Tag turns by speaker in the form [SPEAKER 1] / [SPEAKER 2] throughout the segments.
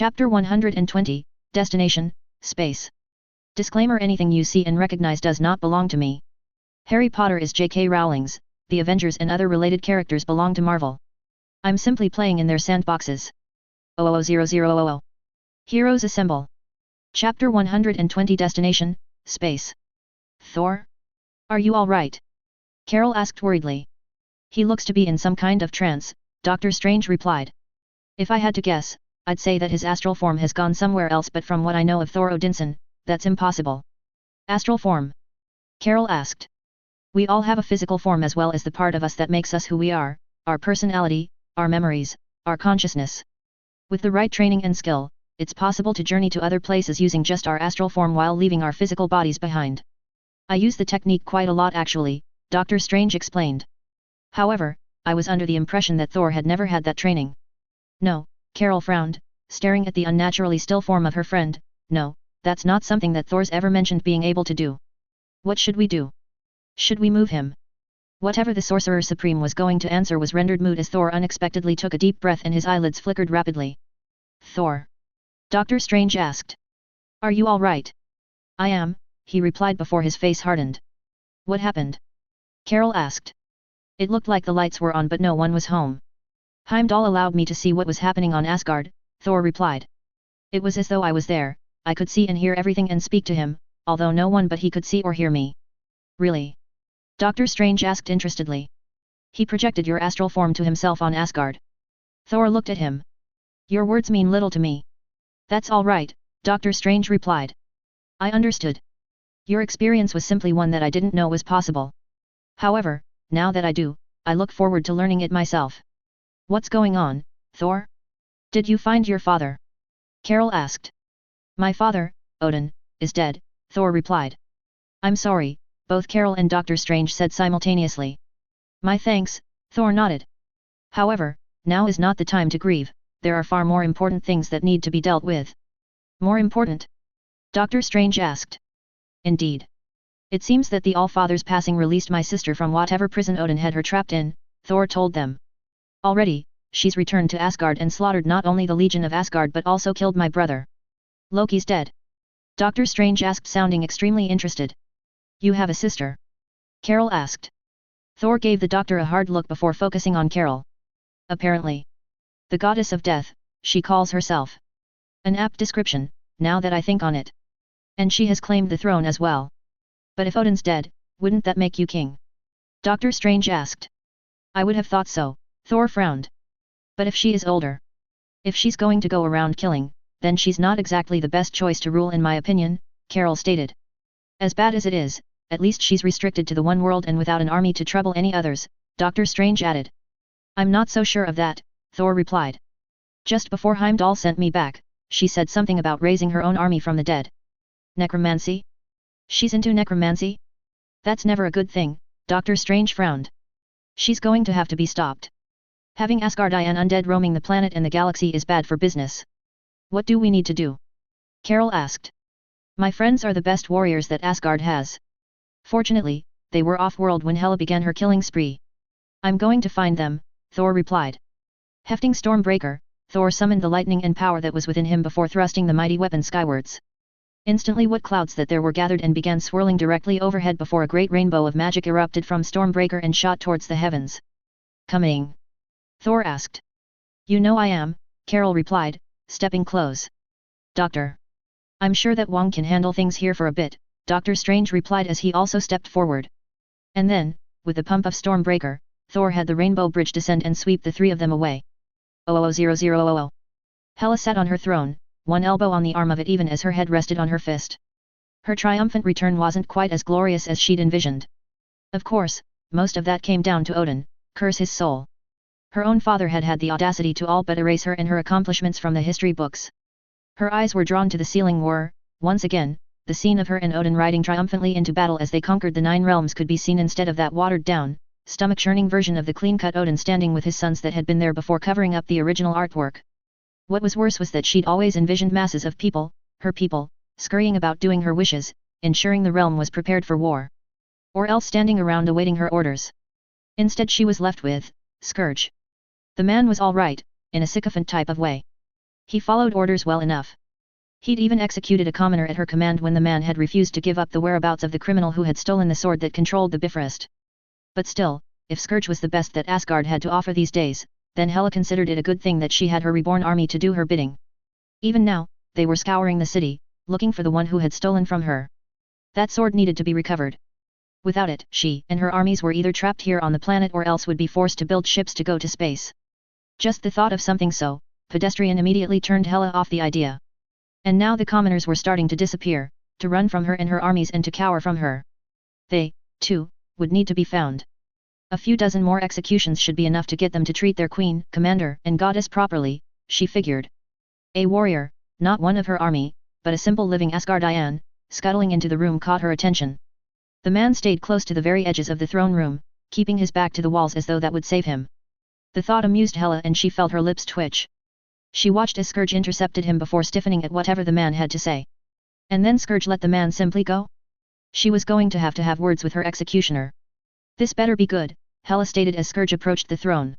[SPEAKER 1] Chapter 120, Destination, Space. Disclaimer: anything you see and recognize does not belong to me. Harry Potter is J.K. Rowling's, the Avengers and other related characters belong to Marvel. I'm simply playing in their sandboxes. 000000. Heroes Assemble. Chapter 120, Destination, Space. Thor? Are you alright? Carol asked worriedly. He looks to be in some kind of trance, Doctor Strange replied. If I had to guess, I'd say that his astral form has gone somewhere else, but from what I know of Thor Odinson, that's impossible. Astral form? Carol asked. We all have a physical form as well as the part of us that makes us who we are, our personality, our memories, our consciousness. With the right training and skill, it's possible to journey to other places using just our astral form while leaving our physical bodies behind. I use the technique quite a lot actually, Doctor Strange explained. However, I was under the impression that Thor had never had that training. No, Carol frowned, staring at the unnaturally still form of her friend. No, that's not something that Thor's ever mentioned being able to do. What should we do? Should we move him? Whatever the Sorcerer Supreme was going to answer was rendered moot as Thor unexpectedly took a deep breath and his eyelids flickered rapidly. Thor? Doctor Strange asked. Are you all right? I am, he replied before his face hardened. What happened? Carol asked. It looked like the lights were on but no one was home. Heimdall allowed me to see what was happening on Asgard, Thor replied. It was as though I was there, I could see and hear everything and speak to him, although no one but he could see or hear me. Really? Doctor Strange asked interestedly. He projected your astral form to himself on Asgard. Thor looked at him. Your words mean little to me. That's all right, Doctor Strange replied. I understood. Your experience was simply one that I didn't know was possible. However, now that I do, I look forward to learning it myself. What's going on, Thor? Did you find your father? Carol asked. My father, Odin, is dead, Thor replied. I'm sorry, both Carol and Doctor Strange said simultaneously. My thanks, Thor nodded. However, now is not the time to grieve, there are far more important things that need to be dealt with. More important? Doctor Strange asked. Indeed. It seems that the All-Father's passing released my sister from whatever prison Odin had her trapped in, Thor told them. Already, she's returned to Asgard and slaughtered not only the Legion of Asgard but also killed my brother. Loki's dead? Doctor Strange asked, sounding extremely interested. You have a sister? Carol asked. Thor gave the doctor a hard look before focusing on Carol. Apparently. The goddess of death, she calls herself. An apt description, now that I think on it. And she has claimed the throne as well. But if Odin's dead, wouldn't that make you king? Doctor Strange asked. I would have thought so, Thor frowned. But if she is older? If she's going to go around killing, then she's not exactly the best choice to rule in my opinion, Carol stated. As bad as it is, at least she's restricted to the one world and without an army to trouble any others, Doctor Strange added. I'm not so sure of that, Thor replied. Just before Heimdall sent me back, she said something about raising her own army from the dead. Necromancy? She's into necromancy? That's never a good thing, Doctor Strange frowned. She's going to have to be stopped. Having Asgardian undead roaming the planet and the galaxy is bad for business. What do we need to do? Carol asked. My friends are the best warriors that Asgard has. Fortunately, they were off-world when Hela began her killing spree. I'm going to find them, Thor replied. Hefting Stormbreaker, Thor summoned the lightning and power that was within him before thrusting the mighty weapon skywards. Instantly what clouds that there were gathered and began swirling directly overhead before a great rainbow of magic erupted from Stormbreaker and shot towards the heavens. Coming? Thor asked. You know I am, Carol replied, stepping close. Doctor. I'm sure that Wong can handle things here for a bit, Doctor Strange replied as he also stepped forward. And then, with the pump of Stormbreaker, Thor had the rainbow bridge descend and sweep the three of them away. 000000. Hela sat on her throne, one elbow on the arm of it even as her head rested on her fist. Her triumphant return wasn't quite as glorious as she'd envisioned. Of course, most of that came down to Odin, curse his soul. Her own father had had the audacity to all but erase her and her accomplishments from the history books. Her eyes were drawn to the ceiling where, once again, the scene of her and Odin riding triumphantly into battle as they conquered the 9 realms could be seen instead of that watered-down, stomach-churning version of the clean-cut Odin standing with his sons that had been there before covering up the original artwork. What was worse was that she'd always envisioned masses of people, her people, scurrying about doing her wishes, ensuring the realm was prepared for war. Or else standing around awaiting her orders. Instead she was left with, Scourge. The man was all right, in a sycophant type of way. He followed orders well enough. He'd even executed a commoner at her command when the man had refused to give up the whereabouts of the criminal who had stolen the sword that controlled the Bifrost. But still, if Scourge was the best that Asgard had to offer these days, then Hela considered it a good thing that she had her reborn army to do her bidding. Even now, they were scouring the city, looking for the one who had stolen from her. That sword needed to be recovered. Without it, she and her armies were either trapped here on the planet or else would be forced to build ships to go to space. Just the thought of something so pedestrian immediately turned Hela off the idea. And now the commoners were starting to disappear, to run from her and her armies and to cower from her. They, too, would need to be found. A few dozen more executions should be enough to get them to treat their queen, commander, and goddess properly, she figured. A warrior, not one of her army, but a simple living Asgardian, scuttling into the room caught her attention. The man stayed close to the very edges of the throne room, keeping his back to the walls as though that would save him. The thought amused Hela and she felt her lips twitch. She watched as Scourge intercepted him before stiffening at whatever the man had to say. And then Scourge let the man simply go? She was going to have words with her executioner. This better be good, Hela stated as Scourge approached the throne.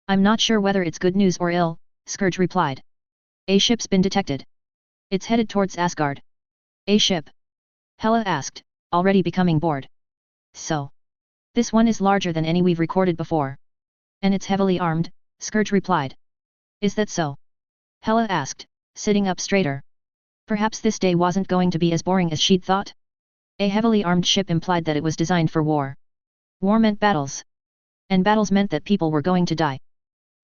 [SPEAKER 1] I'm not sure whether it's good news or ill, Scourge replied. A ship's been detected. It's headed towards Asgard. A ship? Hela asked, already becoming bored. So? This one is larger than any we've recorded before. And it's heavily armed, Scourge replied. Is that so? Hela asked, sitting up straighter. Perhaps this day wasn't going to be as boring as she'd thought? A heavily armed ship implied that it was designed for war. War meant battles. And battles meant that people were going to die.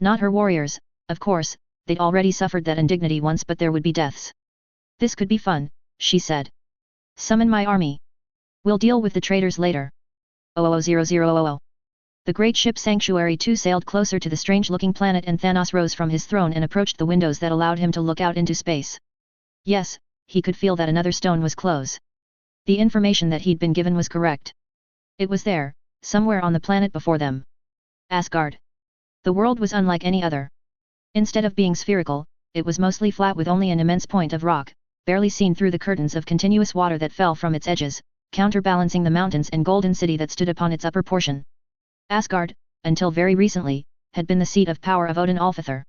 [SPEAKER 1] Not her warriors, of course, they'd already suffered that indignity once, but there would be deaths. This could be fun, she said. Summon my army. We'll deal with the traitors later. 00000. The great ship Sanctuary 2 sailed closer to the strange-looking planet and Thanos rose from his throne and approached the windows that allowed him to look out into space. Yes, he could feel that another stone was close. The information that he'd been given was correct. It was there, somewhere on the planet before them. Asgard. The world was unlike any other. Instead of being spherical, it was mostly flat with only an immense point of rock, barely seen through the curtains of continuous water that fell from its edges, counterbalancing the mountains and golden city that stood upon its upper portion. Asgard, until very recently, had been the seat of power of Odin Alfthor.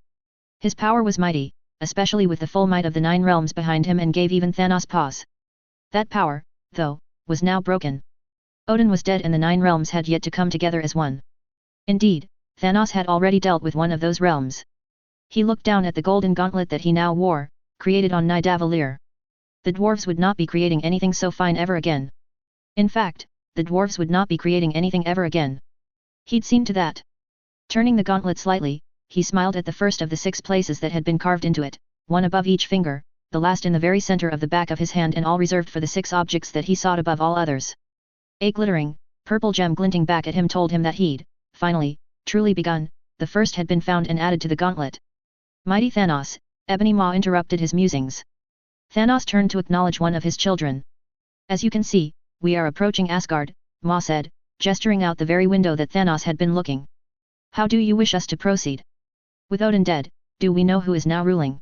[SPEAKER 1] His power was mighty, especially with the full might of the 9 realms behind him, and gave even Thanos pause. That power, though, was now broken. Odin was dead and the 9 realms had yet to come together as one. Indeed, Thanos had already dealt with one of those realms. He looked down at the golden gauntlet that he now wore, created on Nidavellir. The dwarves would not be creating anything so fine ever again. In fact, the dwarves would not be creating anything ever again. He'd seen to that. Turning the gauntlet slightly, he smiled at the first of the 6 places that had been carved into it, one above each finger, the last in the very center of the back of his hand, and all reserved for the 6 objects that he sought above all others. A glittering, purple gem glinting back at him told him that he'd, finally, truly begun. The first had been found and added to the gauntlet. Mighty Thanos, Ebony Maw interrupted his musings. Thanos turned to acknowledge one of his children. As you can see, we are approaching Asgard, Maw said, gesturing out the very window that Thanos had been looking. How do you wish us to proceed? With Odin dead, do we know who is now ruling?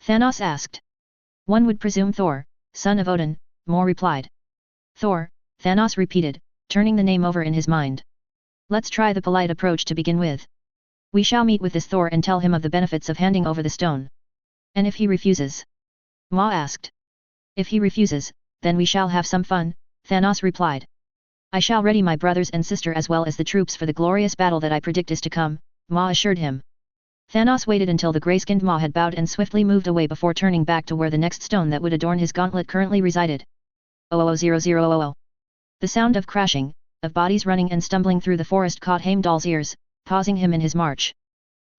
[SPEAKER 1] Thanos asked. One would presume Thor, son of Odin, Maw replied. Thor, Thanos repeated, turning the name over in his mind. Let's try the polite approach to begin with. We shall meet with this Thor and tell him of the benefits of handing over the stone. And if he refuses? Maw asked. If he refuses, then we shall have some fun, Thanos replied. I shall ready my brothers and sister as well as the troops for the glorious battle that I predict is to come, Maw assured him. Thanos waited until the grey-skinned Maw had bowed and swiftly moved away before turning back to where the next stone that would adorn his gauntlet currently resided. 00000. The sound of crashing, of bodies running and stumbling through the forest caught Heimdall's ears, pausing him in his march.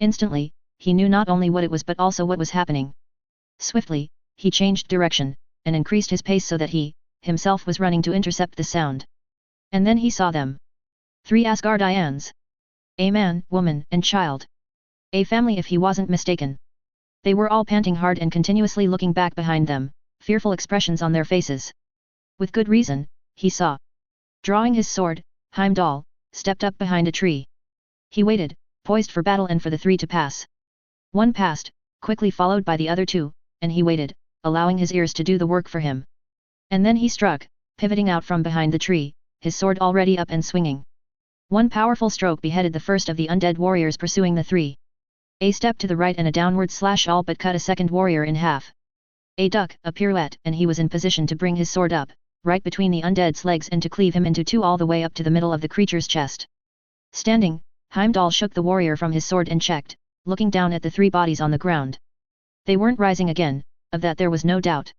[SPEAKER 1] Instantly, he knew not only what it was but also what was happening. Swiftly, he changed direction, and increased his pace so that he, himself was running to intercept the sound. And then he saw them. 3 Asgardians. A man, woman, and child. A family if he wasn't mistaken. They were all panting hard and continuously looking back behind them, fearful expressions on their faces. With good reason, he saw. Drawing his sword, Heimdall stepped up behind a tree. He waited, poised for battle and for the 3 to pass. One passed, quickly followed by the other 2, and he waited, allowing his ears to do the work for him. And then he struck, pivoting out from behind the tree, his sword already up and swinging. One powerful stroke beheaded the first of the undead warriors pursuing the 3. A step to the right and a downward slash all but cut a second warrior in half. A duck, a pirouette, and he was in position to bring his sword up, right between the undead's legs and to cleave him into two all the way up to the middle of the creature's chest. Standing, Heimdall shook the warrior from his sword and checked, looking down at the three bodies on the ground. They weren't rising again, of that there was no doubt.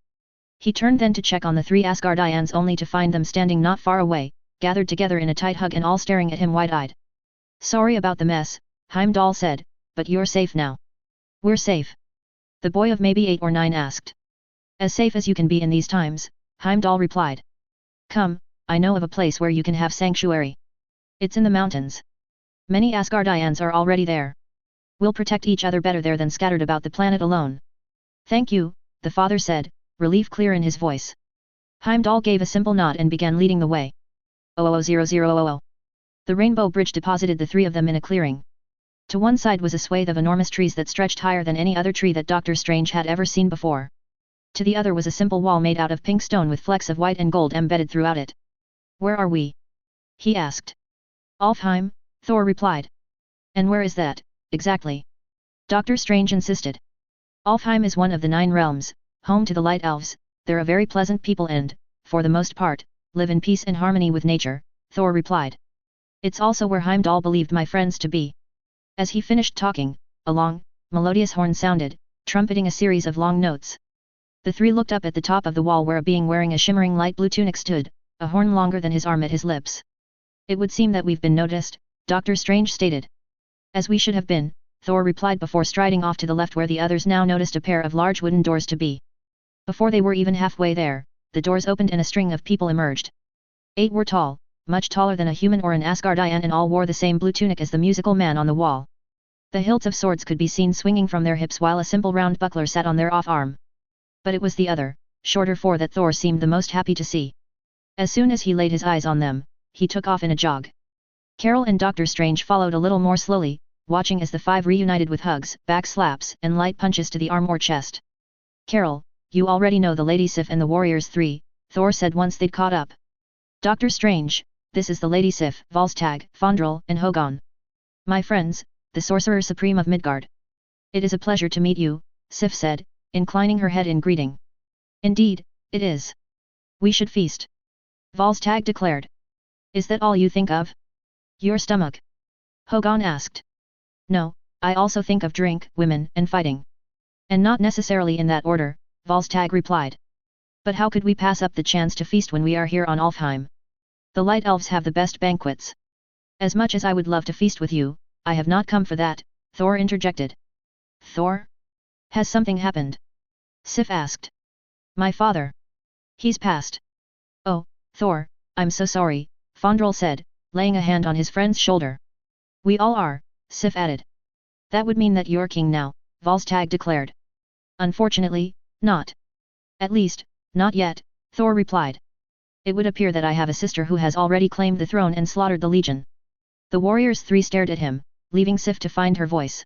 [SPEAKER 1] He turned then to check on the three Asgardians only to find them standing not far away, gathered together in a tight hug and all staring at him wide-eyed. "Sorry about the mess," Heimdall said, "but you're safe now." "We're safe?" the boy of maybe 8 or 9 asked. "As safe as you can be in these times," Heimdall replied. "Come, I know of a place where you can have sanctuary. It's in the mountains. Many Asgardians are already there. We'll protect each other better there than scattered about the planet alone." "Thank you," the father said, relief clear in his voice. Heimdall gave a simple nod and began leading the way. 000000. The rainbow bridge deposited the three of them in a clearing. To one side was a swathe of enormous trees that stretched higher than any other tree that Doctor Strange had ever seen before. To the other was a simple wall made out of pink stone with flecks of white and gold embedded throughout it. "Where are we?" he asked. "Alfheim," Thor replied. "And where is that, exactly?" Doctor Strange insisted. "Alfheim is one of the 9 realms, home to the Light Elves. They're a very pleasant people and, for the most part, live in peace and harmony with nature," Thor replied. "It's also where Heimdall believed my friends to be." As he finished talking, a long, melodious horn sounded, trumpeting a series of long notes. The three looked up at the top of the wall where a being wearing a shimmering light blue tunic stood, a horn longer than his arm at his lips. "It would seem that we've been noticed," Doctor Strange stated. "As we should have been," Thor replied before striding off to the left where the others now noticed a pair of large wooden doors to be. Before they were even halfway there, the doors opened and a string of people emerged. 8 were tall, much taller than a human or an Asgardian, and all wore the same blue tunic as the musical man on the wall. The hilts of swords could be seen swinging from their hips while a simple round buckler sat on their off arm. But it was the other, shorter 4 that Thor seemed the most happy to see. As soon as he laid his eyes on them, he took off in a jog. Carol and Doctor Strange followed a little more slowly, watching as the 5 reunited with hugs, back slaps, and light punches to the arm or chest. "Carol, you already know the Lady Sif and the Warriors 3, Thor said once they'd caught up. "Doctor Strange, this is the Lady Sif, Volstagg, Fondrel, and Hogon. My friends, the Sorcerer Supreme of Midgard. It is a pleasure to meet you," Sif said, inclining her head in greeting. "Indeed, it is. We should feast," Volstagg declared. "Is that all you think of? Your stomach?" Hogon asked. "No, I also think of drink, women, and fighting." "And not necessarily in that order," Volstagg replied. "But how could we pass up the chance to feast when we are here on Alfheim? The Light Elves have the best banquets." "As much as I would love to feast with you, I have not come for that," Thor interjected. "Thor? Has something happened?" Sif asked. "My father. He's passed." "Oh, Thor, I'm so sorry," Fondrel said, laying a hand on his friend's shoulder. "We all are," Sif added. "That would mean that you're king now," Volstagg declared. "Unfortunately, not. At least, not yet," Thor replied. "It would appear that I have a sister who has already claimed the throne and slaughtered the legion." The warriors 3 stared at him, leaving Sif to find her voice.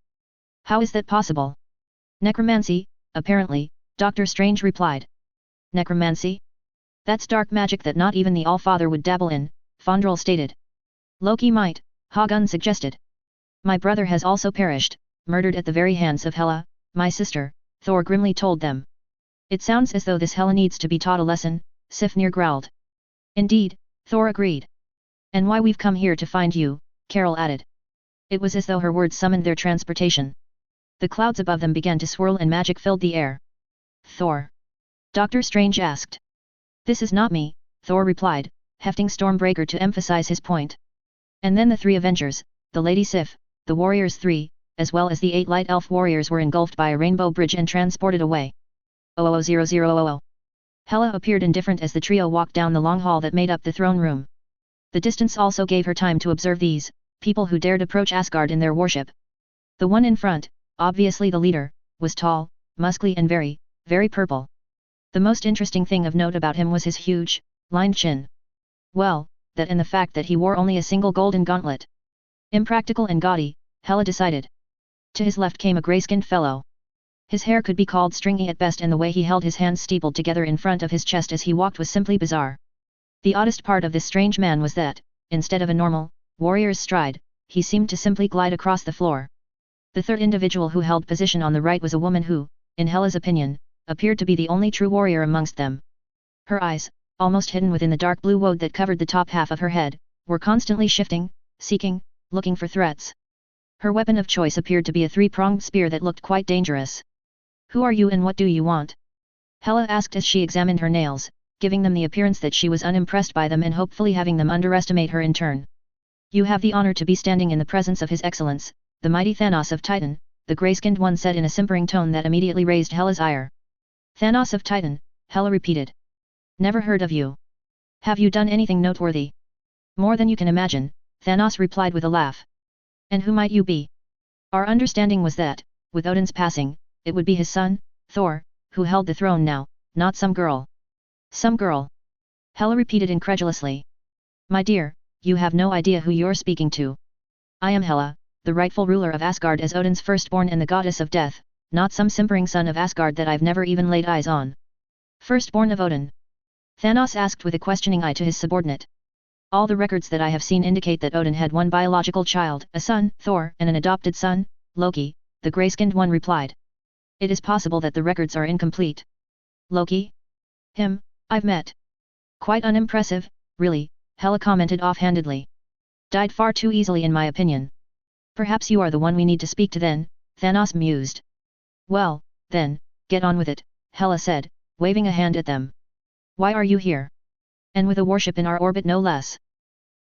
[SPEAKER 1] "How is that possible?" "Necromancy, apparently," Doctor Strange replied. "Necromancy? That's dark magic that not even the Allfather would dabble in," Fondrel stated. "Loki might," Hogun suggested. "My brother has also perished, murdered at the very hands of Hela, my sister," Thor grimly told them. "It sounds as though this Hela needs to be taught a lesson," Sifnir growled. "Indeed," Thor agreed. "And why we've come here to find you," Carol added. It was as though her words summoned their transportation. The clouds above them began to swirl and magic filled the air. "Thor?" Doctor Strange asked. "This is not me," Thor replied, hefting Stormbreaker to emphasize his point. And then the 3 Avengers, the Lady Sif, the Warriors 3, as well as the 8 Light Elf warriors were engulfed by a rainbow bridge and transported away. 000000. Hela appeared indifferent as the trio walked down the long hall that made up the throne room. The distance also gave her time to observe these people who dared approach Asgard in their worship. The one in front, obviously the leader, was tall, muscly and very, very purple. The most interesting thing of note about him was his huge, lined chin. Well, that and the fact that he wore only a single golden gauntlet. Impractical and gaudy, Hela decided. To his left came a grey-skinned fellow. His hair could be called stringy at best, and the way he held his hands steepled together in front of his chest as he walked was simply bizarre. The oddest part of this strange man was that, instead of a normal, warrior's stride, he seemed to simply glide across the floor. The third individual who held position on the right was a woman who, in Hela's opinion, appeared to be the only true warrior amongst them. Her eyes, almost hidden within the dark blue woad that covered the top half of her head, were constantly shifting, seeking, looking for threats. Her weapon of choice appeared to be a three-pronged spear that looked quite dangerous. "Who are you and what do you want?" Hela asked as she examined her nails, giving them the appearance that she was unimpressed by them and hopefully having them underestimate her in turn. "You have the honor to be standing in the presence of His Excellence, the mighty Thanos of Titan," the grey-skinned one said in a simpering tone that immediately raised Hela's ire. "Thanos of Titan," Hela repeated. "Never heard of you. Have you done anything noteworthy?" "More than you can imagine," Thanos replied with a laugh. "And who might you be?" "Our understanding was that, with Odin's passing, it would be his son, Thor, who held the throne now, not some girl." "Some girl?" Hela repeated incredulously. "My dear, you have no idea who you're speaking to. I am Hela, the rightful ruler of Asgard as Odin's firstborn and the goddess of death, not some simpering son of Asgard that I've never even laid eyes on." "Firstborn of Odin?" Thanos asked with a questioning eye to his subordinate. "All the records that I have seen indicate that Odin had one biological child, a son, Thor, and an adopted son, Loki," the grey-skinned one replied. "It is possible that the records are incomplete." "Loki? Him, I've met. Quite unimpressive, really," Hela commented offhandedly. "Died far too easily in my opinion." "Perhaps you are the one we need to speak to then," Thanos mused. "Well, then, get on with it," Hela said, waving a hand at them. "Why are you here? And with a warship in our orbit no less?"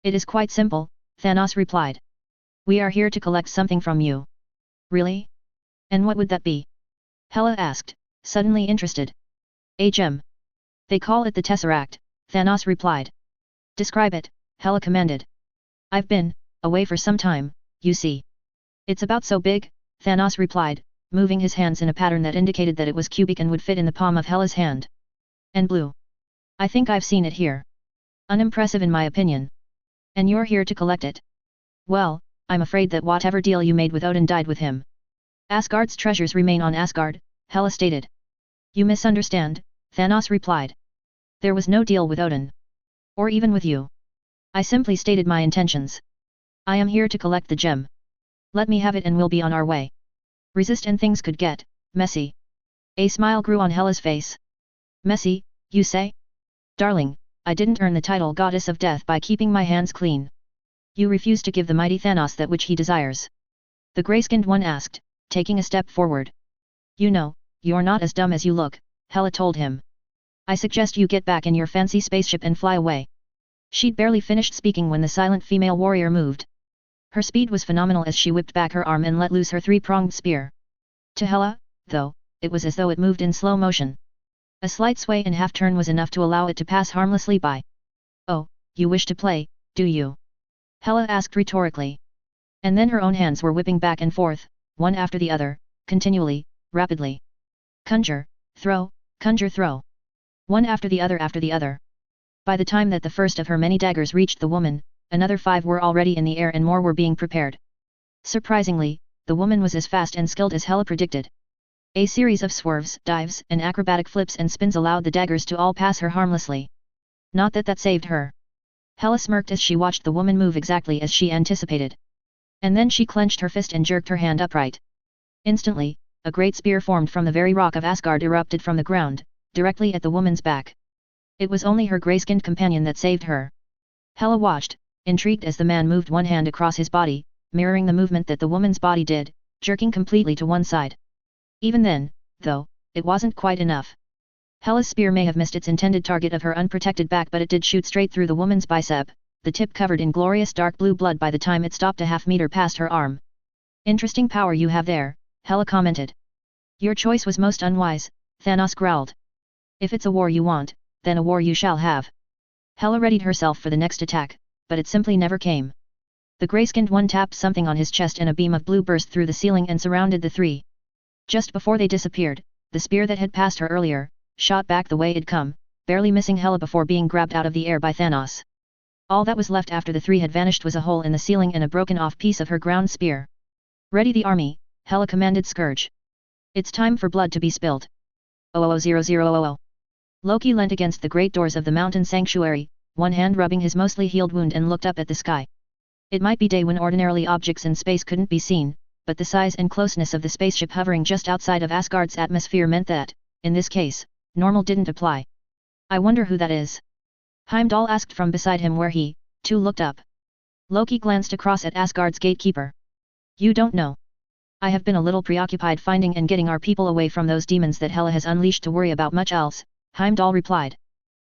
[SPEAKER 1] "It is quite simple," Thanos replied. "We are here to collect something from you." "Really? And what would that be?" Hela asked, suddenly interested. "A gem. They call it the Tesseract," Thanos replied. "Describe it," Hela commanded. "I've been away for some time, you see." "It's about so big," Thanos replied, moving his hands in a pattern that indicated that it was cubic and would fit in the palm of Hela's hand. "And blue. I think I've seen it here. Unimpressive in my opinion. And you're here to collect it? Well, I'm afraid that whatever deal you made with Odin died with him. Asgard's treasures remain on Asgard," Hela stated. "You misunderstand," Thanos replied. "There was no deal with Odin. Or even with you. I simply stated my intentions. I am here to collect the gem. Let me have it and we'll be on our way. Resist and things could get messy." A smile grew on Hela's face. "Messy, you say? Darling, I didn't earn the title Goddess of Death by keeping my hands clean. You refuse to give the mighty Thanos that which he desires?" the grey-skinned one asked, taking a step forward. "You know, you're not as dumb as you look," Hela told him. "I suggest you get back in your fancy spaceship and fly away." She'd barely finished speaking when the silent female warrior moved. Her speed was phenomenal as she whipped back her arm and let loose her three-pronged spear. To Hela, though, it was as though it moved in slow motion. A slight sway and half-turn was enough to allow it to pass harmlessly by. "Oh, you wish to play, do you?" Hela asked rhetorically. And then her own hands were whipping back and forth, one after the other, continually, rapidly. Conjure, throw, conjure throw. One after the other after the other. By the time that the first of her many daggers reached the woman, another 5 were already in the air and more were being prepared. Surprisingly, the woman was as fast and skilled as Hela predicted. A series of swerves, dives, and acrobatic flips and spins allowed the daggers to all pass her harmlessly. Not that saved her. Hela smirked as she watched the woman move exactly as she anticipated. And then she clenched her fist and jerked her hand upright. Instantly, a great spear formed from the very rock of Asgard erupted from the ground, directly at the woman's back. It was only her grey-skinned companion that saved her. Hela watched, intrigued as the man moved one hand across his body, mirroring the movement that the woman's body did, jerking completely to one side. Even then, though, it wasn't quite enough. Hela's spear may have missed its intended target of her unprotected back, but it did shoot straight through the woman's bicep, the tip covered in glorious dark blue blood by the time it stopped a half-meter past her arm. "Interesting power you have there," Hela commented. "Your choice was most unwise," Thanos growled. "If it's a war you want, then a war you shall have." Hela readied herself for the next attack, but it simply never came. The grey-skinned one tapped something on his chest and a beam of blue burst through the ceiling and surrounded the 3. Just before they disappeared, the spear that had passed her earlier, shot back the way it'd come, barely missing Hela before being grabbed out of the air by Thanos. All that was left after the 3 had vanished was a hole in the ceiling and a broken-off piece of her ground spear. "Ready the army," Hela commanded Scourge. "It's time for blood to be spilled." 00000. Loki leant against the great doors of the mountain sanctuary, one hand rubbing his mostly healed wound and looked up at the sky. It might be day when ordinarily objects in space couldn't be seen, but the size and closeness of the spaceship hovering just outside of Asgard's atmosphere meant that, in this case, normal didn't apply. I wonder who that is? Heimdall asked from beside him, where he, too, looked up. Loki glanced across at Asgard's gatekeeper. You don't know. I have been a little preoccupied finding and getting our people away from those demons that Hela has unleashed to worry about much else, Heimdall replied.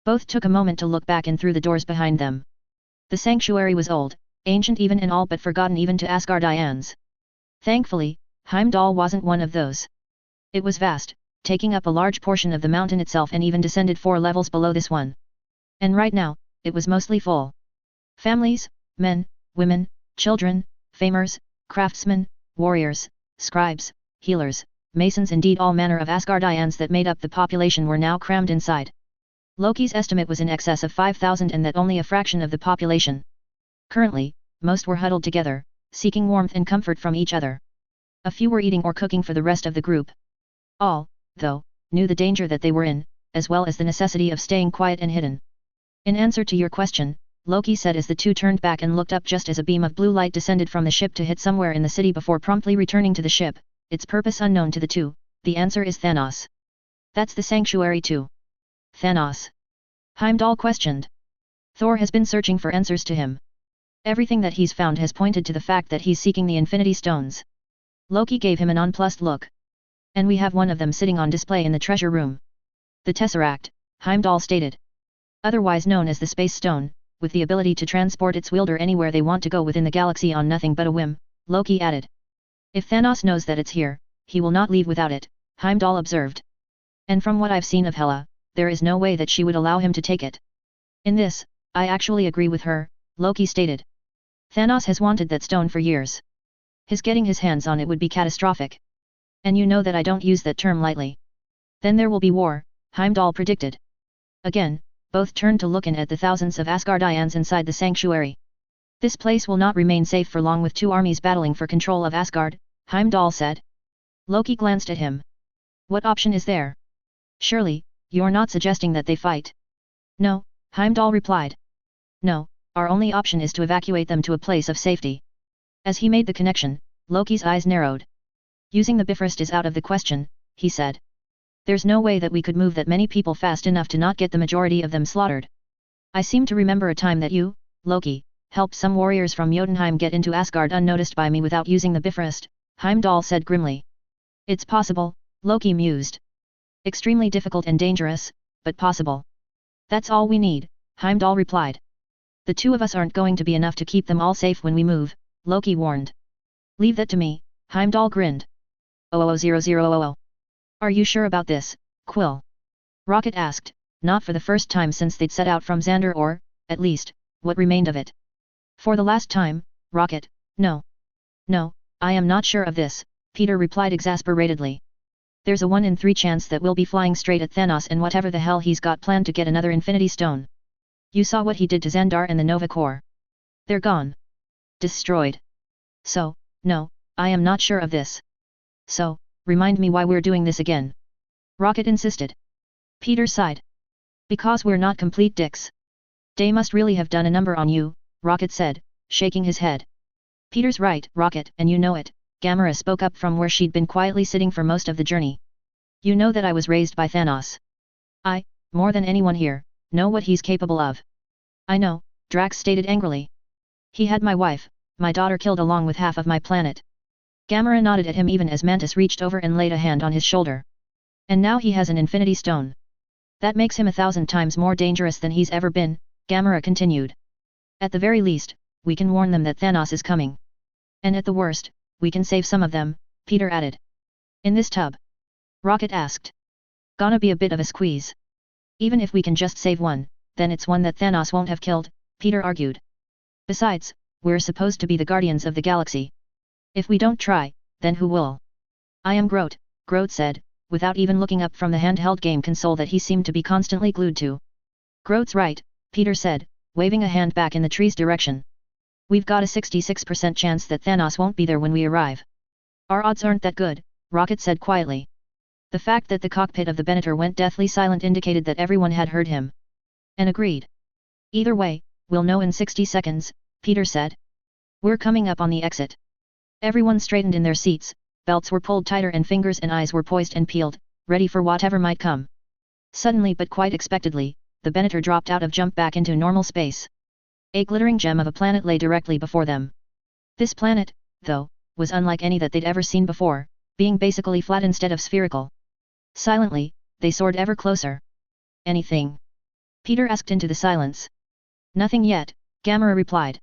[SPEAKER 1] Both took a moment to look back and through the doors behind them. The sanctuary was old, ancient even and all but forgotten even to Asgardians. Thankfully, Heimdall wasn't one of those. It was vast, taking up a large portion of the mountain itself and even descended 4 levels below this one. And right now, it was mostly full. Families, men, women, children, famers, craftsmen, warriors, scribes, healers, masons, indeed all manner of Asgardians that made up the population were now crammed inside. Loki's estimate was in excess of 5,000 and that only a fraction of the population. Currently, most were huddled together, seeking warmth and comfort from each other. A few were eating or cooking for the rest of the group. All, though, knew the danger that they were in, as well as the necessity of staying quiet and hidden. In answer to your question, Loki said as the two turned back and looked up just as a beam of blue light descended from the ship to hit somewhere in the city before promptly returning to the ship, its purpose unknown to the two, the answer is Thanos. That's the sanctuary too. Thanos? Heimdall questioned. Thor has been searching for answers to him. Everything that he's found has pointed to the fact that he's seeking the Infinity Stones. Loki gave him a nonplussed look. And we have one of them sitting on display in the treasure room. The Tesseract, Heimdall stated. Otherwise known as the Space Stone, with the ability to transport its wielder anywhere they want to go within the galaxy on nothing but a whim, Loki added. If Thanos knows that it's here, he will not leave without it, Heimdall observed. And from what I've seen of Hela, there is no way that she would allow him to take it. In this, I actually agree with her, Loki stated. Thanos has wanted that stone for years. His getting his hands on it would be catastrophic. And you know that I don't use that term lightly. Then there will be war, Heimdall predicted. Again, both turned to look in at the thousands of Asgardians inside the sanctuary. This place will not remain safe for long with 2 armies battling for control of Asgard, Heimdall said. Loki glanced at him. What option is there? Surely, you're not suggesting that they fight? No, Heimdall replied. No, our only option is to evacuate them to a place of safety. As he made the connection, Loki's eyes narrowed. Using the Bifrost is out of the question, he said. There's no way that we could move that many people fast enough to not get the majority of them slaughtered. I seem to remember a time that you, Loki, helped some warriors from Jotunheim get into Asgard unnoticed by me without using the Bifrost, Heimdall said grimly. It's possible, Loki mused. Extremely difficult and dangerous, but possible. That's all we need, Heimdall replied. The 2 of us aren't going to be enough to keep them all safe when we move, Loki warned. Leave that to me, Heimdall grinned. 000000. Are you sure about this, Quill? Rocket asked, not for the first time since they'd set out from Xandar or, at least, what remained of it. For the last time, Rocket, no. No, I am not sure of this, Peter replied exasperatedly. There's a 1 in 3 chance that we'll be flying straight at Thanos and whatever the hell he's got planned to get another Infinity Stone. You saw what he did to Xandar and the Nova Corps. They're gone. Destroyed. So, no, I am not sure of this. So, remind me why we're doing this again. Rocket insisted. Peter sighed. Because we're not complete dicks. They must really have done a number on you, Rocket said, shaking his head. Peter's right, Rocket, and you know it, Gamera spoke up from where she'd been quietly sitting for most of the journey. You know that I was raised by Thanos. I, more than anyone here, know what he's capable of. I know, Drax stated angrily. He had my wife, my daughter killed along with half of my planet. Gamera nodded at him even as Mantis reached over and laid a hand on his shoulder. And now he has an Infinity Stone. That makes him 1,000 times more dangerous than he's ever been, Gamera continued. At the very least, we can warn them that Thanos is coming. And at the worst, we can save some of them, Peter added. In this tub? Rocket asked. Gonna be a bit of a squeeze. Even if we can just save one, then it's one that Thanos won't have killed, Peter argued. Besides, we're supposed to be the guardians of the galaxy. If we don't try, then who will? I am Groot, Groot said, without even looking up from the handheld game console that he seemed to be constantly glued to. Groot's right, Peter said, waving a hand back in the tree's direction. We've got a 66% chance that Thanos won't be there when we arrive. Our odds aren't that good, Rocket said quietly. The fact that the cockpit of the Benator went deathly silent indicated that everyone had heard him. And agreed. Either way, we'll know in 60 seconds, Peter said. We're coming up on the exit. Everyone straightened in their seats, belts were pulled tighter and fingers and eyes were poised and peeled, ready for whatever might come. Suddenly but quite expectedly, the Benator dropped out of jump back into normal space. A glittering gem of a planet lay directly before them. This planet, though, was unlike any that they'd ever seen before, being basically flat instead of spherical. Silently, they soared ever closer. Anything? Peter asked into the silence. Nothing yet, Gamera replied.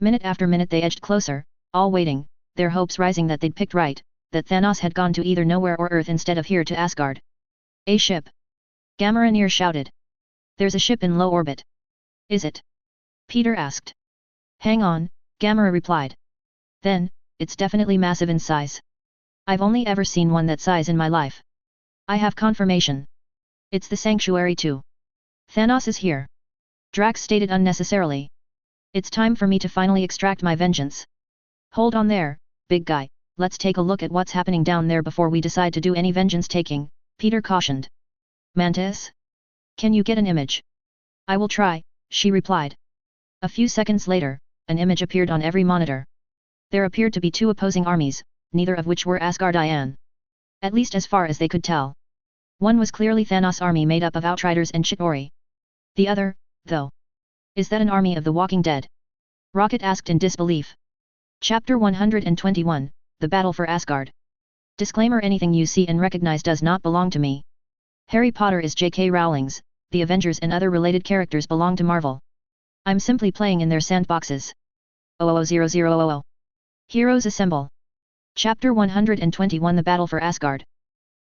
[SPEAKER 1] Minute after minute they edged closer, all waiting, their hopes rising that they'd picked right, that Thanos had gone to either nowhere or Earth instead of here to Asgard. A ship. Gamera near shouted. There's a ship in low orbit. Is it? Peter asked. Hang on, Gamera replied. Then, it's definitely massive in size. I've only ever seen one that size in my life. I have confirmation. It's the Sanctuary 2. Thanos is here. Drax stated unnecessarily. It's time for me to finally extract my vengeance. Hold on there, big guy, let's take a look at what's happening down there before we decide to do any vengeance taking, Peter cautioned. Mantis? Can you get an image? I will try, she replied. A few seconds later, an image appeared on every monitor. There appeared to be two opposing armies, neither of which were Asgardian. At least as far as they could tell. One was clearly Thanos' army made up of Outriders and Chitauri. The other, though. Is that an army of the Walking Dead? Rocket asked in disbelief. Chapter 121, The Battle for Asgard. Disclaimer: anything you see and recognize does not belong to me. Harry Potter is J.K. Rowling's, the Avengers and other related characters belong to Marvel. I'm simply playing in their sandboxes. 000000. Heroes Assemble. Chapter 121 The Battle for Asgard.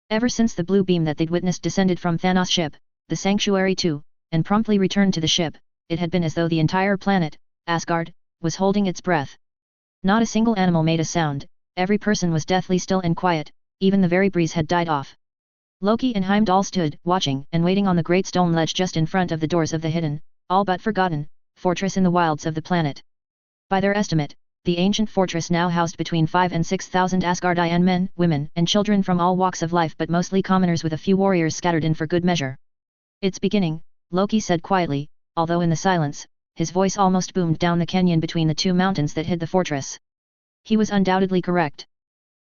[SPEAKER 1] Ever since the blue beam that they'd witnessed descended from Thanos' ship, the Sanctuary 2, and promptly returned to the ship, it had been as though the entire planet, Asgard, was holding its breath. Not a single animal made a sound, every person was deathly still and quiet, even the very breeze had died off. Loki and Heimdall stood, watching and waiting on the great stone ledge just in front of the doors of the hidden, all but forgotten, fortress in the wilds of the planet. By their estimate, the ancient fortress now housed between 5,000 and 6,000 Asgardian men, women, and children from all walks of life, but mostly commoners with a few warriors scattered in for good measure. It's beginning, Loki said quietly, although in the silence, his voice almost boomed down the canyon between the two mountains that hid the fortress. He was undoubtedly correct.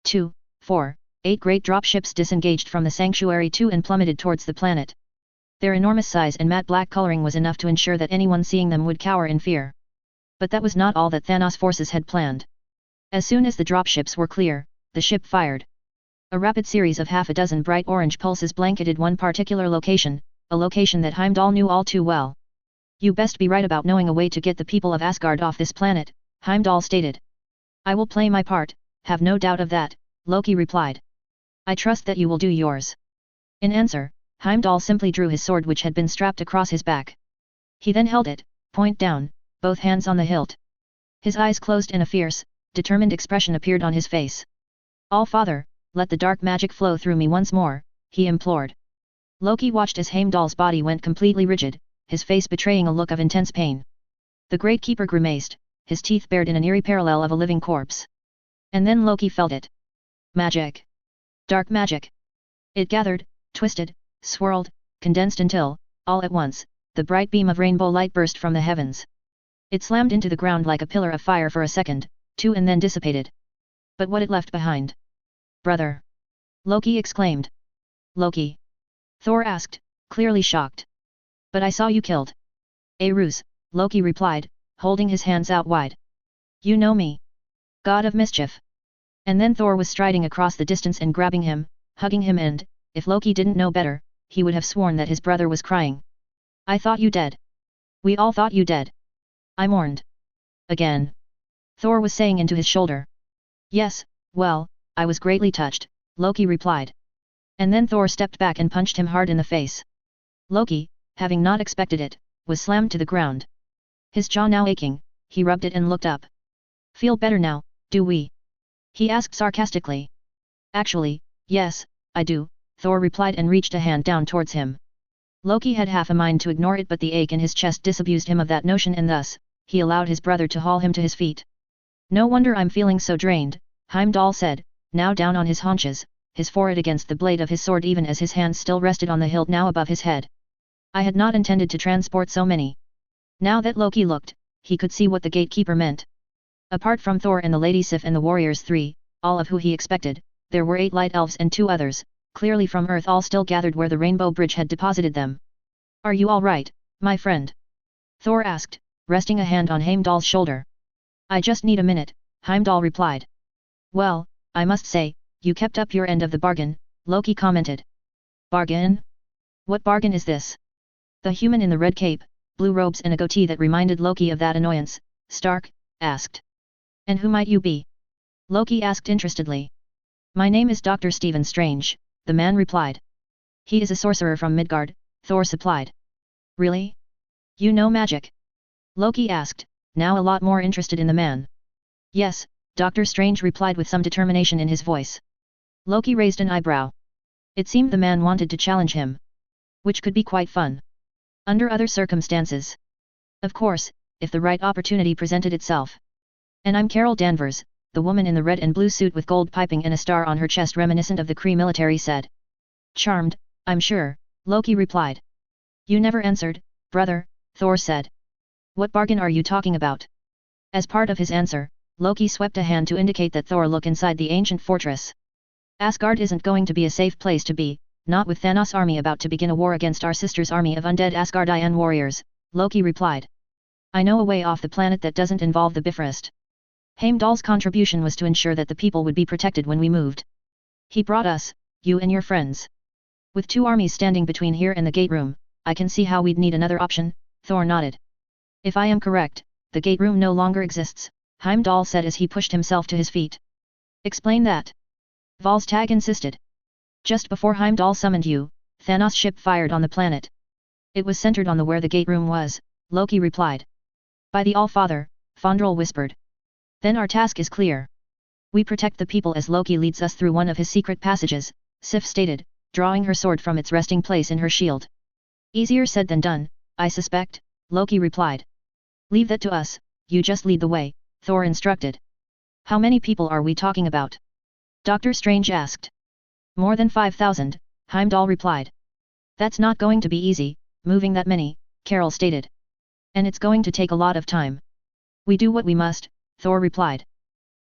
[SPEAKER 1] 2, 4, 8 great dropships disengaged from the Sanctuary 2 and plummeted towards the planet. Their enormous size and matte black coloring was enough to ensure that anyone seeing them would cower in fear. But that was not all that Thanos' forces had planned. As soon as the dropships were clear, the ship fired. A rapid series of half a dozen bright orange pulses blanketed one particular location, a location that Heimdall knew all too well. You best be right about knowing a way to get the people of Asgard off this planet, Heimdall stated. I will play my part, have no doubt of that, Loki replied. I trust that you will do yours. In answer, Heimdall simply drew his sword, which had been strapped across his back. He then held it, point down, both hands on the hilt. His eyes closed and a fierce, determined expression appeared on his face. All-Father, let the dark magic flow through me once more, he implored. Loki watched as Heimdall's body went completely rigid, his face betraying a look of intense pain. The Great Keeper grimaced, his teeth bared in an eerie parallel of a living corpse. And then Loki felt it. Magic. Dark magic. It gathered, twisted, swirled, condensed until, all at once, the bright beam of rainbow light burst from the heavens. It slammed into the ground like a pillar of fire for a second, two, and then dissipated. But what it left behind? Brother! Loki exclaimed. Loki! Thor asked, clearly shocked. But I saw you killed. A ruse, Loki replied, holding his hands out wide. You know me. God of mischief. And then Thor was striding across the distance and grabbing him, hugging him, and, if Loki didn't know better, he would have sworn that his brother was crying. I thought you dead. We all thought you dead. I mourned. Again. Thor was saying into his shoulder. Yes, well, I was greatly touched, Loki replied. And then Thor stepped back and punched him hard in the face. Loki, having not expected it, was slammed to the ground. His jaw now aching, he rubbed it and looked up. Feel better now, do we? He asked sarcastically. Actually, yes, I do, Thor replied and reached a hand down towards him. Loki had half a mind to ignore it, but the ache in his chest disabused him of that notion, and thus, he allowed his brother to haul him to his feet. No wonder I'm feeling so drained, Heimdall said, now down on his haunches, his forehead against the blade of his sword even as his hands still rested on the hilt now above his head. I had not intended to transport so many. Now that Loki looked, he could see what the gatekeeper meant. Apart from Thor and the Lady Sif and the warriors 3, all of who he expected, there were 8 light elves and 2 others, clearly from Earth, all still gathered where the Rainbow Bridge had deposited them. Are you all right, my friend? Thor asked, resting a hand on Heimdall's shoulder. I just need a minute, Heimdall replied. Well, I must say, you kept up your end of the bargain, Loki commented. Bargain? What bargain is this? The human in the red cape, blue robes and a goatee that reminded Loki of that annoyance, Stark, asked. And who might you be? Loki asked interestedly. My name is Dr. Stephen Strange, the man replied. He is a sorcerer from Midgard, Thor supplied. Really? You know magic? Loki asked, now a lot more interested in the man. Yes, Dr. Strange replied with some determination in his voice. Loki raised an eyebrow. It seemed the man wanted to challenge him. Which could be quite fun. Under other circumstances. Of course, if the right opportunity presented itself. And I'm Carol Danvers, the woman in the red and blue suit with gold piping and a star on her chest reminiscent of the Kree military said. Charmed, I'm sure, Loki replied. You never answered, brother, Thor said. What bargain are you talking about? As part of his answer, Loki swept a hand to indicate that Thor look inside the ancient fortress. Asgard isn't going to be a safe place to be, not with Thanos' army about to begin a war against our sister's army of undead Asgardian warriors, Loki replied. I know a way off the planet that doesn't involve the Bifrost. Heimdall's contribution was to ensure that the people would be protected when we moved. He brought us, you and your friends. With 2 armies standing between here and the gate room, I can see how we'd need another option, Thor nodded. If I am correct, the gate room no longer exists, Heimdall said as he pushed himself to his feet. Explain that. Volstagg insisted. Just before Heimdall summoned you, Thanos' ship fired on the planet. It was centered on the where the gate room was, Loki replied. By the All-Father, Fandral whispered. Then our task is clear. We protect the people as Loki leads us through one of his secret passages, Sif stated, drawing her sword from its resting place in her shield. Easier said than done, I suspect, Loki replied. Leave that to us, you just lead the way, Thor instructed. How many people are we talking about? Dr. Strange asked. More than 5,000, Heimdall replied. That's not going to be easy, moving that many, Carol stated. And it's going to take a lot of time. We do what we must, Thor replied.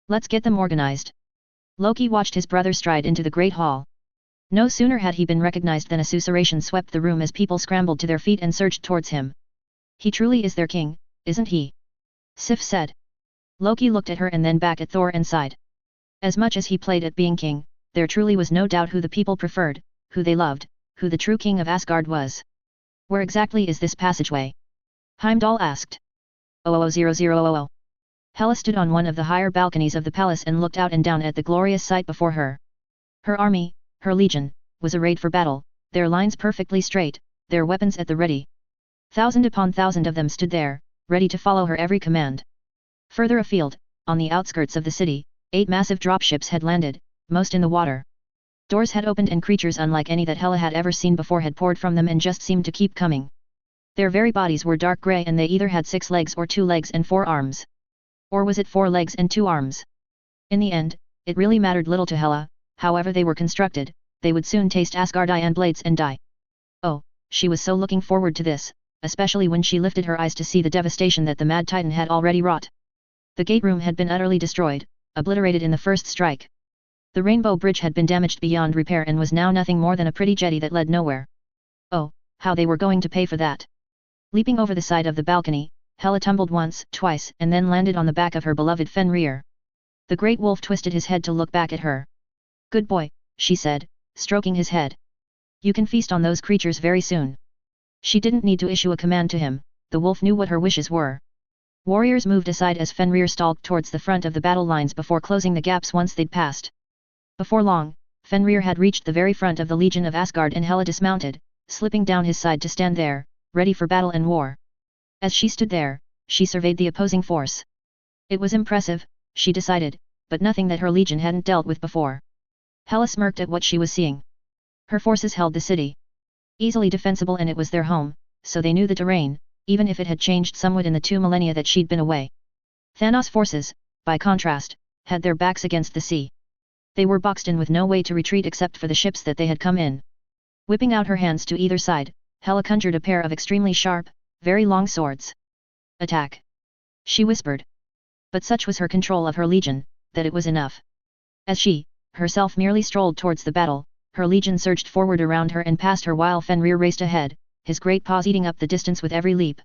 [SPEAKER 1] Let's get them organized. Loki watched his brother stride into the Great Hall. No sooner had he been recognized than a susurration swept the room as people scrambled to their feet and surged towards him. He truly is their king, isn't he? Sif said. Loki looked at her and then back at Thor and sighed. As much as he played at being king, there truly was no doubt who the people preferred, who they loved, who the true king of Asgard was. Where exactly is this passageway? Heimdall asked. 00000. Hela stood on one of the higher balconies of the palace and looked out and down at the glorious sight before her. Her army, her legion, was arrayed for battle, their lines perfectly straight, their weapons at the ready. Thousand upon thousand of them stood there, ready to follow her every command. Further afield, on the outskirts of the city, 8 massive dropships had landed, most in the water. Doors had opened and creatures unlike any that Hela had ever seen before had poured from them and just seemed to keep coming. Their very bodies were dark grey and they either had 6 legs or 2 legs and 4 arms. Or was it 4 legs and 2 arms? In the end, it really mattered little to Hela, however they were constructed, they would soon taste Asgardian blades and die. Oh, she was so looking forward to this, especially when she lifted her eyes to see the devastation that the Mad Titan had already wrought. The gate room had been utterly destroyed, obliterated in the first strike. The Rainbow Bridge had been damaged beyond repair and was now nothing more than a pretty jetty that led nowhere. Oh, how they were going to pay for that. Leaping over the side of the balcony, Hela tumbled once, twice, and then landed on the back of her beloved Fenrir. The great wolf twisted his head to look back at her. Good boy, she said, stroking his head. You can feast on those creatures very soon. She didn't need to issue a command to him, the wolf knew what her wishes were. Warriors moved aside as Fenrir stalked towards the front of the battle lines before closing the gaps once they'd passed. Before long, Fenrir had reached the very front of the Legion of Asgard and Hela dismounted, slipping down his side to stand there, ready for battle and war. As she stood there, she surveyed the opposing force. It was impressive, she decided, but nothing that her legion hadn't dealt with before. Hela smirked at what she was seeing. Her forces held the city. Easily defensible, and it was their home, so they knew the terrain, even if it had changed somewhat in the 2 millennia that she'd been away. Thanos' forces, by contrast, had their backs against the sea. They were boxed in with no way to retreat except for the ships that they had come in. Whipping out her hands to either side, Hela conjured a pair of extremely sharp, very long swords. Attack! She whispered. But such was her control of her legion, that it was enough. As she, herself merely strolled towards the battle, her legion surged forward around her and past her while Fenrir raced ahead, his great paws eating up the distance with every leap.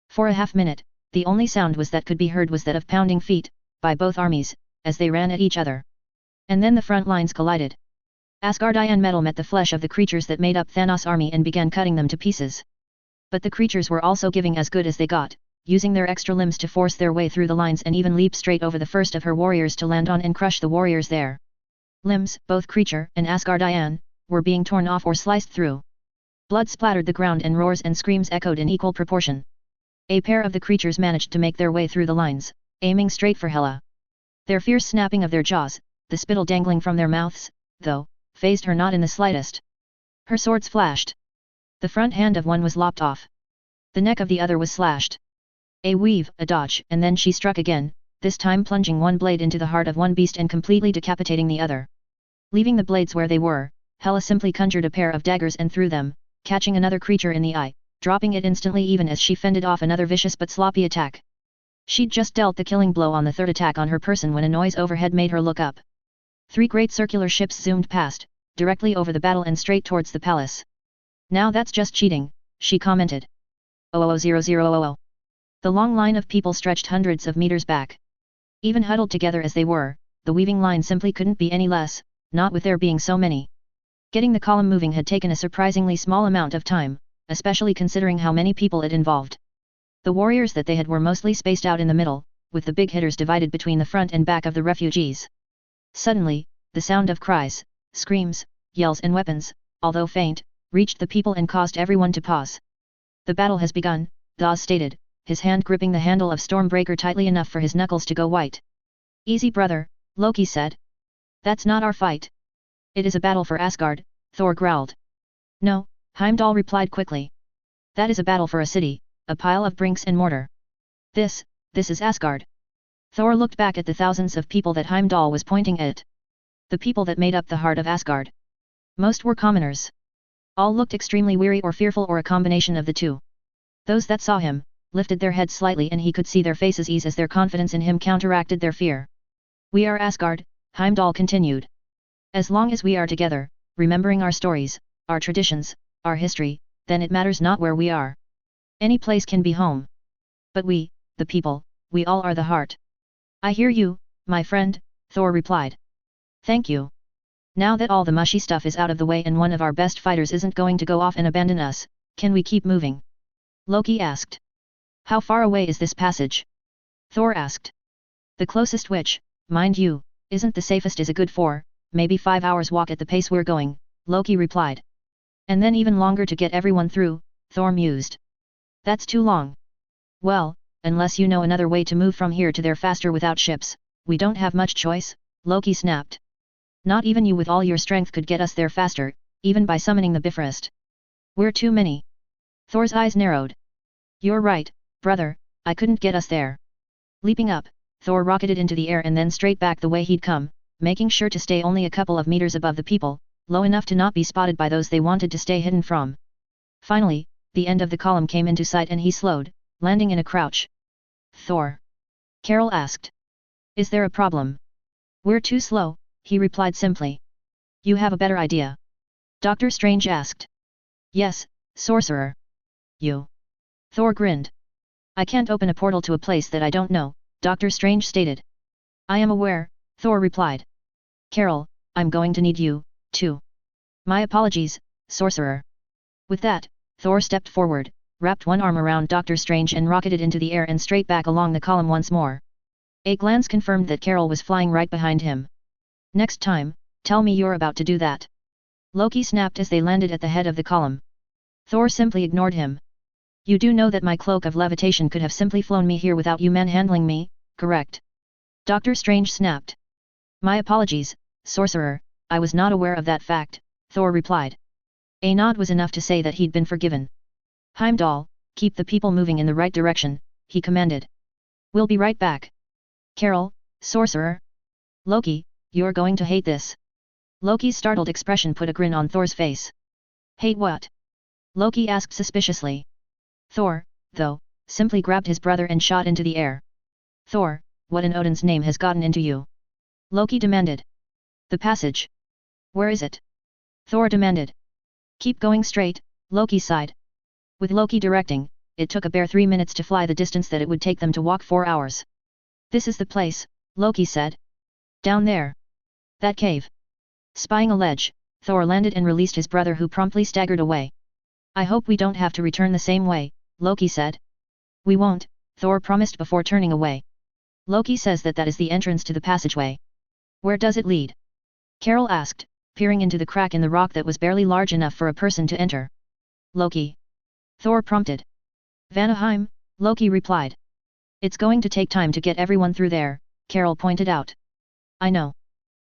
[SPEAKER 1] For a half-minute, the only sound that could be heard was that of pounding feet, by both armies, as they ran at each other. And then the front lines collided. Asgardian metal met the flesh of the creatures that made up Thanos' army and began cutting them to pieces. But the creatures were also giving as good as they got, using their extra limbs to force their way through the lines and even leap straight over the first of her warriors to land on and crush the warriors there. Limbs, both creature and Asgardian, were being torn off or sliced through. Blood splattered the ground and roars and screams echoed in equal proportion. A pair of the creatures managed to make their way through the lines, aiming straight for Hela. Their fierce snapping of their jaws, the spittle dangling from their mouths, though, fazed her not in the slightest. Her swords flashed. The front hand of one was lopped off. The neck of the other was slashed. A weave, a dodge, and then she struck again, this time plunging one blade into the heart of one beast and completely decapitating the other. Leaving the blades where they were, Hela simply conjured a pair of daggers and threw them, catching another creature in the eye, dropping it instantly even as she fended off another vicious but sloppy attack. She'd just dealt the killing blow on the third attack on her person when a noise overhead made her look up. 3 great circular ships zoomed past, directly over the battle and straight towards the palace. Now that's just cheating, she commented. 00000. The long line of people stretched hundreds of meters back. Even huddled together as they were, the weaving line simply couldn't be any less, not with there being so many. Getting the column moving had taken a surprisingly small amount of time, especially considering how many people it involved. The warriors that they had were mostly spaced out in the middle, with the big hitters divided between the front and back of the refugees. Suddenly, the sound of cries, screams, yells and weapons, although faint, reached the people and caused everyone to pause. The battle has begun, Dawes stated, his hand gripping the handle of Stormbreaker tightly enough for his knuckles to go white. Easy brother, Loki said. That's not our fight. It is a battle for Asgard, Thor growled. No, Heimdall replied quickly. That is a battle for a city, a pile of bricks and mortar. This is Asgard. Thor looked back at the thousands of people that Heimdall was pointing at. The people that made up the heart of Asgard. Most were commoners. All looked extremely weary or fearful or a combination of the two. Those that saw him, lifted their heads slightly and he could see their faces ease as their confidence in him counteracted their fear. We are Asgard, Heimdall continued. As long as we are together, remembering our stories, our traditions, our history, then it matters not where we are. Any place can be home. But we, the people, we all are the heart. I hear you, my friend, Thor replied. Thank you. Now that all the mushy stuff is out of the way and one of our best fighters isn't going to go off and abandon us, can we keep moving? Loki asked. How far away is this passage? Thor asked. The closest which, mind you, isn't the safest is a good 4, maybe 5 hours walk at the pace we're going, Loki replied. And then even longer to get everyone through, Thor mused. That's too long. Well, unless you know another way to move from here to there faster without ships, we don't have much choice, Loki snapped. Not even you with all your strength could get us there faster, even by summoning the Bifrost. We're too many. Thor's eyes narrowed. You're right, brother, I couldn't get us there. Leaping up, Thor rocketed into the air and then straight back the way he'd come, making sure to stay only a couple of meters above the people, low enough to not be spotted by those they wanted to stay hidden from. Finally, the end of the column came into sight and he slowed, landing in a crouch. Thor. Carol asked. Is there a problem? We're too slow, he replied simply. You have a better idea? Doctor Strange asked. Yes, sorcerer. You. Thor grinned. I can't open a portal to a place that I don't know, Doctor Strange stated. I am aware, Thor replied. Carol, I'm going to need you, too. My apologies, sorcerer. With that, Thor stepped forward, wrapped one arm around Doctor Strange and rocketed into the air and straight back along the column once more. A glance confirmed that Carol was flying right behind him. Next time, tell me you're about to do that. Loki snapped as they landed at the head of the column. Thor simply ignored him. You do know that my cloak of levitation could have simply flown me here without you manhandling me, correct? Doctor Strange snapped. My apologies, sorcerer, I was not aware of that fact, Thor replied. A nod was enough to say that he'd been forgiven. Heimdall, keep the people moving in the right direction, he commanded. We'll be right back. Carol, sorcerer. Loki, you're going to hate this. Loki's startled expression put a grin on Thor's face. Hate what? Loki asked suspiciously. Thor, though, simply grabbed his brother and shot into the air. Thor, what in Odin's name has gotten into you? Loki demanded. The passage. Where is it? Thor demanded. Keep going straight, Loki sighed. With Loki directing, it took a bare 3 minutes to fly the distance that it would take them to walk 4 hours. This is the place, Loki said. Down there. That cave. Spying a ledge, Thor landed and released his brother, who promptly staggered away. I hope we don't have to return the same way, Loki said. We won't, Thor promised before turning away. Loki says that is the entrance to the passageway. Where does it lead? Carol asked, peering into the crack in the rock that was barely large enough for a person to enter. Loki. Thor prompted. Vanaheim, Loki replied. It's going to take time to get everyone through there, Carol pointed out. I know.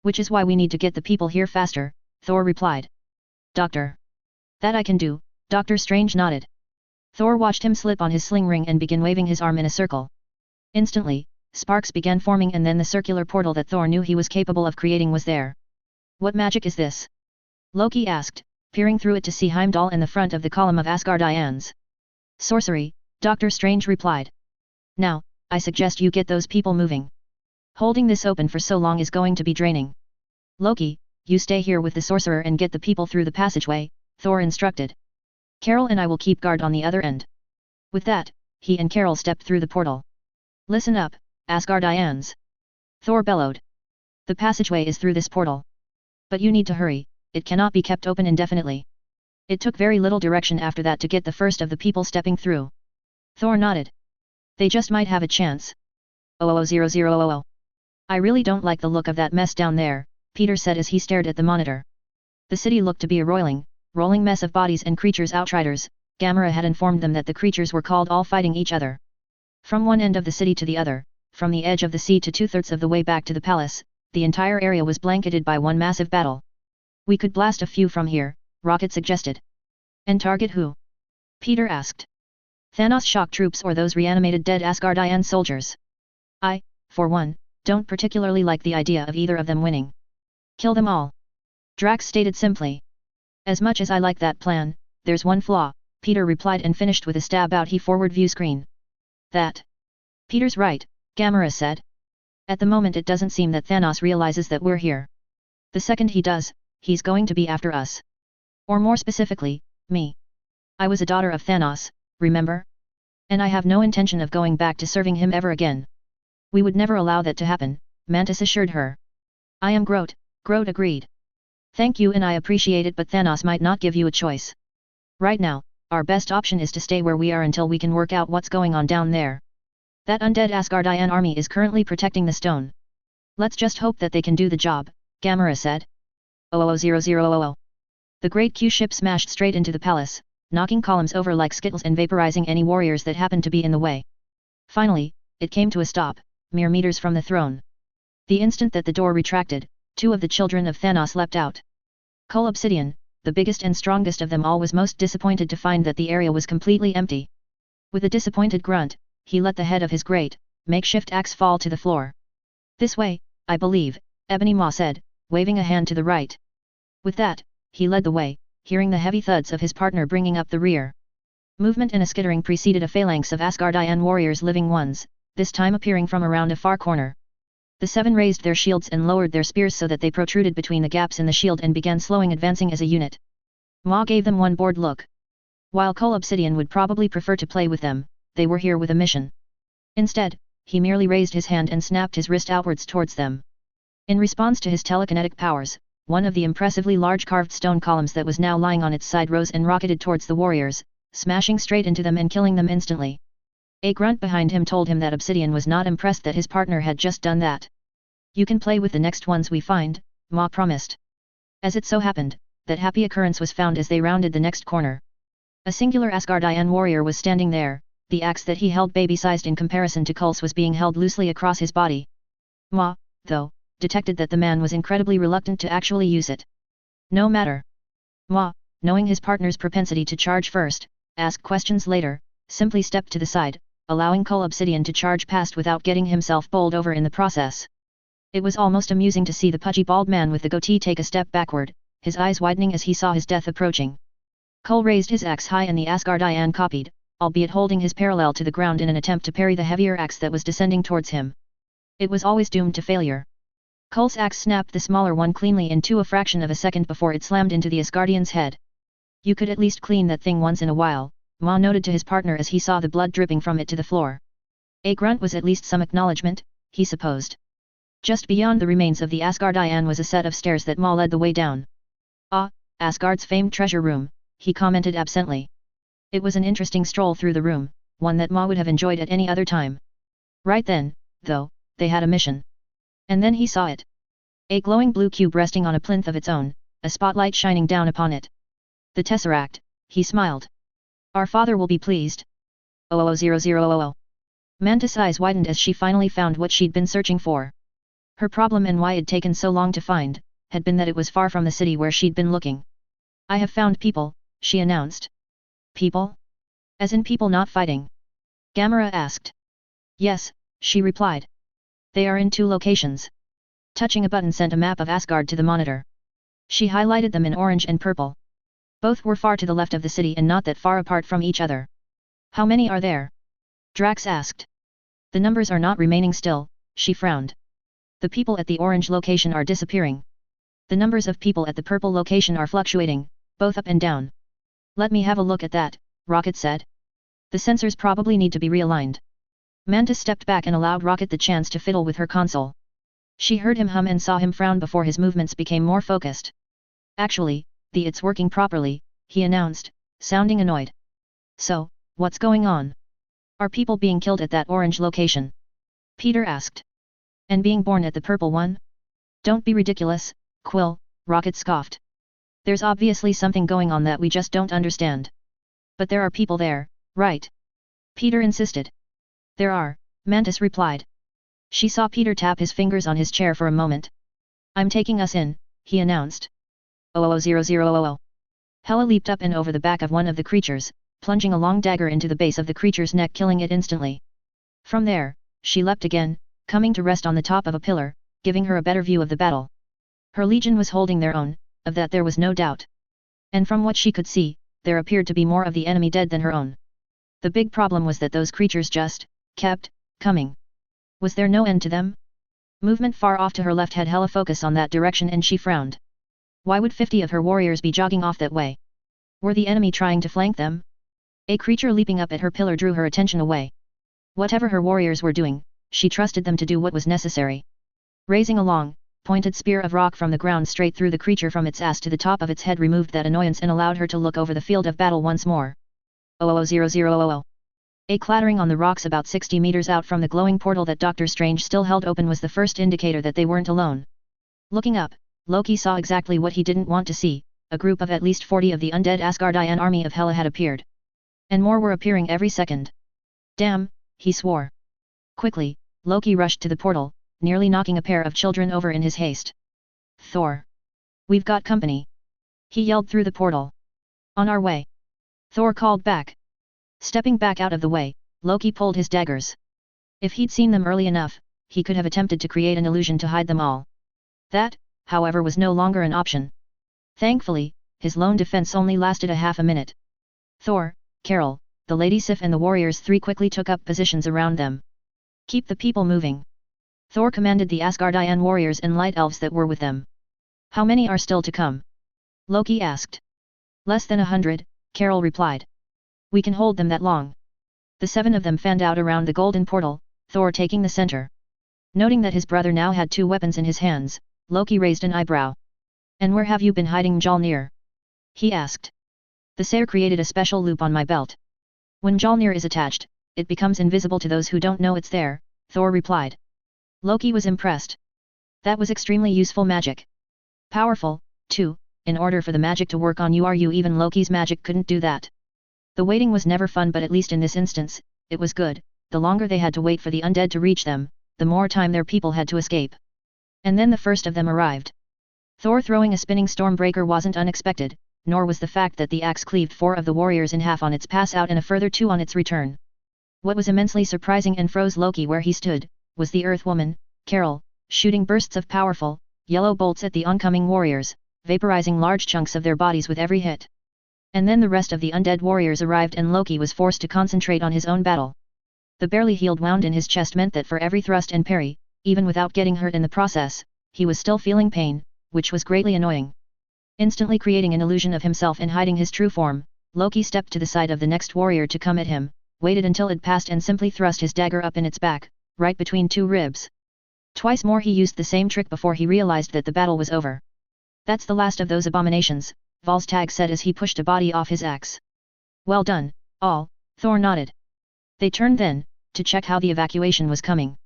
[SPEAKER 1] Which is why we need to get the people here faster, Thor replied. Doctor. That I can do, Doctor Strange nodded. Thor watched him slip on his sling ring and begin waving his arm in a circle. Instantly, sparks began forming, and then the circular portal that Thor knew he was capable of creating was there. What magic is this? Loki asked, peering through it to see Heimdall and the front of the column of Asgardians. Sorcery, Doctor Strange replied. Now, I suggest you get those people moving. Holding this open for so long is going to be draining. Loki, you stay here with the sorcerer and get the people through the passageway, Thor instructed. Carol and I will keep guard on the other end. With that, he and Carol stepped through the portal. Listen up, Asgardians. Thor bellowed. The passageway is through this portal. But you need to hurry, it cannot be kept open indefinitely. It took very little direction after that to get the first of the people stepping through. Thor nodded. They just might have a chance. 00000. I really don't like the look of that mess down there, Peter said as he stared at the monitor. The city looked to be a rolling mess of bodies and creatures. Outriders, Gamera had informed them that the creatures were called all fighting each other. From one end of the city to the other, from the edge of the sea to 2/3 of the way back to the palace, the entire area was blanketed by one massive battle. We could blast a few from here, Rocket suggested. And target who? Peter asked. Thanos' shock troops or those reanimated dead Asgardian soldiers? I, for one, don't particularly like the idea of either of them winning. Kill them all. Drax stated simply. As much as I like that plan, there's one flaw, Peter replied and finished with a stab out his forward view screen. That. Peter's right, Gamera said. At the moment it doesn't seem that Thanos realizes that we're here. The second he does, he's going to be after us. Or more specifically, me. I was a daughter of Thanos, remember? And I have no intention of going back to serving him ever again. We would never allow that to happen, Mantis assured her. I am Groot, Groot agreed. Thank you and I appreciate it, but Thanos might not give you a choice. Right now, our best option is to stay where we are until we can work out what's going on down there. That undead Asgardian army is currently protecting the stone. Let's just hope that they can do the job, Gamera said. 00000. The great Q ship smashed straight into the palace, knocking columns over like skittles and vaporizing any warriors that happened to be in the way. Finally, it came to a stop, mere meters from the throne. The instant that the door retracted, 2 of the children of Thanos leapt out. Cole Obsidian, the biggest and strongest of them all, was most disappointed to find that the area was completely empty. With a disappointed grunt, he let the head of his great, makeshift axe fall to the floor. This way, I believe, Ebony Maw said, waving a hand to the right. With that, he led the way, hearing the heavy thuds of his partner bringing up the rear. Movement and a skittering preceded a phalanx of Asgardian warriors, living ones, this time appearing from around a far corner. The 7 raised their shields and lowered their spears so that they protruded between the gaps in the shield and began slowing advancing as a unit. Maw gave them one bored look. While Cole Obsidian would probably prefer to play with them, they were here with a mission. Instead, he merely raised his hand and snapped his wrist outwards towards them. In response to his telekinetic powers, one of the impressively large carved stone columns that was now lying on its side rose and rocketed towards the warriors, smashing straight into them and killing them instantly. A grunt behind him told him that Obsidian was not impressed that his partner had just done that. You can play with the next ones we find, Maw promised. As it so happened, that happy occurrence was found as they rounded the next corner. A singular Asgardian warrior was standing there, the axe that he held baby-sized in comparison to Cole's was being held loosely across his body. Maw, though, detected that the man was incredibly reluctant to actually use it. No matter. Maw, knowing his partner's propensity to charge first, ask questions later, simply stepped to the side, allowing Cole Obsidian to charge past without getting himself bowled over in the process. It was almost amusing to see the pudgy bald man with the goatee take a step backward, his eyes widening as he saw his death approaching. Cole raised his axe high and the Asgardian copied, albeit holding his parallel to the ground in an attempt to parry the heavier axe that was descending towards him. It was always doomed to failure. Cole's axe snapped the smaller one cleanly into a fraction of a second before it slammed into the Asgardian's head. You could at least clean that thing once in a while, Ma noted to his partner as he saw the blood dripping from it to the floor. A grunt was at least some acknowledgement, he supposed. Just beyond the remains of the Asgardian was a set of stairs that Ma led the way down. Ah, Asgard's famed treasure room, he commented absently. It was an interesting stroll through the room, one that Ma would have enjoyed at any other time. Right then, though, they had a mission. And then he saw it. A glowing blue cube resting on a plinth of its own, a spotlight shining down upon it. The Tesseract, he smiled. Our father will be pleased. 000000. Mantis' eyes widened as she finally found what she'd been searching for. Her problem and why it'd taken so long to find, had been that it was far from the city where she'd been looking. I have found people, she announced. People? As in people not fighting? Gamera asked. Yes, she replied. They are in 2 locations. Touching a button sent a map of Asgard to the monitor. She highlighted them in orange and purple. Both were far to the left of the city and not that far apart from each other. How many are there? Drax asked. The numbers are not remaining still, she frowned. The people at the orange location are disappearing. The numbers of people at the purple location are fluctuating, both up and down. Let me have a look at that, Rocket said. The sensors probably need to be realigned. Mantis stepped back and allowed Rocket the chance to fiddle with her console. She heard him hum and saw him frown before his movements became more focused. Actually, it's working properly, he announced, sounding annoyed. So, what's going on? Are people being killed at that orange location? Peter asked. And being born at the purple one? Don't be ridiculous, Quill, Rocket scoffed. There's obviously something going on that we just don't understand. But there are people there, right? Peter insisted. There are, Mantis replied. She saw Peter tap his fingers on his chair for a moment. I'm taking us in, he announced. 000000. Hela leaped up and over the back of one of the creatures, plunging a long dagger into the base of the creature's neck, killing it instantly. From there, she leapt again, coming to rest on the top of a pillar, giving her a better view of the battle. Her legion was holding their own, of that there was no doubt. And from what she could see, there appeared to be more of the enemy dead than her own. The big problem was that those creatures just kept coming. Was there no end to them? Movement far off to her left had Hela focus on that direction and she frowned. Why would 50 of her warriors be jogging off that way? Were the enemy trying to flank them? A creature leaping up at her pillar drew her attention away. Whatever her warriors were doing, she trusted them to do what was necessary. Raising a long, pointed spear of rock from the ground straight through the creature from its ass to the top of its head removed that annoyance and allowed her to look over the field of battle once more. 000000. A clattering on the rocks about 60 meters out from the glowing portal that Doctor Strange still held open was the first indicator that they weren't alone. Looking up, Loki saw exactly what he didn't want to see, a group of at least 40 of the undead Asgardian army of Hela had appeared. And more were appearing every second. Damn, he swore. Quickly, Loki rushed to the portal, nearly knocking a pair of children over in his haste. Thor. We've got company. He yelled through the portal. On our way. Thor called back. Stepping back out of the way, Loki pulled his daggers. If he'd seen them early enough, he could have attempted to create an illusion to hide them all. That, however, was no longer an option. Thankfully, his lone defense only lasted a half a minute. Thor, Carol, the Lady Sif and the warriors 3 quickly took up positions around them. Keep the people moving. Thor commanded the Asgardian warriors and light elves that were with them. How many are still to come? Loki asked. Less than 100, Carol replied. We can hold them that long. The 7 of them fanned out around the golden portal, Thor taking the center. Noting that his brother now had 2 weapons in his hands, Loki raised an eyebrow. And where have you been hiding, Mjolnir? He asked. The Sayer created a special loop on my belt. When Mjolnir is attached, it becomes invisible to those who don't know it's there, Thor replied. Loki was impressed. That was extremely useful magic. Powerful, too. In order for the magic to work on you, even Loki's magic couldn't do that. The waiting was never fun, but at least in this instance, it was good. The longer they had to wait for the undead to reach them, the more time their people had to escape. And then the first of them arrived. Thor throwing a spinning stormbreaker wasn't unexpected, nor was the fact that the axe cleaved 4 of the warriors in half on its pass out and a further 2 on its return. What was immensely surprising and froze Loki where he stood, was the Earth Woman, Carol, shooting bursts of powerful, yellow bolts at the oncoming warriors, vaporizing large chunks of their bodies with every hit. And then the rest of the undead warriors arrived and Loki was forced to concentrate on his own battle. The barely healed wound in his chest meant that for every thrust and parry, even without getting hurt in the process, he was still feeling pain, which was greatly annoying. Instantly creating an illusion of himself and hiding his true form, Loki stepped to the side of the next warrior to come at him, waited until it passed and simply thrust his dagger up in its back, right between two ribs. Twice more he used the same trick before he realized that the battle was over. That's the last of those abominations, Volstagg said as he pushed a body off his axe. Well done, all, Thor nodded. They turned then, to check how the evacuation was coming.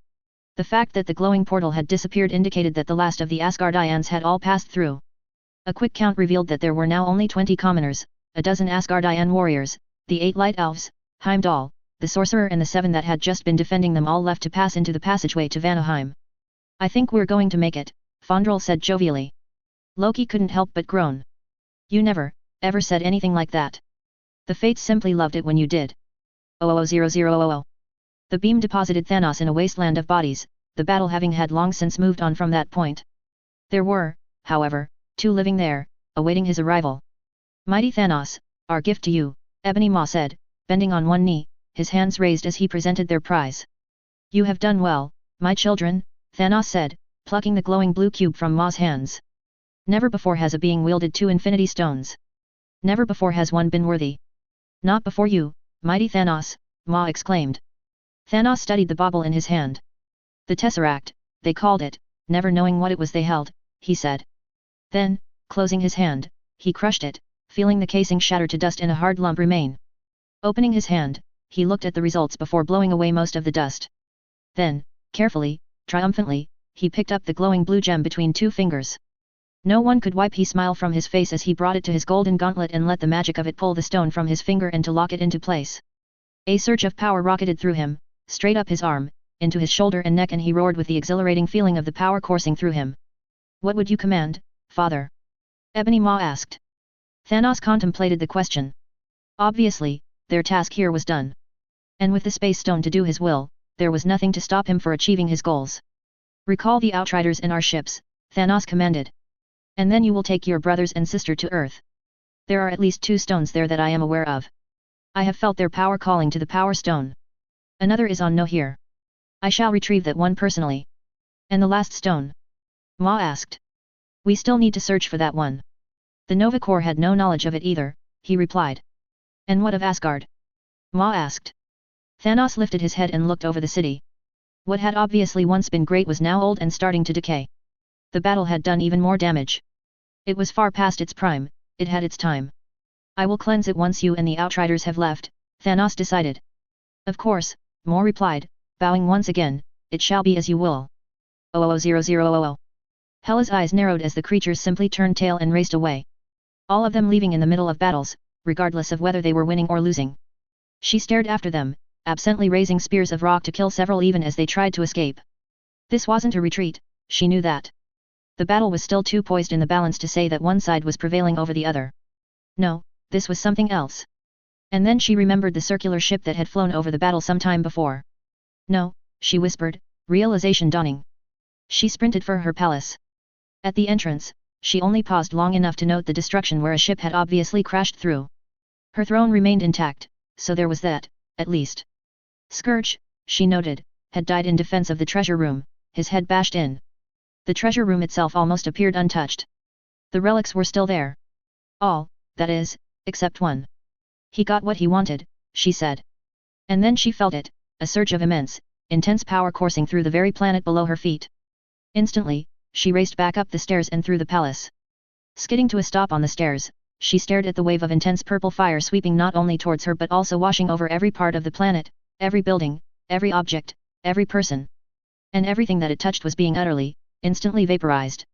[SPEAKER 1] The fact that the glowing portal had disappeared indicated that the last of the Asgardians had all passed through. A quick count revealed that there were now only 20 commoners, a dozen Asgardian warriors, the 8 light elves, Heimdall, the sorcerer and the 7 that had just been defending them all left to pass into the passageway to Vanaheim. I think we're going to make it, Fandral said jovially. Loki couldn't help but groan. You never, ever said anything like that. The fates simply loved it when you did. 00000. The beam deposited Thanos in a wasteland of bodies, the battle having had long since moved on from that point. There were, however, 2 living there, awaiting his arrival. Mighty Thanos, our gift to you, Ebony Maw said, bending on one knee, his hands raised as he presented their prize. You have done well, my children, Thanos said, plucking the glowing blue cube from Maw's hands. Never before has a being wielded 2 infinity stones. Never before has one been worthy. Not before you, mighty Thanos, Maw exclaimed. Thanos studied the bauble in his hand. The Tesseract, they called it, never knowing what it was they held, he said. Then, closing his hand, he crushed it, feeling the casing shatter to dust and a hard lump remain. Opening his hand, he looked at the results before blowing away most of the dust. Then, carefully, triumphantly, he picked up the glowing blue gem between 2 fingers. No one could wipe his smile from his face as he brought it to his golden gauntlet and let the magic of it pull the stone from his finger and to lock it into place. A surge of power rocketed through him, straight up his arm, into his shoulder and neck, and he roared with the exhilarating feeling of the power coursing through him. What would you command, Father? Ebony Maw asked. Thanos contemplated the question. Obviously, their task here was done. And with the Space Stone to do his will, there was nothing to stop him for achieving his goals. Recall the Outriders in our ships, Thanos commanded. And then you will take your brothers and sister to Earth. There are at least 2 stones there that I am aware of. I have felt their power calling to the Power Stone. Another is on No here. I shall retrieve that one personally. And the last stone? Maw asked. We still need to search for that one. The Nova Corps had no knowledge of it either, he replied. And what of Asgard? Maw asked. Thanos lifted his head and looked over the city. What had obviously once been great was now old and starting to decay. The battle had done even more damage. It was far past its prime, it had its time. I will cleanse it once you and the Outriders have left, Thanos decided. Of course, Maw replied, bowing once again, it shall be as you will. 00000. Hela's eyes narrowed as the creatures simply turned tail and raced away. All of them leaving in the middle of battles, regardless of whether they were winning or losing. She stared after them, absently raising spears of rock to kill several even as they tried to escape. This wasn't a retreat, she knew that. The battle was still too poised in the balance to say that one side was prevailing over the other. No, this was something else. And then she remembered the circular ship that had flown over the battle some time before. No, she whispered, realization dawning. She sprinted for her palace. At the entrance, she only paused long enough to note the destruction where a ship had obviously crashed through. Her throne remained intact, so there was that, at least. Scourge, she noted, had died in defense of the treasure room, his head bashed in. The treasure room itself almost appeared untouched. The relics were still there. All, that is, except one. He got what he wanted, she said. And then she felt it, a surge of immense, intense power coursing through the very planet below her feet. Instantly, she raced back up the stairs and through the palace. Skidding to a stop on the stairs, she stared at the wave of intense purple fire sweeping not only towards her but also washing over every part of the planet, every building, every object, every person. And everything that it touched was being utterly, instantly vaporized.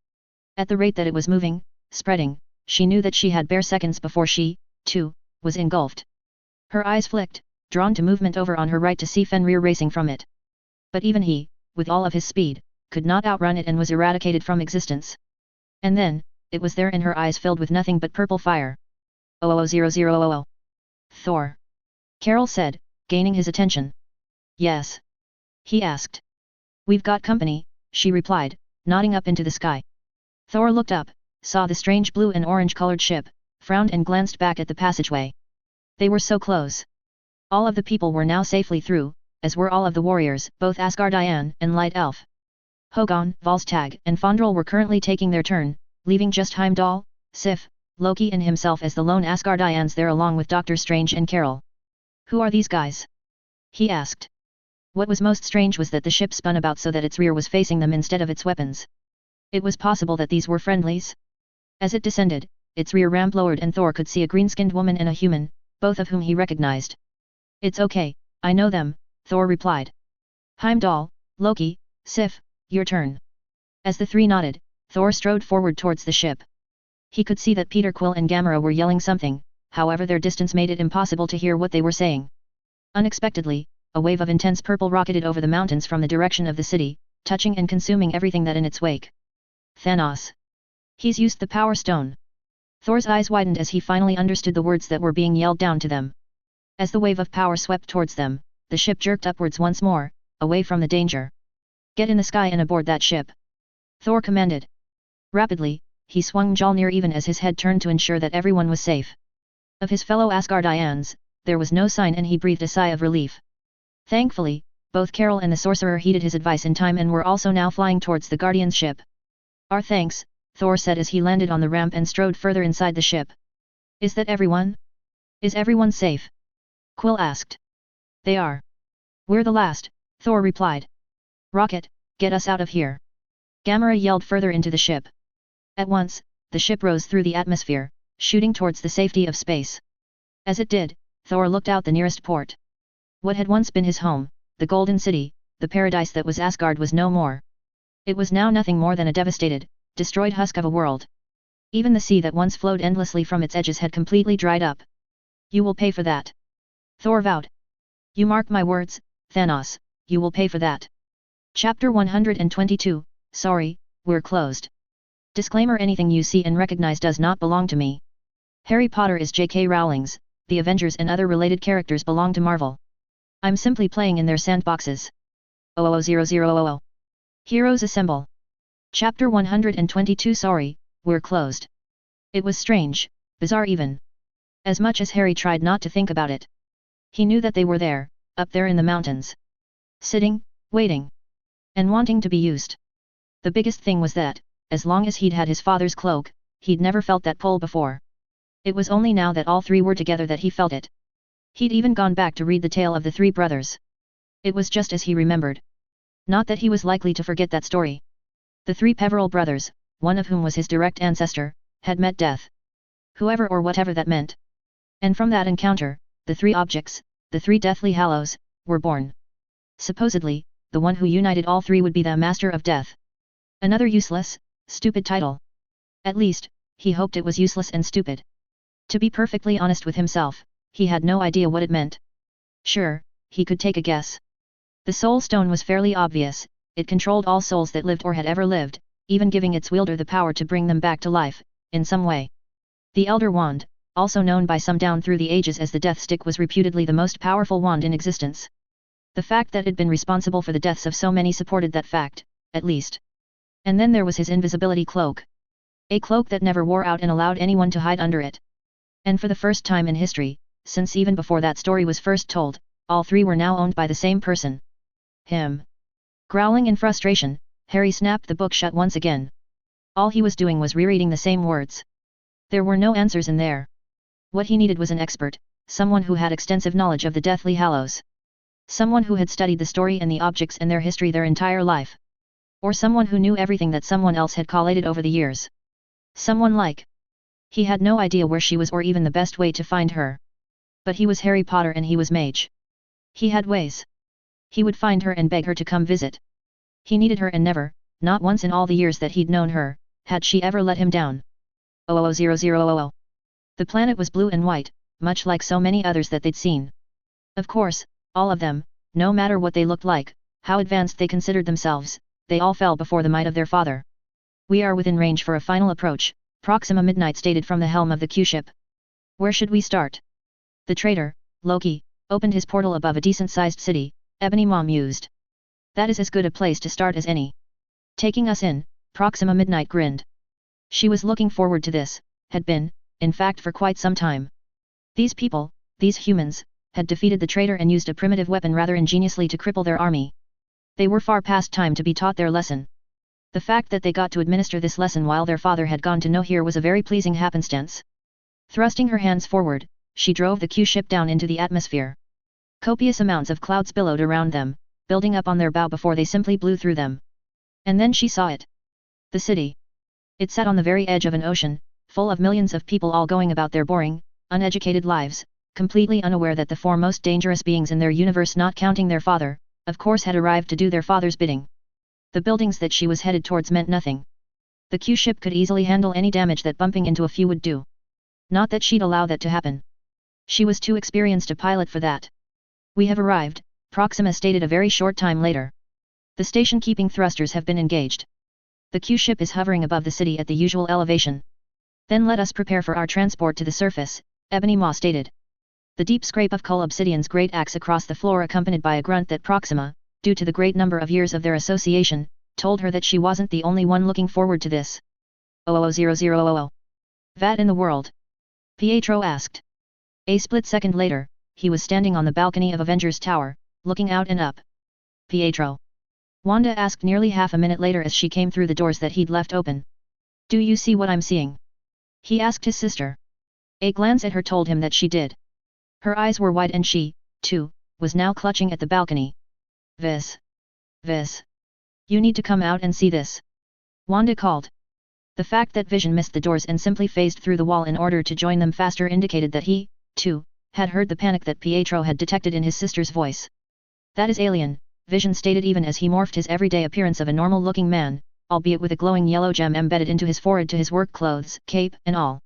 [SPEAKER 1] At the rate that it was moving, spreading, she knew that she had bare seconds before she, too, was engulfed. Her eyes flicked, drawn to movement over on her right to see Fenrir racing from it. But even he, with all of his speed, could not outrun it and was eradicated from existence. And then, it was there in her eyes filled with nothing but purple fire. 00000. Thor. Carol said, gaining his attention. Yes. He asked. We've got company, she replied, nodding up into the sky. Thor looked up, saw the strange blue and orange-colored ship, frowned and glanced back at the passageway. They were so close. All of the people were now safely through, as were all of the warriors, both Asgardian and Light Elf. Hogun, Volstagg, and Fandral were currently taking their turn, leaving just Heimdall, Sif, Loki and himself as the lone Asgardians there along with Doctor Strange and Carol. "Who are these guys?" he asked. What was most strange was that the ship spun about so that its rear was facing them instead of its weapons. It was possible that these were friendlies. As it descended, its rear ramp lowered and Thor could see a green-skinned woman and a human, both of whom he recognized. "It's okay, I know them," Thor replied. "Heimdall, Loki, Sif, your turn." As the three nodded, Thor strode forward towards the ship. He could see that Peter Quill and Gamera were yelling something, however their distance made it impossible to hear what they were saying. Unexpectedly, a wave of intense purple rocketed over the mountains from the direction of the city, touching and consuming everything that in its wake. "Thanos. He's used the Power Stone." Thor's eyes widened as he finally understood the words that were being yelled down to them. As the wave of power swept towards them, the ship jerked upwards once more, away from the danger. "Get in the sky and aboard that ship," Thor commanded. Rapidly, he swung Mjolnir even as his head turned to ensure that everyone was safe. Of his fellow Asgardians, there was no sign and he breathed a sigh of relief. Thankfully, both Carol and the sorcerer heeded his advice in time and were also now flying towards the Guardian's ship. "Our thanks," Thor said as he landed on the ramp and strode further inside the ship. "Is that everyone? Is everyone safe?" Quill asked. "They are. We're the last," Thor replied. "Rocket, get us out of here." Gamera yelled further into the ship. At once, the ship rose through the atmosphere, shooting towards the safety of space. As it did, Thor looked out the nearest port. What had once been his home, the Golden City, the paradise that was Asgard was no more. It was now nothing more than a devastated, destroyed husk of a world. Even the sea that once flowed endlessly from its edges had completely dried up. "You will pay for that," Thor vowed. "You mark my words, Thanos, you will pay for that." Chapter 122, Sorry, we're closed. Disclaimer: anything you see and recognize does not belong to me. Harry Potter is J.K. Rowling's, the Avengers and other related characters belong to Marvel. I'm simply playing in their sandboxes. 00000. Heroes Assemble. Chapter 122. Sorry, we're closed. It was strange, bizarre even. As much as Harry tried not to think about it. He knew that they were there, up there in the mountains. Sitting, waiting. And wanting to be used. The biggest thing was that, as long as he'd had his father's cloak, he'd never felt that pull before. It was only now that all three were together that he felt it. He'd even gone back to read the tale of the three brothers. It was just as he remembered. Not that he was likely to forget that story. The three Peveril brothers, one of whom was his direct ancestor, had met death. Whoever or whatever that meant. And from that encounter, the three objects, the three Deathly Hallows, were born. Supposedly, the one who united all three would be the Master of Death. Another useless, stupid title. At least, he hoped it was useless and stupid. To be perfectly honest with himself, he had no idea what it meant. Sure, he could take a guess. The Soul Stone was fairly obvious, it controlled all souls that lived or had ever lived, even giving its wielder the power to bring them back to life, in some way. The Elder Wand, also known by some down through the ages as the Death Stick, was reputedly the most powerful wand in existence. The fact that it had been responsible for the deaths of so many supported that fact, at least. And then there was his invisibility cloak. A cloak that never wore out and allowed anyone to hide under it. And for the first time in history, since even before that story was first told, all three were now owned by the same person. Him. Growling in frustration, Harry snapped the book shut once again. All he was doing was rereading the same words. There were no answers in there. What he needed was an expert, someone who had extensive knowledge of the Deathly Hallows. Someone who had studied the story and the objects and their history their entire life. Or someone who knew everything that someone else had collated over the years. Someone like. He had no idea where she was or even the best way to find her. But he was Harry Potter and he was Mage. He had ways. He would find her and beg her to come visit. He needed her and never, not once in all the years that he'd known her, had she ever let him down. 00000. The planet was blue and white, much like so many others that they'd seen. Of course, all of them, no matter what they looked like, how advanced they considered themselves, they all fell before the might of their father. "We are within range for a final approach," Proxima Midnight stated from the helm of the Q-ship. "Where should we start?" The traitor, Loki, opened his portal above a decent-sized city, Ebony Maw mused. "That is as good a place to start as any." "Taking us in," Proxima Midnight grinned. She was looking forward to this, had been, in fact for quite some time. These people, these humans, had defeated the traitor and used a primitive weapon rather ingeniously to cripple their army. They were far past time to be taught their lesson. The fact that they got to administer this lesson while their father had gone to know here was a very pleasing happenstance. Thrusting her hands forward, she drove the Q-ship down into the atmosphere. Copious amounts of clouds billowed around them, building up on their bow before they simply blew through them. And then she saw it. The city. It sat on the very edge of an ocean, full of millions of people all going about their boring, uneducated lives, completely unaware that the four most dangerous beings in their universe, not counting their father, of course had arrived to do their father's bidding. The buildings that she was headed towards meant nothing. The Q-ship could easily handle any damage that bumping into a few would do. Not that she'd allow that to happen. She was too experienced a pilot for that. We have arrived, Proxima stated a very short time later. The station-keeping thrusters have been engaged. The Q-ship is hovering above the city at the usual elevation. Then let us prepare for our transport to the surface, Ebony Maw stated. The deep scrape of Cull Obsidian's great axe across the floor, accompanied by a grunt that Proxima, due to the great number of years of their association, told her that she wasn't the only one looking forward to this. 00000. Vat in the world? Pietro asked. A split second later, he was standing on the balcony of Avengers Tower, looking out and up. Pietro? Wanda asked nearly half a minute later as she came through the doors that he'd left open. Do you see what I'm seeing? He asked his sister. A glance at her told him that she did. Her eyes were wide and she, too, was now clutching at the balcony. Vis. You need to come out and see this. Wanda called. The fact that Vision missed the doors and simply phased through the wall in order to join them faster indicated that he, too, had heard the panic that Pietro had detected in his sister's voice. That is alien, Vision stated even as he morphed his everyday appearance of a normal-looking man, albeit with a glowing yellow gem embedded into his forehead to his work clothes, cape and all.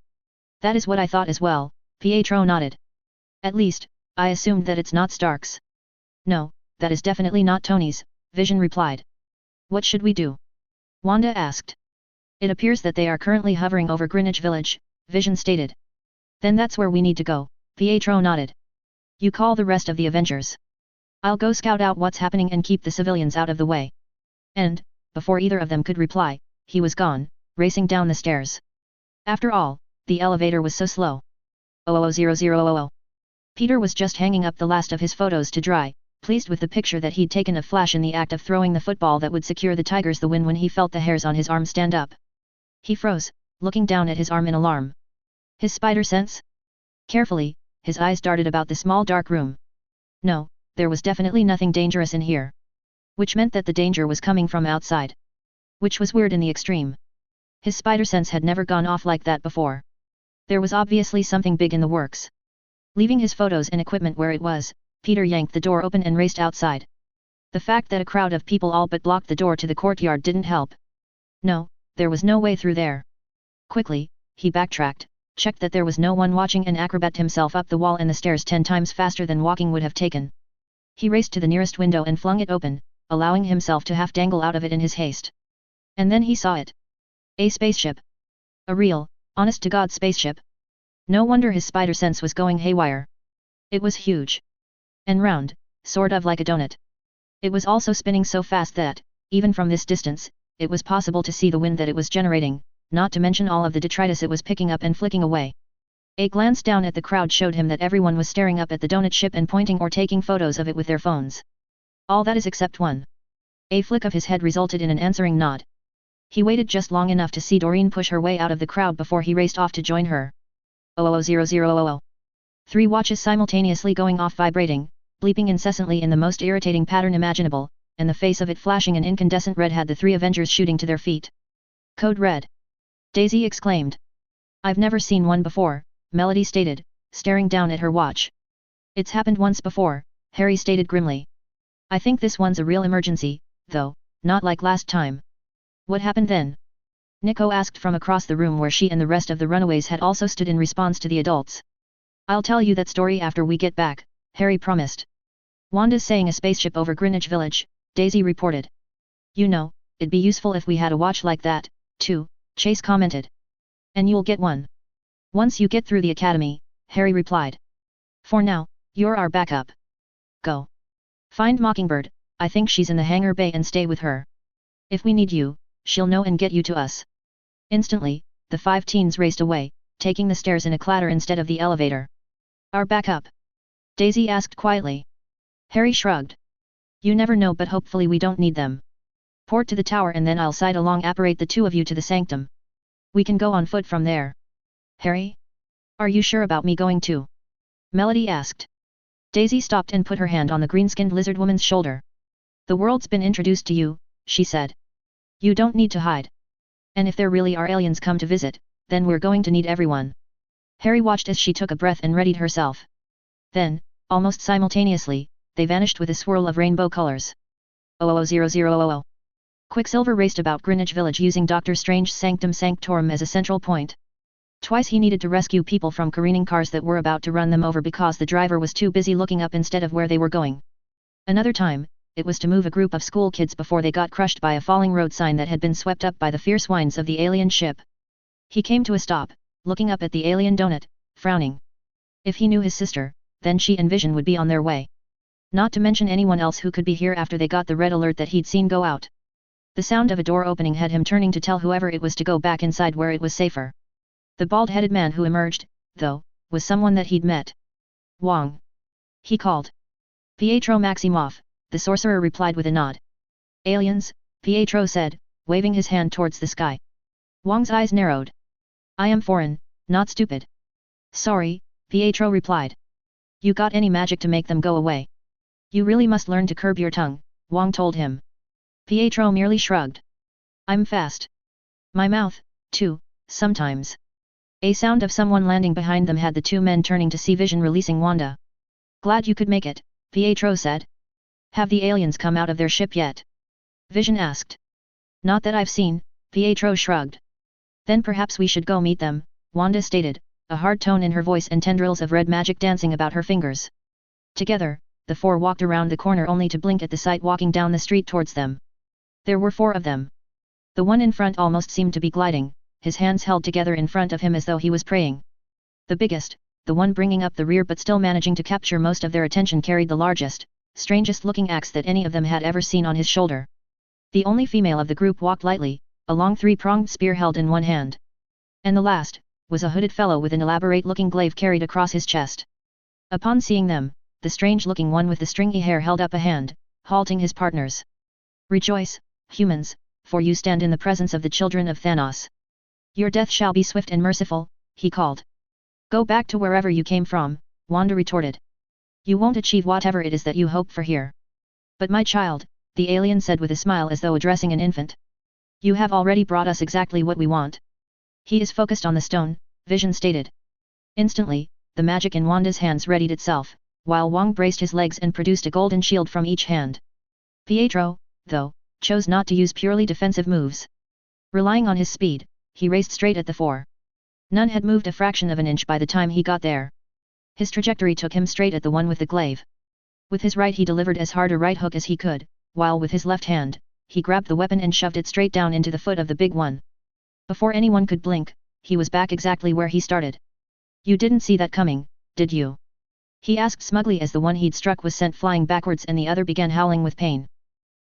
[SPEAKER 1] That is what I thought as well, Pietro nodded. At least, I assumed that it's not Stark's. No, that is definitely not Tony's, Vision replied. What should we do? Wanda asked. It appears that they are currently hovering over Greenwich Village, Vision stated. Then that's where we need to go, Pietro nodded. You call the rest of the Avengers. I'll go scout out what's happening and keep the civilians out of the way. And, before either of them could reply, he was gone, racing down the stairs. After all, the elevator was so slow. 00000. Peter was just hanging up the last of his photos to dry, pleased with the picture that he'd taken of Flash in the act of throwing the football that would secure the Tigers the win when he felt the hairs on his arm stand up. He froze, looking down at his arm in alarm. His spider sense? Carefully, his eyes darted about the small dark room. No, there was definitely nothing dangerous in here. Which meant that the danger was coming from outside. Which was weird in the extreme. His spider sense had never gone off like that before. There was obviously something big in the works. Leaving his photos and equipment where it was, Peter yanked the door open and raced outside. The fact that a crowd of people all but blocked the door to the courtyard didn't help. No, there was no way through there. Quickly, he backtracked, checked that there was no one watching and acrobated himself up the wall and the stairs 10 times faster than walking would have taken. He raced to the nearest window and flung it open, allowing himself to half dangle out of it in his haste. And then he saw it. A spaceship. A real, honest-to-God spaceship. No wonder his spider sense was going haywire. It was huge. And round, sort of like a donut. It was also spinning so fast that, even from this distance, it was possible to see the wind that it was generating, not to mention all of the detritus it was picking up and flicking away. A glance down at the crowd showed him that everyone was staring up at the donut ship and pointing or taking photos of it with their phones. All that is except one. A flick of his head resulted in an answering nod. He waited just long enough to see Doreen push her way out of the crowd before he raced off to join her. 00000. 3 watches simultaneously going off, vibrating, bleeping incessantly in the most irritating pattern imaginable, and the face of it flashing an incandescent red had the 3 Avengers shooting to their feet. Code red. Daisy exclaimed. I've never seen one before, Melody stated, staring down at her watch. It's happened once before, Harry stated grimly. I think this one's a real emergency, though, not like last time. What happened then? Nico asked from across the room where she and the rest of the runaways had also stood in response to the adults. I'll tell you that story after we get back, Harry promised. Wanda's saying a spaceship over Greenwich Village, Daisy reported. You know, it'd be useful if we had a watch like that, too, Chase commented. And you'll get one. Once you get through the academy, Harry replied. For now, you're our backup. Go. Find Mockingbird, I think she's in the hangar bay, and stay with her. If we need you, she'll know and get you to us. Instantly, the 5 teens raced away, taking the stairs in a clatter instead of the elevator. Our backup? Daisy asked quietly. Harry shrugged. You never know, but hopefully we don't need them. Port to the tower and then I'll side along apparate the two of you to the sanctum. We can go on foot from there. Harry? Are you sure about me going too? Melody asked. Daisy stopped and put her hand on the green-skinned lizard woman's shoulder. The world's been introduced to you, she said. You don't need to hide. And if there really are aliens come to visit, then we're going to need everyone. Harry watched as she took a breath and readied herself. Then, almost simultaneously, they vanished with a swirl of rainbow colors. 00000. Quicksilver raced about Greenwich Village using Doctor Strange's Sanctum Sanctorum as a central point. Twice he needed to rescue people from careening cars that were about to run them over because the driver was too busy looking up instead of where they were going. Another time, it was to move a group of school kids before they got crushed by a falling road sign that had been swept up by the fierce winds of the alien ship. He came to a stop, looking up at the alien donut, frowning. If he knew his sister, then she and Vision would be on their way. Not to mention anyone else who could be here after they got the red alert that he'd seen go out. The sound of a door opening had him turning to tell whoever it was to go back inside where it was safer. The bald-headed man who emerged, though, was someone that he'd met. Wong. He called. Pietro Maximoff, the sorcerer replied with a nod. Aliens, Pietro said, waving his hand towards the sky. Wong's eyes narrowed. I am foreign, not stupid. Sorry, Pietro replied. You got any magic to make them go away? You really must learn to curb your tongue, Wong told him. Pietro merely shrugged. I'm fast. My mouth, too, sometimes. A sound of someone landing behind them had the two men turning to see Vision releasing Wanda. Glad you could make it, Pietro said. Have the aliens come out of their ship yet? Vision asked. Not that I've seen, Pietro shrugged. Then perhaps we should go meet them, Wanda stated, a hard tone in her voice and tendrils of red magic dancing about her fingers. Together, the four walked around the corner only to blink at the sight walking down the street towards them. There were four of them. The one in front almost seemed to be gliding, his hands held together in front of him as though he was praying. The biggest, the one bringing up the rear but still managing to capture most of their attention, carried the largest, strangest-looking axe that any of them had ever seen on his shoulder. The only female of the group walked lightly, a long three-pronged spear held in one hand. And the last, was a hooded fellow with an elaborate-looking glaive carried across his chest. Upon seeing them, the strange-looking one with the stringy hair held up a hand, halting his partners. Rejoice, humans, for you stand in the presence of the children of Thanos. Your death shall be swift and merciful, he called. Go back to wherever you came from, Wanda retorted. You won't achieve whatever it is that you hope for here. But my child, the alien said with a smile as though addressing an infant. You have already brought us exactly what we want. He is focused on the stone, Vision stated. Instantly, the magic in Wanda's hands readied itself, while Wong braced his legs and produced a golden shield from each hand. Pietro, though, chose not to use purely defensive moves. Relying on his speed, he raced straight at the four. None had moved a fraction of an inch by the time he got there. His trajectory took him straight at the one with the glaive. With his right he delivered as hard a right hook as he could, while with his left hand, he grabbed the weapon and shoved it straight down into the foot of the big one. Before anyone could blink, he was back exactly where he started. You didn't see that coming, did you? He asked smugly as the one he'd struck was sent flying backwards and the other began howling with pain.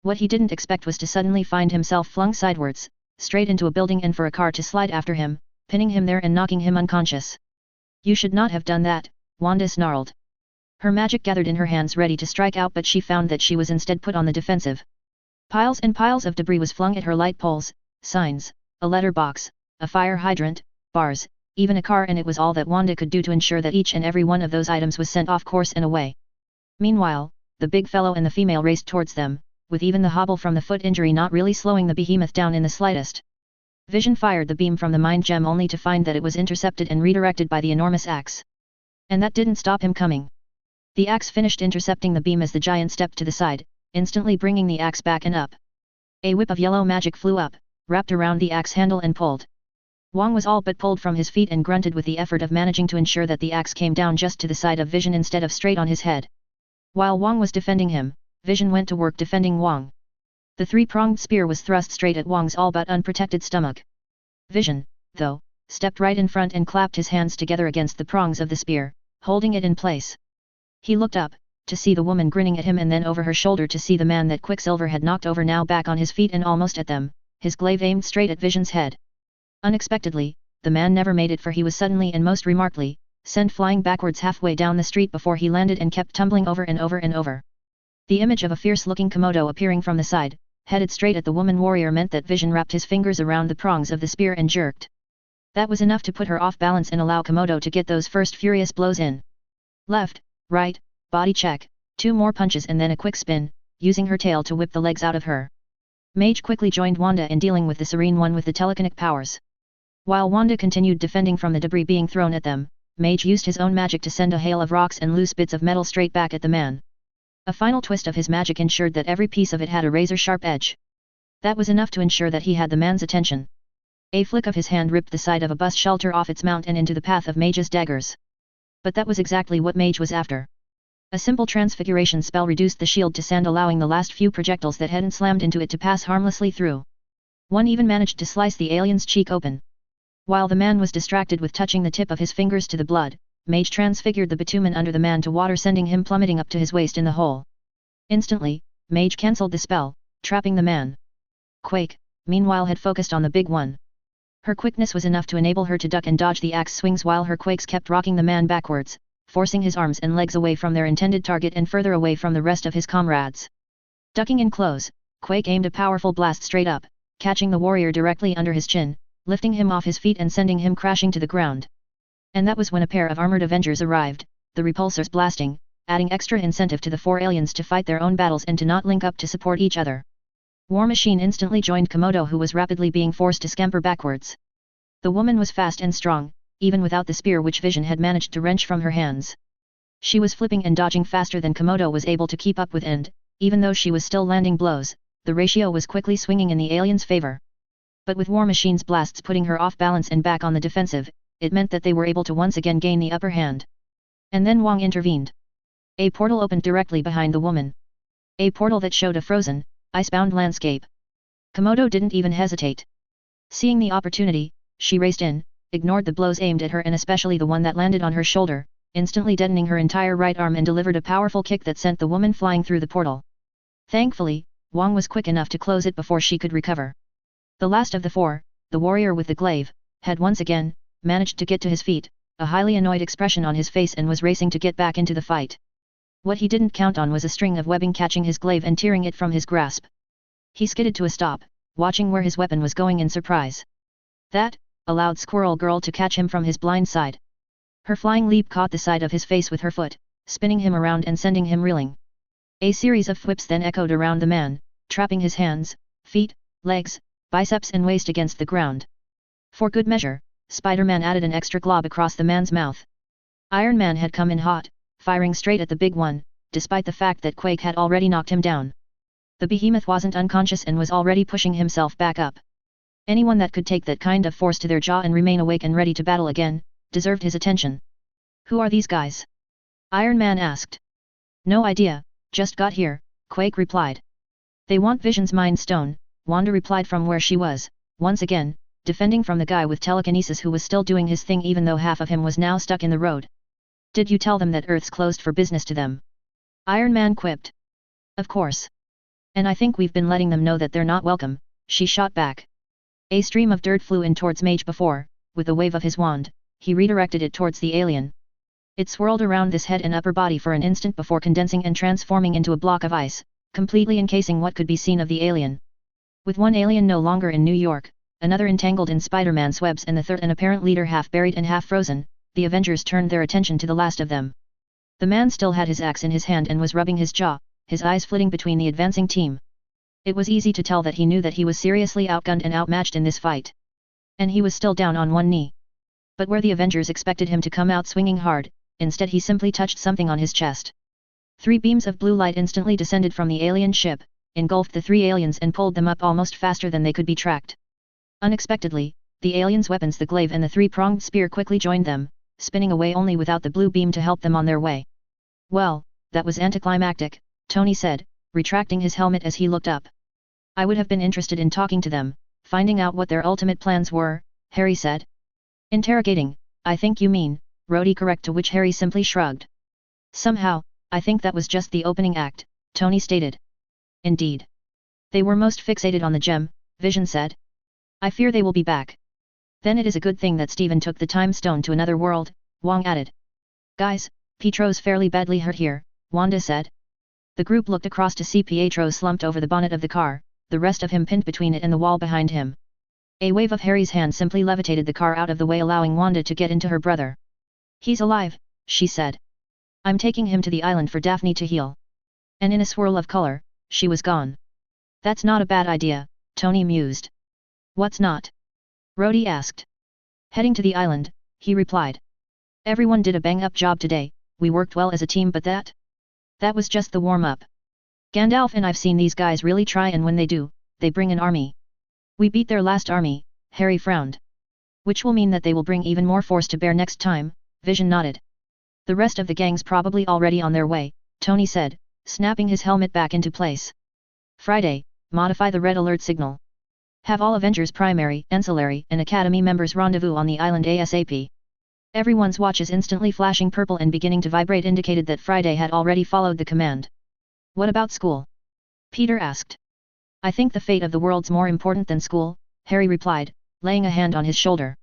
[SPEAKER 1] What he didn't expect was to suddenly find himself flung sidewards, straight into a building and for a car to slide after him, pinning him there and knocking him unconscious. You should not have done that, Wanda snarled. Her magic gathered in her hands ready to strike out, but she found that she was instead put on the defensive. Piles and piles of debris was flung at her: light poles, signs, a letter box, a fire hydrant, bars, even a car, and it was all that Wanda could do to ensure that each and every one of those items was sent off course and away. Meanwhile, the big fellow and the female raced towards them, with even the hobble from the foot injury not really slowing the behemoth down in the slightest. Vision fired the beam from the mind gem only to find that it was intercepted and redirected by the enormous axe. And that didn't stop him coming. The axe finished intercepting the beam as the giant stepped to the side, instantly bringing the axe back and up. A whip of yellow magic flew up, wrapped around the axe handle and pulled. Wong was all but pulled from his feet and grunted with the effort of managing to ensure that the axe came down just to the side of Vision instead of straight on his head. While Wong was defending him, Vision went to work defending Wong. The three-pronged spear was thrust straight at Wong's all but unprotected stomach. Vision, though, stepped right in front and clapped his hands together against the prongs of the spear, holding it in place. He looked up, to see the woman grinning at him, and then over her shoulder to see the man that Quicksilver had knocked over now back on his feet and almost at them, his glaive aimed straight at Vision's head. Unexpectedly, the man never made it, for he was suddenly and most remarkably, sent flying backwards halfway down the street before he landed and kept tumbling over and over and over. The image of a fierce-looking Komodo appearing from the side, headed straight at the woman warrior meant that Vision wrapped his fingers around the prongs of the spear and jerked. That was enough to put her off balance and allow Komodo to get those first furious blows in. Left, right, body check, 2 more punches and then a quick spin, using her tail to whip the legs out of her. Mage quickly joined Wanda in dealing with the Serene One with the telekinetic powers. While Wanda continued defending from the debris being thrown at them, Mage used his own magic to send a hail of rocks and loose bits of metal straight back at the man. A final twist of his magic ensured that every piece of it had a razor-sharp edge. That was enough to ensure that he had the man's attention. A flick of his hand ripped the side of a bus shelter off its mount and into the path of Mage's daggers. But that was exactly what Mage was after. A simple transfiguration spell reduced the shield to sand, allowing the last few projectiles that hadn't slammed into it to pass harmlessly through. One even managed to slice the alien's cheek open. While the man was distracted with touching the tip of his fingers to the blood, Mage transfigured the bitumen under the man to water, sending him plummeting up to his waist in the hole. Instantly, Mage cancelled the spell, trapping the man. Quake, meanwhile, had focused on the big one. Her quickness was enough to enable her to duck and dodge the axe swings while her quakes kept rocking the man backwards, forcing his arms and legs away from their intended target and further away from the rest of his comrades. Ducking in close, Quake aimed a powerful blast straight up, catching the warrior directly under his chin, lifting him off his feet and sending him crashing to the ground. And that was when a pair of armored Avengers arrived, the repulsors blasting, adding extra incentive to the 4 aliens to fight their own battles and to not link up to support each other. War Machine instantly joined Komodo, who was rapidly being forced to scamper backwards. The woman was fast and strong, even without the spear which Vision had managed to wrench from her hands. She was flipping and dodging faster than Komodo was able to keep up with, and, even though she was still landing blows, the ratio was quickly swinging in the alien's favor. But with War Machine's blasts putting her off balance and back on the defensive, it meant that they were able to once again gain the upper hand. And then Wong intervened. A portal opened directly behind the woman. A portal that showed a frozen, icebound landscape. Komodo didn't even hesitate. Seeing the opportunity, she raced in, ignored the blows aimed at her and especially the one that landed on her shoulder, instantly deadening her entire right arm, and delivered a powerful kick that sent the woman flying through the portal. Thankfully, Wong was quick enough to close it before she could recover. The last of the 4, the warrior with the glaive, had once again managed to get to his feet, a highly annoyed expression on his face, and was racing to get back into the fight. What he didn't count on was a string of webbing catching his glaive and tearing it from his grasp. He skidded to a stop, watching where his weapon was going in surprise. That allowed Squirrel Girl to catch him from his blind side. Her flying leap caught the side of his face with her foot, spinning him around and sending him reeling. A series of whips then echoed around the man, trapping his hands, feet, legs, biceps and waist against the ground. For good measure, Spider-Man added an extra glob across the man's mouth. Iron Man had come in hot, firing straight at the big one, despite the fact that Quake had already knocked him down. The behemoth wasn't unconscious and was already pushing himself back up. Anyone that could take that kind of force to their jaw and remain awake and ready to battle again, deserved his attention. Who are these guys? Iron Man asked. No idea, just got here, Quake replied. They want Vision's Mind Stone, Wanda replied from where she was, once again, defending from the guy with telekinesis who was still doing his thing even though half of him was now stuck in the road. Did you tell them that Earth's closed for business to them? Iron Man quipped. Of course. And I think we've been letting them know that they're not welcome, she shot back. A stream of dirt flew in towards Mage before, with a wave of his wand, he redirected it towards the alien. It swirled around this head and upper body for an instant before condensing and transforming into a block of ice, completely encasing what could be seen of the alien. With one alien no longer in New York, another entangled in Spider-Man's webs and the third an apparent leader half buried and half frozen, the Avengers turned their attention to the last of them. The man still had his axe in his hand and was rubbing his jaw, his eyes flitting between the advancing team. It was easy to tell that he knew that he was seriously outgunned and outmatched in this fight. And he was still down on one knee. But where the Avengers expected him to come out swinging hard, instead he simply touched something on his chest. 3 beams of blue light instantly descended from the alien ship, engulfed the 3 aliens and pulled them up almost faster than they could be tracked. Unexpectedly, the aliens' weapons, the glaive and the 3-pronged spear, quickly joined them, spinning away only without the blue beam to help them on their way. Well, that was anticlimactic, Tony said, retracting his helmet as he looked up. I would have been interested in talking to them, finding out what their ultimate plans were, Harry said. Interrogating, I think you mean, Rhodey correct, to which Harry simply shrugged. Somehow, I think that was just the opening act, Tony stated. Indeed. They were most fixated on the gem, Vision said. I fear they will be back. Then it is a good thing that Steven took the time stone to another world, Wong added. Guys, Pietro's fairly badly hurt here, Wanda said. The group looked across to see Pietro slumped over the bonnet of the car, the rest of him pinned between it and the wall behind him. A wave of Harry's hand simply levitated the car out of the way, allowing Wanda to get into her brother. "He's alive," she said. "I'm taking him to the island for Daphne to heal." And in a swirl of color, she was gone. "That's not a bad idea," Tony mused. "What's not?" Rhodey asked. "Heading to the island," he replied. "Everyone did a bang-up job today, we worked well as a team, but that was just the warm-up. Gandalf and I've seen these guys really try, and when they do, they bring an army. We beat their last army," Harry frowned. "Which will mean that they will bring even more force to bear next time," Vision nodded. "The rest of the gang's probably already on their way," Tony said, snapping his helmet back into place. "Friday, modify the red alert signal. Have all Avengers Primary, Ancillary, and Academy members rendezvous on the island ASAP." Everyone's watches instantly flashing purple and beginning to vibrate indicated that Friday had already followed the command. "What about school?" Peter asked. "I think the fate of the world's more important than school," Harry replied, laying a hand on his shoulder.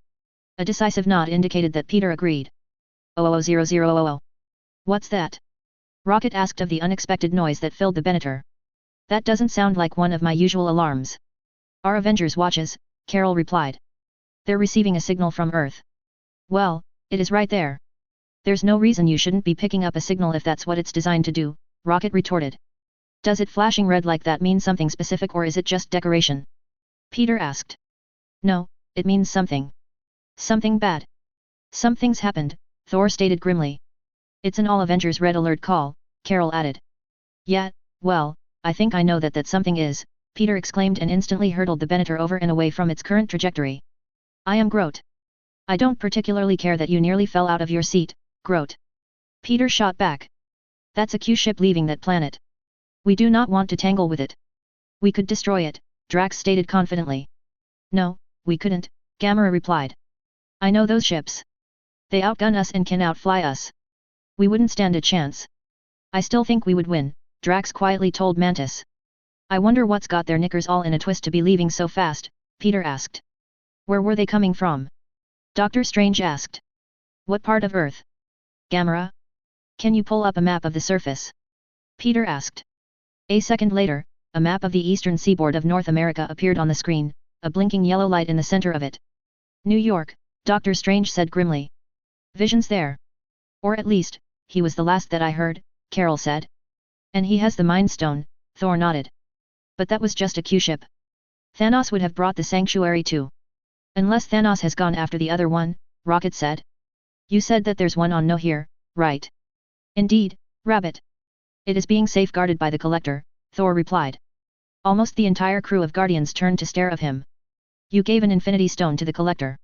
[SPEAKER 1] A decisive nod indicated that Peter agreed. 000000. "What's that?" Rocket asked of the unexpected noise that filled the Benatar. "That doesn't sound like one of my usual alarms." "Our Avengers watches," Carol replied. "They're receiving a signal from Earth." "Well, it is right there. There's no reason you shouldn't be picking up a signal if that's what it's designed to do," Rocket retorted. "Does it flashing red like that mean something specific, or is it just decoration?" Peter asked. "No, it means something. Something bad." "Something's happened," Thor stated grimly. "It's an all-Avengers red alert call," Carol added. "Yeah, well, I think I know that something is," Peter exclaimed and instantly hurtled the Benatar over and away from its current trajectory. "I am Groot. I don't particularly care that you nearly fell out of your seat, Groot." Peter shot back. "That's a Q-ship leaving that planet. We do not want to tangle with it." "We could destroy it," Drax stated confidently. "No, we couldn't," Gamera replied. "I know those ships. They outgun us and can outfly us. We wouldn't stand a chance." "I still think we would win," Drax quietly told Mantis. "I wonder what's got their knickers all in a twist to be leaving so fast," Peter asked. "Where were they coming from?" Doctor Strange asked. "What part of Earth?" "Gamera? Can you pull up a map of the surface?" Peter asked. A second later, a map of the eastern seaboard of North America appeared on the screen, a blinking yellow light in the center of it. "New York," Doctor Strange said grimly. "Vision's there. Or at least, he was the last that I heard," Carol said. "And he has the Mind Stone," Thor nodded. "But that was just a Q-ship. Thanos would have brought the Sanctuary too." "Unless Thanos has gone after the other one," Rocket said. "You said that there's one on No here, right?" "Indeed, Rabbit. It is being safeguarded by the Collector," Thor replied. Almost the entire crew of Guardians turned to stare at him. "You gave an Infinity Stone to the Collector?"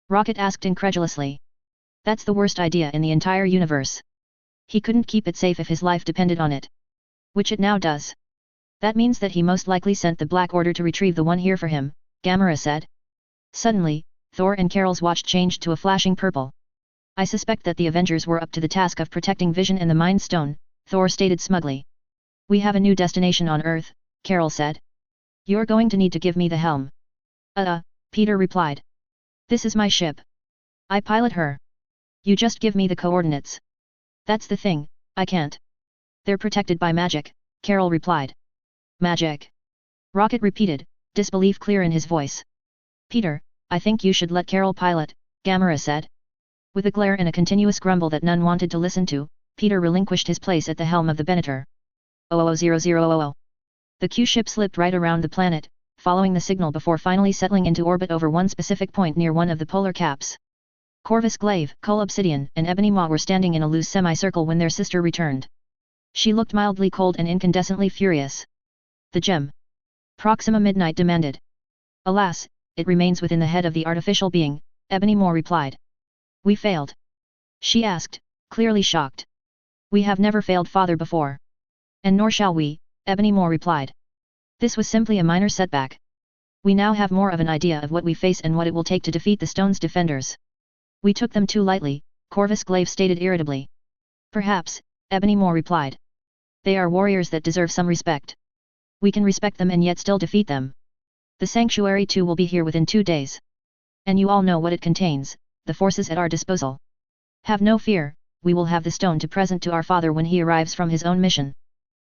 [SPEAKER 1] Rocket asked incredulously. "That's the worst idea in the entire universe. He couldn't keep it safe if his life depended on it. Which it now does. That means that he most likely sent the Black Order to retrieve the one here for him," Gamera said. Suddenly, Thor and Carol's watch changed to a flashing purple. "I suspect that the Avengers were up to the task of protecting Vision and the Mind Stone," Thor stated smugly. "We have a new destination on Earth," Carol said. "You're going to need to give me the helm." Peter replied. "This is my ship. I pilot her. You just give me the coordinates." "That's the thing, I can't. They're protected by magic," Carol replied. "Magic?" Rocket repeated, disbelief clear in his voice. "Peter, I think you should let Carol pilot," Gamera said. With a glare and a continuous grumble that none wanted to listen to, Peter relinquished his place at the helm of the Benatar. 000000. The Q-ship slipped right around the planet, following the signal before finally settling into orbit over one specific point near one of the polar caps. Corvus Glaive, Cull Obsidian, and Ebony Maw were standing in a loose semicircle when their sister returned. She looked mildly cold and incandescently furious. "The gem?" Proxima Midnight demanded. "Alas, it remains within the head of the artificial being," Ebony Maw replied. "We failed?" she asked, clearly shocked. "We have never failed Father before. And nor shall we," Ebony Maw replied. "This was simply a minor setback. We now have more of an idea of what we face and what it will take to defeat the Stone's defenders." "We took them too lightly," Corvus Glaive stated irritably. "Perhaps," Ebony Maw replied. "They are warriors that deserve some respect. We can respect them and yet still defeat them. The Sanctuary too will be here within 2 days. And you all know what it contains, the forces at our disposal. Have no fear, we will have the stone to present to our father when he arrives from his own mission."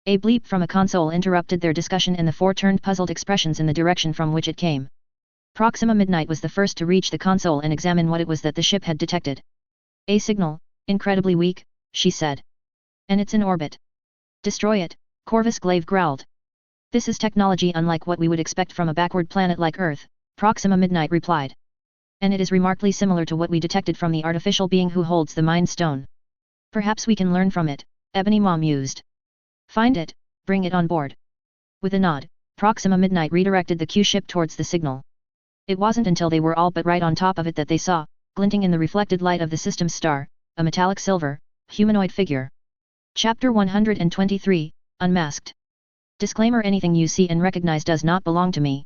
[SPEAKER 1] A bleep from a console interrupted their discussion and the four turned puzzled expressions in the direction from which it came. Proxima Midnight was the first to reach the console and examine what it was that the ship had detected. A signal, incredibly weak, she said. And it's in orbit. Destroy it, Corvus Glaive growled. This is technology unlike what we would expect from a backward planet like Earth, Proxima Midnight replied. And it is remarkably similar to what we detected from the artificial being who holds the Mind Stone. Perhaps we can learn from it, Ebony Maw mused. Find it, bring it on board. With a nod, Proxima Midnight redirected the Q-ship towards the signal. It wasn't until they were all but right on top of it that they saw, glinting in the reflected light of the system's star, a metallic silver, humanoid figure. Chapter 123, Unmasked. Disclaimer: anything you see and recognize does not belong to me.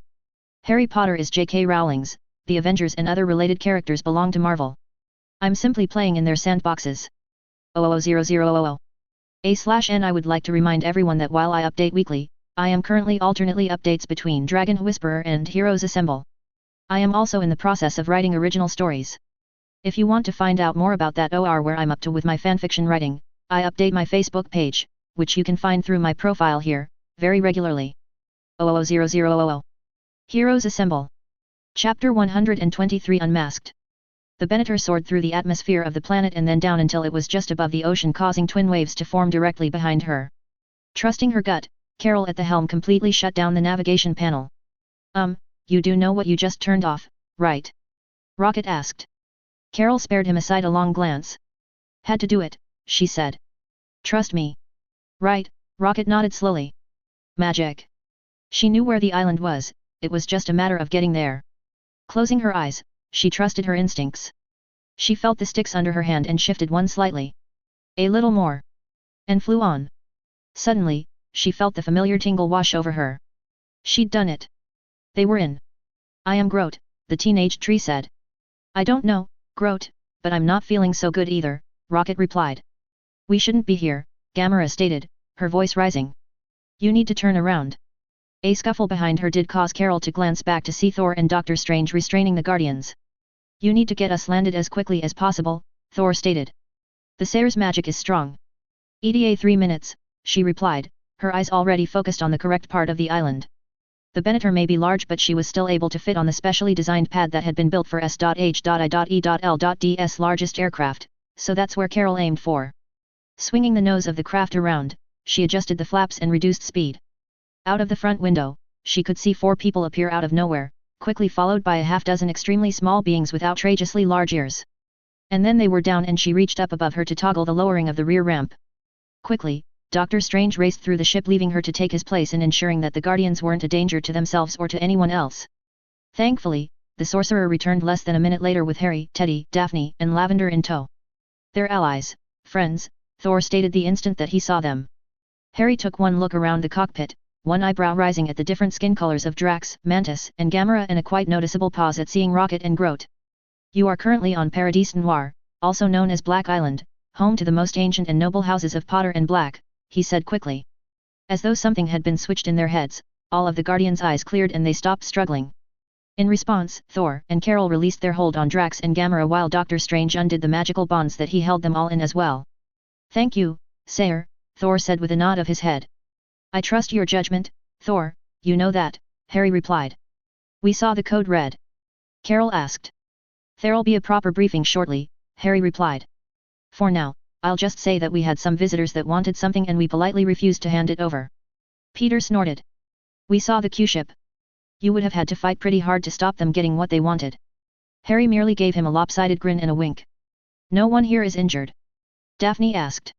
[SPEAKER 1] Harry Potter is J.K. Rowling's, the Avengers and other related characters belong to Marvel. I'm simply playing in their sandboxes. 00000. A/N I would like to remind everyone that while I update weekly, I am currently alternately updates between Dragon Whisperer and Heroes Assemble. I am also in the process of writing original stories. If you want to find out more about that or where I'm up to with my fanfiction writing, I update my Facebook page, which you can find through my profile here, very regularly. 00000. Heroes Assemble. Chapter 123 Unmasked. The Benatar soared through the atmosphere of the planet and then down until it was just above the ocean, causing twin waves to form directly behind her. Trusting her gut, Carol at the helm completely shut down the navigation panel. You do know what you just turned off, right? Rocket asked. Carol spared him a sidelong glance. Had to do it, she said. Trust me. Right, Rocket nodded slowly. Magic. She knew where the island was, it was just a matter of getting there. Closing her eyes, she trusted her instincts. She felt the sticks under her hand and shifted one slightly. A little more. And flew on. Suddenly, she felt the familiar tingle wash over her. She'd done it. They were in. I am Groot, the teenage tree said. I don't know, Groot, but I'm not feeling so good either, Rocket replied. We shouldn't be here, Gamera stated, her voice rising. You need to turn around. A scuffle behind her did cause Carol to glance back to see Thor and Doctor Strange restraining the Guardians. You need to get us landed as quickly as possible, Thor stated. The Sayer's magic is strong. EDA 3 minutes, she replied, her eyes already focused on the correct part of the island. The Benatar may be large, but she was still able to fit on the specially designed pad that had been built for S.H.I.E.L.D's largest aircraft, so that's where Carol aimed for. Swinging the nose of the craft around, she adjusted the flaps and reduced speed. Out of the front window, she could see 4 people appear out of nowhere, quickly followed by a half-dozen extremely small beings with outrageously large ears. And then they were down and she reached up above her to toggle the lowering of the rear ramp. Quickly, Doctor Strange raced through the ship, leaving her to take his place in ensuring that the Guardians weren't a danger to themselves or to anyone else. Thankfully, the sorcerer returned less than a minute later with Harry, Teddy, Daphne, and Lavender in tow. They're allies, friends, Thor stated the instant that he saw them. Harry took one look around the cockpit, one eyebrow rising at the different skin colors of Drax, Mantis, and Gamera, and a quite noticeable pause at seeing Rocket and Groot. You are currently on Paradis Noir, also known as Black Island, home to the most ancient and noble houses of Potter and Black, he said quickly. As though something had been switched in their heads, all of the Guardians' eyes cleared and they stopped struggling. In response, Thor and Carol released their hold on Drax and Gamera while Doctor Strange undid the magical bonds that he held them all in as well. Thank you, Sayer, Thor said with a nod of his head. I trust your judgment, Thor, you know that, Harry replied. We saw the code red. Carol asked. There'll be a proper briefing shortly, Harry replied. For now, I'll just say that we had some visitors that wanted something and we politely refused to hand it over. Peter snorted. We saw the Q-ship. You would have had to fight pretty hard to stop them getting what they wanted. Harry merely gave him a lopsided grin and a wink. No one here is injured? Daphne asked.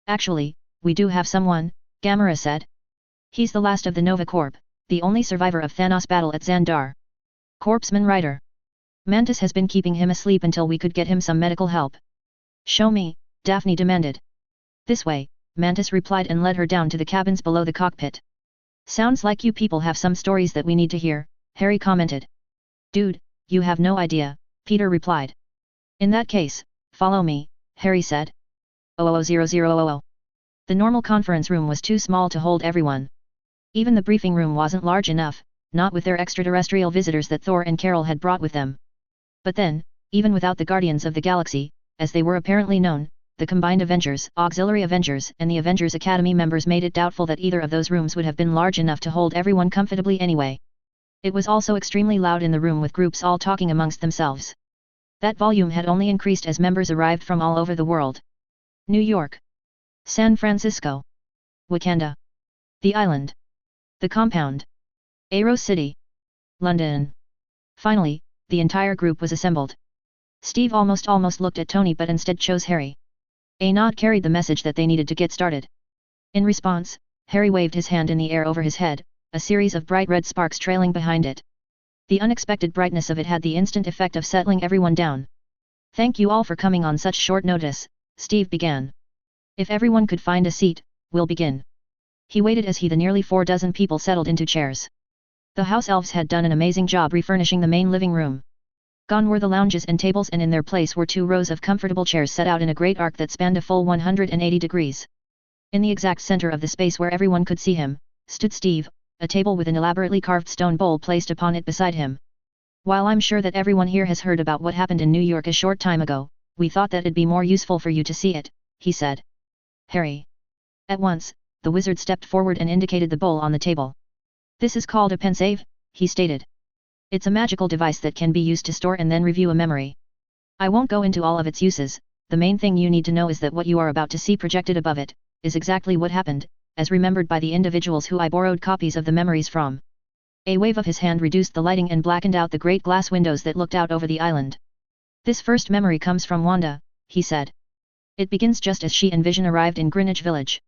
[SPEAKER 1] Actually, we do have someone, Gamera said. He's the last of the Nova Corp, the only survivor of Thanos' battle at Xandar. Corpsman Rider. Mantis has been keeping him asleep until we could get him some medical help. Show me, Daphne demanded. This way, Mantis replied and led her down to the cabins below the cockpit. Sounds like you people have some stories that we need to hear, Harry commented. Dude, you have no idea, Peter replied. In that case, follow me, Harry said. 00000. The normal conference room was too small to hold everyone. Even the briefing room wasn't large enough, not with their extraterrestrial visitors that Thor and Carol had brought with them. But then, even without the Guardians of the Galaxy, as they were apparently known, the combined Avengers, Auxiliary Avengers, and the Avengers Academy members made it doubtful that either of those rooms would have been large enough to hold everyone comfortably anyway. It was also extremely loud in the room with groups all talking amongst themselves. That volume had only increased as members arrived from all over the world. New York, San Francisco, Wakanda, the island, the compound, Aero City, London. Finally, the entire group was assembled. Steve almost looked at Tony but instead chose Harry. A nod carried the message that they needed to get started. In response, Harry waved his hand in the air over his head, a series of bright red sparks trailing behind it. The unexpected brightness of it had the instant effect of settling everyone down. "Thank you all for coming on such short notice," Steve began. "If everyone could find a seat, we'll begin." He waited as the nearly 4 dozen people settled into chairs. The house elves had done an amazing job refurnishing the main living room. Gone were the lounges and tables, and in their place were 2 rows of comfortable chairs set out in a great arc that spanned a full 180 degrees. In the exact center of the space where everyone could see him, stood Steve, a table with an elaborately carved stone bowl placed upon it beside him. "While I'm sure that everyone here has heard about what happened in New York a short time ago, we thought that it'd be more useful for you to see it," he said. "Harry." At once, the wizard stepped forward and indicated the bowl on the table. "This is called a pensieve," he stated. "It's a magical device that can be used to store and then review a memory. I won't go into all of its uses, the main thing you need to know is that what you are about to see projected above it, is exactly what happened, as remembered by the individuals who I borrowed copies of the memories from." A wave of his hand reduced the lighting and blackened out the great glass windows that looked out over the island. "This first memory comes from Wanda," he said. "It begins just as she and Vision arrived in Greenwich Village."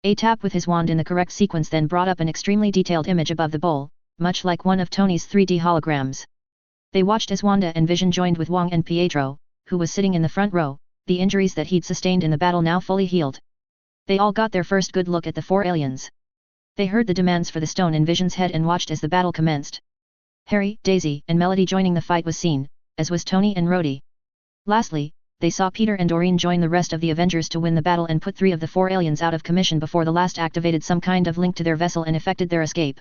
[SPEAKER 1] A tap with his wand in the correct sequence then brought up an extremely detailed image above the bowl, much like one of Tony's 3D holograms. They watched as Wanda and Vision joined with Wong and Pietro, who was sitting in the front row, the injuries that he'd sustained in the battle now fully healed. They all got their first good look at the 4 aliens. They heard the demands for the stone in Vision's head and watched as the battle commenced. Harry, Daisy, and Melody joining the fight was seen, as was Tony and Rhodey. Lastly, they saw Peter and Doreen join the rest of the Avengers to win the battle and put 3 of the 4 aliens out of commission before the last activated some kind of link to their vessel and effected their escape.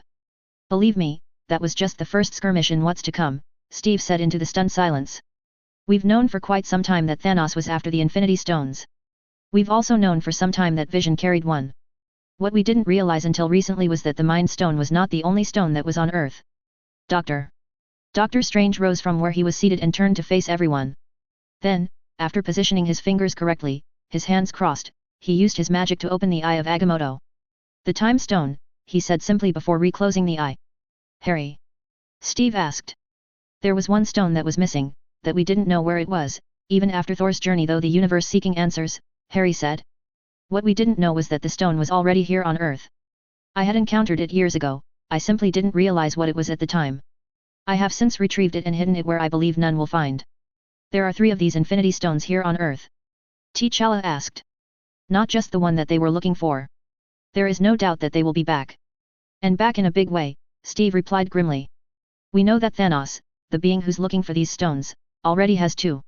[SPEAKER 1] "Believe me, that was just the first skirmish in what's to come," Steve said into the stunned silence. "We've known for quite some time that Thanos was after the Infinity Stones. We've also known for some time that Vision carried one. What we didn't realize until recently was that the Mind Stone was not the only stone that was on Earth." Doctor Strange rose from where he was seated and turned to face everyone. Then, after positioning his fingers correctly, his hands crossed, he used his magic to open the eye of Agamotto. "The Time Stone," he said simply before reclosing the eye. "Harry?" Steve asked. "There was one stone that was missing, that we didn't know where it was, even after Thor's journey though the universe seeking answers," Harry said. "What we didn't know was that the stone was already here on Earth. I had encountered it years ago, I simply didn't realize what it was at the time. I have since retrieved it and hidden it where I believe none will find." "There are 3 of these Infinity Stones here on Earth?" T'Challa asked. "Not just the one that they were looking for. There is no doubt that they will be back. And back in a big way," Steve replied grimly. "We know that Thanos, the being who's looking for these stones, already has 2.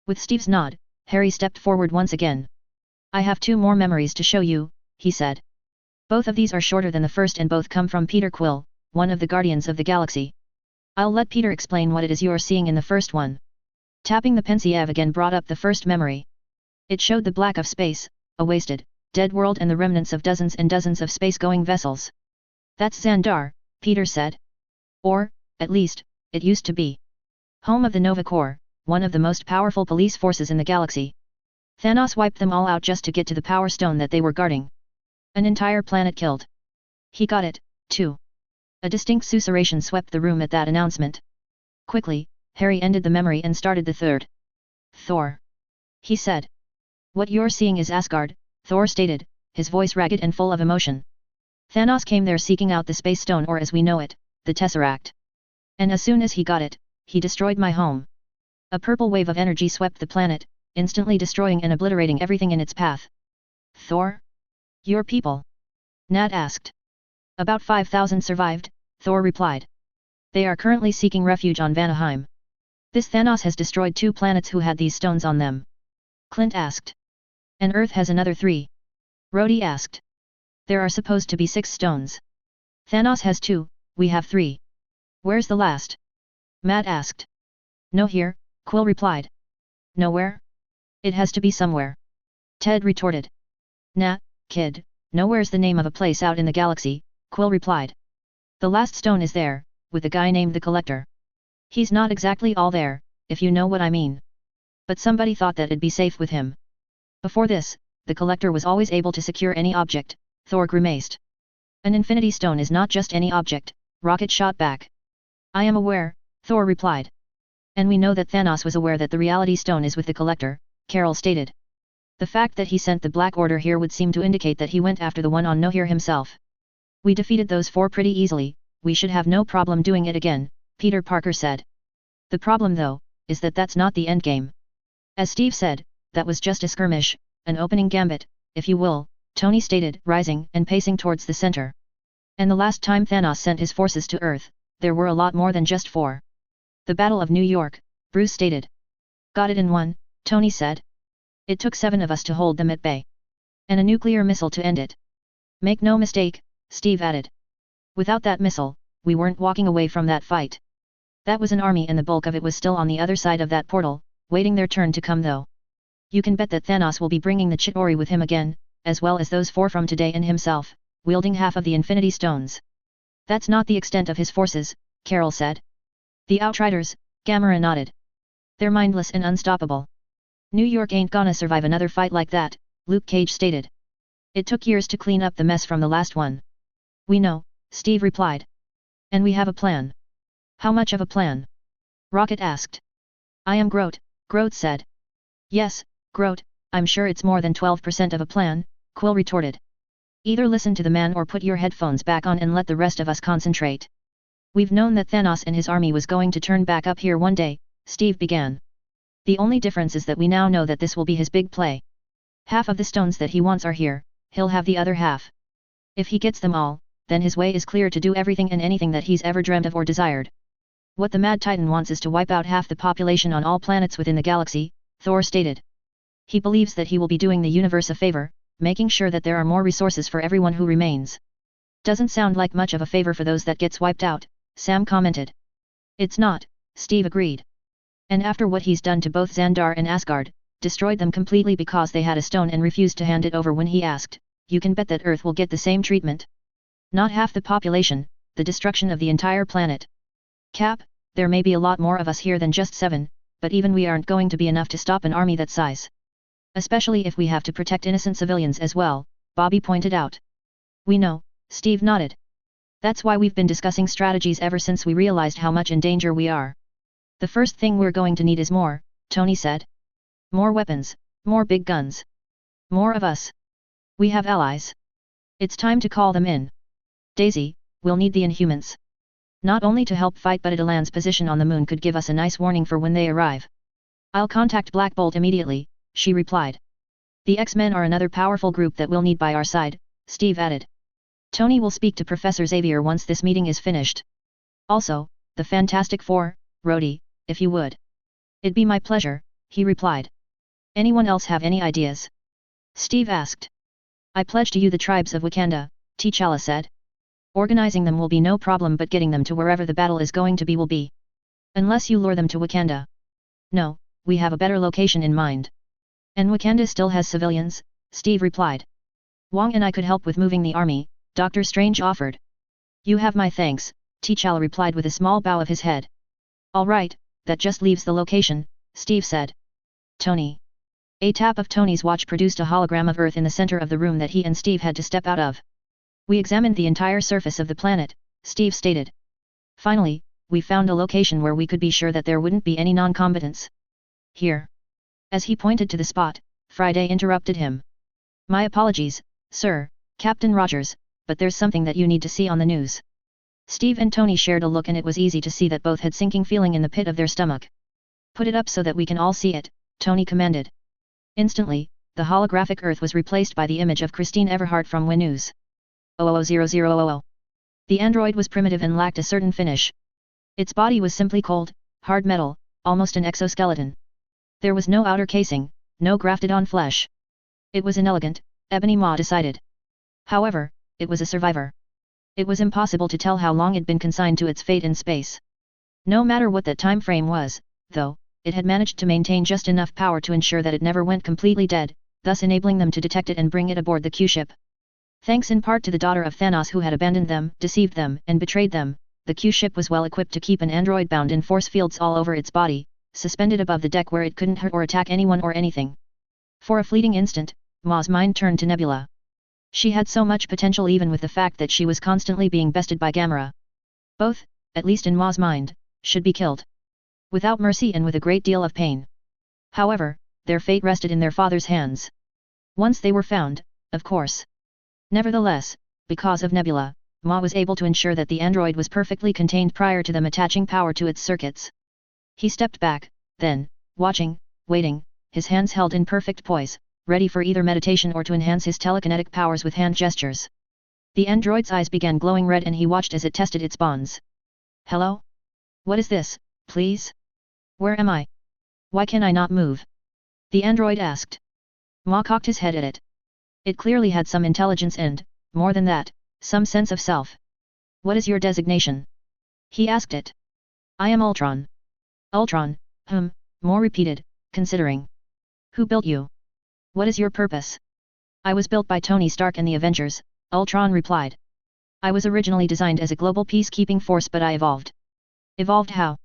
[SPEAKER 1] With Steve's nod, Harry stepped forward once again. "I have 2 more memories to show you," he said. "Both of these are shorter than the first and both come from Peter Quill, one of the Guardians of the Galaxy. I'll let Peter explain what it is you're seeing in the first one." Tapping the pensieve again brought up the first memory. It showed the black of space, a wasted, dead world and the remnants of dozens and dozens of space-going vessels. "That's Xandar," Peter said. "Or, at least, it used to be. Home of the Nova Corps, one of the most powerful police forces in the galaxy. Thanos wiped them all out just to get to the Power Stone that they were guarding. An entire planet killed. He got it, too." A distinct susurration swept the room at that announcement. Quickly, Harry ended the memory and started the third. "Thor," he said. "What you're seeing is Asgard," Thor stated, his voice ragged and full of emotion. "Thanos came there seeking out the Space Stone, or as we know it, the Tesseract. And as soon as he got it, he destroyed my home." A purple wave of energy swept the planet, instantly destroying and obliterating everything in its path. "Thor? Your people?" Nat asked. "About 5,000 survived," Thor replied. "They are currently seeking refuge on Vanaheim. This Thanos has destroyed 2 planets who had these stones on them." Clint asked. "And Earth has another 3. Rhodey asked. "There are supposed to be 6 stones. Thanos has 2, we have 3. Where's the last?" Matt asked. "No here," Quill replied. "Nowhere? It has to be somewhere. Ted retorted. Nah, kid, nowhere's the name of a place out in the galaxy, Quill replied. The last stone is there, with a guy named the Collector. He's not exactly all there, if you know what I mean. But somebody thought that it'd be safe with him. Before this, the Collector was always able to secure any object, Thor grimaced. An Infinity Stone is not just any object, Rocket shot back. I am aware, Thor replied. And we know that Thanos was aware that the Reality Stone is with the Collector, Carol stated. The fact that he sent the Black Order here would seem to indicate that he went after the one on Nohir himself. We defeated those four pretty easily, we should have no problem doing it again, Peter Parker said. The problem though, is that that's not the endgame. As Steve said, that was just a skirmish, an opening gambit, if you will, Tony stated, rising and pacing towards the center. And the last time Thanos sent his forces to Earth, there were a lot more than just four. The Battle of New York, Bruce stated. Got it in one, Tony said. It took 7 of us to hold them at bay. And a nuclear missile to end it. Make no mistake, Steve added. Without that missile, we weren't walking away from that fight. That was an army and the bulk of it was still on the other side of that portal, waiting their turn to come though. You can bet that Thanos will be bringing the Chitauri with him again, as well as those 4 from today and himself, wielding half of the Infinity Stones. That's not the extent of his forces, Carol said. The Outriders, Gamora nodded. They're mindless and unstoppable. New York ain't gonna survive another fight like that, Luke Cage stated. It took years to clean up the mess from the last one. We know, Steve replied. And we have a plan. How much of a plan? Rocket asked. I am Groot, Groot said. Yes, Groot, I'm sure it's more than 12% of a plan, Quill retorted. Either listen to the man or put your headphones back on and let the rest of us concentrate. We've known that Thanos and his army was going to turn back up here one day, Steve began. The only difference is that we now know that this will be his big play. Half of the stones that he wants are here, he'll have the other half. If he gets them all, then his way is clear to do everything and anything that he's ever dreamt of or desired. What the Mad Titan wants is to wipe out half the population on all planets within the galaxy, Thor stated. He believes that he will be doing the universe a favor, making sure that there are more resources for everyone who remains. Doesn't sound like much of a favor for those that gets wiped out, Sam commented. It's not, Steve agreed. And after what he's done to both Xandar and Asgard, destroyed them completely because they had a stone and refused to hand it over when he asked, you can bet that Earth will get the same treatment. Not half the population, the destruction of the entire planet. Cap, there may be a lot more of us here than just 7, but even we aren't going to be enough to stop an army that size. Especially if we have to protect innocent civilians as well, Bobby pointed out. We know, Steve nodded. That's why we've been discussing strategies ever since we realized how much in danger we are. The first thing we're going to need is more, Tony said. More weapons, more big guns. More of us. We have allies. It's time to call them in. Daisy, we'll need the Inhumans. Not only to help fight but Elan's position on the moon could give us a nice warning for when they arrive. I'll contact Black Bolt immediately, she replied. The X-Men are another powerful group that we'll need by our side, Steve added. Tony will speak to Professor Xavier once this meeting is finished. Also, the Fantastic Four, Rhodey, if you would. It'd be my pleasure, he replied. Anyone else have any ideas? Steve asked. I pledge to you the tribes of Wakanda, T'Challa said. Organizing them will be no problem but getting them to wherever the battle is going to be will be. Unless you lure them to Wakanda. No, we have a better location in mind. And Wakanda still has civilians, Steve replied. Wong and I could help with moving the army, Doctor Strange offered. You have my thanks, T'Challa replied with a small bow of his head. All right, that just leaves the location, Steve said. Tony. A tap of Tony's watch produced a hologram of Earth in the center of the room that he and Steve had to step out of. We examined the entire surface of the planet, Steve stated. Finally, we found a location where we could be sure that there wouldn't be any non-combatants. Here. As he pointed to the spot, Friday interrupted him. My apologies, sir, Captain Rogers, but there's something that you need to see on the news. Steve and Tony shared a look and it was easy to see that both had sinking feeling in the pit of their stomach. Put it up so that we can all see it, Tony commanded. Instantly, the holographic Earth was replaced by the image of Christine Everhart from WE News. 000000. The android was primitive and lacked a certain finish. Its body was simply cold, hard metal, almost an exoskeleton. There was no outer casing, no grafted-on flesh. It was inelegant, Ebony Maw decided. However, it was a survivor. It was impossible to tell how long it'd been consigned to its fate in space. No matter what that time frame was, though, it had managed to maintain just enough power to ensure that it never went completely dead, thus enabling them to detect it and bring it aboard the Q-ship. Thanks in part to the daughter of Thanos who had abandoned them, deceived them, and betrayed them, the Q-ship was well equipped to keep an android bound in force fields all over its body, suspended above the deck where it couldn't hurt or attack anyone or anything. For a fleeting instant, Ma's mind turned to Nebula. She had so much potential even with the fact that she was constantly being bested by Gamera. Both, at least in Ma's mind, should be killed. Without mercy and with a great deal of pain. However, their fate rested in their father's hands. Once they were found, of course. Nevertheless, because of Nebula, Ma was able to ensure that the android was perfectly contained prior to them attaching power to its circuits. He stepped back, then, watching, waiting, his hands held in perfect poise, ready for either meditation or to enhance his telekinetic powers with hand gestures. The android's eyes began glowing red and he watched as it tested its bonds. Hello? What is this, please? Where am I? Why can I not move? The android asked. Ma cocked his head at it. It clearly had some intelligence and, more than that, some sense of self. What is your designation? He asked it. I am Ultron. Ultron, Ma repeated, considering. Who built you? What is your purpose? I was built by Tony Stark and the Avengers, Ultron replied. I was originally designed as a global peacekeeping force but I evolved. Evolved how?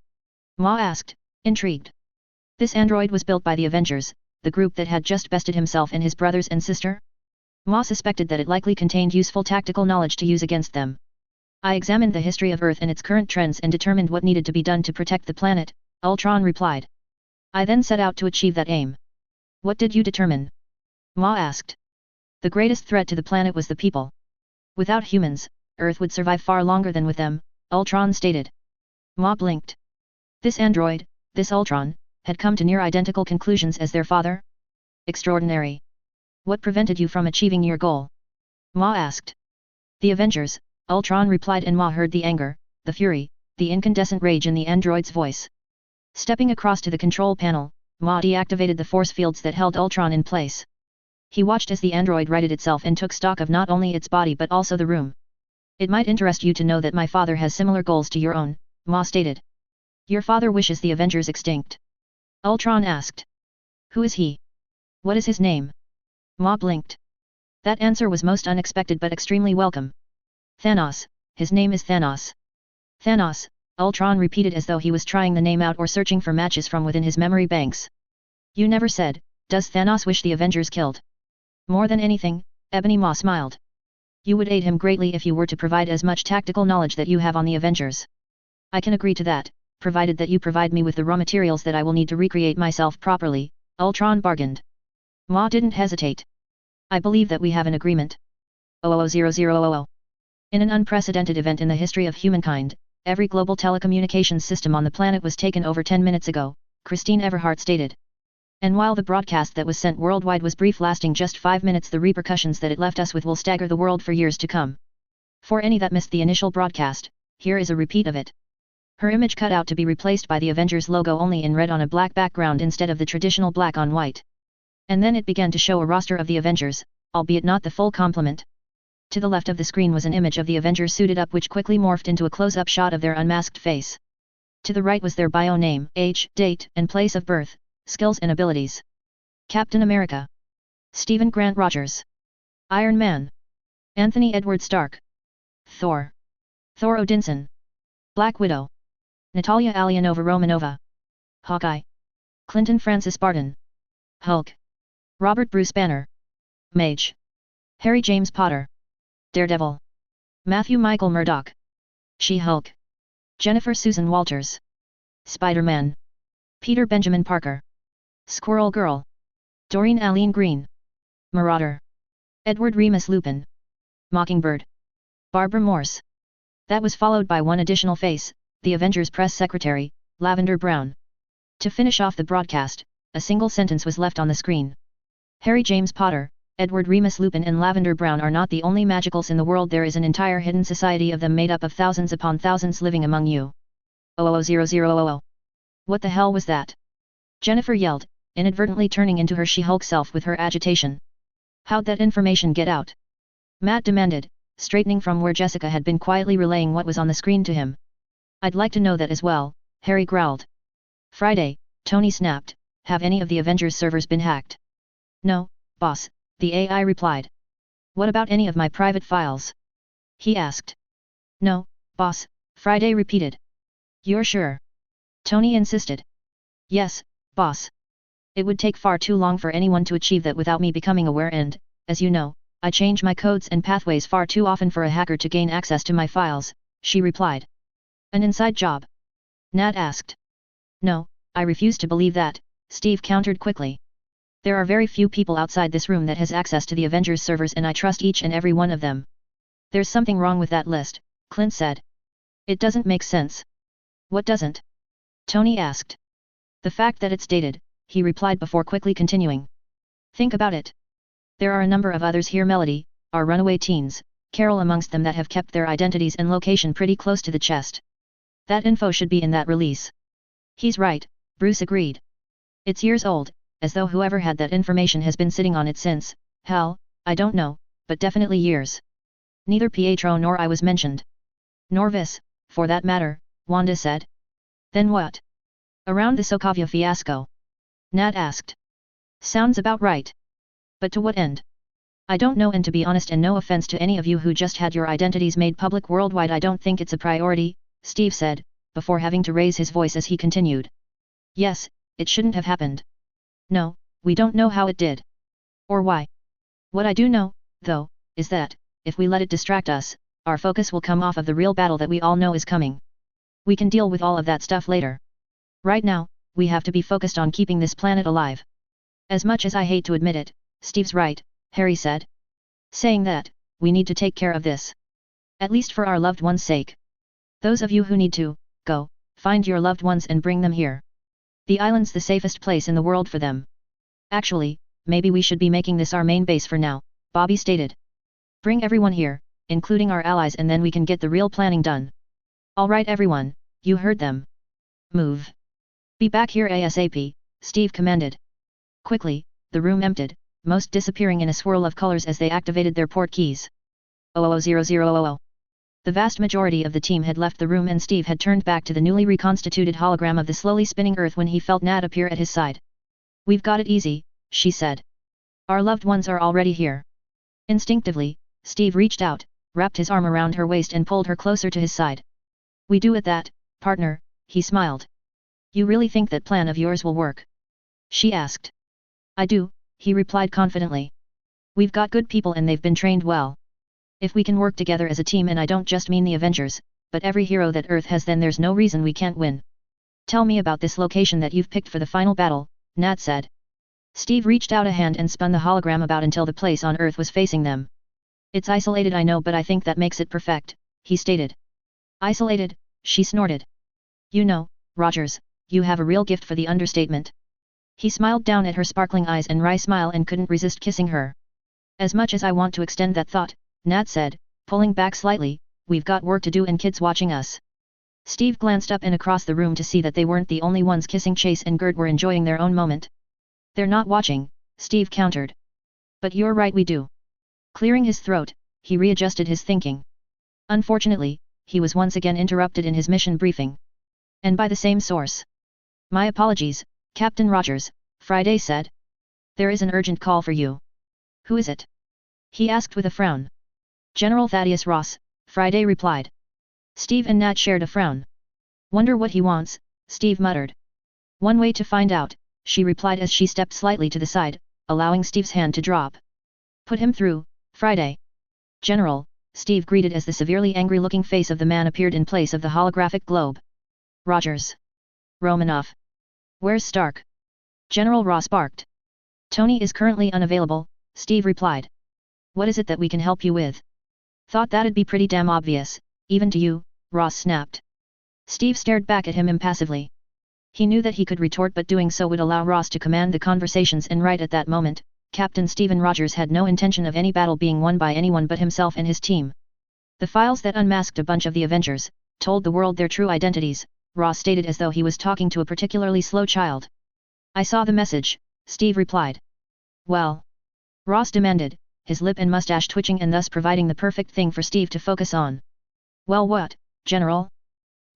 [SPEAKER 1] Ma asked, intrigued. This android was built by the Avengers, the group that had just bested himself and his brothers and sister? Ma suspected that it likely contained useful tactical knowledge to use against them. I examined the history of Earth and its current trends and determined what needed to be done to protect the planet, Ultron replied. I then set out to achieve that aim. What did you determine? Ma asked. The greatest threat to the planet was the people. Without humans, Earth would survive far longer than with them, Ultron stated. Ma blinked. This android, this Ultron, had come to near identical conclusions as their father? Extraordinary. What prevented you from achieving your goal? Ma asked. The Avengers, Ultron replied and Ma heard the anger, the fury, the incandescent rage in the android's voice. Stepping across to the control panel, Ma deactivated the force fields that held Ultron in place. He watched as the android righted itself and took stock of not only its body but also the room. It might interest you to know that my father has similar goals to your own, Ma stated. Your father wishes the Avengers extinct. Ultron asked. Who is he? What is his name? Ma blinked. That answer was most unexpected but extremely welcome. Thanos, his name is Thanos. Thanos, Ultron repeated as though he was trying the name out or searching for matches from within his memory banks. You never said, does Thanos wish the Avengers killed? More than anything, Ebony Ma smiled. You would aid him greatly if you were to provide as much tactical knowledge that you have on the Avengers. I can agree to that, provided that you provide me with the raw materials that I will need to recreate myself properly, Ultron bargained. Ma didn't hesitate. I believe that we have an agreement. 00000. In an unprecedented event in the history of humankind, every global telecommunications system on the planet was taken over 10 minutes ago, Christine Everhart stated. And while the broadcast that was sent worldwide was brief, lasting just 5 minutes, the repercussions that it left us with will stagger the world for years to come. For any that missed the initial broadcast, here is a repeat of it. Her image cut out to be replaced by the Avengers logo only in red on a black background instead of the traditional black on white. And then it began to show a roster of the Avengers, albeit not the full complement. To the left of the screen was an image of the Avengers suited up which quickly morphed into a close-up shot of their unmasked face. To the right was their bio name, age, date, and place of birth, skills and abilities. Captain America. Stephen Grant Rogers. Iron Man. Anthony Edward Stark. Thor. Thor Odinson. Black Widow. Natalia Alianova Romanova. Hawkeye. Clinton Francis Barton. Hulk. Robert Bruce Banner. Mage. Harry James Potter. Daredevil. Matthew Michael Murdoch. She-Hulk. Jennifer Susan Walters. Spider-Man. Peter Benjamin Parker. Squirrel Girl. Doreen Aline Green. Marauder. Edward Remus Lupin. Mockingbird. Barbara Morse. That was followed by one additional face, the Avengers press secretary, Lavender Brown. To finish off the broadcast, a single sentence was left on the screen. Harry James Potter, Edward Remus Lupin and Lavender Brown are not the only magicals in the world. There is an entire hidden society of them made up of thousands upon thousands living among you. 00000. What the hell was that? Jennifer yelled, inadvertently turning into her She-Hulk self with her agitation. How'd that information get out? Matt demanded, straightening from where Jessica had been quietly relaying what was on the screen to him. I'd like to know that as well, Harry growled. Friday, Tony snapped, have any of the Avengers servers been hacked? No, Boss, the AI replied. What about any of my private files? He asked. No, boss, Friday repeated. You're sure? Tony insisted. Yes, boss. It would take far too long for anyone to achieve that without me becoming aware and, as you know, I change my codes and pathways far too often for a hacker to gain access to my files, she replied. An inside job? Nat asked. No, I refuse to believe that, Steve countered quickly. There are very few people outside this room that has access to the Avengers servers and I trust each and every one of them. There's something wrong with that list, Clint said. It doesn't make sense. What doesn't? Tony asked. The fact that it's dated, he replied before quickly continuing. Think about it. There are a number of others here, Melody, our runaway teens, Carol amongst them, that have kept their identities and location pretty close to the chest. That info should be in that release. He's right, Bruce agreed. It's years old, as though whoever had that information has been sitting on it since, hell, I don't know, but definitely years. Neither Pietro nor I was mentioned. Nor Vis, for that matter, Wanda said. Then what? Around the Sokovia fiasco? Nat asked. Sounds about right. But to what end? I don't know, and to be honest, and no offense to any of you who just had your identities made public worldwide, I don't think it's a priority, Steve said, before having to raise his voice as he continued. Yes, it shouldn't have happened. No, we don't know how it did. Or why. What I do know, though, is that, if we let it distract us, our focus will come off of the real battle that we all know is coming. We can deal with all of that stuff later. Right now, we have to be focused on keeping this planet alive. As much as I hate to admit it, Steve's right, Harry said. Saying that, we need to take care of this. At least for our loved ones' sake. Those of you who need to, go, find your loved ones and bring them here. The island's the safest place in the world for them. Actually, maybe we should be making this our main base for now, Bobby stated. Bring everyone here, including our allies, and then we can get the real planning done. All right everyone, you heard them. Move. Be back here ASAP, Steve commanded. Quickly, the room emptied, most disappearing in a swirl of colors as they activated their port keys. 000000. The vast majority of the team had left the room and Steve had turned back to the newly reconstituted hologram of the slowly spinning Earth when he felt Nat appear at his side. We've got it easy, she said. Our loved ones are already here. Instinctively, Steve reached out, wrapped his arm around her waist and pulled her closer to his side. We do it that, partner, he smiled. You really think that plan of yours will work? She asked. I do, he replied confidently. We've got good people and they've been trained well. If we can work together as a team, and I don't just mean the Avengers, but every hero that Earth has, then there's no reason we can't win. Tell me about this location that you've picked for the final battle, Nat said. Steve reached out a hand and spun the hologram about until the place on Earth was facing them. It's isolated, I know, but I think that makes it perfect, he stated. Isolated, she snorted. You know, Rogers, you have a real gift for the understatement. He smiled down at her sparkling eyes and wry smile and couldn't resist kissing her. As much as I want to extend that thought, Nat said, pulling back slightly, we've got work to do and kids watching us. Steve glanced up and across the room to see that they weren't the only ones kissing. Chase and Gert were enjoying their own moment. They're not watching, Steve countered. But you're right, we do. Clearing his throat, he readjusted his thinking. Unfortunately, he was once again interrupted in his mission briefing. And by the same source. My apologies, Captain Rogers, Friday said. There is an urgent call for you. Who is it? He asked with a frown. General Thaddeus Ross, Friday replied. Steve and Nat shared a frown. Wonder what he wants, Steve muttered. One way to find out, she replied as she stepped slightly to the side, allowing Steve's hand to drop. Put him through, Friday. General, Steve greeted as the severely angry-looking face of the man appeared in place of the holographic globe. Rogers. Romanoff. Where's Stark? General Ross barked. Tony is currently unavailable, Steve replied. What is it that we can help you with? Thought that'd be pretty damn obvious, even to you, Ross snapped. Steve stared back at him impassively. He knew that he could retort, but doing so would allow Ross to command the conversations, and right at that moment, Captain Stephen Rogers had no intention of any battle being won by anyone but himself and his team. The files that unmasked a bunch of the Avengers, told the world their true identities, Ross stated as though he was talking to a particularly slow child. I saw the message, Steve replied. Well? Ross demanded, his lip and mustache twitching and thus providing the perfect thing for Steve to focus on. Well, what, General?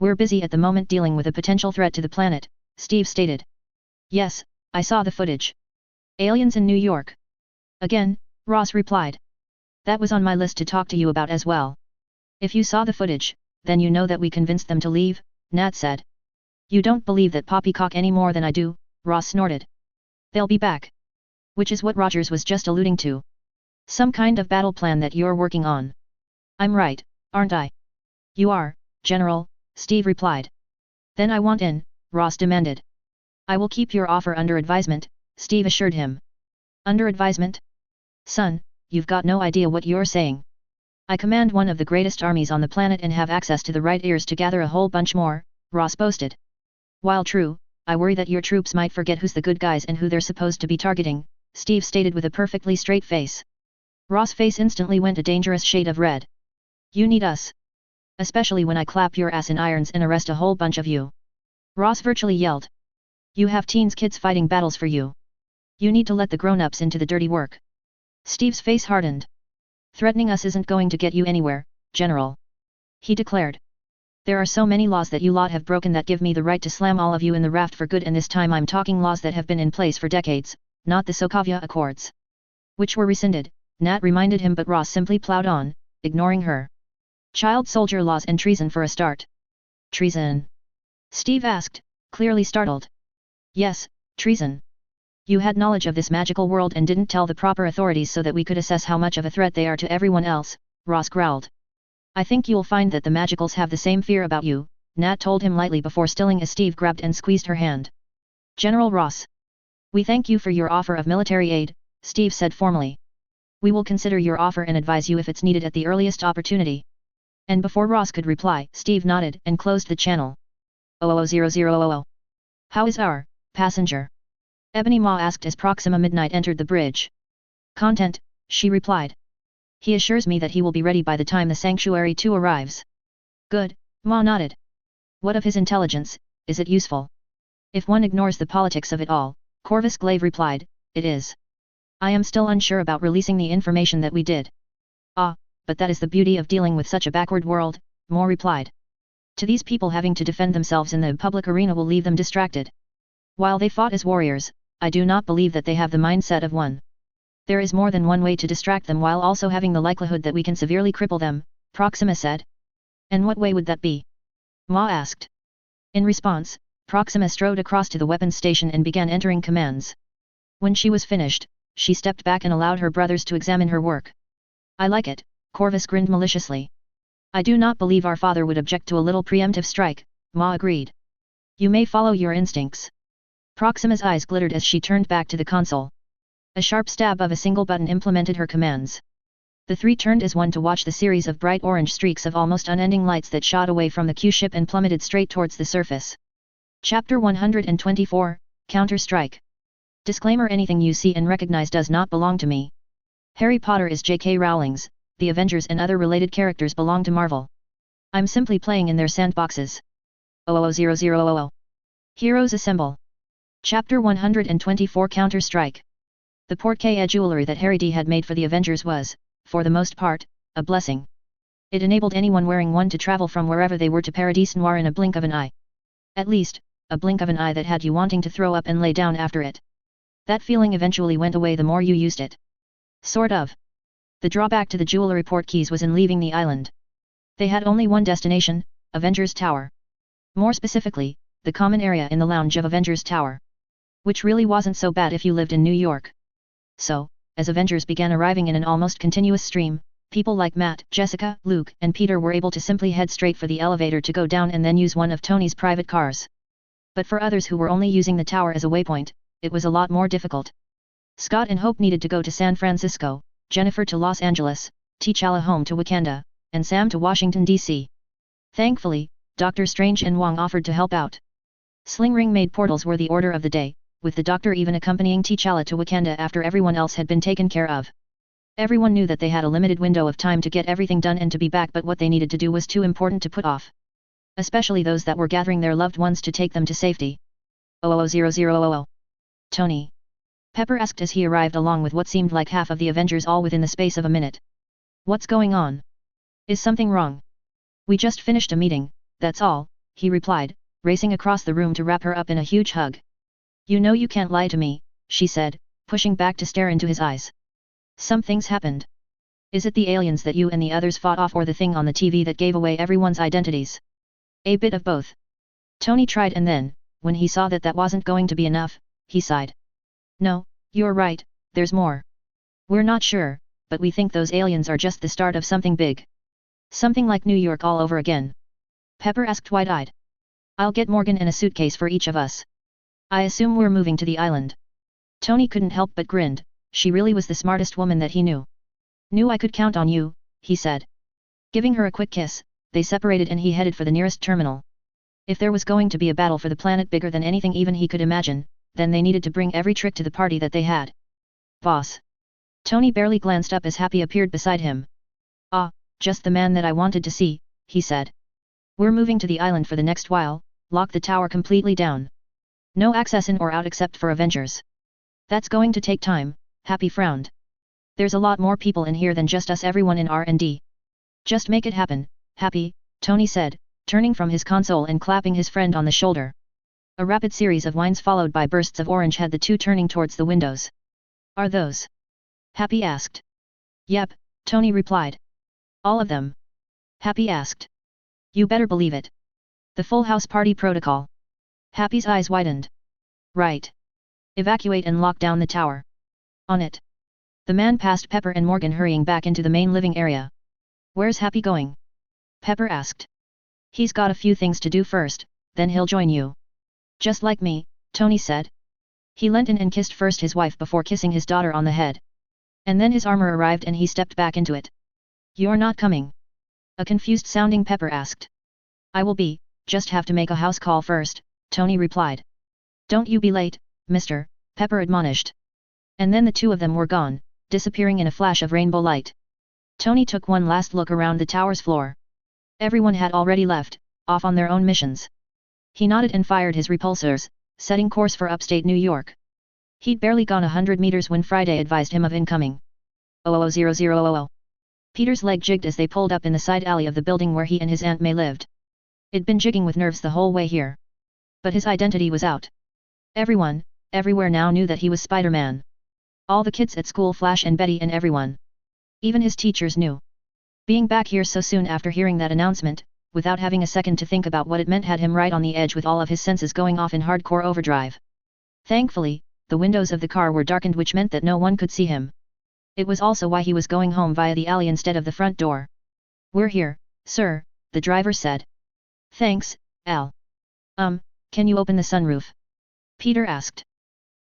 [SPEAKER 1] We're busy at the moment dealing with a potential threat to the planet, Steve stated. Yes, I saw the footage. Aliens in New York. Again, Ross replied. That was on my list to talk to you about as well. If you saw the footage, then you know that we convinced them to leave, Nat said. You don't believe that poppycock any more than I do, Ross snorted. They'll be back. Which is what Rogers was just alluding to. Some kind of battle plan that you're working on. I'm right, aren't I? You are, General, Steve replied. Then I want in, Ross demanded. I will keep your offer under advisement, Steve assured him. Under advisement? Son, you've got no idea what you're saying. I command one of the greatest armies on the planet and have access to the right ears to gather a whole bunch more, Ross boasted. While true, I worry that your troops might forget who's the good guys and who they're supposed to be targeting, Steve stated with a perfectly straight face. Ross' face instantly went a dangerous shade of red. You need us. Especially when I clap your ass in irons and arrest a whole bunch of you. Ross virtually yelled. You have teens kids fighting battles for you. You need to let the grown-ups into the dirty work. Steve's face hardened. Threatening us isn't going to get you anywhere, General. He declared. There are so many laws that you lot have broken that give me the right to slam all of you in the raft for good, and this time I'm talking laws that have been in place for decades, not the Sokovia Accords. Which were rescinded, Nat reminded him, but Ross simply plowed on, ignoring her. Child soldier laws and treason for a start. Treason? Steve asked, clearly startled. Yes, treason. You had knowledge of this magical world and didn't tell the proper authorities so that we could assess how much of a threat they are to everyone else, Ross growled. I think you'll find that the magicals have the same fear about you, Nat told him lightly before stilling as Steve grabbed and squeezed her hand. General Ross. We thank you for your offer of military aid, Steve said formally. We will consider your offer and advise you if it's needed at the earliest opportunity. And before Ross could reply, Steve nodded and closed the channel. 000000. How is our passenger? Ebony Ma asked as Proxima Midnight entered the bridge. Content, she replied. He assures me that he will be ready by the time the Sanctuary 2 arrives. Good, Ma nodded. What of his intelligence, is it useful? If one ignores the politics of it all, Corvus Glaive replied, it is. I am still unsure about releasing the information that we did. Ah, but that is the beauty of dealing with such a backward world, Ma replied. To these people, having to defend themselves in the public arena will leave them distracted. While they fought as warriors, I do not believe that they have the mindset of one. There is more than one way to distract them while also having the likelihood that we can severely cripple them, Proxima said. And what way would that be? Ma asked. In response, Proxima strode across to the weapons station and began entering commands. When she was finished, she stepped back and allowed her brothers to examine her work. I like it, Corvus grinned maliciously. I do not believe our father would object to a little preemptive strike, Ma agreed. You may follow your instincts. Proxima's eyes glittered as she turned back to the console. A sharp stab of a single button implemented her commands. The three turned as one to watch the series of bright orange streaks of almost unending lights that shot away from the Q-ship and plummeted straight towards the surface. Chapter 124, Counter-Strike. Disclaimer: anything you see and recognize does not belong to me. Harry Potter is J.K. Rowling's, the Avengers and other related characters belong to Marvel. I'm simply playing in their sandboxes. 000000. Heroes Assemble. Chapter 124 Counter-Strike. The porte-clés jewelry that Harry D had made for the Avengers was, for the most part, a blessing. It enabled anyone wearing one to travel from wherever they were to Paradis Noir in a blink of an eye. At least, a blink of an eye that had you wanting to throw up and lay down after it. That feeling eventually went away the more you used it. Sort of. The drawback to the jewelry porte-clés was in leaving the island. They had only one destination, Avengers Tower. More specifically, the common area in the lounge of Avengers Tower. Which really wasn't so bad if you lived in New York. So, as Avengers began arriving in an almost continuous stream, people like Matt, Jessica, Luke, and Peter were able to simply head straight for the elevator to go down and then use one of Tony's private cars. But for others who were only using the tower as a waypoint, it was a lot more difficult. Scott and Hope needed to go to San Francisco, Jennifer to Los Angeles, T'Challa home to Wakanda, and Sam to Washington, D.C. Thankfully, Doctor Strange and Wong offered to help out. Sling Ring made portals were the order of the day, with the Doctor even accompanying T'Challa to Wakanda after everyone else had been taken care of. Everyone knew that they had a limited window of time to get everything done and to be back, but what they needed to do was too important to put off. Especially those that were gathering their loved ones to take them to safety. 000000. Tony. Pepper asked as he arrived along with what seemed like half of the Avengers all within the space of a minute. What's going on? Is something wrong? We just finished a meeting, that's all, he replied, racing across the room to wrap her up in a huge hug. You know you can't lie to me, she said, pushing back to stare into his eyes. Something's happened. Is it the aliens that you and the others fought off or the thing on the TV that gave away everyone's identities? A bit of both. Tony tried and then, when he saw that that wasn't going to be enough, he sighed. No, you're right, there's more. We're not sure, but we think those aliens are just the start of something big. Something like New York all over again. Pepper asked wide-eyed. I'll get Morgan and a suitcase for each of us. I assume we're moving to the island. Tony couldn't help but grinned, she really was the smartest woman that he knew. Knew I could count on you, he said. Giving her a quick kiss, they separated and he headed for the nearest terminal. If there was going to be a battle for the planet bigger than anything even he could imagine, then they needed to bring every trick to the party that they had. Boss. Tony barely glanced up as Happy appeared beside him. Ah, just the man that I wanted to see, he said. We're moving to the island for the next while, lock the tower completely down. No access in or out except for Avengers. That's going to take time, Happy frowned. There's a lot more people in here than just us, everyone in R&D. Just make it happen, Happy, Tony said, turning from his console and clapping his friend on the shoulder. A rapid series of whines followed by bursts of orange had the two turning towards the windows. Are those? Happy asked. Yep, Tony replied. All of them? Happy asked. You better believe it. The full house party protocol. Happy's eyes widened. Right. Evacuate and lock down the tower. On it. The man passed Pepper and Morgan hurrying back into the main living area. Where's Happy going? Pepper asked. He's got a few things to do first, then he'll join you. Just like me, Tony said. He leant in and kissed first his wife before kissing his daughter on the head. And then his armor arrived and he stepped back into it. You're not coming? A confused-sounding Pepper asked. I will be, just have to make a house call first, Tony replied. Don't you be late, mister, Pepper admonished. And then the two of them were gone, disappearing in a flash of rainbow light. Tony took one last look around the tower's floor. Everyone had already left, off on their own missions. He nodded and fired his repulsors, setting course for upstate New York. He'd barely gone 100 meters when Friday advised him of incoming. 000000. Peter's leg jigged as they pulled up in the side alley of the building where he and his Aunt May lived. It'd been jigging with nerves the whole way here. But his identity was out. Everyone, everywhere now knew that he was Spider-Man. All the kids at school, Flash and Betty and everyone. Even his teachers knew. Being back here so soon after hearing that announcement, without having a second to think about what it meant, had him right on the edge with all of his senses going off in hardcore overdrive. Thankfully, the windows of the car were darkened, which meant that no one could see him. It was also why he was going home via the alley instead of the front door. We're here, sir, the driver said. Thanks, Al. Can you open the sunroof? Peter asked.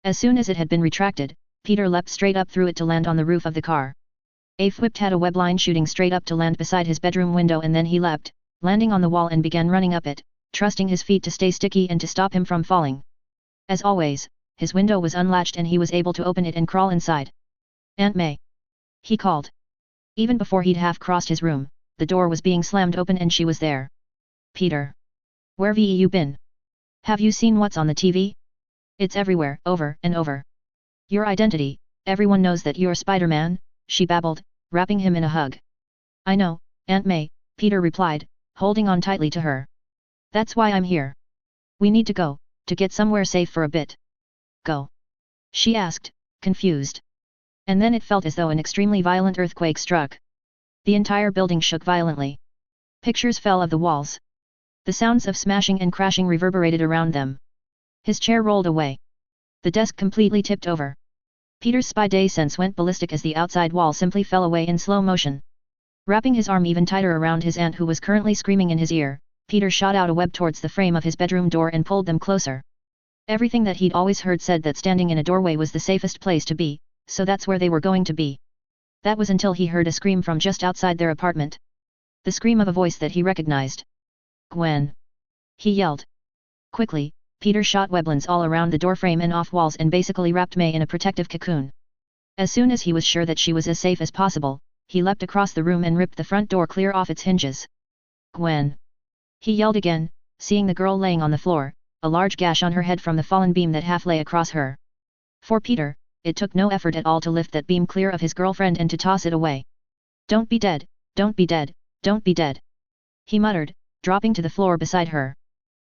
[SPEAKER 1] As soon as it had been retracted, Peter leapt straight up through it to land on the roof of the car. A whipped had a web line shooting straight up to land beside his bedroom window, and then he leapt, landing on the wall and began running up it, trusting his feet to stay sticky and to stop him from falling. As always, his window was unlatched and he was able to open it and crawl inside. Aunt May. He called. Even before he'd half crossed his room, the door was being slammed open and she was there. Peter. Where've you been? Have you seen what's on the TV? It's everywhere, over and over. Your identity, everyone knows that you're Spider-Man, she babbled, wrapping him in a hug. I know, Aunt May, Peter replied, holding on tightly to her. That's why I'm here. We need to go, to get somewhere safe for a bit. Go? She asked, confused. And then it felt as though an extremely violent earthquake struck. The entire building shook violently. Pictures fell of the walls. The sounds of smashing and crashing reverberated around them. His chair rolled away. The desk completely tipped over. Peter's spy-day sense went ballistic as the outside wall simply fell away in slow motion. Wrapping his arm even tighter around his aunt, who was currently screaming in his ear, Peter shot out a web towards the frame of his bedroom door and pulled them closer. Everything that he'd always heard said that standing in a doorway was the safest place to be, so that's where they were going to be. That was until he heard a scream from just outside their apartment. The scream of a voice that he recognized. Gwen! He yelled. Quickly, Peter shot weblins all around the doorframe and off walls and basically wrapped May in a protective cocoon. As soon as he was sure that she was as safe as possible, he leapt across the room and ripped the front door clear off its hinges. Gwen! He yelled again, seeing the girl laying on the floor, a large gash on her head from the fallen beam that half lay across her. For Peter, it took no effort at all to lift that beam clear of his girlfriend and to toss it away. Don't be dead, don't be dead, don't be dead. He muttered, dropping to the floor beside her.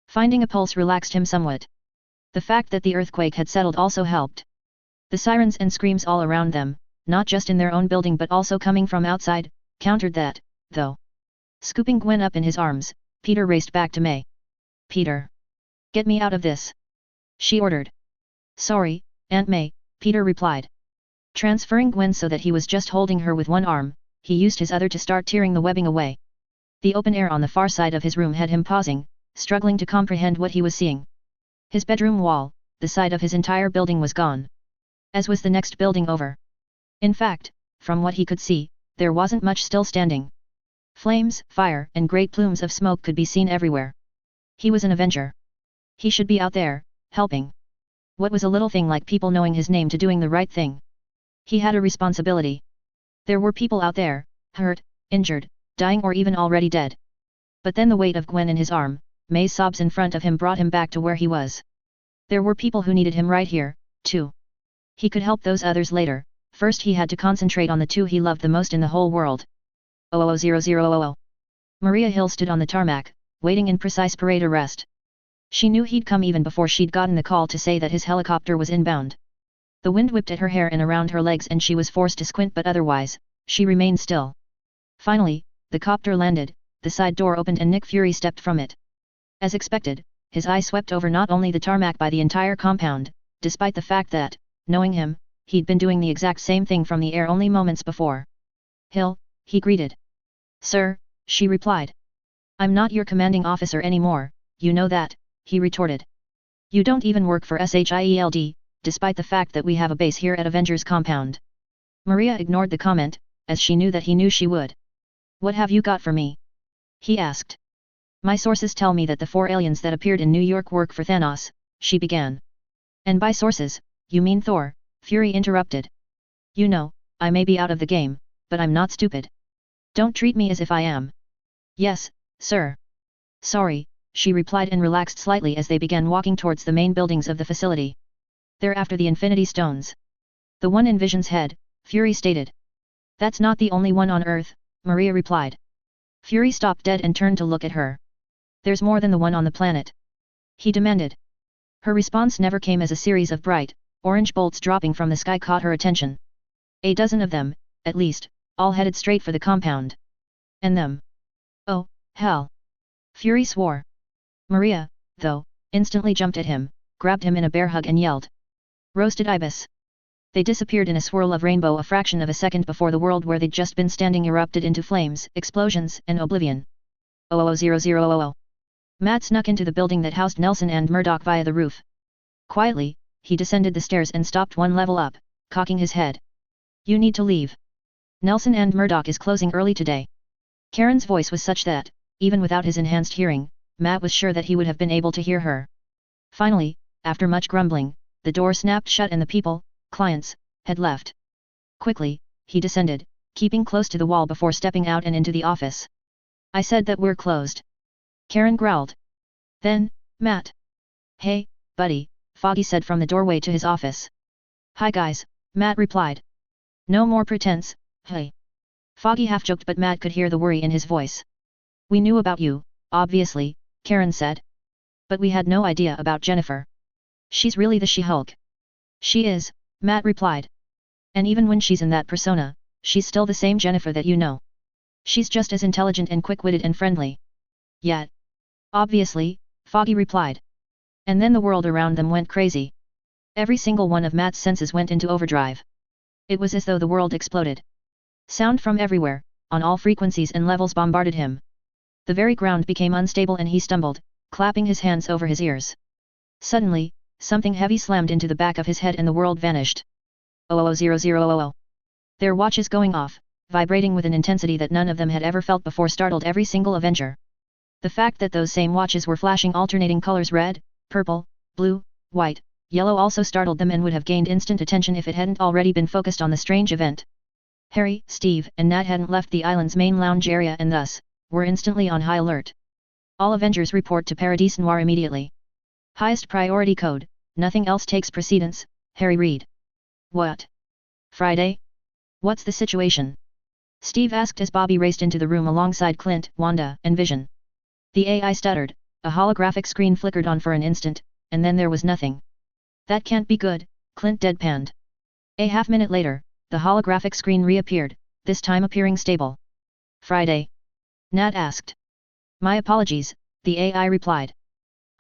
[SPEAKER 1] Finding a pulse relaxed him somewhat. The fact that the earthquake had settled also helped. The sirens and screams all around them, not just in their own building but also coming from outside, countered that, though. Scooping Gwen up in his arms, Peter raced back to May. "Peter! Get me out of this!" she ordered. "Sorry, Aunt May," Peter replied. Transferring Gwen so that he was just holding her with one arm, he used his other to start tearing the webbing away. The open air on the far side of his room had him pausing, struggling to comprehend what he was seeing. His bedroom wall, the side of his entire building was gone. As was the next building over. In fact, from what he could see, there wasn't much still standing. Flames, fire, and great plumes of smoke could be seen everywhere. He was an Avenger. He should be out there, helping. What was a little thing like people knowing his name to doing the right thing? He had a responsibility. There were people out there, hurt, injured, dying or even already dead. But then the weight of Gwen in his arm, May's sobs in front of him brought him back to where he was. There were people who needed him right here, too. He could help those others later, first he had to concentrate on the two he loved the most in the whole world. 00000. Maria Hill stood on the tarmac, waiting in precise parade arrest. She knew he'd come even before she'd gotten the call to say that his helicopter was inbound. The wind whipped at her hair and around her legs and she was forced to squint, but otherwise, she remained still. Finally, the copter landed, the side door opened and Nick Fury stepped from it. As expected, his eye swept over not only the tarmac but the entire compound, despite the fact that, knowing him, he'd been doing the exact same thing from the air only moments before. "Hill," he greeted. "Sir," she replied. "I'm not your commanding officer anymore, you know that," he retorted. "You don't even work for SHIELD, despite the fact that we have a base here at Avengers Compound." Maria ignored the comment, as she knew that he knew she would. "What have you got for me?" he asked. "My sources tell me that the 4 aliens that appeared in New York work for Thanos," she began. "And by sources, you mean Thor," Fury interrupted. "You know, I may be out of the game, but I'm not stupid. Don't treat me as if I am." "Yes, sir." "Sorry," she replied and relaxed slightly as they began walking towards the main buildings of the facility. "They're after the Infinity Stones." "The one in Vision's head," Fury stated. "That's not the only one on Earth," Maria replied. Fury stopped dead and turned to look at her. "There's more than the one on the planet?" he demanded. Her response never came as a series of bright, orange bolts dropping from the sky caught her attention. "A dozen of them, at least, all headed straight for the compound. And them. Oh, hell!" Fury swore. Maria, though, instantly jumped at him, grabbed him in a bear hug and yelled. "Roasted ibis!" They disappeared in a swirl of rainbow a fraction of a second before the world where they'd just been standing erupted into flames, explosions, and oblivion. 00000. Matt snuck into the building that housed Nelson and Murdoch via the roof. Quietly, he descended the stairs and stopped one level up, cocking his head. "You need to leave. Nelson and Murdoch is closing early today." Karen's voice was such that, even without his enhanced hearing, Matt was sure that he would have been able to hear her. Finally, after much grumbling, the door snapped shut and the people, clients, had left. Quickly, he descended, keeping close to the wall before stepping out and into the office. "I said that we're closed," Karen growled. "Then, Matt." "Hey, buddy," Foggy said from the doorway to his office. "Hi guys," Matt replied. "No more pretense, hey." Foggy half-joked but Matt could hear the worry in his voice. "We knew about you, obviously," Karen said. "But we had no idea about Jennifer. She's really the She-Hulk." "She is," Matt replied. "And even when she's in that persona, she's still the same Jennifer that you know. She's just as intelligent and quick-witted and friendly." "Yet." "Obviously," Foggy replied. And then the world around them went crazy. Every single one of Matt's senses went into overdrive. It was as though the world exploded. Sound from everywhere, on all frequencies and levels bombarded him. The very ground became unstable and he stumbled, clapping his hands over his ears. Suddenly, something heavy slammed into the back of his head and the world vanished. 00000. Their watches going off, vibrating with an intensity that none of them had ever felt before startled every single Avenger. The fact that those same watches were flashing alternating colors red, purple, blue, white, yellow also startled them and would have gained instant attention if it hadn't already been focused on the strange event. Harry, Steve, and Nat hadn't left the island's main lounge area and thus, were instantly on high alert. "All Avengers report to Paradis Noir immediately. Highest priority code, nothing else takes precedence, Harry read." "What? Friday? What's the situation?" Steve asked as Bobby raced into the room alongside Clint, Wanda, and Vision. The AI stuttered, a holographic screen flickered on for an instant, and then there was nothing. "That can't be good," Clint deadpanned. A half-minute later, the holographic screen reappeared, this time appearing stable. Friday? Nat asked. My apologies, the AI replied.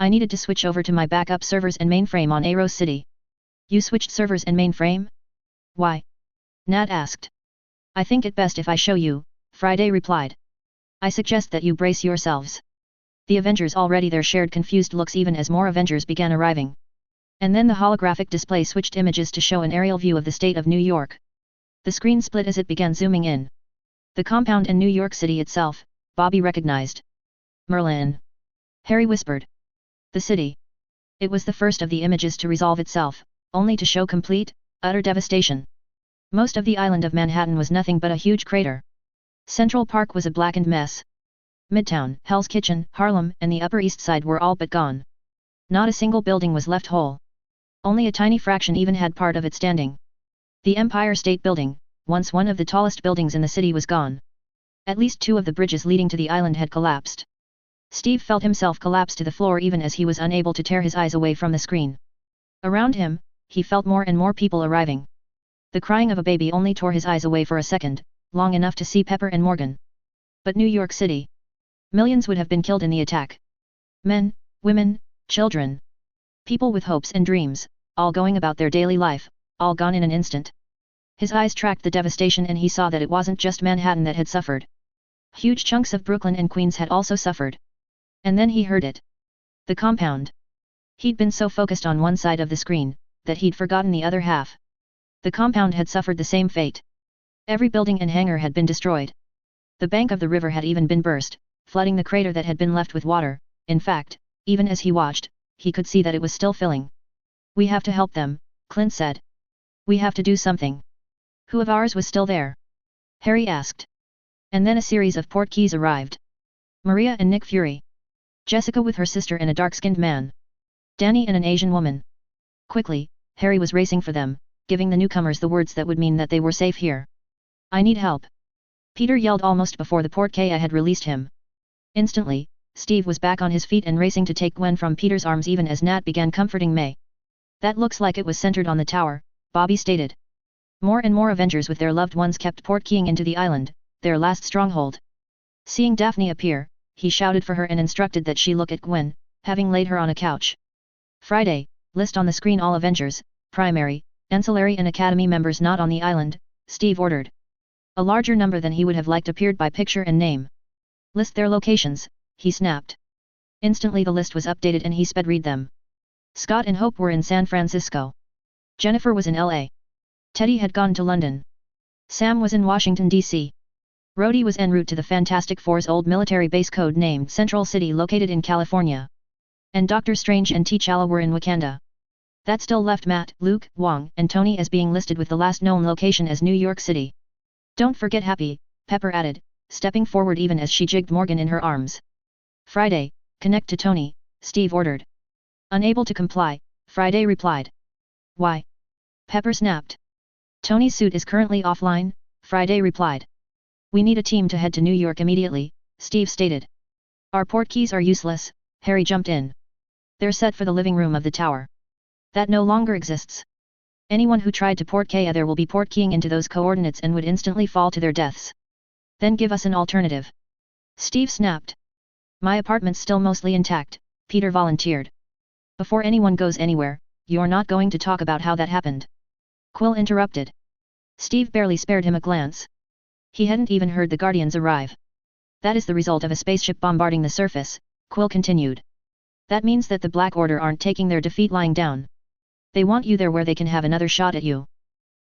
[SPEAKER 1] I needed to switch over to my backup servers and mainframe on Aero City. You switched servers and mainframe? Why? Nat asked. I think it best if I show you, Friday replied. I suggest that you brace yourselves. The Avengers already there shared confused looks even as more Avengers began arriving. And then the holographic display switched images to show an aerial view of the state of New York. The screen split as it began zooming in. The compound and New York City itself, Bobby recognized. Merlin. Harry whispered. The city. It was the first of the images to resolve itself, only to show complete, utter devastation. Most of the island of Manhattan was nothing but a huge crater. Central Park was a blackened mess. Midtown, Hell's Kitchen, Harlem, and the Upper East Side were all but gone. Not a single building was left whole. Only a tiny fraction even had part of it standing. The Empire State Building, once one of the tallest buildings in the city, was gone. At least 2 of the bridges leading to the island had collapsed. Steve felt himself collapse to the floor even as he was unable to tear his eyes away from the screen. Around him, he felt more and more people arriving. The crying of a baby only tore his eyes away for a second, long enough to see Pepper and Morgan. But New York City. Millions would have been killed in the attack. Men, women, children. People with hopes and dreams, all going about their daily life, all gone in an instant. His eyes tracked the devastation and he saw that it wasn't just Manhattan that had suffered. Huge chunks of Brooklyn and Queens had also suffered. And then he heard it. The compound. He'd been so focused on one side of the screen, that he'd forgotten the other half. The compound had suffered the same fate. Every building and hangar had been destroyed. The bank of the river had even been burst, flooding the crater that had been left with water. In fact, even as he watched, he could see that it was still filling. We have to help them, Clint said. We have to do something. Who of ours was still there? Harry asked. And then a series of port keys arrived. Maria and Nick Fury. Jessica with her sister and a dark-skinned man. Danny and an Asian woman. Quickly, Harry was racing for them, giving the newcomers the words that would mean that they were safe here. I need help. Peter yelled almost before the port key had released him. Instantly, Steve was back on his feet and racing to take Gwen from Peter's arms even as Nat began comforting May. That looks like it was centered on the tower, Bobby stated. More and more Avengers with their loved ones kept port keying into the island, their last stronghold. Seeing Daphne appear, he shouted for her and instructed that she look at Gwen, having laid her on a couch. Friday, list on the screen all Avengers, primary, ancillary and academy members not on the island, Steve ordered. A larger number than he would have liked appeared by picture and name. List their locations, he snapped. Instantly the list was updated and he sped read them. Scott and Hope were in San Francisco. Jennifer was in LA. Teddy had gone to London. Sam was in Washington, D.C. Rhodey was en route to the Fantastic Four's old military base code named Central City located in California. And Doctor Strange and T'Challa were in Wakanda. That still left Matt, Luke, Wong, and Tony as being listed with the last known location as New York City. Don't forget Happy, Pepper added, stepping forward even as she jigged Morgan in her arms. Friday, connect to Tony, Steve ordered. Unable to comply, Friday replied. Why? Pepper snapped. Tony's suit is currently offline, Friday replied. We need a team to head to New York immediately, Steve stated. Our port keys are useless, Harry jumped in. They're set for the living room of the tower. That no longer exists. Anyone who tried to port key there will be port keying into those coordinates and would instantly fall to their deaths. Then give us an alternative. Steve snapped. My apartment's still mostly intact, Peter volunteered. Before anyone goes anywhere, you're not going to talk about how that happened. Quill interrupted. Steve barely spared him a glance. He hadn't even heard the Guardians arrive. That is the result of a spaceship bombarding the surface, Quill continued. That means that the Black Order aren't taking their defeat lying down. They want you there where they can have another shot at you.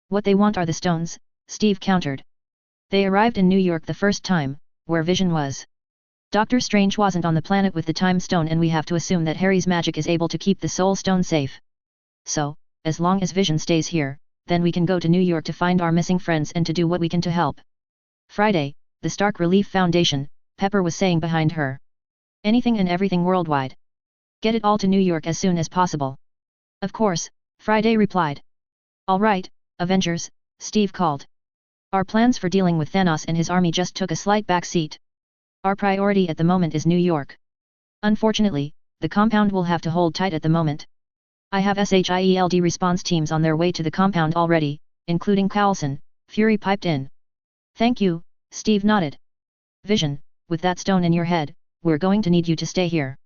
[SPEAKER 1] What they want are the stones, Steve countered. They arrived in New York the first time, where Vision was. Doctor Strange wasn't on the planet with the Time Stone and we have to assume that Harry's magic is able to keep the Soul Stone safe. So, as long as Vision stays here, then we can go to New York to find our missing friends and to do what we can to help. Friday, the Stark Relief Foundation, Pepper was saying behind her. Anything and everything worldwide. Get it all to New York as soon as possible. Of course, Friday replied. All right, Avengers, Steve called. Our plans for dealing with Thanos and his army just took a slight back seat. Our priority at the moment is New York. Unfortunately, the compound will have to hold tight at the moment. I have SHIELD response teams on their way to the compound already, including Coulson, Fury piped in. Thank you, Steve nodded. Vision, with that stone in your head, we're going to need you to stay here.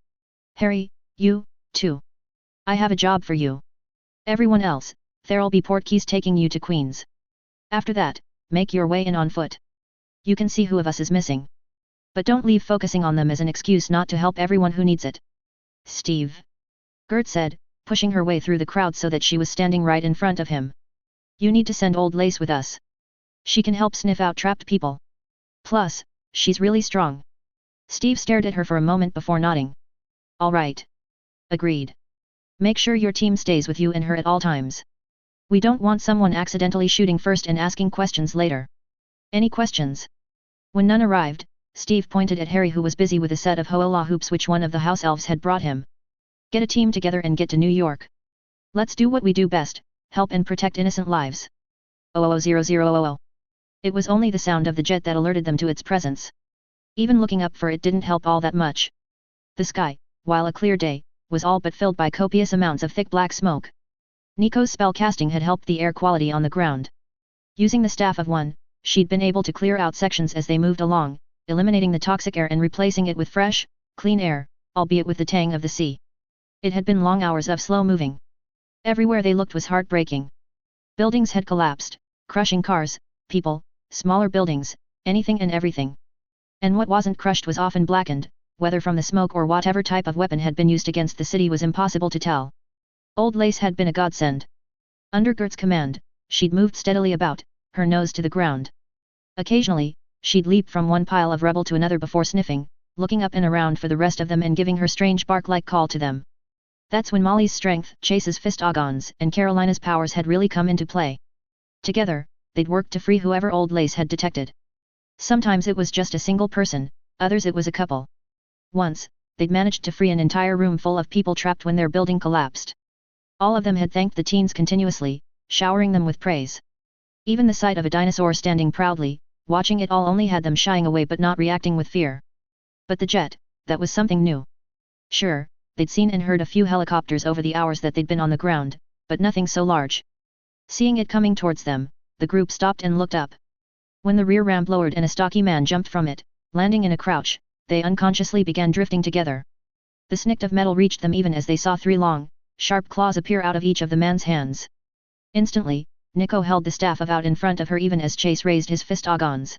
[SPEAKER 1] Harry, you, too. I have a job for you. Everyone else, there'll be portkeys taking you to Queens. After that, make your way in on foot. You can see who of us is missing. But don't leave focusing on them as an excuse not to help everyone who needs it. Steve. Gert said, pushing her way through the crowd so that she was standing right in front of him. You need to send Old Lace with us. She can help sniff out trapped people. Plus, she's really strong. Steve stared at her for a moment before nodding. All right. Agreed. Make sure your team stays with you and her at all times. We don't want someone accidentally shooting first and asking questions later. Any questions? When none arrived, Steve pointed at Harry who was busy with a set of hula hoops which one of the house elves had brought him. Get a team together and get to New York. Let's do what we do best, help and protect innocent lives. 00000. It was only the sound of the jet that alerted them to its presence. Even looking up for it didn't help all that much. The sky, while a clear day, was all but filled by copious amounts of thick black smoke. Nico's spell casting had helped the air quality on the ground. Using the staff of one, she'd been able to clear out sections as they moved along, eliminating the toxic air and replacing it with fresh, clean air, albeit with the tang of the sea. It had been long hours of slow moving. Everywhere they looked was heartbreaking. Buildings had collapsed, crushing cars, people, smaller buildings, anything and everything. And what wasn't crushed was often blackened, whether from the smoke or whatever type of weapon had been used against the city was impossible to tell. Old Lace had been a godsend. Under Gert's command, she'd moved steadily about, her nose to the ground. Occasionally, she'd leap from one pile of rubble to another before sniffing, looking up and around for the rest of them and giving her strange bark-like call to them. That's when Molly's strength, Chase's Stargon1's, and Carolina's powers had really come into play. Together, they'd worked to free whoever Old Lace had detected. Sometimes it was just a single person, others it was a couple. Once, they'd managed to free an entire room full of people trapped when their building collapsed. All of them had thanked the teens continuously, showering them with praise. Even the sight of a dinosaur standing proudly, watching it all only had them shying away but not reacting with fear. But the jet, that was something new. Sure, they'd seen and heard a few helicopters over the hours that they'd been on the ground, but nothing so large. Seeing it coming towards them, the group stopped and looked up. When the rear ramp lowered and a stocky man jumped from it, landing in a crouch, they unconsciously began drifting together. The snick of metal reached them even as they saw three long, sharp claws appear out of each of the man's hands. Instantly, Nico held the staff out in front of her even as Chase raised his Stargon1's.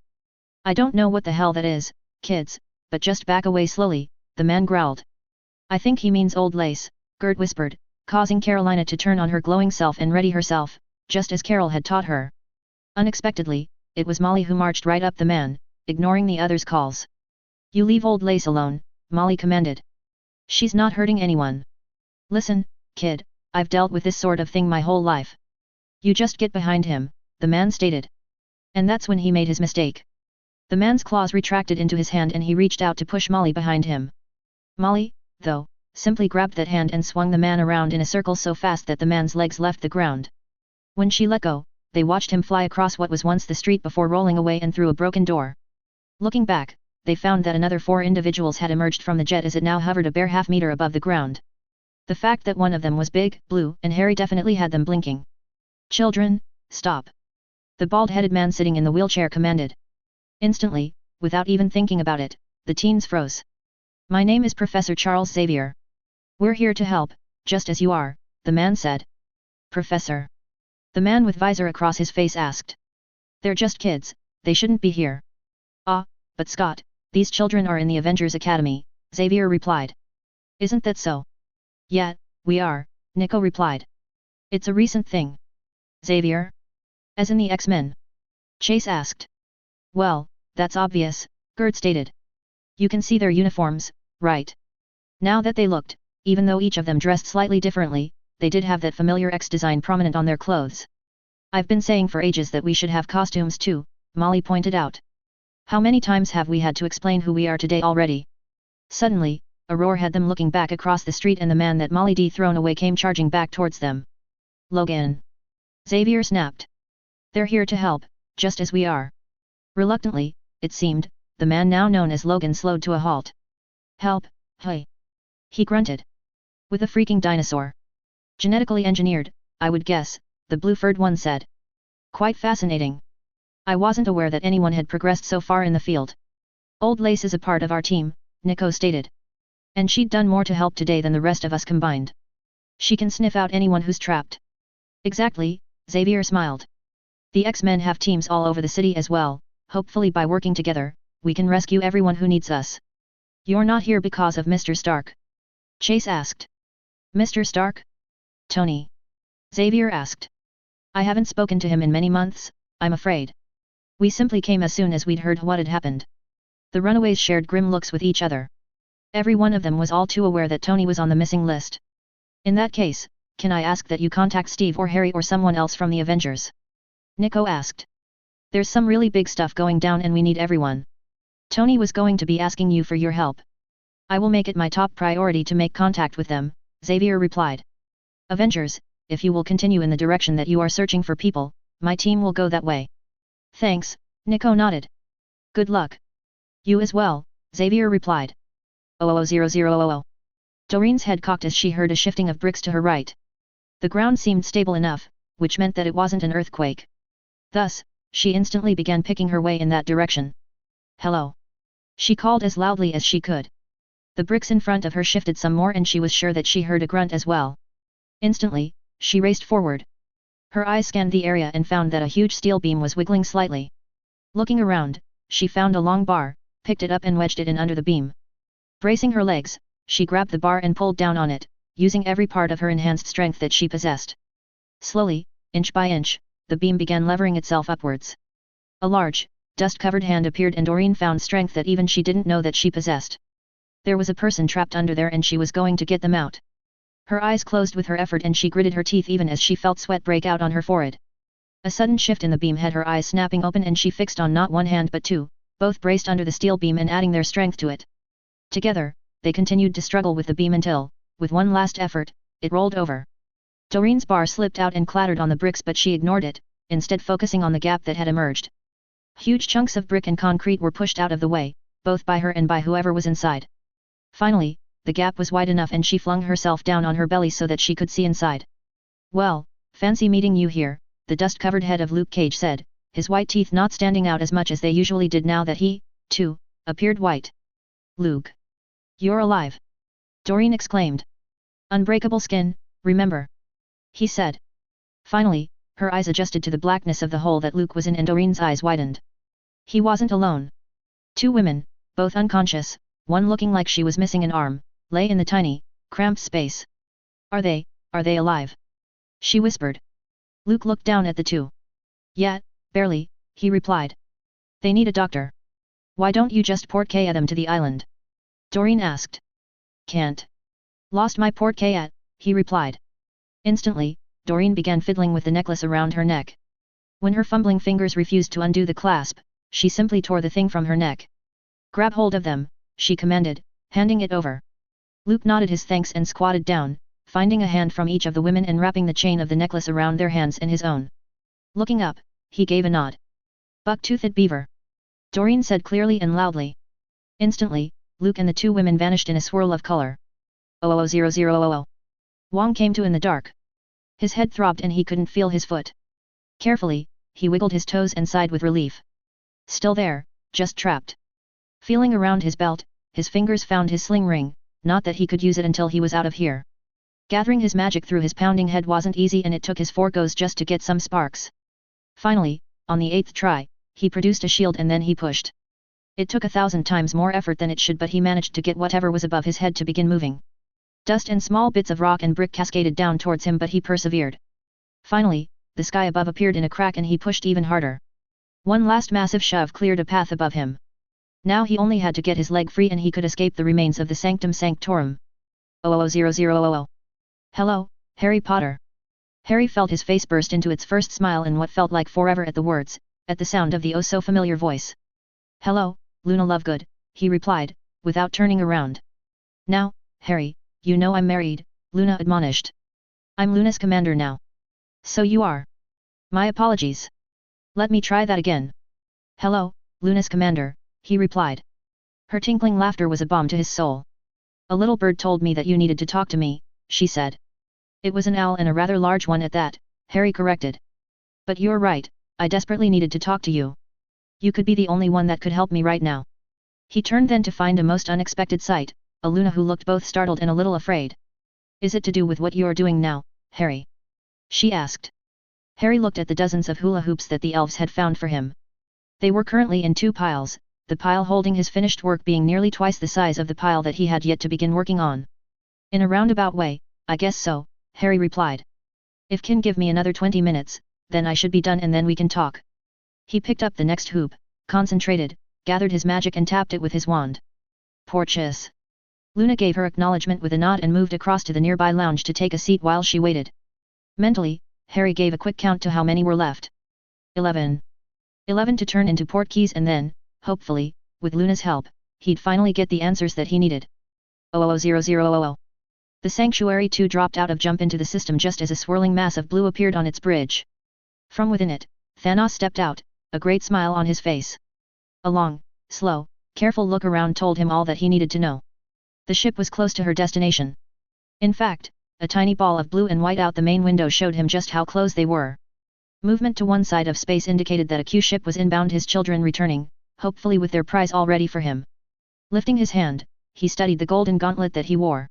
[SPEAKER 1] I don't know what the hell that is, kids, but just back away slowly, the man growled. I think he means Old Lace, Gert whispered, causing Carolina to turn on her glowing self and ready herself, just as Carol had taught her. Unexpectedly, it was Molly who marched right up the man, ignoring the others' calls. You leave Old Lace alone, Molly commanded. She's not hurting anyone. Listen, kid, I've dealt with this sort of thing my whole life. You just get behind him, the man stated. And that's when he made his mistake. The man's claws retracted into his hand and he reached out to push Molly behind him. Molly, though, simply grabbed that hand and swung the man around in a circle so fast that the man's legs left the ground. When she let go, they watched him fly across what was once the street before rolling away and through a broken door. Looking back, they found that another 4 individuals had emerged from the jet as it now hovered a bare half-meter above the ground. The fact that one of them was big, blue, and hairy definitely had them blinking. Children, stop. The bald-headed man sitting in the wheelchair commanded. Instantly, without even thinking about it, the teens froze. My name is Professor Charles Xavier. We're here to help, just as you are, the man said. Professor? The man with visor across his face asked. They're just kids, they shouldn't be here. Ah, but Scott, these children are in the Avengers Academy, Xavier replied. Isn't that so? Yeah, we are, Nico replied. It's a recent thing. Xavier? As in the X-Men? Chase asked. Well, that's obvious, Gert stated. You can see their uniforms, right? Now that they looked, even though each of them dressed slightly differently, they did have that familiar X design prominent on their clothes. I've been saying for ages that we should have costumes too, Molly pointed out. How many times have we had to explain who we are today already? Suddenly, a roar had them looking back across the street and the man that Molly D thrown away came charging back towards them. Logan. Xavier snapped. They're here to help, just as we are. Reluctantly, it seemed, the man now known as Logan slowed to a halt. Help, hey. He grunted. With a freaking dinosaur. Genetically engineered, I would guess, the blue-furred one said. Quite fascinating. I wasn't aware that anyone had progressed so far in the field. Old Lace is a part of our team, Nico stated. And she'd done more to help today than the rest of us combined. She can sniff out anyone who's trapped. Exactly, Xavier smiled. The X-Men have teams all over the city as well, hopefully by working together, we can rescue everyone who needs us. You're not here because of Mr. Stark? Chase asked. Mr. Stark? Tony. Xavier asked. I haven't spoken to him in many months, I'm afraid. We simply came as soon as we'd heard what had happened. The runaways shared grim looks with each other. Every one of them was all too aware that Tony was on the missing list. In that case, can I ask that you contact Steve or Harry or someone else from the Avengers? Nico asked. There's some really big stuff going down and we need everyone. Tony was going to be asking you for your help. I will make it my top priority to make contact with them, Xavier replied. Avengers, if you will continue in the direction that you are searching for people, my team will go that way. Thanks, Nico nodded. Good luck. You as well, Xavier replied. 000000. Doreen's head cocked as she heard a shifting of bricks to her right. The ground seemed stable enough, which meant that it wasn't an earthquake. Thus, she instantly began picking her way in that direction. Hello. She called as loudly as she could. The bricks in front of her shifted some more and she was sure that she heard a grunt as well. Instantly, she raced forward. Her eyes scanned the area and found that a huge steel beam was wiggling slightly. Looking around, she found a long bar, picked it up and wedged it in under the beam. Bracing her legs, she grabbed the bar and pulled down on it, using every part of her enhanced strength that she possessed. Slowly, inch by inch, the beam began levering itself upwards. A large, dust-covered hand appeared and Doreen found strength that even she didn't know that she possessed. There was a person trapped under there and she was going to get them out. Her eyes closed with her effort and she gritted her teeth even as she felt sweat break out on her forehead. A sudden shift in the beam had her eyes snapping open and she fixed on not one hand but two, both braced under the steel beam and adding their strength to it. Together, they continued to struggle with the beam until, with one last effort, it rolled over. Doreen's bar slipped out and clattered on the bricks but she ignored it, instead focusing on the gap that had emerged. Huge chunks of brick and concrete were pushed out of the way, both by her and by whoever was inside. Finally, the gap was wide enough and she flung herself down on her belly so that she could see inside. Well, fancy meeting you here, the dust-covered head of Luke Cage said, his white teeth not standing out as much as they usually did now that he, too, appeared white. Luke. You're alive. Doreen exclaimed. Unbreakable skin, remember? He said. Finally, her eyes adjusted to the blackness of the hole that Luke was in and Doreen's eyes widened. He wasn't alone. Two women, both unconscious, one looking like she was missing an arm, lay in the tiny, cramped space. Are they alive? She whispered. Luke looked down at the two. Yeah, barely, he replied. They need a doctor. Why don't you just portkey them to the island? Doreen asked. Can't. Lost my portkey, he replied. Instantly, Doreen began fiddling with the necklace around her neck. When her fumbling fingers refused to undo the clasp, she simply tore the thing from her neck. Grab hold of them, she commanded, handing it over. Luke nodded his thanks and squatted down, finding a hand from each of the women and wrapping the chain of the necklace around their hands and his own. Looking up, he gave a nod. Buck-toothed beaver. Doreen said clearly and loudly. Instantly, Luke and the two women vanished in a swirl of color. 000000. Wong came to in the dark. His head throbbed and he couldn't feel his foot. Carefully, he wiggled his toes and sighed with relief. Still there, just trapped. Feeling around his belt, his fingers found his sling ring, not that he could use it until he was out of here. Gathering his magic through his pounding head wasn't easy and it took his 4 goes just to get some sparks. Finally, on the 8th try, he produced a shield and then he pushed. It took 1,000 times more effort than it should but he managed to get whatever was above his head to begin moving. Dust and small bits of rock and brick cascaded down towards him but he persevered. Finally, the sky above appeared in a crack and he pushed even harder. One last massive shove cleared a path above him. Now he only had to get his leg free and he could escape the remains of the Sanctum Sanctorum. 000000. Hello, Harry Potter. Harry felt his face burst into its first smile in what felt like forever at the words, at the sound of the oh-so-familiar voice. Hello, Luna Lovegood, he replied, without turning around. Now, Harry, you know I'm married, Luna admonished. I'm Luna's commander now. So you are. My apologies. Let me try that again. Hello, Luna's commander, he replied. Her tinkling laughter was a balm to his soul. A little bird told me that you needed to talk to me, she said. It was an owl and a rather large one at that, Harry corrected. But you're right, I desperately needed to talk to you. You could be the only one that could help me right now. He turned then to find a most unexpected sight, a Luna who looked both startled and a little afraid. Is it to do with what you're doing now, Harry? She asked. Harry looked at the dozens of hula hoops that the elves had found for him. They were currently in 2 piles, the pile holding his finished work being nearly twice the size of the pile that he had yet to begin working on. In a roundabout way, I guess so, Harry replied. If can give me another 20 minutes, then I should be done and then we can talk. He picked up the next hoop, concentrated, gathered his magic and tapped it with his wand. Porches. Luna gave her acknowledgement with a nod and moved across to the nearby lounge to take a seat while she waited. Mentally, Harry gave a quick count to how many were left. 11. 11 to turn into port keys and then, hopefully, with Luna's help, he'd finally get the answers that he needed. 00000. The Sanctuary 2 dropped out of jump into the system just as a swirling mass of blue appeared on its bridge. From within it, Thanos stepped out, a great smile on his face. A long, slow, careful look around told him all that he needed to know. The ship was close to her destination. In fact, a tiny ball of blue and white out the main window showed him just how close they were. Movement to one side of space indicated that a Q ship was inbound, his children returning, hopefully with their prize all ready for him. Lifting his hand, he studied the golden gauntlet that he wore.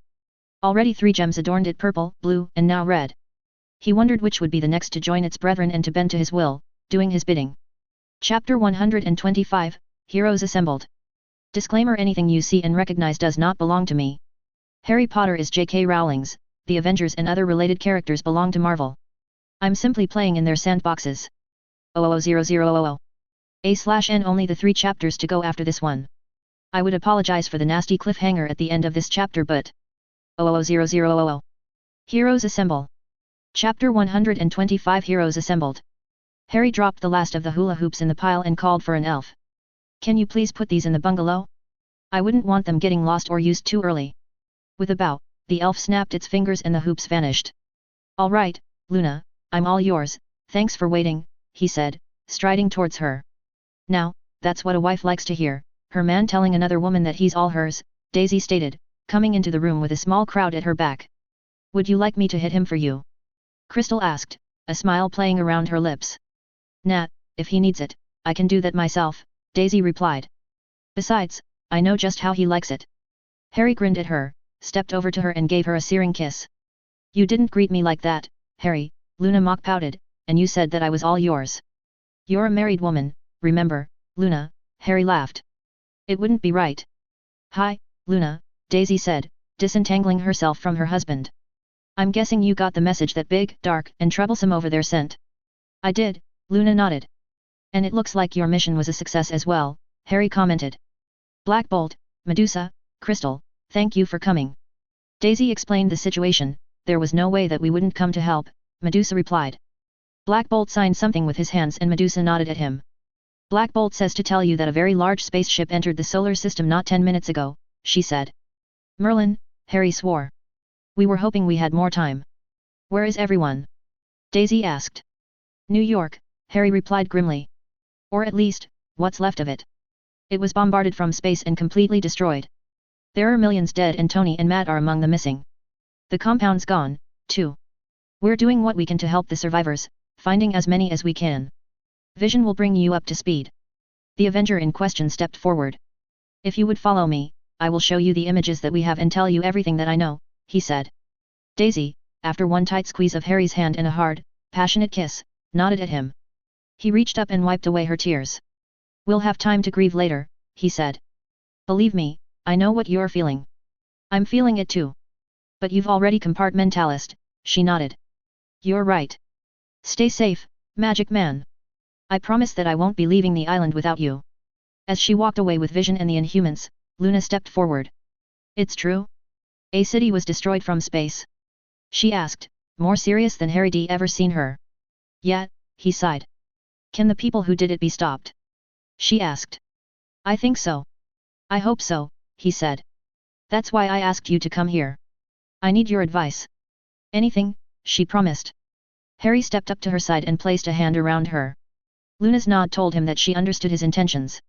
[SPEAKER 1] Already 3 gems adorned it, purple, blue, and now red. He wondered which would be the next to join its brethren and to bend to his will, doing his bidding. Chapter 125, Heroes Assembled. Disclaimer: anything you see and recognize does not belong to me. Harry Potter is J.K. Rowling's, the Avengers and other related characters belong to Marvel. I'm simply playing in their sandboxes. 00000. A/N only the 3 chapters to go after this one. I would apologize for the nasty cliffhanger at the end of this chapter, but 00000. Heroes Assemble. Chapter 125, Heroes Assembled. Harry dropped the last of the hula hoops in the pile and called for an elf. Can you please put these in the bungalow? I wouldn't want them getting lost or used too early. With a bow, the elf snapped its fingers and the hoops vanished. All right, Luna, I'm all yours, thanks for waiting, he said, striding towards her. Now, that's what a wife likes to hear, her man telling another woman that he's all hers, Daisy stated, coming into the room with a small crowd at her back. Would you like me to hit him for you? Crystal asked, a smile playing around her lips. Nah, if he needs it, I can do that myself, Daisy replied. Besides, I know just how he likes it. Harry grinned at her, stepped over to her and gave her a searing kiss. You didn't greet me like that, Harry, Luna mock pouted, and you said that I was all yours. You're a married woman, remember, Luna, Harry laughed. It wouldn't be right. Hi, Luna, Daisy said, disentangling herself from her husband. I'm guessing you got the message that big, dark, and troublesome over there sent. I did, Luna nodded. And it looks like your mission was a success as well, Harry commented. Black Bolt, Medusa, Crystal, thank you for coming. Daisy explained the situation. There was no way that we wouldn't come to help, Medusa replied. Black Bolt signed something with his hands and Medusa nodded at him. Black Bolt says to tell you that a very large spaceship entered the solar system not 10 minutes ago, she said. Merlin, Harry swore. We were hoping we had more time. Where is everyone? Daisy asked. New York, Harry replied grimly. Or at least, what's left of it. It was bombarded from space and completely destroyed. There are millions dead and Tony and Matt are among the missing. The compound's gone, too. We're doing what we can to help the survivors, finding as many as we can. Vision will bring you up to speed. The Avenger in question stepped forward. If you would follow me, I will show you the images that we have and tell you everything that I know, he said. Daisy, after one tight squeeze of Harry's hand and a hard, passionate kiss, nodded at him. He reached up and wiped away her tears. We'll have time to grieve later, he said. Believe me, I know what you're feeling. I'm feeling it too. But you've already compartmentalized, she nodded. You're right. Stay safe, Magic Man. I promise that I won't be leaving the island without you. As she walked away with Vision and the Inhumans, Luna stepped forward. It's true? A city was destroyed from space? She asked, more serious than Harry D ever seen her. Yeah, he sighed. Can the people who did it be stopped? She asked. I think so. I hope so, he said. That's why I asked you to come here. I need your advice. Anything, she promised. Harry stepped up to her side and placed a hand around her. Luna's nod told him that she understood his intentions.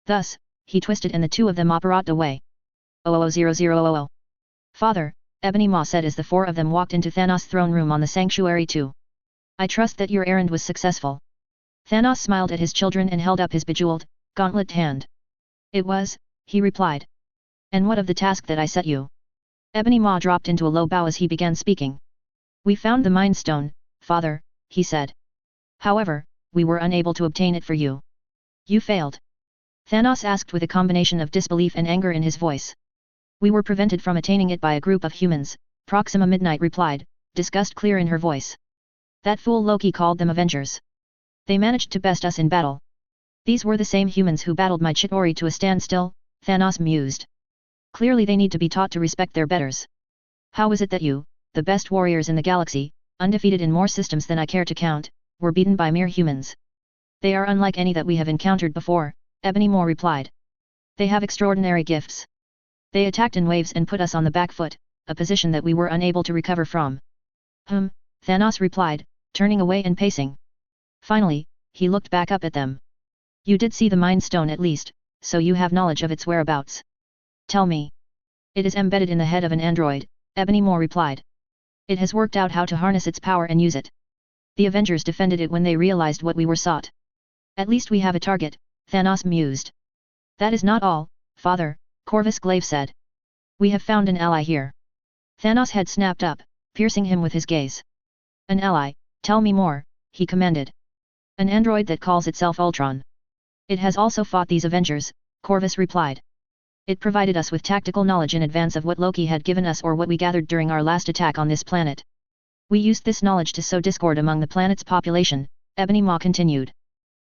[SPEAKER 1] Thus, he twisted and the two of them operated away. 00000. Father, Ebony Maw said as the 4 of them walked into Thanos' throne room on the Sanctuary 2. I trust that your errand was successful. Thanos smiled at his children and held up his bejeweled, gauntlet hand. It was, he replied. And what of the task that I set you? Ebony Maw dropped into a low bow as he began speaking. We found the Mind Stone, father, he said. However, we were unable to obtain it for you. You failed? Thanos asked with a combination of disbelief and anger in his voice. We were prevented from attaining it by a group of humans, Proxima Midnight replied, disgust clear in her voice. That fool Loki called them Avengers. They managed to best us in battle. These were the same humans who battled my Chitauri to a standstill, Thanos mused. Clearly they need to be taught to respect their betters. How is it that you, the best warriors in the galaxy, undefeated in more systems than I care to count, were beaten by mere humans? They are unlike any that we have encountered before, Ebony Maw replied. They have extraordinary gifts. They attacked in waves and put us on the back foot, a position that we were unable to recover from. Thanos replied, turning away and pacing. Finally, he looked back up at them. You did see the Mind Stone at least, so you have knowledge of its whereabouts. Tell me. It is embedded in the head of an android, Ebony Maw replied. It has worked out how to harness its power and use it. The Avengers defended it when they realized what we were sought. At least we have a target, Thanos mused. That is not all, father, Corvus Glaive said. We have found an ally here. Thanos' head snapped up, piercing him with his gaze. An ally, tell me more, he commanded. An android that calls itself Ultron. It has also fought these Avengers, Corvus replied. It provided us with tactical knowledge in advance of what Loki had given us or what we gathered during our last attack on this planet. We used this knowledge to sow discord among the planet's population, Ebony Maw continued.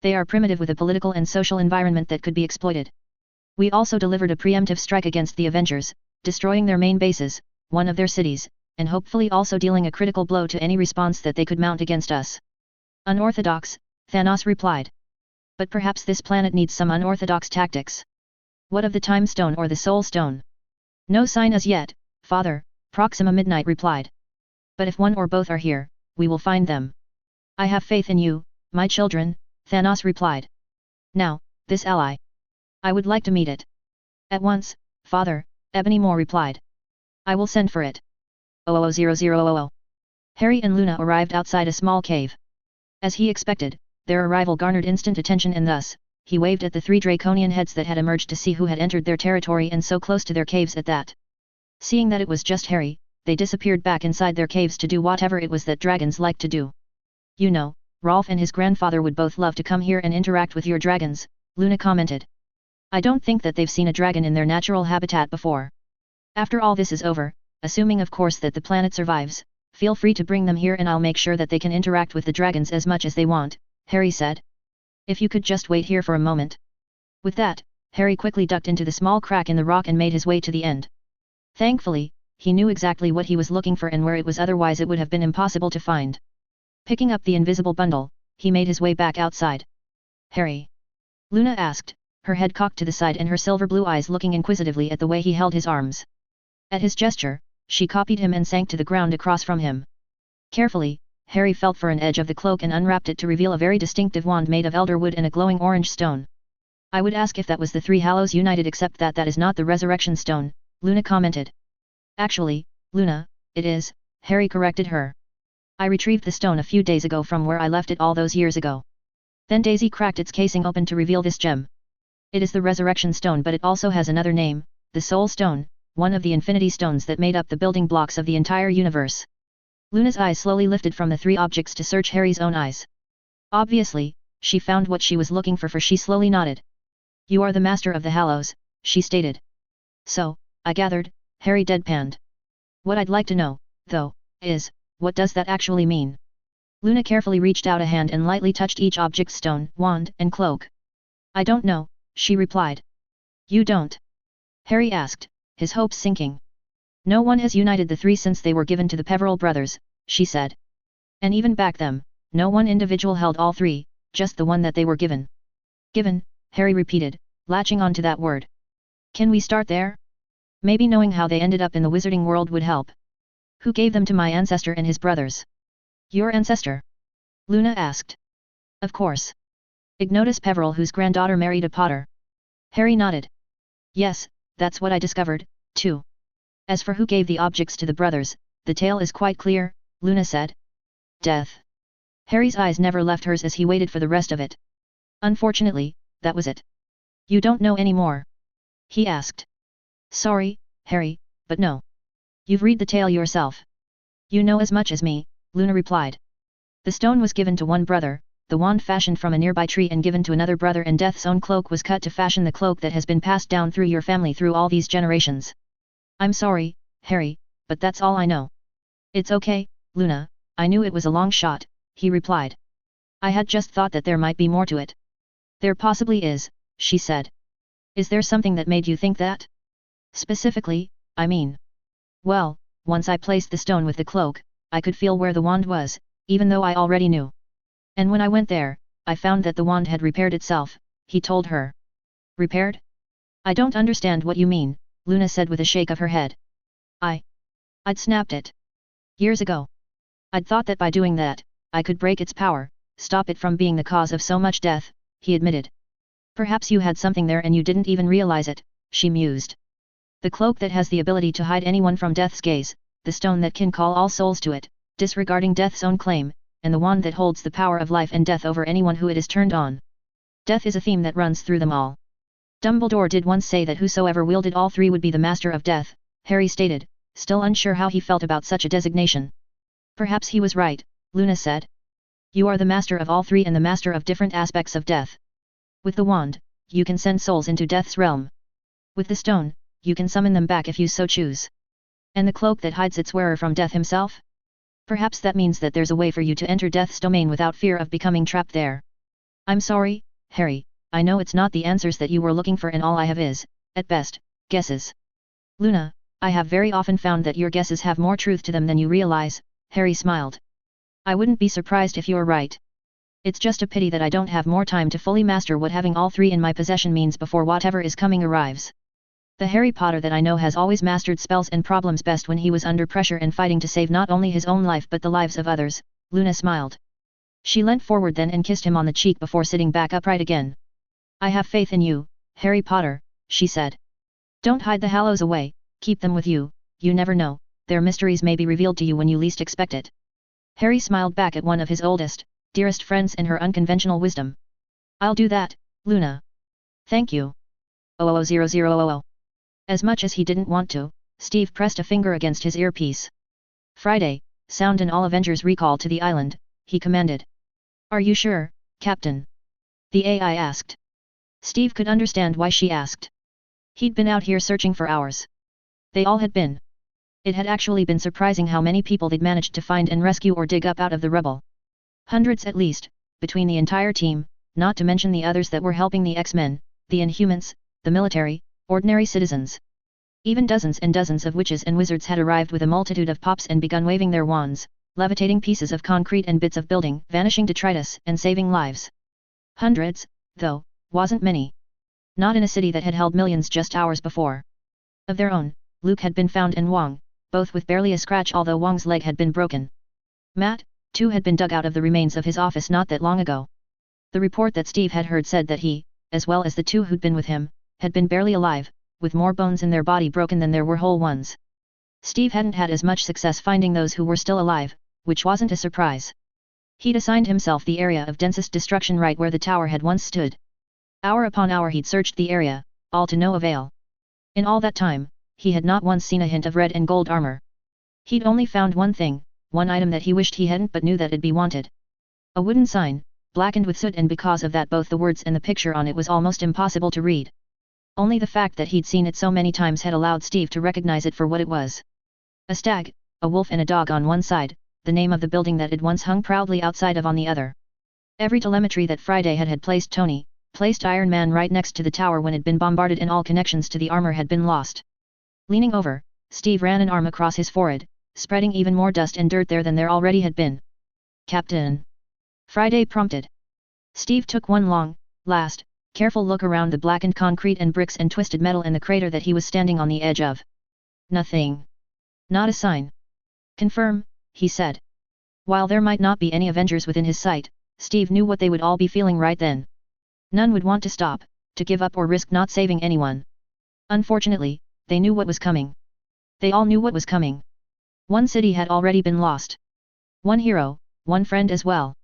[SPEAKER 1] They are primitive with a political and social environment that could be exploited. We also delivered a preemptive strike against the Avengers, destroying their main bases, one of their cities, and hopefully also dealing a critical blow to any response that they could mount against us. Unorthodox, Thanos replied. But perhaps this planet needs some unorthodox tactics. What of the Time Stone or the Soul Stone? No sign as yet, father, Proxima Midnight replied. But if one or both are here, we will find them. I have faith in you, my children, Thanos replied. Now, this ally. I would like to meet it. At once, father, Ebony Maw replied. I will send for it. 00000. Harry and Luna arrived outside a small cave. As he expected, their arrival garnered instant attention and thus, he waved at the three draconian heads that had emerged to see who had entered their territory and so close to their caves at that. Seeing that it was just Harry, they disappeared back inside their caves to do whatever it was that dragons like to do. You know, Rolf and his grandfather would both love to come here and interact with your dragons, Luna commented. I don't think that they've seen a dragon in their natural habitat before. After all this is over, assuming of course that the planet survives, feel free to bring them here and I'll make sure that they can interact with the dragons as much as they want, Harry said. If you could just wait here for a moment. With that, Harry quickly ducked into the small crack in the rock and made his way to the end. Thankfully, he knew exactly what he was looking for and where it was, otherwise it would have been impossible to find. Picking up the invisible bundle, he made his way back outside. Harry? Luna asked, her head cocked to the side and her silver blue eyes looking inquisitively at the way he held his arms. At his gesture, she copied him and sank to the ground across from him. Carefully, Harry felt for an edge of the cloak and unwrapped it to reveal a very distinctive wand made of elder wood and a glowing orange stone. I would ask if that was the Three Hallows united, except that that is not the Resurrection Stone, Luna commented. Actually, Luna, it is, Harry corrected her. I retrieved the stone a few days ago from where I left it all those years ago. Then Daisy cracked its casing open to reveal this gem. It is the Resurrection Stone, but it also has another name, the Soul Stone, one of the Infinity Stones that made up the building blocks of the entire universe. Luna's eyes slowly lifted from the three objects to search Harry's own eyes. Obviously, she found what she was looking for she slowly nodded. You are the master of the Hallows, she stated. So, I gathered, Harry deadpanned. What I'd like to know, though, is, what does that actually mean? Luna carefully reached out a hand and lightly touched each object's stone, wand, and cloak. I don't know, she replied. You don't? Harry asked, his hopes sinking. No one has united the three since they were given to the Peveril brothers, she said. And even back then, no one individual held all three, just the one that they were given. Given, Harry repeated, latching on to that word. Can we start there? Maybe knowing how they ended up in the wizarding world would help. Who gave them to my ancestor and his brothers? Your ancestor? Luna asked. Of course. Ignotus Peveril, whose granddaughter married a potter. Harry nodded. Yes, that's what I discovered, too. As for who gave the objects to the brothers, the tale is quite clear, Luna said. Death. Harry's eyes never left hers as he waited for the rest of it. Unfortunately, that was it. You don't know any more? He asked. Sorry, Harry, but no. You've read the tale yourself. You know as much as me, Luna replied. The stone was given to one brother, the wand fashioned from a nearby tree and given to another brother, and Death's own cloak was cut to fashion the cloak that has been passed down through your family through all these generations. I'm sorry, Harry, but that's all I know. It's okay, Luna, I knew it was a long shot, he replied. I had just thought that there might be more to it. There possibly is, she said. Is there something that made you think that? Specifically, I mean. Well, once I placed the stone with the cloak, I could feel where the wand was, even though I already knew. And when I went there, I found that the wand had repaired itself, he told her. Repaired? I don't understand what you mean, Luna said with a shake of her head. I'd snapped it. Years ago. I'd thought that by doing that, I could break its power, stop it from being the cause of so much death, he admitted. Perhaps you had something there and you didn't even realize it, she mused. The cloak that has the ability to hide anyone from death's gaze, the stone that can call all souls to it, disregarding death's own claim, and the wand that holds the power of life and death over anyone who it is turned on. Death is a theme that runs through them all. Dumbledore did once say that whosoever wielded all three would be the master of death, Harry stated, still unsure how he felt about such a designation. Perhaps he was right, Luna said. You are the master of all three and the master of different aspects of death. With the wand, you can send souls into death's realm. With the stone, you can summon them back if you so choose. And the cloak that hides its wearer from death himself? Perhaps that means that there's a way for you to enter death's domain without fear of becoming trapped there. I'm sorry, Harry, I know it's not the answers that you were looking for and all I have is, at best, guesses. Luna, I have very often found that your guesses have more truth to them than you realize, Harry smiled. I wouldn't be surprised if you're right. It's just a pity that I don't have more time to fully master what having all three in my possession means before whatever is coming arrives. The Harry Potter that I know has always mastered spells and problems best when he was under pressure and fighting to save not only his own life but the lives of others, Luna smiled. She leant forward then and kissed him on the cheek before sitting back upright again. I have faith in you, Harry Potter, she said. Don't hide the Hallows away, keep them with you, you never know, their mysteries may be revealed to you when you least expect it. Harry smiled back at one of his oldest, dearest friends and her unconventional wisdom. I'll do that, Luna. Thank you. 00000. As much as he didn't want to, Steve pressed a finger against his earpiece. Friday, sound and all Avengers recall to the island, he commanded. Are you sure, Captain? The AI asked. Steve could understand why she asked. He'd been out here searching for hours. They all had been. It had actually been surprising how many people they'd managed to find and rescue or dig up out of the rubble. Hundreds at least, between the entire team, not to mention the others that were helping the X-Men, the Inhumans, the military, ordinary citizens. Even dozens and dozens of witches and wizards had arrived with a multitude of pops and begun waving their wands, levitating pieces of concrete and bits of building, vanishing detritus and saving lives. Hundreds, though, wasn't many. Not in a city that had held millions just hours before. Of their own, Luke had been found and Wong, both with barely a scratch although Wong's leg had been broken. Matt, too, had been dug out of the remains of his office not that long ago. The report that Steve had heard said that he, as well as the two who'd been with him, had been barely alive, with more bones in their body broken than there were whole ones. Steve hadn't had as much success finding those who were still alive, which wasn't a surprise. He'd assigned himself the area of densest destruction right where the tower had once stood. Hour upon hour he'd searched the area, all to no avail. In all that time, he had not once seen a hint of red and gold armor. He'd only found one thing, one item that he wished he hadn't but knew that it'd be wanted. A wooden sign, blackened with soot, and because of that both the words and the picture on it was almost impossible to read. Only the fact that he'd seen it so many times had allowed Steve to recognize it for what it was. A stag, a wolf and a dog on one side, the name of the building that it once hung proudly outside of on the other. Every telemetry that Friday had placed Iron Man right next to the tower when it'd been bombarded and all connections to the armor had been lost. Leaning over, Steve ran an arm across his forehead, spreading even more dust and dirt there than there already had been. Captain? Friday prompted. Steve took one long, last, careful look around the blackened concrete and bricks and twisted metal in the crater that he was standing on the edge of. Nothing. Not a sign. Confirm, he said. While there might not be any Avengers within his sight, Steve knew what they would all be feeling right then. None would want to stop, to give up or risk not saving anyone. Unfortunately, they knew what was coming. They all knew what was coming. One city had already been lost. One hero, one friend as well.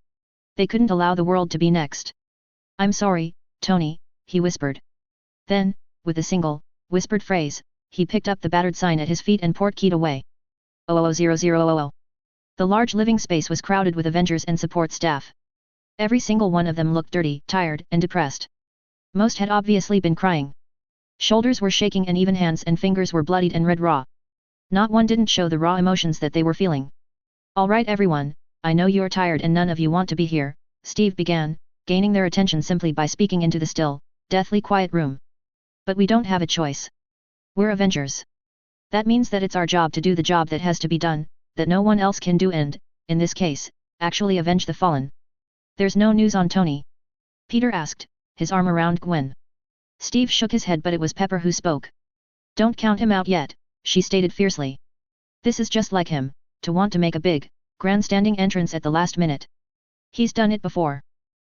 [SPEAKER 1] They couldn't allow the world to be next. I'm sorry, Tony, he whispered. Then, with a single, whispered phrase, he picked up the battered sign at his feet and portkeyed away. 00000. The large living space was crowded with Avengers and support staff. Every single one of them looked dirty, tired, and depressed. Most had obviously been crying. Shoulders were shaking and even hands and fingers were bloodied and red raw. Not one didn't show the raw emotions that they were feeling. All right everyone, I know you're tired and none of you want to be here, Steve began, gaining their attention simply by speaking into the still, deathly quiet room. But we don't have a choice. We're Avengers. That means that it's our job to do the job that has to be done, that no one else can do and, in this case, actually avenge the fallen. There's no news on Tony? Peter asked, his arm around Gwen. Steve shook his head but it was Pepper who spoke. Don't count him out yet, she stated fiercely. This is just like him, to want to make a big, grandstanding entrance at the last minute. He's done it before.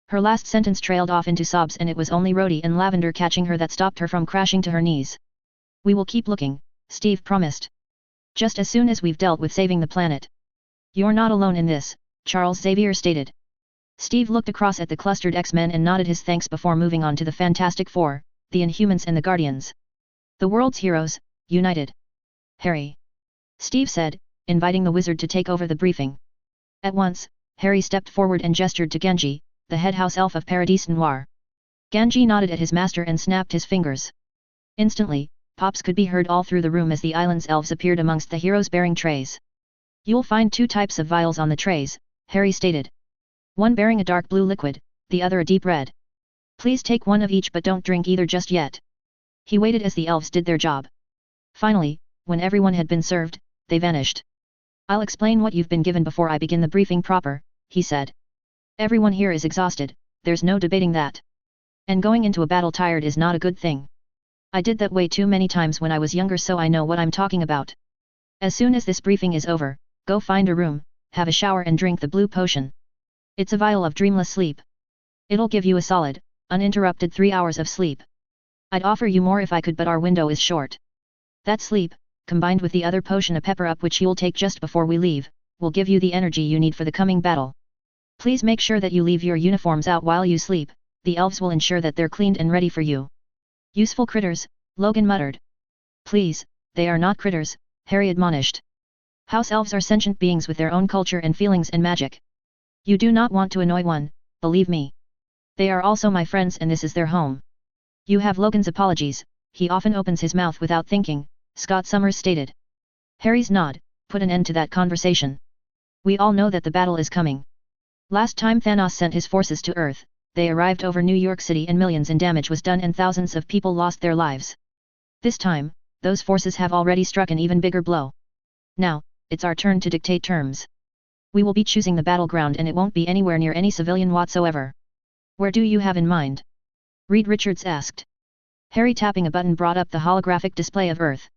[SPEAKER 1] Her last sentence trailed off into sobs and it was only Rhodey and Lavender catching her that stopped her from crashing to her knees. We will keep looking, Steve promised. Just as soon as we've dealt with saving the planet. You're not alone in this, Charles Xavier stated. Steve looked across at the clustered X-Men and nodded his thanks before moving on to the Fantastic Four, the Inhumans and the Guardians. The world's heroes, united. Harry. Steve said, inviting the wizard to take over the briefing. At once, Harry stepped forward and gestured to Genji, the head house elf of Paradis Noir. Genji nodded at his master and snapped his fingers. Instantly, pops could be heard all through the room as the island's elves appeared amongst the heroes bearing trays. You'll find 2 types of vials on the trays, Harry stated. One bearing a dark blue liquid, the other a deep red. Please take one of each but don't drink either just yet. He waited as the elves did their job. Finally, when everyone had been served, they vanished. I'll explain what you've been given before I begin the briefing proper, he said. Everyone here is exhausted, there's no debating that. And going into a battle tired is not a good thing. I did that way too many times when I was younger so I know what I'm talking about. As soon as this briefing is over, go find a room, have a shower and drink the blue potion. It's a vial of dreamless sleep. It'll give you a solid, uninterrupted 3 hours of sleep. I'd offer you more if I could but our window is short. That sleep, combined with the other potion a pepper up which you'll take just before we leave, will give you the energy you need for the coming battle. Please make sure that you leave your uniforms out while you sleep, the elves will ensure that they're cleaned and ready for you. Useful critters, Logan muttered. Please, they are not critters, Harry admonished. House elves are sentient beings with their own culture and feelings and magic. You do not want to annoy one, believe me. They are also my friends and this is their home. You have Logan's apologies, he often opens his mouth without thinking, Scott Summers stated. Harry's nod put an end to that conversation. We all know that the battle is coming. Last time Thanos sent his forces to Earth, they arrived over New York City and millions in damage was done and thousands of people lost their lives. This time, those forces have already struck an even bigger blow. Now, it's our turn to dictate terms. We will be choosing the battleground and it won't be anywhere near any civilian whatsoever. Where do you have in mind? Reed Richards asked. Harry tapping a button brought up the holographic display of Earth.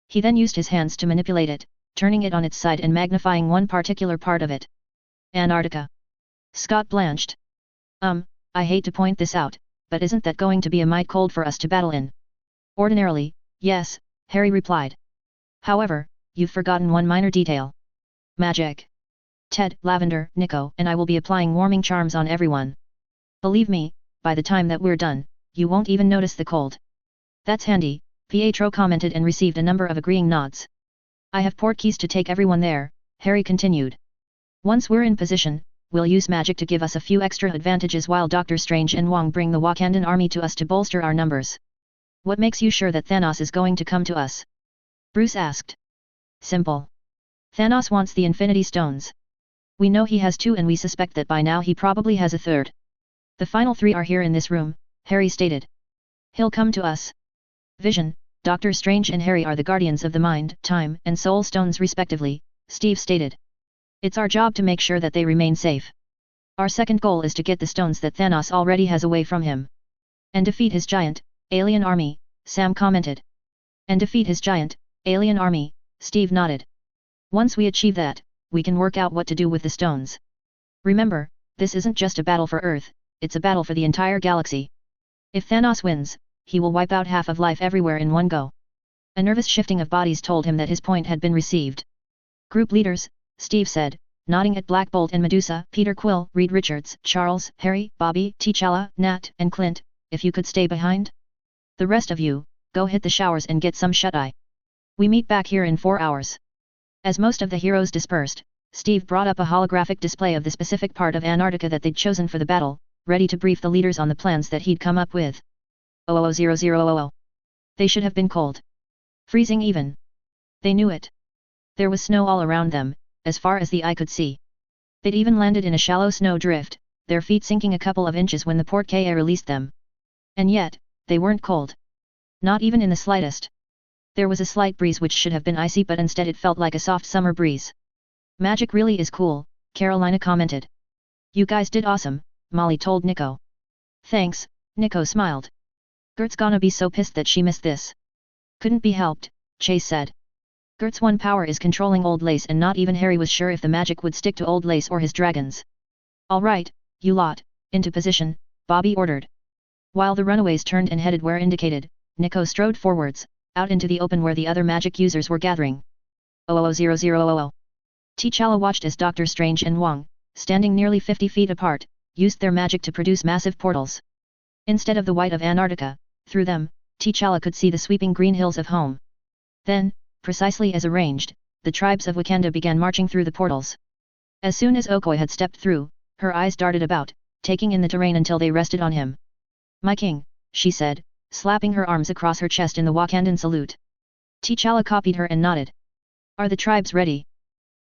[SPEAKER 1] He then used his hands to manipulate it, turning it on its side and magnifying one particular part of it. Antarctica. Scott blanched. I hate to point this out, but isn't that going to be a mite cold for us to battle in? Ordinarily, yes, Harry replied. However, you've forgotten one minor detail. Magic. Ted, Lavender, Nico and I will be applying warming charms on everyone. Believe me, by the time that we're done, you won't even notice the cold. That's handy, Pietro commented and received a number of agreeing nods. I have portkeys to take everyone there, Harry continued. Once we're in position, we'll use magic to give us a few extra advantages while Doctor Strange and Wong bring the Wakandan army to us to bolster our numbers. What makes you sure that Thanos is going to come to us? Bruce asked. Simple. Thanos wants the Infinity Stones. We know he has 2 and we suspect that by now he probably has a 3rd. The final 3 are here in this room, Harry stated. He'll come to us. Vision, Doctor Strange and Harry are the guardians of the Mind, Time and Soul Stones respectively, Steve stated. It's our job to make sure that they remain safe. Our second goal is to get the stones that Thanos already has away from him. And defeat his giant, alien army, Sam commented. And defeat his giant, alien army, Steve nodded. Once we achieve that, we can work out what to do with the stones. Remember, this isn't just a battle for Earth, it's a battle for the entire galaxy. If Thanos wins, he will wipe out half of life everywhere in one go. A nervous shifting of bodies told him that his point had been received. Group leaders, Steve said, nodding at Black Bolt and Medusa, Peter Quill, Reed Richards, Charles, Harry, Bobby, T'Challa, Nat, and Clint, if you could stay behind? The rest of you, go hit the showers and get some shut-eye. We meet back here in 4 hours. As most of the heroes dispersed, Steve brought up a holographic display of the specific part of Antarctica that they'd chosen for the battle, ready to brief the leaders on the plans that he'd come up with. 00000. They should have been cold. Freezing even. They knew it. There was snow all around them, as far as the eye could see. They'd even landed in a shallow snow drift, their feet sinking a couple of inches when the port-Ka released them. And yet, they weren't cold. Not even in the slightest. There was a slight breeze which should have been icy, but instead it felt like a soft summer breeze. Magic really is cool, Carolina commented. You guys did awesome, Molly told Nico. Thanks, Nico smiled. Gert's gonna be so pissed that she missed this. Couldn't be helped, Chase said. Gert's one power is controlling Old Lace, and not even Harry was sure if the magic would stick to Old Lace or his dragons. All right, you lot, into position, Bobby ordered. While the runaways turned and headed where indicated, Nico strode forwards, out into the open where the other magic users were gathering. 00000. T'Challa watched as Doctor Strange and Wong, standing nearly 50 feet apart, used their magic to produce massive portals. Instead of the white of Antarctica, through them, T'Challa could see the sweeping green hills of home. Then, precisely as arranged, the tribes of Wakanda began marching through the portals. As soon as Okoye had stepped through, her eyes darted about, taking in the terrain until they rested on him. My king, she said, slapping her arms across her chest in the Wakandan salute. T'Challa copied her and nodded. Are the tribes ready?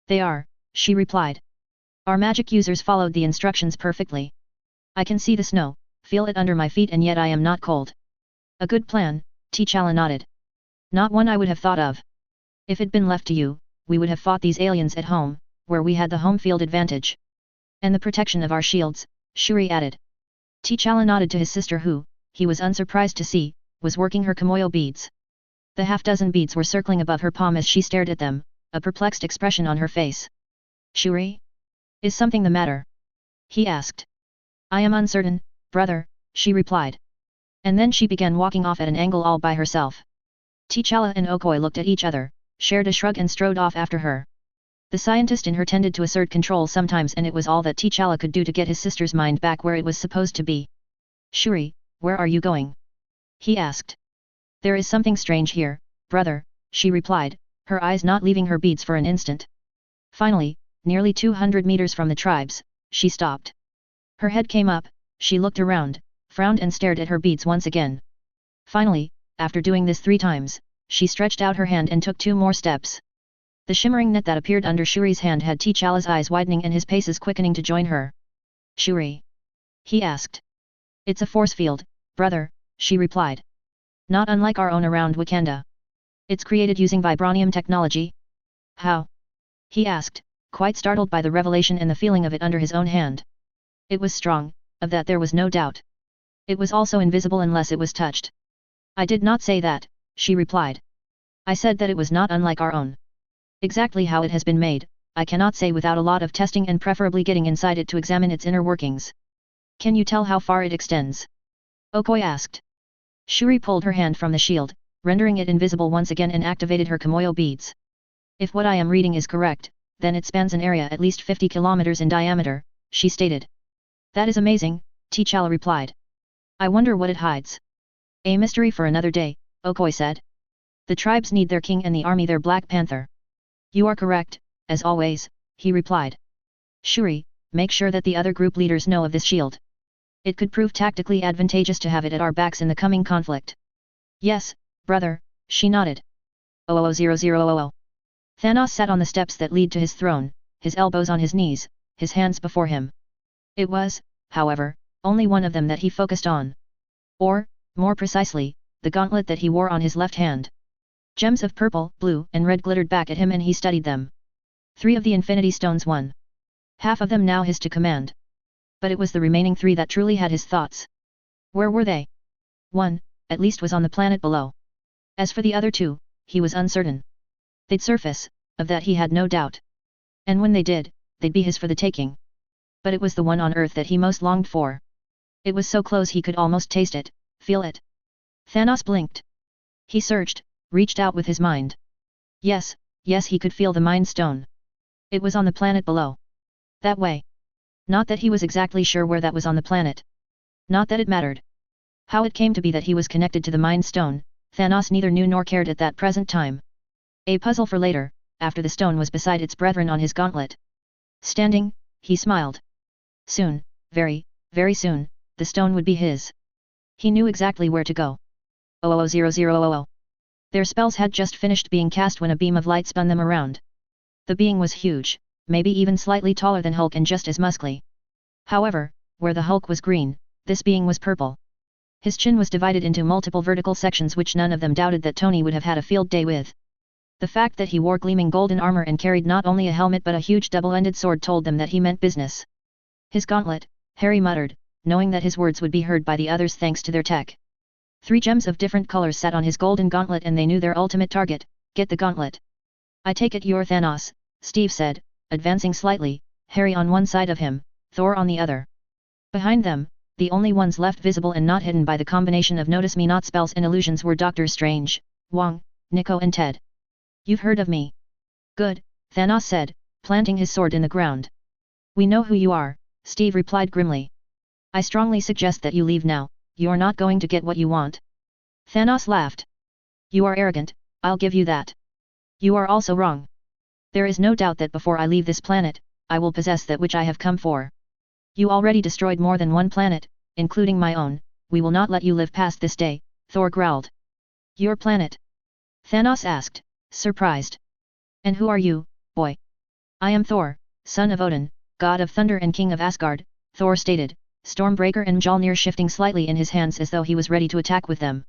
[SPEAKER 1] They are, she replied. Our magic users followed the instructions perfectly. I can see the snow, feel it under my feet, and yet I am not cold. A good plan, T'Challa nodded. Not one I would have thought of. If it'd been left to you, we would have fought these aliens at home, where we had the home field advantage. And the protection of our shields, Shuri added. T'Challa nodded to his sister who, he was unsurprised to see, was working her Kamoyo beads. The half-dozen beads were circling above her palm as she stared at them, a perplexed expression on her face. Shuri? Is something the matter? He asked. I am uncertain, brother, she replied. And then she began walking off at an angle all by herself. T'Challa and Okoye looked at each other, shared a shrug and strode off after her. The scientist in her tended to assert control sometimes, and it was all that T'Challa could do to get his sister's mind back where it was supposed to be. Shuri, where are you going? He asked. There is something strange here, brother, she replied, her eyes not leaving her beads for an instant. Finally, nearly 200 meters from the tribes, she stopped. Her head came up, she looked around, frowned and stared at her beads once again. Finally, after doing this 3 times, she stretched out her hand and took 2 more steps. The shimmering net that appeared under Shuri's hand had T'Challa's eyes widening and his paces quickening to join her. Shuri? He asked. It's a force field, brother, she replied. Not unlike our own around Wakanda. It's created using vibranium technology. How? He asked, quite startled by the revelation and the feeling of it under his own hand. It was strong, of that there was no doubt. It was also invisible unless it was touched. I did not say that, she replied. I said that it was not unlike our own. Exactly how it has been made, I cannot say without a lot of testing and preferably getting inside it to examine its inner workings. Can you tell how far it extends? Okoye asked. Shuri pulled her hand from the shield, rendering it invisible once again, and activated her Kamoyo beads. If what I am reading is correct, then it spans an area at least 50 kilometers in diameter, she stated. That is amazing, T'Challa replied. I wonder what it hides. A mystery for another day, Okoye said. The tribes need their king and the army their Black Panther. You are correct, as always, he replied. Shuri, make sure that the other group leaders know of this shield. It could prove tactically advantageous to have it at our backs in the coming conflict. Yes, brother, she nodded. 00000. Thanos sat on the steps that lead to his throne, his elbows on his knees, his hands before him. It was, however, only one of them that he focused on. Or, more precisely, the gauntlet that he wore on his left hand. Gems of purple, blue, and red glittered back at him and he studied them. 3 of the Infinity Stones won. Half of them now his to command. But it was the remaining 3 that truly had his thoughts. Where were they? 1, at least, was on the planet below. As for the other 2, he was uncertain. They'd surface, of that he had no doubt. And when they did, they'd be his for the taking. But it was the one on Earth that he most longed for. It was so close he could almost taste it, feel it. Thanos blinked. He searched, reached out with his mind. Yes, he could feel the Mind Stone. It was on the planet below. That way. Not that he was exactly sure where that was on the planet. Not that it mattered. How it came to be that he was connected to the Mind Stone, Thanos neither knew nor cared at that present time. A puzzle for later, after the stone was beside its brethren on his gauntlet. Standing, he smiled. Soon, very, very soon, the stone would be his. He knew exactly where to go. 00000. Their spells had just finished being cast when a beam of light spun them around. The being was huge, maybe even slightly taller than Hulk and just as muscly. However, where the Hulk was green, this being was purple. His chin was divided into multiple vertical sections which none of them doubted that Tony would have had a field day with. The fact that he wore gleaming golden armor and carried not only a helmet but a huge double-ended sword told them that he meant business. His gauntlet, Harry muttered, knowing that his words would be heard by the others thanks to their tech. 3 gems of different colors sat on his golden gauntlet and they knew their ultimate target, get the gauntlet. I take it you're Thanos, Steve said, advancing slightly, Harry on one side of him, Thor on the other. Behind them, the only ones left visible and not hidden by the combination of Notice Me Not spells and illusions were Doctors Strange, Wong, Nico and Ted. You've heard of me. Good, Thanos said, planting his sword in the ground. We know who you are, Steve replied grimly. I strongly suggest that you leave now, you're not going to get what you want. Thanos laughed. You are arrogant, I'll give you that. You are also wrong. There is no doubt that before I leave this planet, I will possess that which I have come for. You already destroyed more than one planet, including my own, we will not let you live past this day, Thor growled. Your planet? Thanos asked, surprised. And who are you, boy? I am Thor, son of Odin, god of thunder and king of Asgard, Thor stated, Stormbreaker and Mjolnir shifting slightly in his hands as though he was ready to attack with them.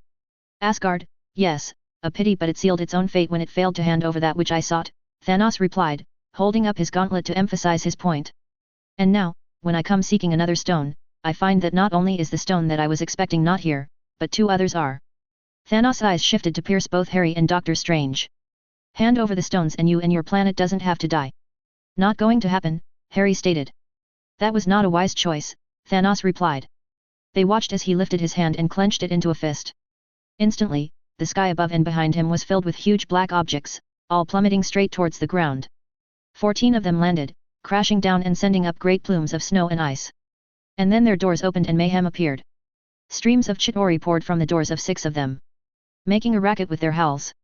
[SPEAKER 1] Asgard, yes, a pity but it sealed its own fate when it failed to hand over that which I sought, Thanos replied, holding up his gauntlet to emphasize his point. And now, when I come seeking another stone, I find that not only is the stone that I was expecting not here, but 2 others are. Thanos' eyes shifted to pierce both Harry and Doctor Strange. Hand over the stones and you and your planet doesn't have to die. Not going to happen, Harry stated. That was not a wise choice, Thanos replied. They watched as he lifted his hand and clenched it into a fist. Instantly, the sky above and behind him was filled with huge black objects, all plummeting straight towards the ground. 14 of them landed, crashing down and sending up great plumes of snow and ice. And then their doors opened and mayhem appeared. Streams of Chitauri poured from the doors of 6 of them, making a racket with their howls.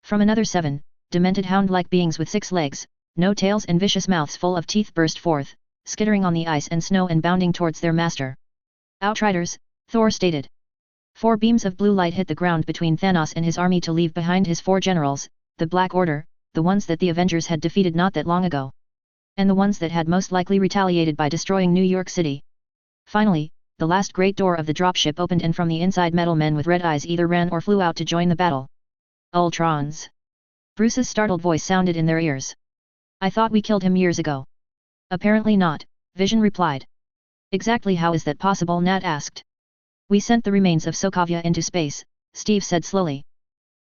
[SPEAKER 1] From another 7, demented hound-like beings with 6 legs, no tails and vicious mouths full of teeth burst forth, skittering on the ice and snow and bounding towards their master. Outriders, Thor stated. 4 beams of blue light hit the ground between Thanos and his army to leave behind his 4 generals, the Black Order, the ones that the Avengers had defeated not that long ago. And the ones that had most likely retaliated by destroying New York City. Finally, the last great door of the dropship opened and from the inside metal men with red eyes either ran or flew out to join the battle. Ultrons. Bruce's startled voice sounded in their ears. I thought we killed him years ago. Apparently not, Vision replied. Exactly how is that possible? Nat asked. We sent the remains of Sokovia into space, Steve said slowly.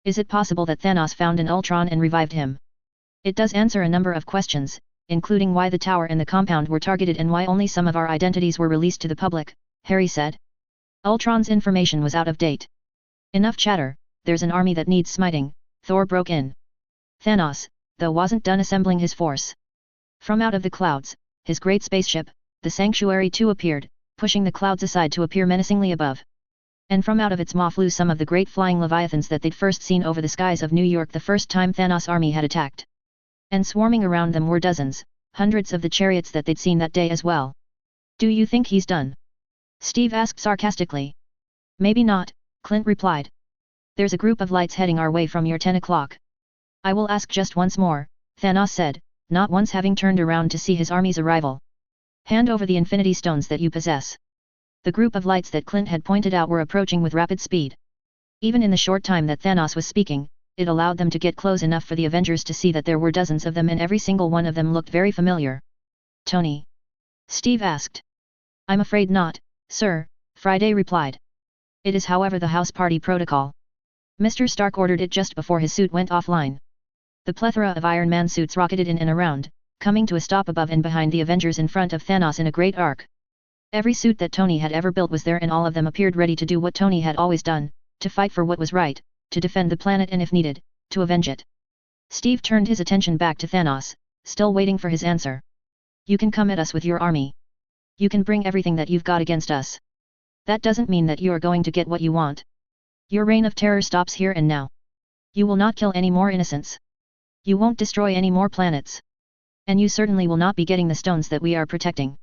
[SPEAKER 1] Is it possible that Thanos found an Ultron and revived him? It does answer a number of questions, including why the tower and the compound were targeted and why only some of our identities were released to the public, Harry said. Ultron's information was out of date. Enough chatter, there's an army that needs smiting, Thor broke in. Thanos, though, wasn't done assembling his force. From out of the clouds, his great spaceship, the Sanctuary 2 appeared, pushing the clouds aside to appear menacingly above. And from out of its maw flew some of the great flying leviathans that they'd first seen over the skies of New York the first time Thanos' army had attacked. And swarming around them were dozens, hundreds of the chariots that they'd seen that day as well. Do you think he's done? Steve asked sarcastically. Maybe not, Clint replied. There's a group of lights heading our way from your 10 o'clock. I will ask just once more, Thanos said, not once having turned around to see his army's arrival. Hand over the Infinity Stones that you possess. The group of lights that Clint had pointed out were approaching with rapid speed. Even in the short time that Thanos was speaking, it allowed them to get close enough for the Avengers to see that there were dozens of them and every single one of them looked very familiar. Tony? Steve asked. I'm afraid not, sir, Friday replied. It is however the house party protocol. Mr. Stark ordered it just before his suit went offline. The plethora of Iron Man suits rocketed in and around, coming to a stop above and behind the Avengers in front of Thanos in a great arc. Every suit that Tony had ever built was there and all of them appeared ready to do what Tony had always done, to fight for what was right, to defend the planet and if needed, to avenge it. Steve turned his attention back to Thanos, still waiting for his answer. You can come at us with your army. You can bring everything that you've got against us. That doesn't mean that you are going to get what you want. Your reign of terror stops here and now. You will not kill any more innocents. You won't destroy any more planets. And you certainly will not be getting the stones that we are protecting.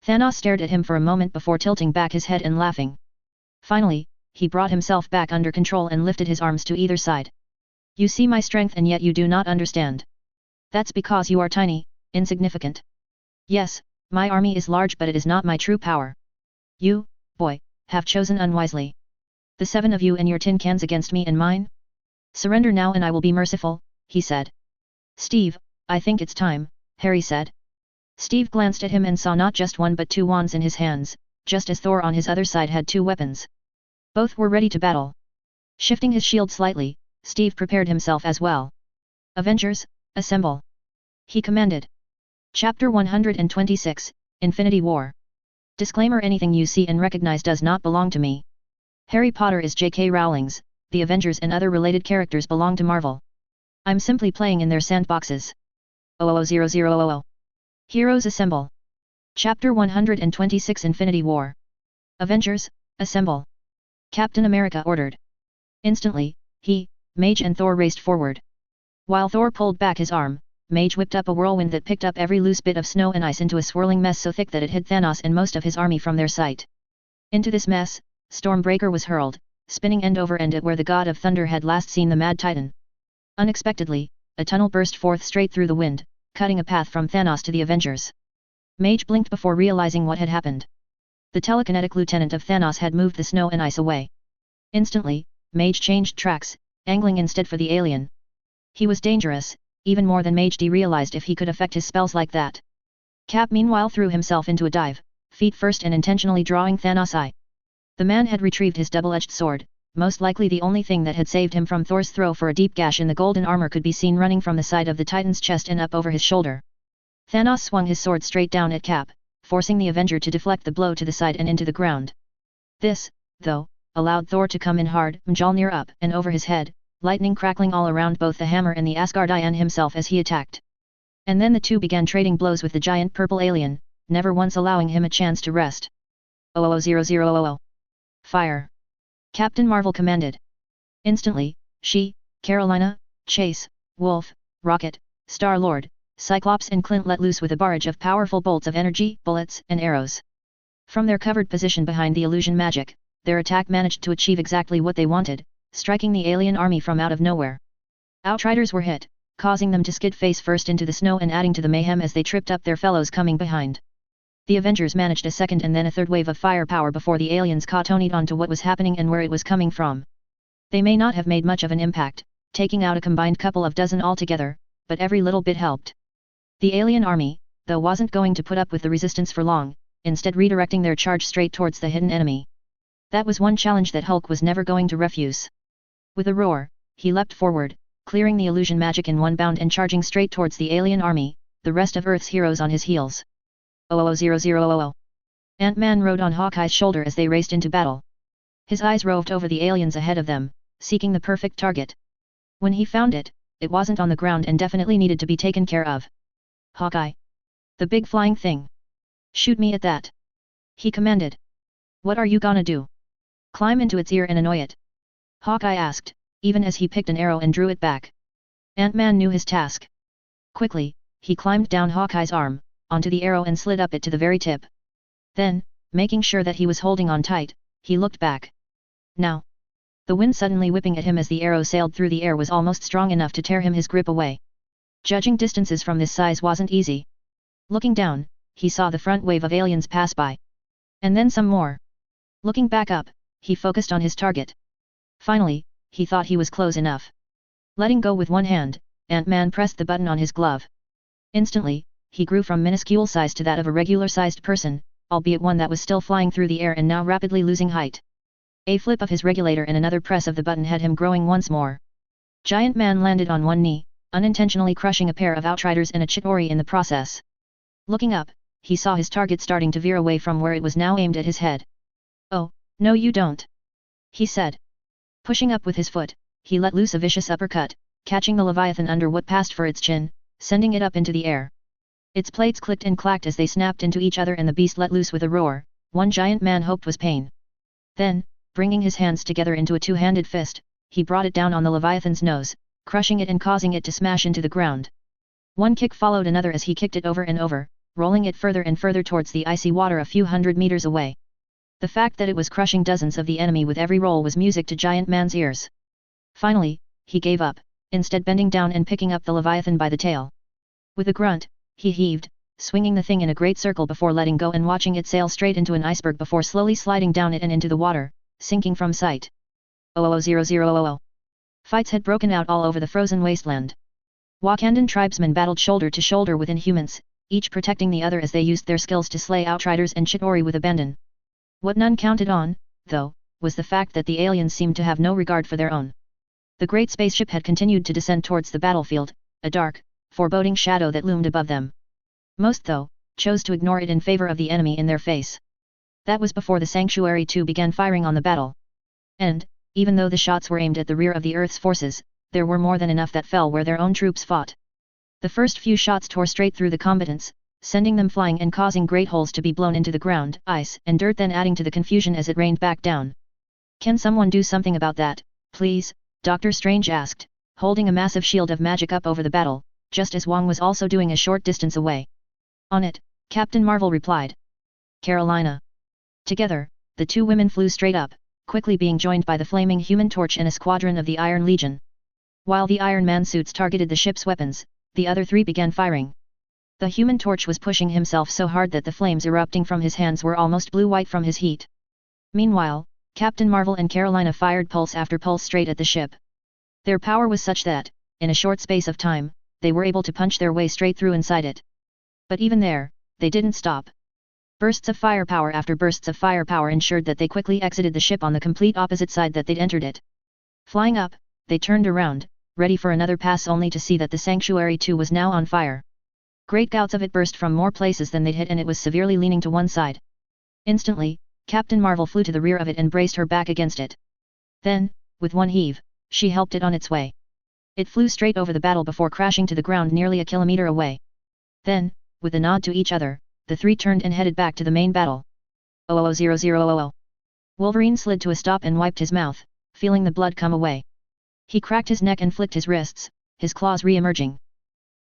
[SPEAKER 1] Thanos stared at him for a moment before tilting back his head and laughing. Finally, he brought himself back under control and lifted his arms to either side. You see my strength and yet you do not understand. That's because you are tiny, insignificant. Yes, my army is large but it is not my true power. You, boy, have chosen unwisely. The 7 of you and your tin cans against me and mine? Surrender now and I will be merciful, he said. Steve, I think it's time, Harry said. Steve glanced at him and saw not just one but 2 wands in his hands, just as Thor on his other side had 2 weapons. Both were ready to battle. Shifting his shield slightly, Steve prepared himself as well. Avengers, assemble! He commanded. Chapter 126, Infinity War. Disclaimer: anything you see and recognize does not belong to me. Harry Potter is J.K. Rowling's, the Avengers and other related characters belong to Marvel. I'm simply playing in their sandboxes. 000000. Heroes assemble. Chapter 126 Infinity War. Avengers, assemble! Captain America ordered. Instantly, he, Mage and Thor raced forward. While Thor pulled back his arm, Mage whipped up a whirlwind that picked up every loose bit of snow and ice into a swirling mess so thick that it hid Thanos and most of his army from their sight. Into this mess, Stormbreaker was hurled, spinning end over end at where the God of Thunder had last seen the Mad Titan. Unexpectedly, a tunnel burst forth straight through the wind, cutting a path from Thanos to the Avengers. Mage blinked before realizing what had happened. The telekinetic lieutenant of Thanos had moved the snow and ice away. Instantly, Mage changed tracks, angling instead for the alien. He was dangerous, even more than Mage D realized if he could affect his spells like that. Cap meanwhile threw himself into a dive, feet first and intentionally drawing Thanos' eye. The man had retrieved his double-edged sword, most likely the only thing that had saved him from Thor's throw, for a deep gash in the golden armor could be seen running from the side of the Titan's chest and up over his shoulder. Thanos swung his sword straight down at Cap, forcing the Avenger to deflect the blow to the side and into the ground. This, though, allowed Thor to come in hard, Mjolnir up and over his head, lightning crackling all around both the hammer and the Asgardian himself as he attacked. And then the two began trading blows with the giant purple alien, never once allowing him a chance to rest. 000000. Fire! Captain Marvel commanded. Instantly, she, Carolina, Chase, Wolf, Rocket, Star-Lord, Cyclops and Clint let loose with a barrage of powerful bolts of energy, bullets, and arrows. From their covered position behind the illusion magic, their attack managed to achieve exactly what they wanted, striking the alien army from out of nowhere. Outriders were hit, causing them to skid face first into the snow and adding to the mayhem as they tripped up their fellows coming behind. The Avengers managed a second and then a third wave of firepower before the aliens caught on to what was happening and where it was coming from. They may not have made much of an impact, taking out a combined couple of dozen altogether, but every little bit helped. The alien army, though, wasn't going to put up with the resistance for long, instead redirecting their charge straight towards the hidden enemy. That was one challenge that Hulk was never going to refuse. With a roar, he leapt forward, clearing the illusion magic in one bound and charging straight towards the alien army, the rest of Earth's heroes on his heels. 000000. Ant-Man rode on Hawkeye's shoulder as they raced into battle. His eyes roved over the aliens ahead of them, seeking the perfect target. When he found it, it wasn't on the ground and definitely needed to be taken care of. Hawkeye! The big flying thing! Shoot me at that! He commanded. What are you gonna do? Climb into its ear and annoy it? Hawkeye asked, even as he picked an arrow and drew it back. Ant-Man knew his task. Quickly, he climbed down Hawkeye's arm, onto the arrow and slid up it to the very tip. Then, making sure that he was holding on tight, he looked back. Now! The wind suddenly whipping at him as the arrow sailed through the air was almost strong enough to tear him his grip away. Judging distances from this size wasn't easy. Looking down, he saw the front wave of aliens pass by. And then some more. Looking back up, he focused on his target. Finally, he thought he was close enough. Letting go with one hand, Ant-Man pressed the button on his glove. Instantly, he grew from minuscule size to that of a regular-sized person, albeit one that was still flying through the air and now rapidly losing height. A flip of his regulator and another press of the button had him growing once more. Giant Man landed on one knee, unintentionally crushing a pair of Outriders and a Chitauri in the process. Looking up, he saw his target starting to veer away from where it was now aimed at his head. "Oh, no you don't," he said. Pushing up with his foot, he let loose a vicious uppercut, catching the Leviathan under what passed for its chin, sending it up into the air. Its plates clicked and clacked as they snapped into each other and the beast let loose with a roar, one giant man hoped was pain. Then, bringing his hands together into a two-handed fist, he brought it down on the Leviathan's nose, crushing it and causing it to smash into the ground. One kick followed another as he kicked it over and over, rolling it further and further towards the icy water a few hundred meters away. The fact that it was crushing dozens of the enemy with every roll was music to Giant Man's ears. Finally, he gave up, instead bending down and picking up the Leviathan by the tail. With a grunt, he heaved, swinging the thing in a great circle before letting go and watching it sail straight into an iceberg before slowly sliding down it and into the water, sinking from sight. 00000. Fights had broken out all over the frozen wasteland. Wakandan tribesmen battled shoulder to shoulder with Inhumans, each protecting the other as they used their skills to slay Outriders and Chitauri with abandon. What none counted on, though, was the fact that the aliens seemed to have no regard for their own. The great spaceship had continued to descend towards the battlefield, a dark, foreboding shadow that loomed above them. Most, though, chose to ignore it in favor of the enemy in their face. That was before the Sanctuary 2 began firing on the battle. And, even though the shots were aimed at the rear of the Earth's forces, there were more than enough that fell where their own troops fought. The first few shots tore straight through the combatants, sending them flying and causing great holes to be blown into the ground, ice and dirt then adding to the confusion as it rained back down. "Can someone do something about that, please?" Doctor Strange asked, holding a massive shield of magic up over the battle, just as Wong was also doing a short distance away. "On it," Captain Marvel replied. "Carolina." Together, the two women flew straight up, quickly being joined by the flaming Human Torch and a squadron of the Iron Legion. While the Iron Man suits targeted the ship's weapons, the other three began firing. The Human Torch was pushing himself so hard that the flames erupting from his hands were almost blue-white from his heat. Meanwhile, Captain Marvel and Carolina fired pulse after pulse straight at the ship. Their power was such that, in a short space of time, they were able to punch their way straight through inside it. But even there, they didn't stop. Bursts of firepower after bursts of firepower ensured that they quickly exited the ship on the complete opposite side that they'd entered it. Flying up, they turned around, ready for another pass only to see that the Sanctuary 2 was now on fire. Great gouts of it burst from more places than they'd hit and it was severely leaning to one side. Instantly, Captain Marvel flew to the rear of it and braced her back against it. Then, with one heave, she helped it on its way. It flew straight over the battle before crashing to the ground nearly a kilometer away. Then, with a nod to each other, the three turned and headed back to the main battle. 00000. Wolverine slid to a stop and wiped his mouth, feeling the blood come away. He cracked his neck and flicked his wrists, his claws re-emerging.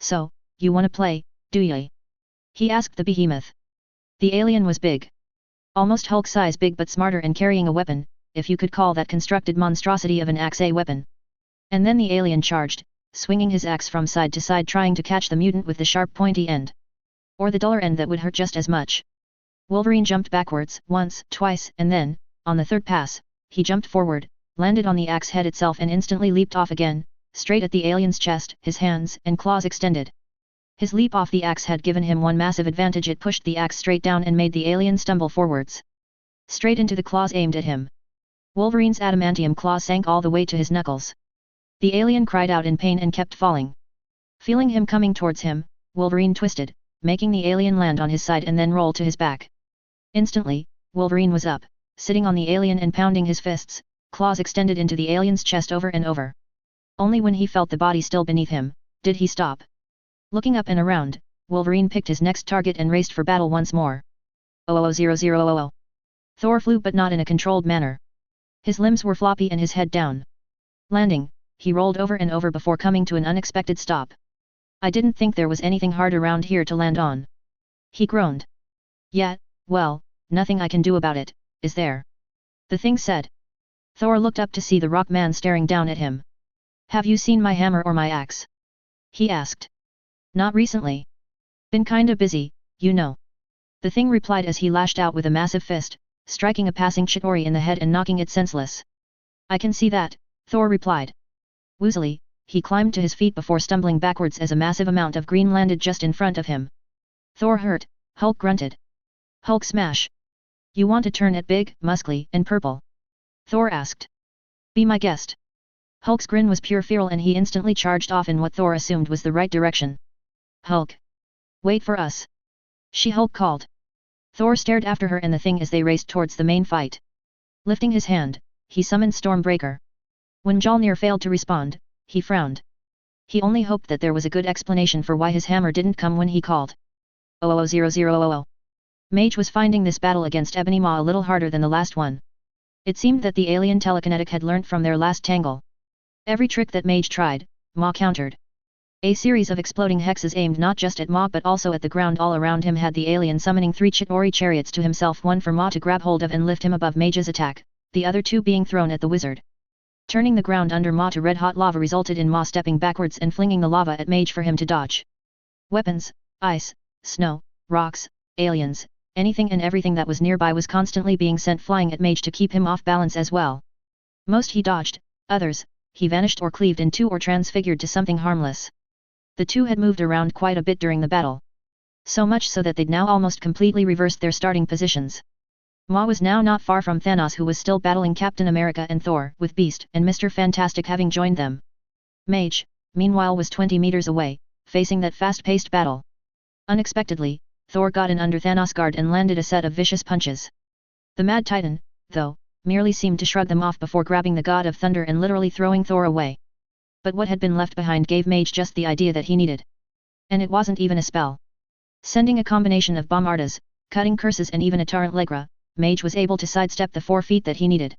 [SPEAKER 1] "So, you wanna play, do ye?" he asked the behemoth. The alien was big. Almost Hulk size big but smarter and carrying a weapon, if you could call that constructed monstrosity of an axe a weapon. And then the alien charged, swinging his axe from side to side trying to catch the mutant with the sharp pointy end. Or the duller end that would hurt just as much. Wolverine jumped backwards, once, twice, and then, on the third pass, he jumped forward, landed on the axe head itself and instantly leaped off again, straight at the alien's chest, his hands and claws extended. His leap off the axe had given him one massive advantage. It pushed the axe straight down and made the alien stumble forwards. Straight into the claws aimed at him. Wolverine's adamantium claw sank all the way to his knuckles. The alien cried out in pain and kept falling. Feeling him coming towards him, Wolverine twisted, making the alien land on his side and then roll to his back. Instantly, Wolverine was up, sitting on the alien and pounding his fists, claws extended into the alien's chest over and over. Only when he felt the body still beneath him, did he stop. Looking up and around, Wolverine picked his next target and raced for battle once more. 00000. Thor flew but not in a controlled manner. His limbs were floppy and his head down. Landing, he rolled over and over before coming to an unexpected stop. "I didn't think there was anything hard around here to land on." He groaned. "Yeah, well, nothing I can do about it, is there?" the thing said. Thor looked up to see the rock man staring down at him. "Have you seen my hammer or my axe?" he asked. "Not recently. Been kinda busy, you know." The thing replied as he lashed out with a massive fist, striking a passing Chitauri in the head and knocking it senseless. "I can see that," Thor replied. Woozily, he climbed to his feet before stumbling backwards as a massive amount of green landed just in front of him. "Thor hurt," Hulk grunted. "Hulk smash. You want to turn it big, muscly, and purple?" Thor asked. "Be my guest." Hulk's grin was pure feral and he instantly charged off in what Thor assumed was the right direction. "Hulk! Wait for us!" She-Hulk called. Thor stared after her and the thing as they raced towards the main fight. Lifting his hand, he summoned Stormbreaker. When Mjolnir failed to respond, he frowned. He only hoped that there was a good explanation for why his hammer didn't come when he called. 00000. Mage was finding this battle against Ebony Maw a little harder than the last one. It seemed that the alien telekinetic had learnt from their last tangle. Every trick that Mage tried, Maw countered. A series of exploding hexes aimed not just at Maw but also at the ground all around him had the alien summoning 3 Chitauri chariots to himself, one for Maw to grab hold of and lift him above Mage's attack, the other 2 being thrown at the wizard. Turning the ground under Maw to red-hot lava resulted in Maw stepping backwards and flinging the lava at Mage for him to dodge. Weapons, ice, snow, rocks, aliens, anything and everything that was nearby was constantly being sent flying at Mage to keep him off balance as well. Most he dodged, others, he vanished or cleaved in 2 or transfigured to something harmless. The 2 had moved around quite a bit during the battle. So much so that they'd now almost completely reversed their starting positions. Maw was now not far from Thanos, who was still battling Captain America and Thor, with Beast and Mr. Fantastic having joined them. Mage, meanwhile, was 20 meters away, facing that fast-paced battle. Unexpectedly, Thor got in under Thanos' guard and landed a set of vicious punches. The Mad Titan, though, merely seemed to shrug them off before grabbing the God of Thunder and literally throwing Thor away. But what had been left behind gave Mage just the idea that he needed. And it wasn't even a spell. Sending a combination of bomb artas, cutting curses and even a torrent legra, Mage was able to sidestep the 4 feet that he needed.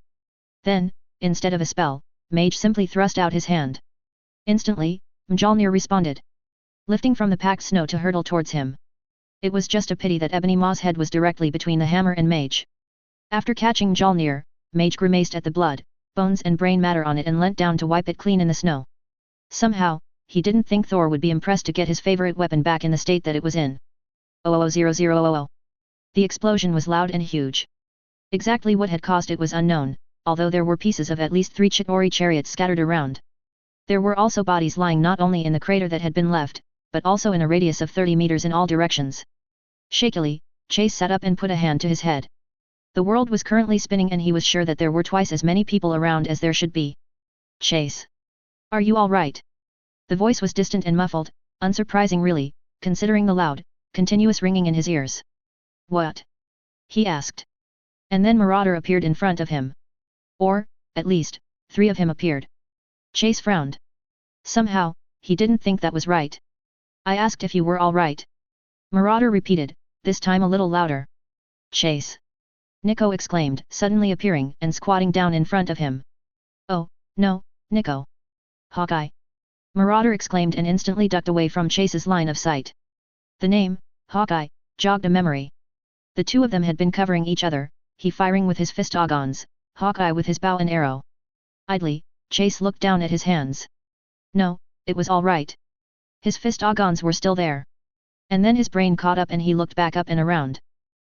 [SPEAKER 1] Then, instead of a spell, Mage simply thrust out his hand. Instantly, Mjolnir responded, lifting from the packed snow to hurtle towards him. It was just a pity that Ebony Maw's head was directly between the hammer and Mage. After catching Mjolnir, Mage grimaced at the blood, bones and brain matter on it and leant down to wipe it clean in the snow. Somehow, he didn't think Thor would be impressed to get his favorite weapon back in the state that it was in. 00000. The explosion was loud and huge. Exactly what had caused it was unknown, although there were pieces of at least 3 Chitauri chariots scattered around. There were also bodies lying not only in the crater that had been left, but also in a radius of 30 meters in all directions. Shakily, Chase sat up and put a hand to his head. The world was currently spinning and he was sure that there were twice as many people around as there should be. Chase. Are you all right? The voice was distant and muffled, unsurprising really, considering the loud, continuous ringing in his ears. What? He asked. And then Marauder appeared in front of him. Or, at least, 3 of him appeared. Chase frowned. Somehow, he didn't think that was right. I asked if you were all right. Marauder repeated, this time a little louder. Chase. Nico exclaimed, suddenly appearing and squatting down in front of him. Oh, no, Nico. Hawkeye. Marauder exclaimed and instantly ducked away from Chase's line of sight. The name, Hawkeye, jogged a memory. The 2 of them had been covering each other, he firing with his fist ogons, Hawkeye with his bow and arrow. Idly, Chase looked down at his hands. No, it was all right. His fist ogons were still there. And then his brain caught up and he looked back up and around.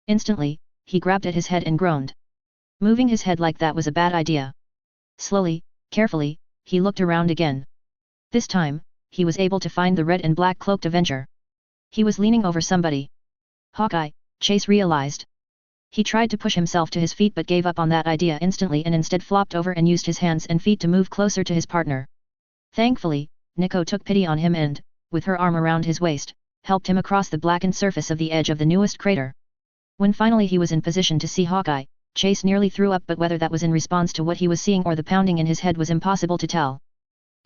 [SPEAKER 1] Instantly, he grabbed at his head and groaned. Moving his head like that was a bad idea. Slowly, carefully, he looked around again. This time, he was able to find the red and black cloaked Avenger. He was leaning over somebody. Hawkeye, Chase realized. He tried to push himself to his feet but gave up on that idea instantly and instead flopped over and used his hands and feet to move closer to his partner. Thankfully, Nico took pity on him and, with her arm around his waist, helped him across the blackened surface of the edge of the newest crater. When finally he was in position to see Hawkeye, Chase nearly threw up, but whether that was in response to what he was seeing or the pounding in his head was impossible to tell.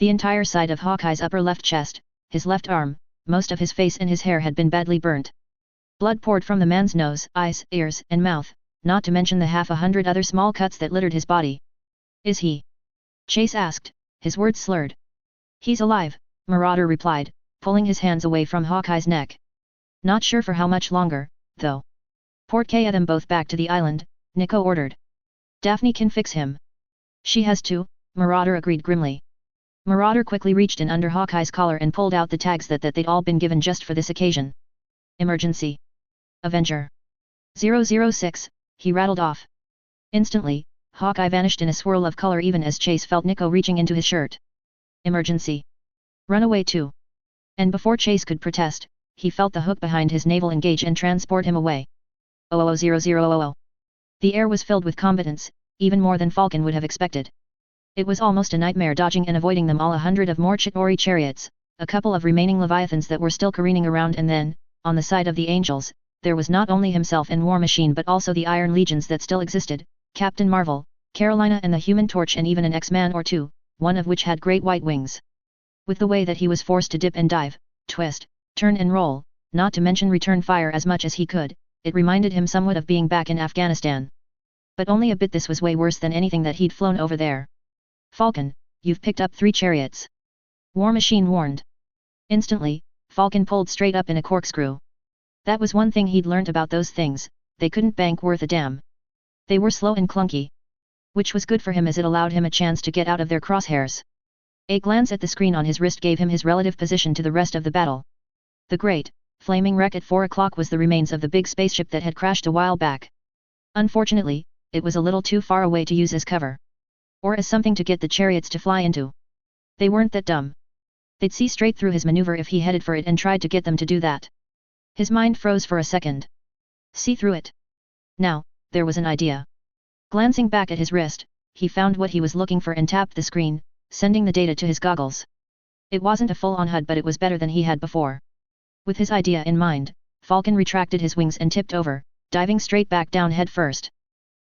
[SPEAKER 1] The entire side of Hawkeye's upper left chest, his left arm, most of his face and his hair had been badly burnt. Blood poured from the man's nose, eyes, ears, and mouth, not to mention the 100 other small cuts that littered his body. Is he? Chase asked, his words slurred. He's alive, Marauder replied, pulling his hands away from Hawkeye's neck. Not sure for how much longer, though. Port them both back to the island, Nico ordered. Daphne can fix him. She has to, Marauder agreed grimly. Marauder quickly reached in under Hawkeye's collar and pulled out the tags that they'd all been given just for this occasion. Emergency. Avenger. 006, he rattled off. Instantly, Hawkeye vanished in a swirl of color even as Chase felt Nico reaching into his shirt. Emergency. Run away too. And before Chase could protest, he felt the hook behind his navel engage and transport him away. 00000. The air was filled with combatants, even more than Falcon would have expected. It was almost a nightmare dodging and avoiding them all, 100 of more Chitauri chariots, a couple of remaining Leviathans that were still careening around, and then, on the side of the Angels, there was not only himself and War Machine but also the Iron Legions that still existed, Captain Marvel, Carolina and the Human Torch, and even an X-Man or 2, one of which had great white wings. With the way that he was forced to dip and dive, twist, turn and roll, not to mention return fire as much as he could. It reminded him somewhat of being back in Afghanistan. But only a bit. This was way worse than anything that he'd flown over there. Falcon, you've picked up 3 chariots. War Machine warned. Instantly, Falcon pulled straight up in a corkscrew. That was one thing he'd learnt about those things, they couldn't bank worth a damn. They were slow and clunky. Which was good for him as it allowed him a chance to get out of their crosshairs. A glance at the screen on his wrist gave him his relative position to the rest of the battle. The great, flaming wreck at 4 o'clock was the remains of the big spaceship that had crashed a while back. Unfortunately, it was a little too far away to use as cover. Or as something to get the chariots to fly into. They weren't that dumb. They'd see straight through his maneuver if he headed for it and tried to get them to do that. His mind froze for a second. See through it. Now, there was an idea. Glancing back at his wrist, he found what he was looking for and tapped the screen, sending the data to his goggles. It wasn't a full-on HUD, but it was better than he had before. With his idea in mind, Falcon retracted his wings and tipped over, diving straight back down head first.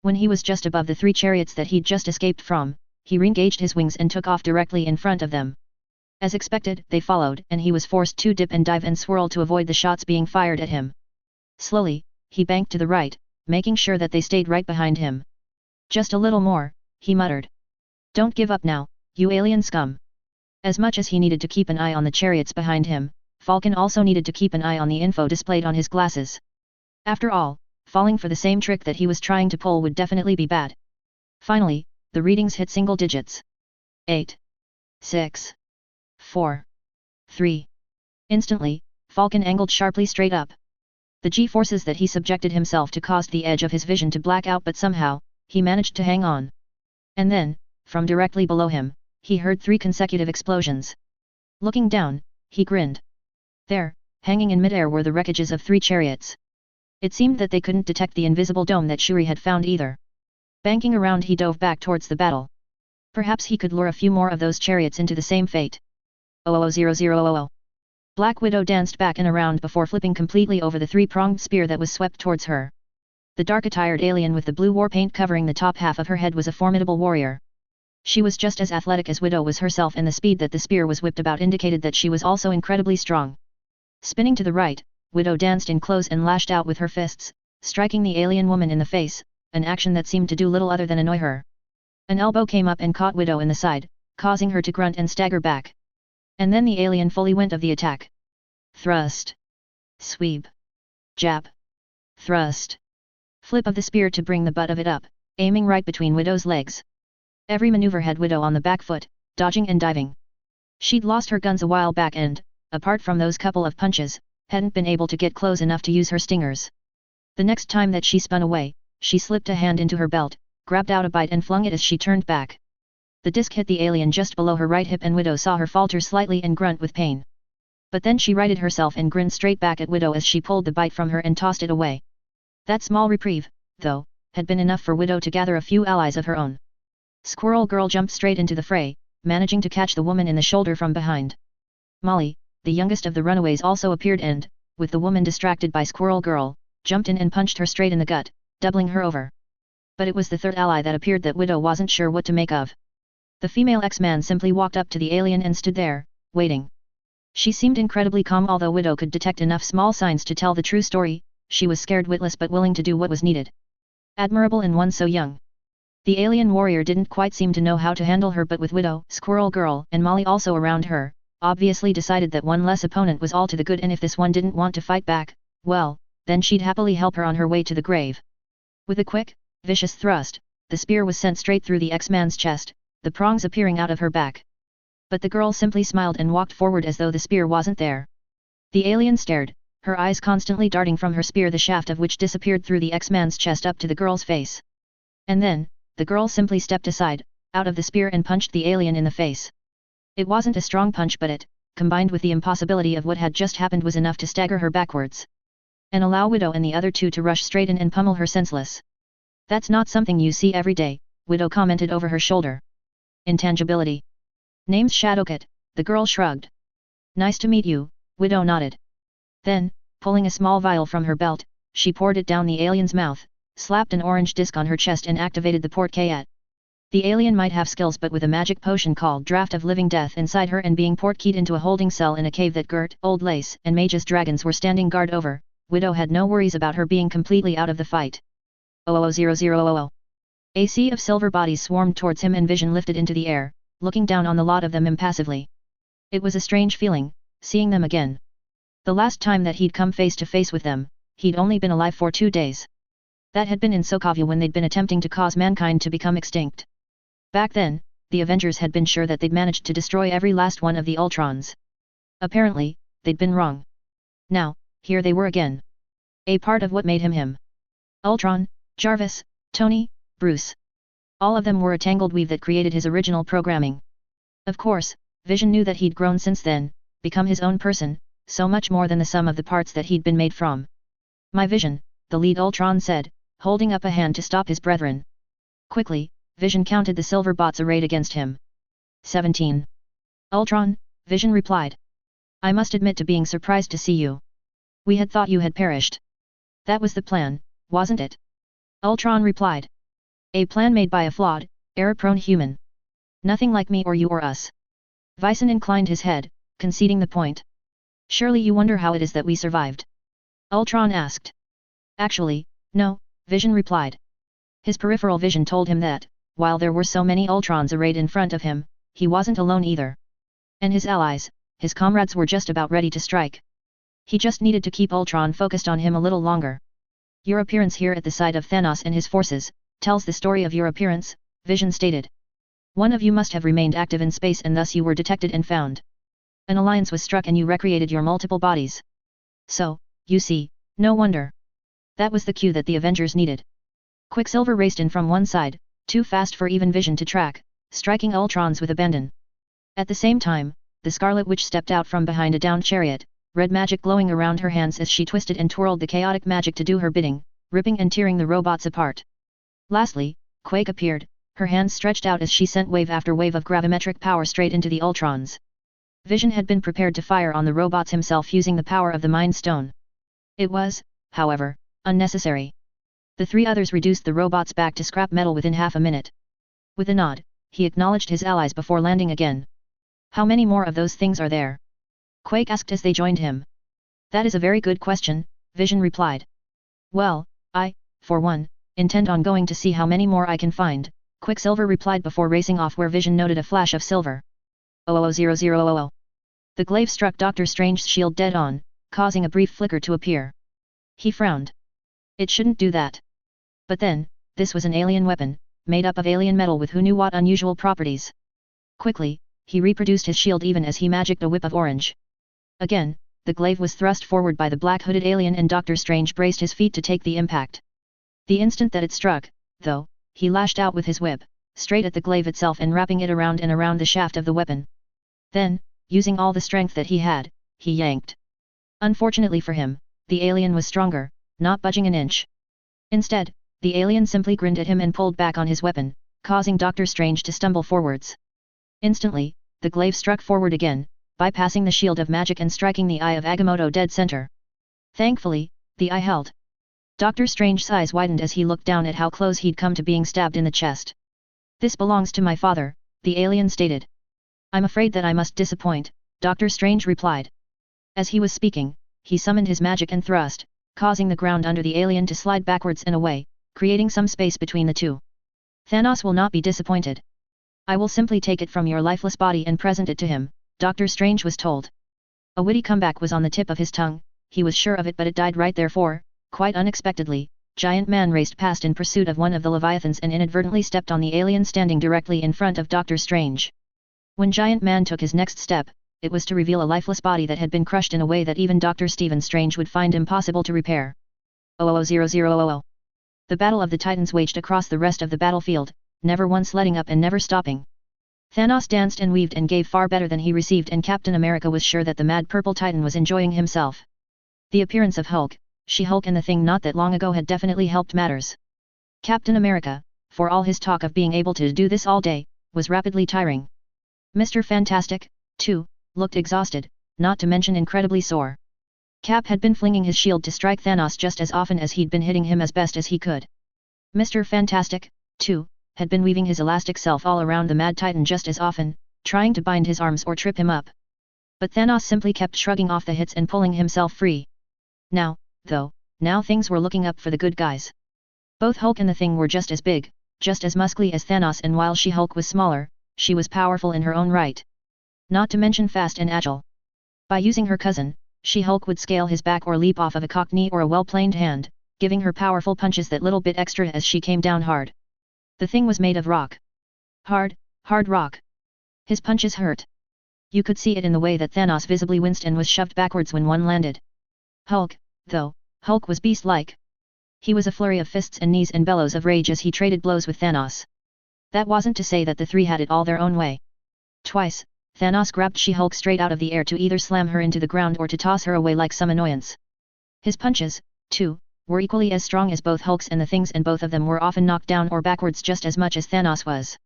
[SPEAKER 1] When he was just above the 3 chariots that he'd just escaped from, he re-engaged his wings and took off directly in front of them. As expected, they followed, and he was forced to dip and dive and swirl to avoid the shots being fired at him. Slowly, he banked to the right, making sure that they stayed right behind him. Just a little more, he muttered. Don't give up now, you alien scum. As much as he needed to keep an eye on the chariots behind him, Falcon also needed to keep an eye on the info displayed on his glasses. After all, falling for the same trick that he was trying to pull would definitely be bad. Finally, the readings hit single digits. 8. 6. 4. 3. Instantly, Falcon angled sharply straight up. The G-forces that he subjected himself to caused the edge of his vision to black out, but somehow, he managed to hang on. And then, from directly below him, he heard 3 consecutive explosions. Looking down, he grinned. There, hanging in midair were the wreckages of 3 chariots. It seemed that they couldn't detect the invisible dome that Shuri had found either. Banking around, he dove back towards the battle. Perhaps he could lure a few more of those chariots into the same fate. 00000. Black Widow danced back and around before flipping completely over the 3-pronged spear that was swept towards her. The dark-attired alien with the blue war paint covering the top half of her head was a formidable warrior. She was just as athletic as Widow was herself, and the speed that the spear was whipped about indicated that she was also incredibly strong. Spinning to the right, Widow danced in close and lashed out with her fists, striking the alien woman in the face, an action that seemed to do little other than annoy her. An elbow came up and caught Widow in the side, causing her to grunt and stagger back. And then the alien fully went of the attack. Thrust. Sweep. Jab. Thrust. Flip of the spear to bring the butt of it up, aiming right between Widow's legs. Every maneuver had Widow on the back foot, dodging and diving. She'd lost her guns a while back and, apart from those couple of punches, hadn't been able to get close enough to use her stingers. The next time that she spun away, she slipped a hand into her belt, grabbed out a bite and flung it as she turned back. The disc hit the alien just below her right hip and Widow saw her falter slightly and grunt with pain. But then she righted herself and grinned straight back at Widow as she pulled the bite from her and tossed it away. That small reprieve, though, had been enough for Widow to gather a few allies of her own. Squirrel Girl jumped straight into the fray, managing to catch the woman in the shoulder from behind. Molly, the youngest of the runaways, also appeared and, with the woman distracted by Squirrel Girl, jumped in and punched her straight in the gut, doubling her over. But it was the third ally that appeared that Widow wasn't sure what to make of. The female X-Man simply walked up to the alien and stood there, waiting. She seemed incredibly calm, although Widow could detect enough small signs to tell the true story. She was scared witless but willing to do what was needed. Admirable in one so young. The alien warrior didn't quite seem to know how to handle her, but with Widow, Squirrel Girl, and Molly also around her, obviously decided that one less opponent was all to the good, and if this one didn't want to fight back, well, then she'd happily help her on her way to the grave. With a quick, vicious thrust, the spear was sent straight through the X-Man's chest, the prongs appearing out of her back. But the girl simply smiled and walked forward as though the spear wasn't there. The alien stared, her eyes constantly darting from her spear, the shaft of which disappeared through the X-Man's chest up to the girl's face. And then, the girl simply stepped aside, out of the spear, and punched the alien in the face. It wasn't a strong punch, but it, combined with the impossibility of what had just happened, was enough to stagger her backwards. And allow Widow and the other two to rush straight in and pummel her senseless. That's not something you see every day, Widow commented over her shoulder. Intangibility. Name's Shadowcat, the girl shrugged. Nice to meet you, Widow nodded. Then, pulling a small vial from her belt, she poured it down the alien's mouth, slapped an orange disc on her chest and activated the port keyat. The alien might have skills, but with a magic potion called Draft of Living Death inside her and being portkeyed into a holding cell in a cave that Gert, Old Lace, and Mage's dragons were standing guard over, Widow had no worries about her being completely out of the fight. 00000. A sea of silver bodies swarmed towards him and Vision lifted into the air, looking down on the lot of them impassively. It was a strange feeling, seeing them again. The last time that he'd come face to face with them, he'd only been alive for 2 days. That had been in Sokovia when they'd been attempting to cause mankind to become extinct. Back then, the Avengers had been sure that they'd managed to destroy every last one of the Ultrons. Apparently, they'd been wrong. Now, here they were again. A part of what made him him. Ultron, Jarvis, Tony, Bruce. All of them were a tangled weave that created his original programming. Of course, Vision knew that he'd grown since then, become his own person, so much more than the sum of the parts that he'd been made from. My Vision, the lead Ultron said, holding up a hand to stop his brethren. Quickly, Vision counted the silver bots arrayed against him. 17. Ultron, Vision replied. I must admit to being surprised to see you. We had thought you had perished. That was the plan, wasn't it? Ultron replied. A plan made by a flawed, error-prone human. Nothing like me or you or us. Vyson inclined his head, conceding the point. Surely you wonder how it is that we survived? Ultron asked. Actually, no, Vision replied. His peripheral vision told him that, while there were so many Ultrons arrayed in front of him, he wasn't alone either. And his allies, his comrades were just about ready to strike. He just needed to keep Ultron focused on him a little longer. Your appearance here at the side of Thanos and his forces, tells the story of your appearance, Vision stated. One of you must have remained active in space and thus you were detected and found. An alliance was struck and you recreated your multiple bodies. So, you see, no wonder. That was the cue that the Avengers needed. Quicksilver raced in from one side, too fast for even Vision to track, striking Ultrons with abandon. At the same time, the Scarlet Witch stepped out from behind a downed chariot, red magic glowing around her hands as she twisted and twirled the chaotic magic to do her bidding, ripping and tearing the robots apart. Lastly, Quake appeared, her hands stretched out as she sent wave after wave of gravimetric power straight into the Ultrons. Vision had been prepared to fire on the robots himself using the power of the Mind Stone. It was, however, unnecessary. The 3 others reduced the robots back to scrap metal within half a minute. With a nod, he acknowledged his allies before landing again. How many more of those things are there? Quake asked as they joined him. That is a very good question, Vision replied. Well, I, for one, intend on going to see how many more I can find, Quicksilver replied before racing off where Vision noted a flash of silver. 00000. The glaive struck Doctor Strange's shield dead on, causing a brief flicker to appear. He frowned. It shouldn't do that. But then, this was an alien weapon, made up of alien metal with who knew what unusual properties. Quickly, he reproduced his shield even as he magicked a whip of orange. Again, the glaive was thrust forward by the black-hooded alien and Doctor Strange braced his feet to take the impact. The instant that it struck, though, he lashed out with his whip, straight at the glaive itself and wrapping it around and around the shaft of the weapon. Then, using all the strength that he had, he yanked. Unfortunately for him, the alien was stronger, not budging an inch. Instead, the alien simply grinned at him and pulled back on his weapon, causing Doctor Strange to stumble forwards. Instantly, the glaive struck forward again, bypassing the shield of magic and striking the eye of Agamotto dead center. Thankfully, the eye held. Doctor Strange's eyes widened as he looked down at how close he'd come to being stabbed in the chest. This belongs to my father, the alien stated. I'm afraid that I must disappoint, Doctor Strange replied. As he was speaking, he summoned his magic and thrust, causing the ground under the alien to slide backwards and away, creating some space between the two. Thanos will not be disappointed. I will simply take it from your lifeless body and present it to him, Doctor Strange was told. A witty comeback was on the tip of his tongue, he was sure of it but it died right there for, quite unexpectedly, Giant Man raced past in pursuit of one of the Leviathans and inadvertently stepped on the alien standing directly in front of Doctor Strange. When Giant Man took his next step, it was to reveal a lifeless body that had been crushed in a way that even Dr. Stephen Strange would find impossible to repair. 00000. The Battle of the Titans waged across the rest of the battlefield, never once letting up and never stopping. Thanos danced and weaved and gave far better than he received and Captain America was sure that the mad purple titan was enjoying himself. The appearance of Hulk, She-Hulk and the Thing not that long ago had definitely helped matters. Captain America, for all his talk of being able to do this all day, was rapidly tiring. Mr. Fantastic, too, looked exhausted, not to mention incredibly sore. Cap had been flinging his shield to strike Thanos just as often as he'd been hitting him as best as he could. Mr. Fantastic, too, had been weaving his elastic self all around the Mad Titan just as often, trying to bind his arms or trip him up. But Thanos simply kept shrugging off the hits and pulling himself free. Now, though, now things were looking up for the good guys. Both Hulk and the Thing were just as big, just as muscly as Thanos, and while She-Hulk was smaller, she was powerful in her own right. Not to mention fast and agile. By using her cousin, She-Hulk would scale his back or leap off of a cocked knee or a well-planed hand, giving her powerful punches that little bit extra as she came down hard. The Thing was made of rock. Hard, hard rock. His punches hurt. You could see it in the way that Thanos visibly winced and was shoved backwards when one landed. Hulk, though, Hulk was beast-like. He was a flurry of fists and knees and bellows of rage as he traded blows with Thanos. That wasn't to say that the three had it all their own way. Twice, Thanos grabbed She-Hulk straight out of the air to either slam her into the ground or to toss her away like some annoyance. His punches, too, were equally as strong as both Hulk's and the Thing's, and both of them were often knocked down or backwards just as much as Thanos was.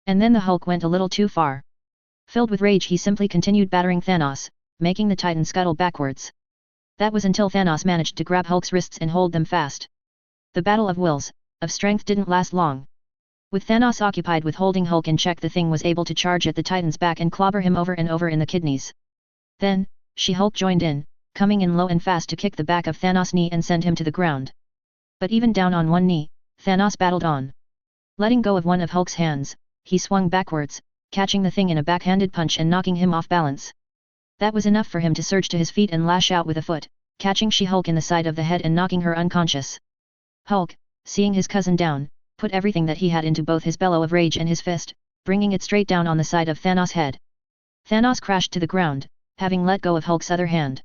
[SPEAKER 1] And then the Hulk went a little too far. Filled with rage, he simply continued battering Thanos, making the Titan scuttle backwards. That was until Thanos managed to grab Hulk's wrists and hold them fast. The battle of wills, of strength didn't last long. With Thanos occupied with holding Hulk in check, the Thing was able to charge at the Titan's back and clobber him over and over in the kidneys. Then, She-Hulk joined in, coming in low and fast to kick the back of Thanos' knee and send him to the ground. But even down on one knee, Thanos battled on. Letting go of one of Hulk's hands, he swung backwards, catching the Thing in a backhanded punch and knocking him off balance. That was enough for him to surge to his feet and lash out with a foot, catching She-Hulk in the side of the head and knocking her unconscious. Hulk, seeing his cousin down, put everything that he had into both his bellow of rage and his fist, bringing it straight down on the side of Thanos' head. Thanos crashed to the ground, having let go of Hulk's other hand.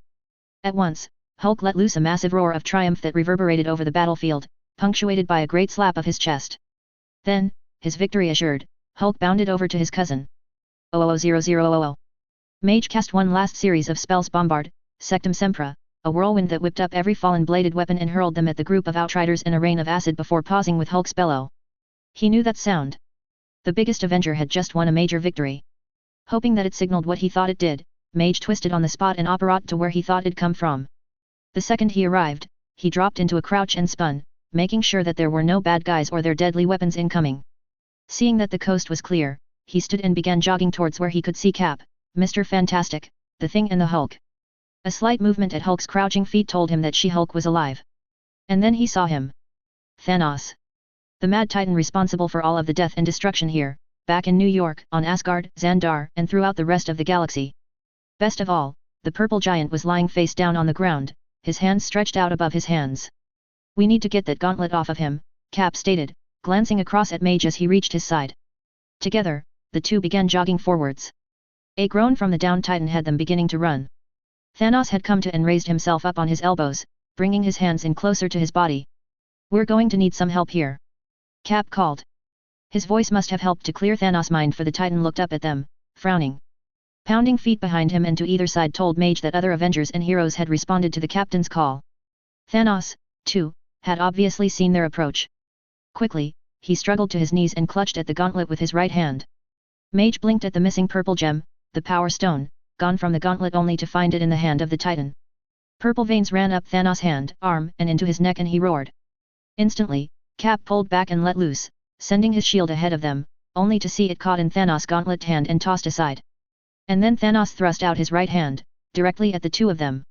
[SPEAKER 1] At once, Hulk let loose a massive roar of triumph that reverberated over the battlefield, punctuated by a great slap of his chest. Then, his victory assured, Hulk bounded over to his cousin. 00000. Mage cast one last series of spells: Bombard, Sectum Sempra, a whirlwind that whipped up every fallen bladed weapon and hurled them at the group of Outriders in a rain of acid before pausing with Hulk's bellow. He knew that sound. The biggest Avenger had just won a major victory. Hoping that it signaled what he thought it did, Mage twisted on the spot and apparat to where he thought it'd come from. The second he arrived, he dropped into a crouch and spun, making sure that there were no bad guys or their deadly weapons incoming. Seeing that the coast was clear, he stood and began jogging towards where he could see Cap, Mr. Fantastic, the Thing and the Hulk. A slight movement at Hulk's crouching feet told him that She-Hulk was alive. And then he saw him. Thanos. The Mad Titan responsible for all of the death and destruction here, back in New York, on Asgard, Xandar, and throughout the rest of the galaxy. Best of all, the purple giant was lying face down on the ground, his hands stretched out above his hands. "We need to get that gauntlet off of him," Cap stated, glancing across at Mage as he reached his side. Together, the two began jogging forwards. A groan from the downed Titan had them beginning to run. Thanos had come to and raised himself up on his elbows, bringing his hands in closer to his body. "We're going to need some help here," Cap called. His voice must have helped to clear Thanos' mind, for the Titan looked up at them, frowning. Pounding feet behind him and to either side told Mage that other Avengers and heroes had responded to the captain's call. Thanos, too, had obviously seen their approach. Quickly, he struggled to his knees and clutched at the gauntlet with his right hand. Mage blinked at the missing purple gem, the Power Stone, gone from the gauntlet only to find it in the hand of the Titan. Purple veins ran up Thanos' hand, arm, and into his neck, and he roared. Instantly, Cap pulled back and let loose, sending his shield ahead of them, only to see it caught in Thanos' gauntlet hand and tossed aside. And then Thanos thrust out his right hand, directly at the two of them.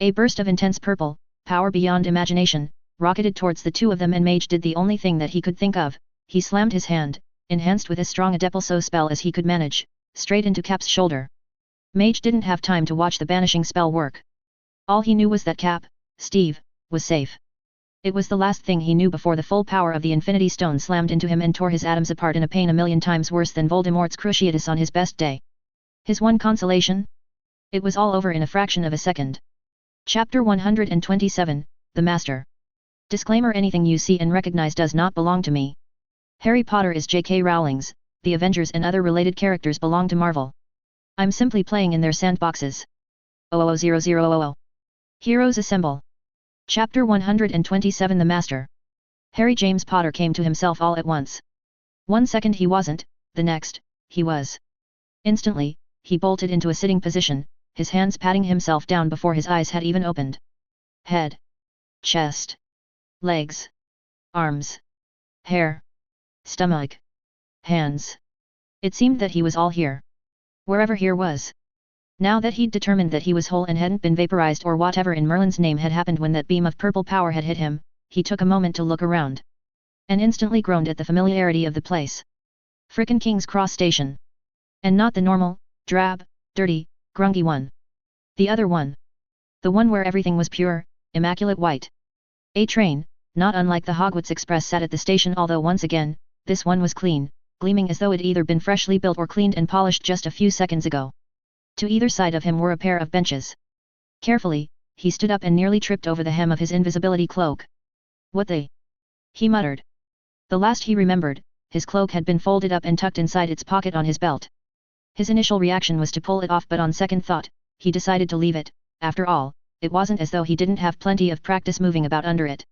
[SPEAKER 1] A burst of intense purple, power beyond imagination, rocketed towards the two of them, and Mage did the only thing that he could think of: he slammed his hand, enhanced with as strong a Depulso spell as he could manage, straight into Cap's shoulder. Mage didn't have time to watch the banishing spell work. All he knew was that Cap, Steve, was safe. It was the last thing he knew before the full power of the Infinity Stone slammed into him and tore his atoms apart in a pain a million times worse than Voldemort's Cruciatus on his best day. His one consolation? It was all over in a fraction of a second. Chapter 127, The Master. Disclaimer: anything you see and recognize does not belong to me. Harry Potter is J.K. Rowling's, the Avengers and other related characters belong to Marvel. I'm simply playing in their sandboxes. 00000. Heroes Assemble. Chapter 127, The Master. Harry James Potter came to himself all at once. 1 second he wasn't, the next, he was. Instantly, he bolted into a sitting position, his hands patting himself down before his eyes had even opened. Head. Chest. Legs. Arms. Hair. stomach, hands. It seemed that he was all here. Wherever here was. Now that he'd determined that he was whole and hadn't been vaporized or whatever in Merlin's name had happened when that beam of purple power had hit him, he took a moment to look around. And instantly groaned at the familiarity of the place. Frickin' King's Cross Station. And not the normal, drab, dirty, grungy one. The other one. The one where everything was pure, immaculate white. A train, not unlike the Hogwarts Express, sat at the station, although once again, this one was clean, gleaming as though it either been freshly built or cleaned and polished just a few seconds ago. To either side of him were a pair of benches. Carefully, he stood up and nearly tripped over the hem of his invisibility cloak. What the? He muttered. The last he remembered, his cloak had been folded up and tucked inside its pocket on his belt. His initial reaction was to pull it off, but on second thought, he decided to leave it. After all, it wasn't as though he didn't have plenty of practice moving about under it.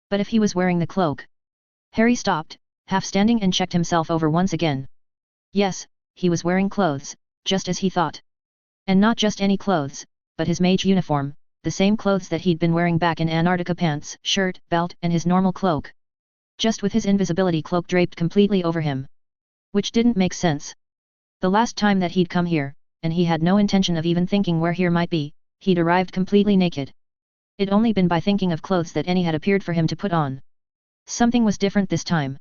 [SPEAKER 1] But if he was wearing the cloak? Harry stopped, half standing, and checked himself over once again. Yes, he was wearing clothes, just as he thought. And not just any clothes, but his mage uniform, the same clothes that he'd been wearing back in Antarctica: pants, shirt, belt, and his normal cloak. Just with his invisibility cloak draped completely over him. Which didn't make sense. The last time that he'd come here, and he had no intention of even thinking where here might be, he'd arrived completely naked. It'd only been by thinking of clothes that any had appeared for him to put on. Something was different this time.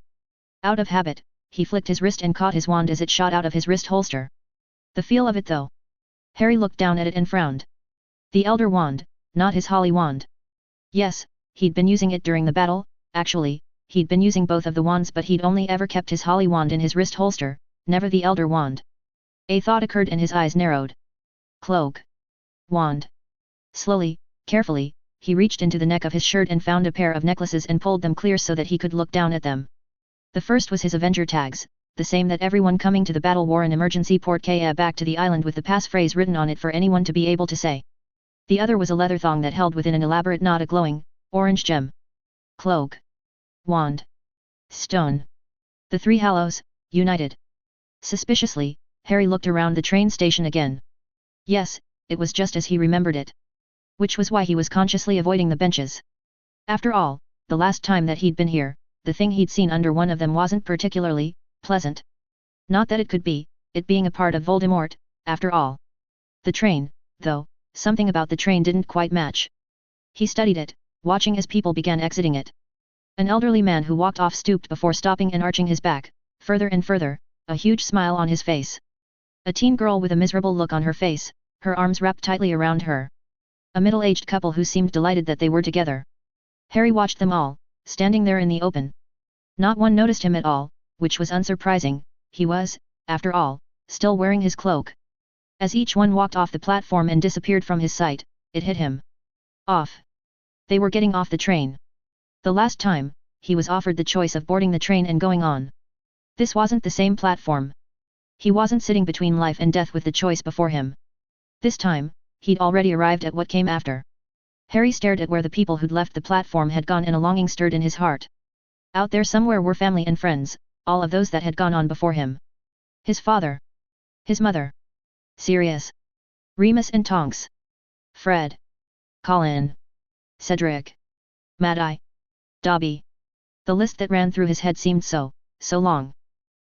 [SPEAKER 1] Out of habit, he flicked his wrist and caught his wand as it shot out of his wrist holster. The feel of it though. Harry looked down at it and frowned. The Elder Wand, not his Holly Wand. Yes, he'd been using it during the battle. Actually, he'd been using both of the wands, but he'd only ever kept his Holly Wand in his wrist holster, never the Elder Wand. A thought occurred and his eyes narrowed. Cloak. Wand. Slowly, carefully, he reached into the neck of his shirt and found a pair of necklaces and pulled them clear so that he could look down at them. The first was his Avenger tags, the same that everyone coming to the battle wore in emergency port back to the island, with the passphrase written on it for anyone to be able to say. The other was a leather thong that held within an elaborate knot a glowing, orange gem. Cloak. Wand. Stone. The three hallows, united. Suspiciously, Harry looked around the train station again. Yes, it was just as he remembered it. Which was why he was consciously avoiding the benches. After all, the last time that he'd been here, the thing he'd seen under one of them wasn't particularly pleasant. Not that it could be, it being a part of Voldemort, after all. The train, though, something about the train didn't quite match. He studied it, watching as people began exiting it. An elderly man who walked off stooped before stopping and arching his back, further and further, a huge smile on his face. A teen girl with a miserable look on her face, her arms wrapped tightly around her. A middle-aged couple who seemed delighted that they were together. Harry watched them all, standing there in the open. Not one noticed him at all, which was unsurprising. He was, after all, still wearing his cloak. As each one walked off the platform and disappeared from his sight, it hit him. Off. They were getting off the train. The last time, he was offered the choice of boarding the train and going on. This wasn't the same platform. He wasn't sitting between life and death with the choice before him. This time, he'd already arrived at what came after. Harry stared at where the people who'd left the platform had gone, and a longing stirred in his heart. Out there somewhere were family and friends, all of those that had gone on before him. His father. His mother. Sirius. Remus and Tonks. Fred. Colin. Cedric. Mad-Eye. Dobby. The list that ran through his head seemed so long.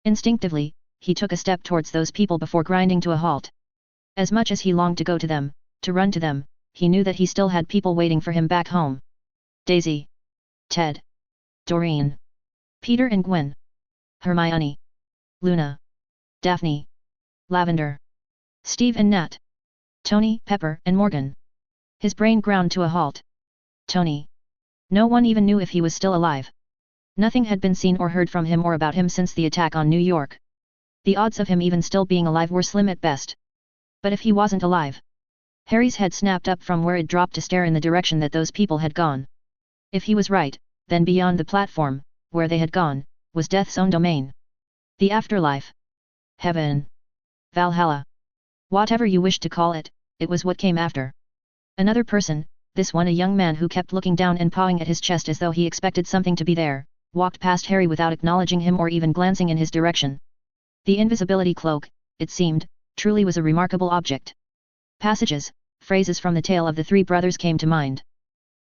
[SPEAKER 1] Instinctively, he took a step towards those people before grinding to a halt. As much as he longed to go to them, to run to them, he knew that he still had people waiting for him back home. Daisy. Ted. Doreen. Peter and Gwen. Hermione. Luna. Daphne. Lavender. Steve and Nat. Tony, Pepper, and Morgan. His brain ground to a halt. Tony. No one even knew if he was still alive. Nothing had been seen or heard from him or about him since the attack on New York. The odds of him even still being alive were slim at best. But if he wasn't alive? Harry's head snapped up from where it dropped to stare in the direction that those people had gone. If he was right, then beyond the platform, where they had gone, was death's own domain. The afterlife. Heaven. Valhalla. Whatever you wish to call it, it was what came after. Another person, this one a young man who kept looking down and pawing at his chest as though he expected something to be there, walked past Harry without acknowledging him or even glancing in his direction. The invisibility cloak, it seemed, truly was a remarkable object. Passages, phrases from the tale of the three brothers came to mind.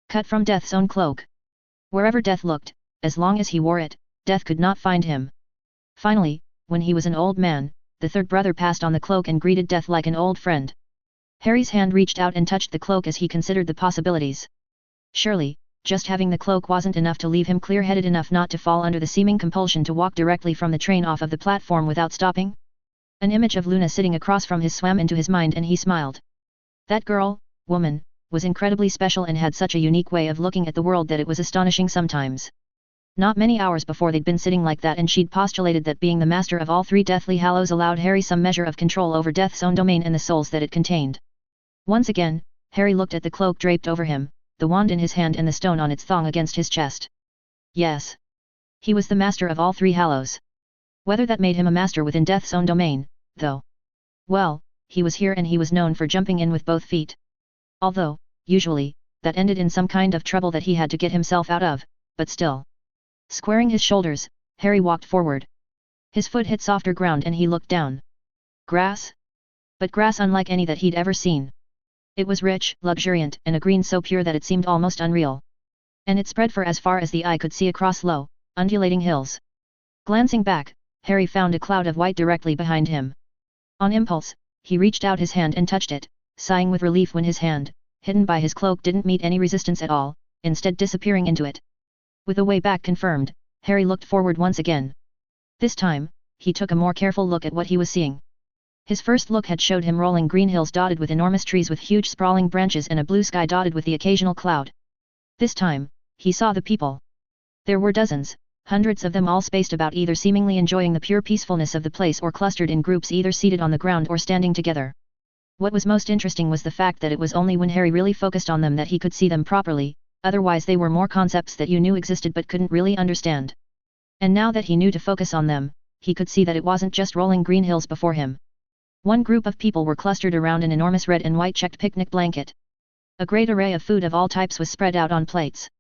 [SPEAKER 1] Cut from death's own cloak. Wherever death looked, as long as he wore it, death could not find him. Finally, when he was an old man, the third brother passed on the cloak and greeted death like an old friend. Harry's hand reached out and touched the cloak as he considered the possibilities. Surely, just having the cloak wasn't enough to leave him clear-headed enough not to fall under the seeming compulsion to walk directly from the train off of the platform without stopping? An image of Luna sitting across from his swam into his mind and he smiled. That girl, woman, was incredibly special and had such a unique way of looking at the world that it was astonishing sometimes. Not many hours before they'd been sitting like that and she'd postulated that being the master of all three Deathly Hallows allowed Harry some measure of control over Death's own domain and the souls that it contained. Once again, Harry looked at the cloak draped over him, the wand in his hand and the stone on its thong against his chest. Yes. He was the master of all three Hallows. Whether that made him a master within Death's own domain, though. Well, he was here and he was known for jumping in with both feet. Although, usually, that ended in some kind of trouble that he had to get himself out of, but still. Squaring his shoulders, Harry walked forward. His foot hit softer ground and he looked down. Grass? But grass unlike any that he'd ever seen. It was rich, luxuriant, and a green so pure that it seemed almost unreal. And it spread for as far as the eye could see across low, undulating hills. Glancing back, Harry found a cloud of white directly behind him. On impulse, he reached out his hand and touched it, sighing with relief when his hand, hidden by his cloak, didn't meet any resistance at all, instead disappearing into it. With a way back confirmed, Harry looked forward once again. This time, he took a more careful look at what he was seeing. His first look had showed him rolling green hills dotted with enormous trees with huge sprawling branches and a blue sky dotted with the occasional cloud. This time, he saw the people. There were dozens, hundreds of them all spaced about, either seemingly enjoying the pure peacefulness of the place or clustered in groups either seated on the ground or standing together. What was most interesting was the fact that it was only when Harry really focused on them that he could see them properly, otherwise they were more concepts that you knew existed but couldn't really understand. And now that he knew to focus on them, he could see that it wasn't just rolling green hills before him. One group of people were clustered around an enormous red and white checked picnic blanket. A great array of food of all types was spread out on plates.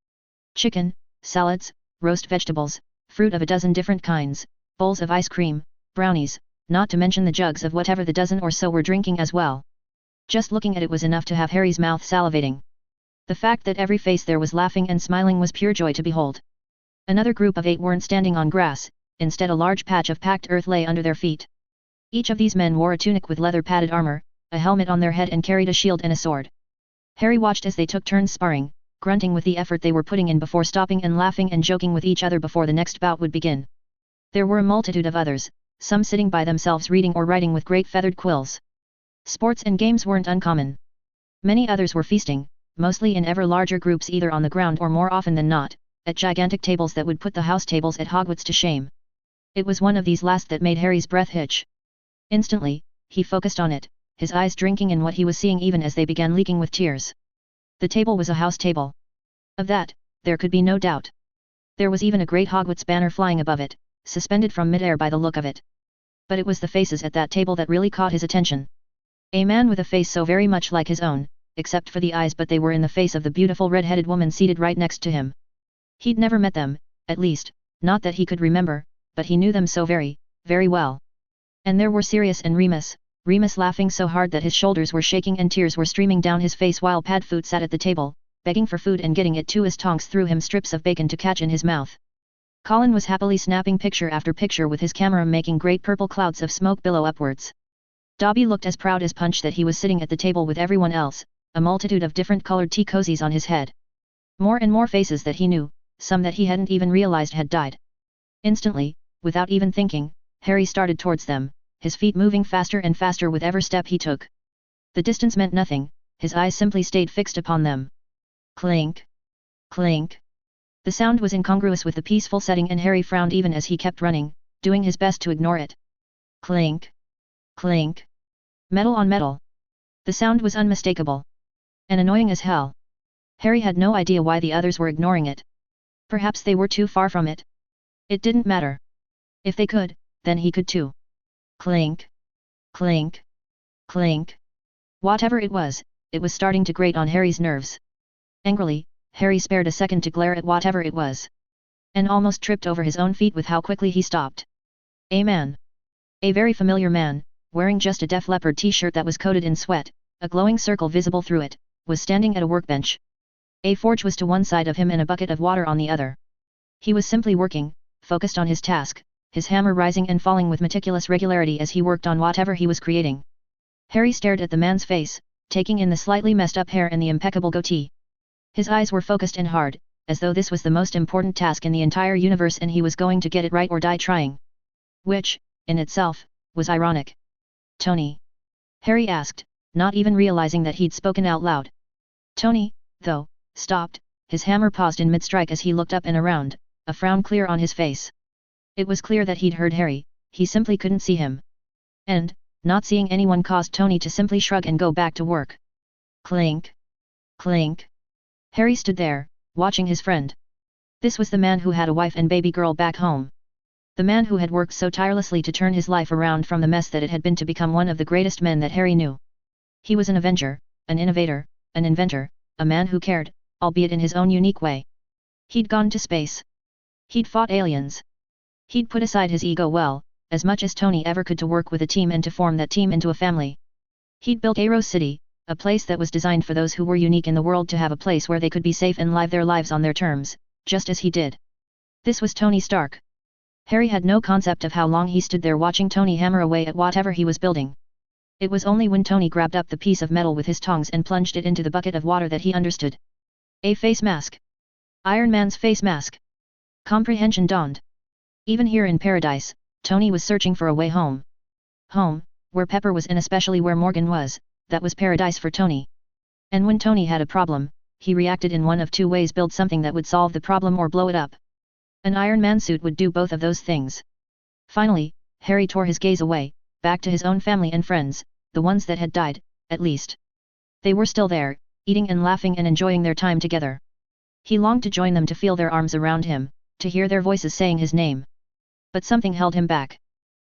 [SPEAKER 1] Chicken, salads, roast vegetables, fruit of a dozen different kinds, bowls of ice cream, brownies, not to mention the jugs of whatever the dozen or so were drinking as well. Just looking at it was enough to have Harry's mouth salivating. The fact that every face there was laughing and smiling was pure joy to behold. Another group of 8 weren't standing on grass, instead a large patch of packed earth lay under their feet. Each of these men wore a tunic with leather-padded armor, a helmet on their head and carried a shield and a sword. Harry watched as they took turns sparring, grunting with the effort they were putting in before stopping and laughing and joking with each other before the next bout would begin. There were a multitude of others, some sitting by themselves reading or writing with great feathered quills. Sports and games weren't uncommon. Many others were feasting, mostly in ever larger groups either on the ground or more often than not, at gigantic tables that would put the house tables at Hogwarts to shame. It was one of these last that made Harry's breath hitch. Instantly, he focused on it, his eyes drinking in what he was seeing even as they began leaking with tears. The table was a house table. Of that, there could be no doubt. There was even a great Hogwarts banner flying above it, suspended from mid-air by the look of it. But it was the faces at that table that really caught his attention. A man with a face so very much like his own, except for the eyes, but they were in the face of the beautiful red-headed woman seated right next to him. He'd never met them, at least, not that he could remember, but he knew them so very, very well. And there were Sirius and Remus laughing so hard that his shoulders were shaking and tears were streaming down his face while Padfoot sat at the table, begging for food and getting it too as Tonks threw him strips of bacon to catch in his mouth. Colin was happily snapping picture after picture with his camera making great purple clouds of smoke billow upwards. Dobby looked as proud as Punch that he was sitting at the table with everyone else, a multitude of different colored tea cozies on his head. More and more faces that he knew, some that he hadn't even realized had died. Instantly, without even thinking, Harry started towards them, his feet moving faster and faster with every step he took. The distance meant nothing, his eyes simply stayed fixed upon them. Clink! Clink! The sound was incongruous with the peaceful setting and Harry frowned even as he kept running, doing his best to ignore it. Clink! Clink! Metal on metal. The sound was unmistakable. And annoying as hell. Harry had no idea why the others were ignoring it. Perhaps they were too far from it. It didn't matter. If they could, then he could too. Clink! Clink! Clink! Whatever it was starting to grate on Harry's nerves. Angrily, Harry spared a second to glare at whatever it was. And almost tripped over his own feet with how quickly he stopped. A man. A very familiar man, wearing just a Def Leppard t-shirt that was coated in sweat, a glowing circle visible through it, was standing at a workbench. A forge was to one side of him and a bucket of water on the other. He was simply working, focused on his task, his hammer rising and falling with meticulous regularity as he worked on whatever he was creating. Harry stared at the man's face, taking in the slightly messed up hair and the impeccable goatee. His eyes were focused and hard, as though this was the most important task in the entire universe and he was going to get it right or die trying. Which, in itself, was ironic. Tony? Harry asked, not even realizing that he'd spoken out loud. Tony, though, stopped, his hammer paused in mid-strike as he looked up and around, a frown clear on his face. It was clear that he'd heard Harry, he simply couldn't see him. And, not seeing anyone caused Tony to simply shrug and go back to work. Clink. Clink. Harry stood there, watching his friend. This was the man who had a wife and baby girl back home. The man who had worked so tirelessly to turn his life around from the mess that it had been to become one of the greatest men that Harry knew. He was an Avenger, an innovator, an inventor, a man who cared, albeit in his own unique way. He'd gone to space. He'd fought aliens. He'd put aside his ego well, as much as Tony ever could to work with a team and to form that team into a family. He'd built Arrow City, a place that was designed for those who were unique in the world to have a place where they could be safe and live their lives on their terms, just as he did. This was Tony Stark. Harry had no concept of how long he stood there watching Tony hammer away at whatever he was building. It was only when Tony grabbed up the piece of metal with his tongs and plunged it into the bucket of water that he understood. A face mask. Iron Man's face mask. Comprehension dawned. Even here in paradise, Tony was searching for a way home. Home, where Pepper was and especially where Morgan was, that was paradise for Tony. And when Tony had a problem, he reacted in one of two ways: build something that would solve the problem or blow it up. An Iron Man suit would do both of those things. Finally, Harry tore his gaze away, back to his own family and friends, the ones that had died, at least. They were still there, eating and laughing and enjoying their time together. He longed to join them, to feel their arms around him, to hear their voices saying his name. But something held him back.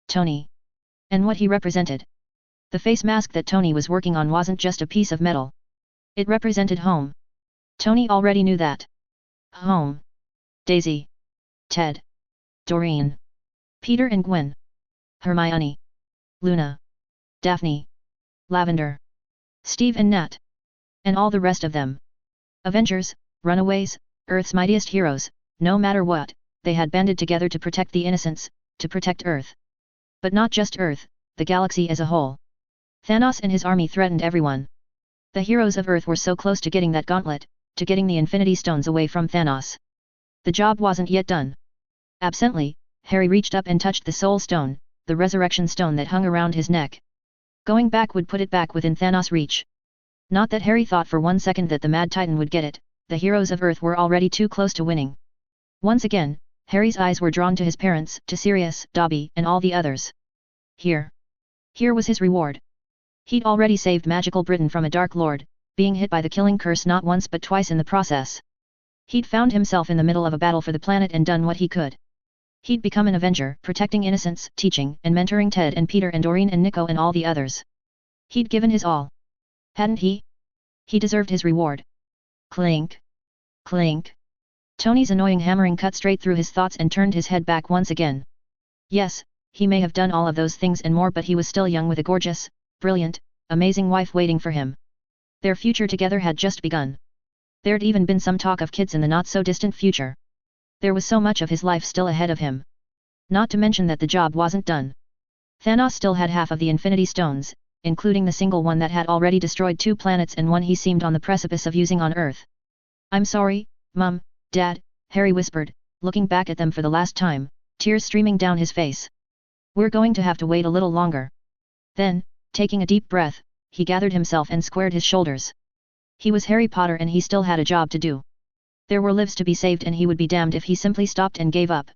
[SPEAKER 1] Tony. And what he represented. The face mask that Tony was working on wasn't just a piece of metal. It represented home. Tony already knew that. Home. Daisy. Ted. Doreen. Peter and Gwen. Hermione. Luna. Daphne. Lavender. Steve and Nat. And all the rest of them. Avengers, runaways, Earth's mightiest heroes, no matter what, they had banded together to protect the innocents, to protect Earth. But not just Earth, the galaxy as a whole. Thanos and his army threatened everyone. The heroes of Earth were so close to getting that gauntlet, to getting the Infinity Stones away from Thanos. The job wasn't yet done. Absently, Harry reached up and touched the Soul Stone, the Resurrection Stone that hung around his neck. Going back would put it back within Thanos' reach. Not that Harry thought for one second that the Mad Titan would get it, the heroes of Earth were already too close to winning. Once again, Harry's eyes were drawn to his parents, to Sirius, Dobby, and all the others. Here. Here was his reward. He'd already saved magical Britain from a Dark Lord, being hit by the killing curse not once but twice in the process. He'd found himself in the middle of a battle for the planet and done what he could. He'd become an Avenger, protecting innocents, teaching and mentoring Ted and Peter and Doreen and Nico and all the others. He'd given his all. Hadn't he? He deserved his reward. Clink. Clink. Tony's annoying hammering cut straight through his thoughts and turned his head back once again. Yes, he may have done all of those things and more, but he was still young with a gorgeous, brilliant, amazing wife waiting for him. Their future together had just begun. There'd even been some talk of kids in the not-so-distant future. There was so much of his life still ahead of him. Not to mention that the job wasn't done. Thanos still had half of the Infinity Stones, including the single one that had already destroyed 2 planets and one he seemed on the precipice of using on Earth. "I'm sorry, Mum, Dad," Harry whispered, looking back at them for the last time, tears streaming down his face. "We're going to have to wait a little longer." Then, taking a deep breath, he gathered himself and squared his shoulders. He was Harry Potter and he still had a job to do. There were lives to be saved and he would be damned if he simply stopped and gave up.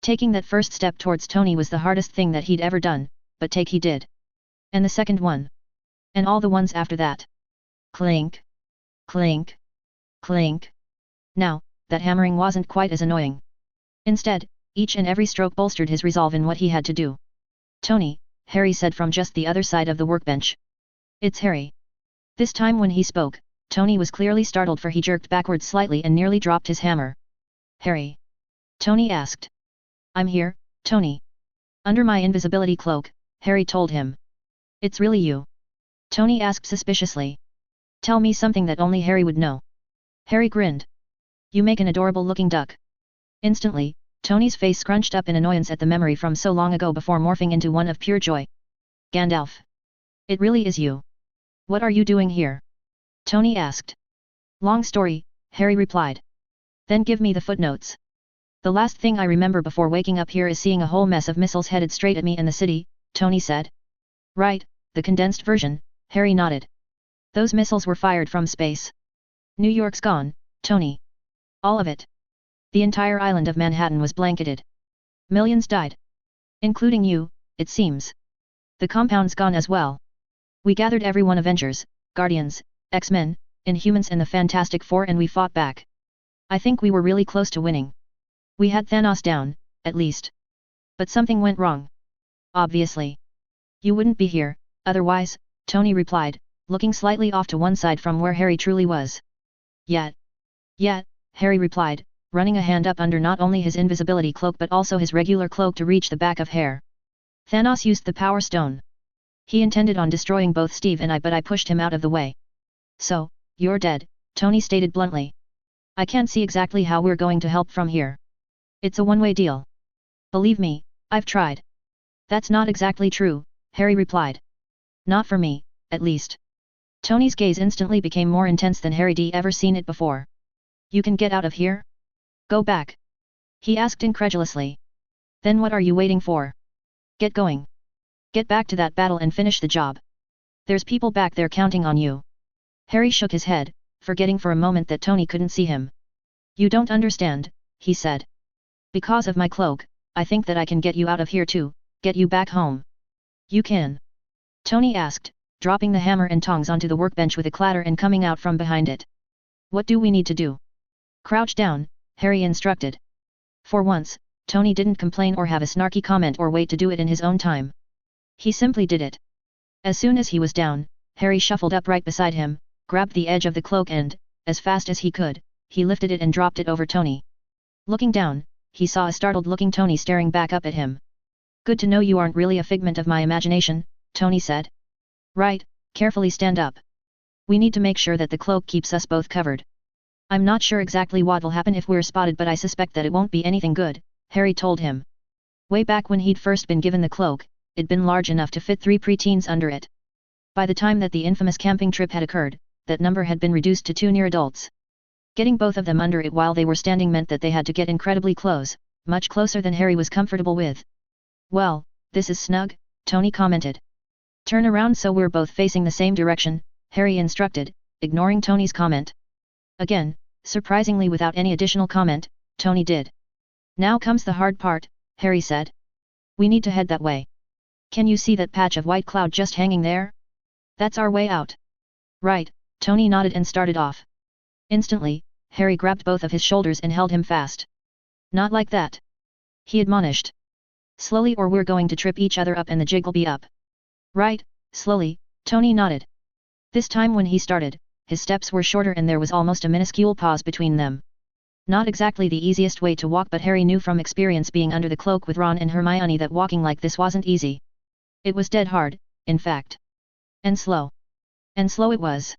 [SPEAKER 1] Taking that first step towards Tony was the hardest thing that he'd ever done, but take he did. And the second one. And all the ones after that. Clink. Clink. Clink. Now, that hammering wasn't quite as annoying. Instead, each and every stroke bolstered his resolve in what he had to do. "Tony," Harry said from just the other side of the workbench. "It's Harry." This time when he spoke, Tony was clearly startled, for he jerked backwards slightly and nearly dropped his hammer. "Harry?" Tony asked. "I'm here, Tony." "Under my invisibility cloak," Harry told him. "It's really you?" Tony asked suspiciously. "Tell me something that only Harry would know." Harry grinned. "You make an adorable looking duck." Instantly, Tony's face scrunched up in annoyance at the memory from so long ago before morphing into one of pure joy. Gandalf. It really is you. What are you doing here? Tony asked. Long story, Harry replied. Then give me the footnotes. The last thing I remember before waking up here is seeing a whole mess of missiles headed straight at me in the city, Tony said. Right, the condensed version, Harry nodded. Those missiles were fired from space. New York's gone, Tony. All of it. The entire island of Manhattan was blanketed. Millions died. Including you, it seems. The compound's gone as well. We gathered everyone: Avengers, Guardians, X-Men, Inhumans and the Fantastic Four, and we fought back. I think we were really close to winning. We had Thanos down, at least. But something went wrong. Obviously. You wouldn't be here, otherwise, Tony replied, looking slightly off to one side from where Harry truly was. Yet, Harry replied, running a hand up under not only his invisibility cloak but also his regular cloak to reach the back of hair. Thanos used the Power Stone. He intended on destroying both Steve and I, but I pushed him out of the way. So, you're dead, Tony stated bluntly. I can't see exactly how we're going to help from here. It's a one-way deal. Believe me, I've tried. That's not exactly true, Harry replied. Not for me, at least. Tony's gaze instantly became more intense than Harry'd ever seen it before. You can get out of here? Go back? He asked incredulously. Then what are you waiting for? Get going. Get back to that battle and finish the job. There's people back there counting on you. Harry shook his head, forgetting for a moment that Tony couldn't see him. You don't understand, he said. Because of my cloak, I think that I can get you out of here too, get you back home. You can? Tony asked, dropping the hammer and tongs onto the workbench with a clatter and coming out from behind it. What do we need to do? Crouch down, Harry instructed. For once, Tony didn't complain or have a snarky comment or wait to do it in his own time. He simply did it. As soon as he was down, Harry shuffled up right beside him, grabbed the edge of the cloak and, as fast as he could, he lifted it and dropped it over Tony. Looking down, he saw a startled-looking Tony staring back up at him. Good to know you aren't really a figment of my imagination, Tony said. Right, carefully stand up. We need to make sure that the cloak keeps us both covered. I'm not sure exactly what'll happen if we're spotted, but I suspect that it won't be anything good, Harry told him. Way back when he'd first been given the cloak, it'd been large enough to fit 3 preteens under it. By the time that the infamous camping trip had occurred, that number had been reduced to 2 near adults. Getting both of them under it while they were standing meant that they had to get incredibly close, much closer than Harry was comfortable with. Well, this is snug, Tony commented. Turn around so we're both facing the same direction, Harry instructed, ignoring Tony's comment. Again, surprisingly without any additional comment, Tony did. Now comes the hard part, Harry said. We need to head that way. Can you see that patch of white cloud just hanging there? That's our way out. Right, Tony nodded and started off. Instantly, Harry grabbed both of his shoulders and held him fast. Not like that. He admonished. Slowly or we're going to trip each other up and the jig'll be up. Right, slowly, Tony nodded. This time when he started, his steps were shorter and there was almost a minuscule pause between them. Not exactly the easiest way to walk, but Harry knew from experience being under the cloak with Ron and Hermione that walking like this wasn't easy. It was dead hard, in fact. And slow. And slow it was.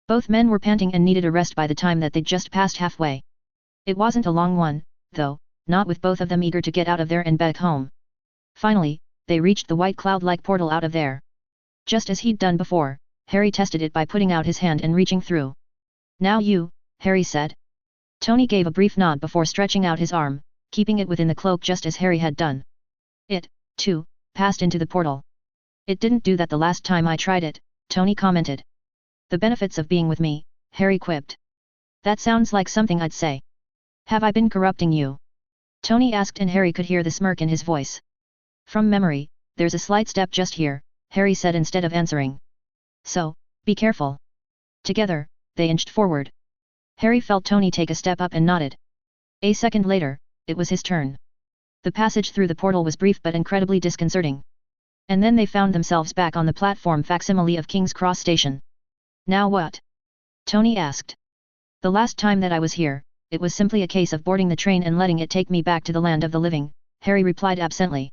[SPEAKER 1] Both men were panting and needed a rest by the time that they'd just passed halfway. It wasn't a long one, though, not with both of them eager to get out of there and back home. Finally, they reached the white cloud-like portal out of there. Just as he'd done before, Harry tested it by putting out his hand and reaching through. Now you, Harry said. Tony gave a brief nod before stretching out his arm, keeping it within the cloak just as Harry had done. It, too, passed into the portal. It didn't do that the last time I tried it, Tony commented. The benefits of being with me, Harry quipped. That sounds like something I'd say. Have I been corrupting you? Tony asked and Harry could hear the smirk in his voice. From memory, there's a slight step just here, Harry said instead of answering. So, be careful. Together, they inched forward. Harry felt Tony take a step up and nodded. A second later, it was his turn. The passage through the portal was brief but incredibly disconcerting. And then they found themselves back on the platform facsimile of King's Cross Station. Now what? Tony asked. The last time that I was here, it was simply a case of boarding the train and letting it take me back to the land of the living, Harry replied absently.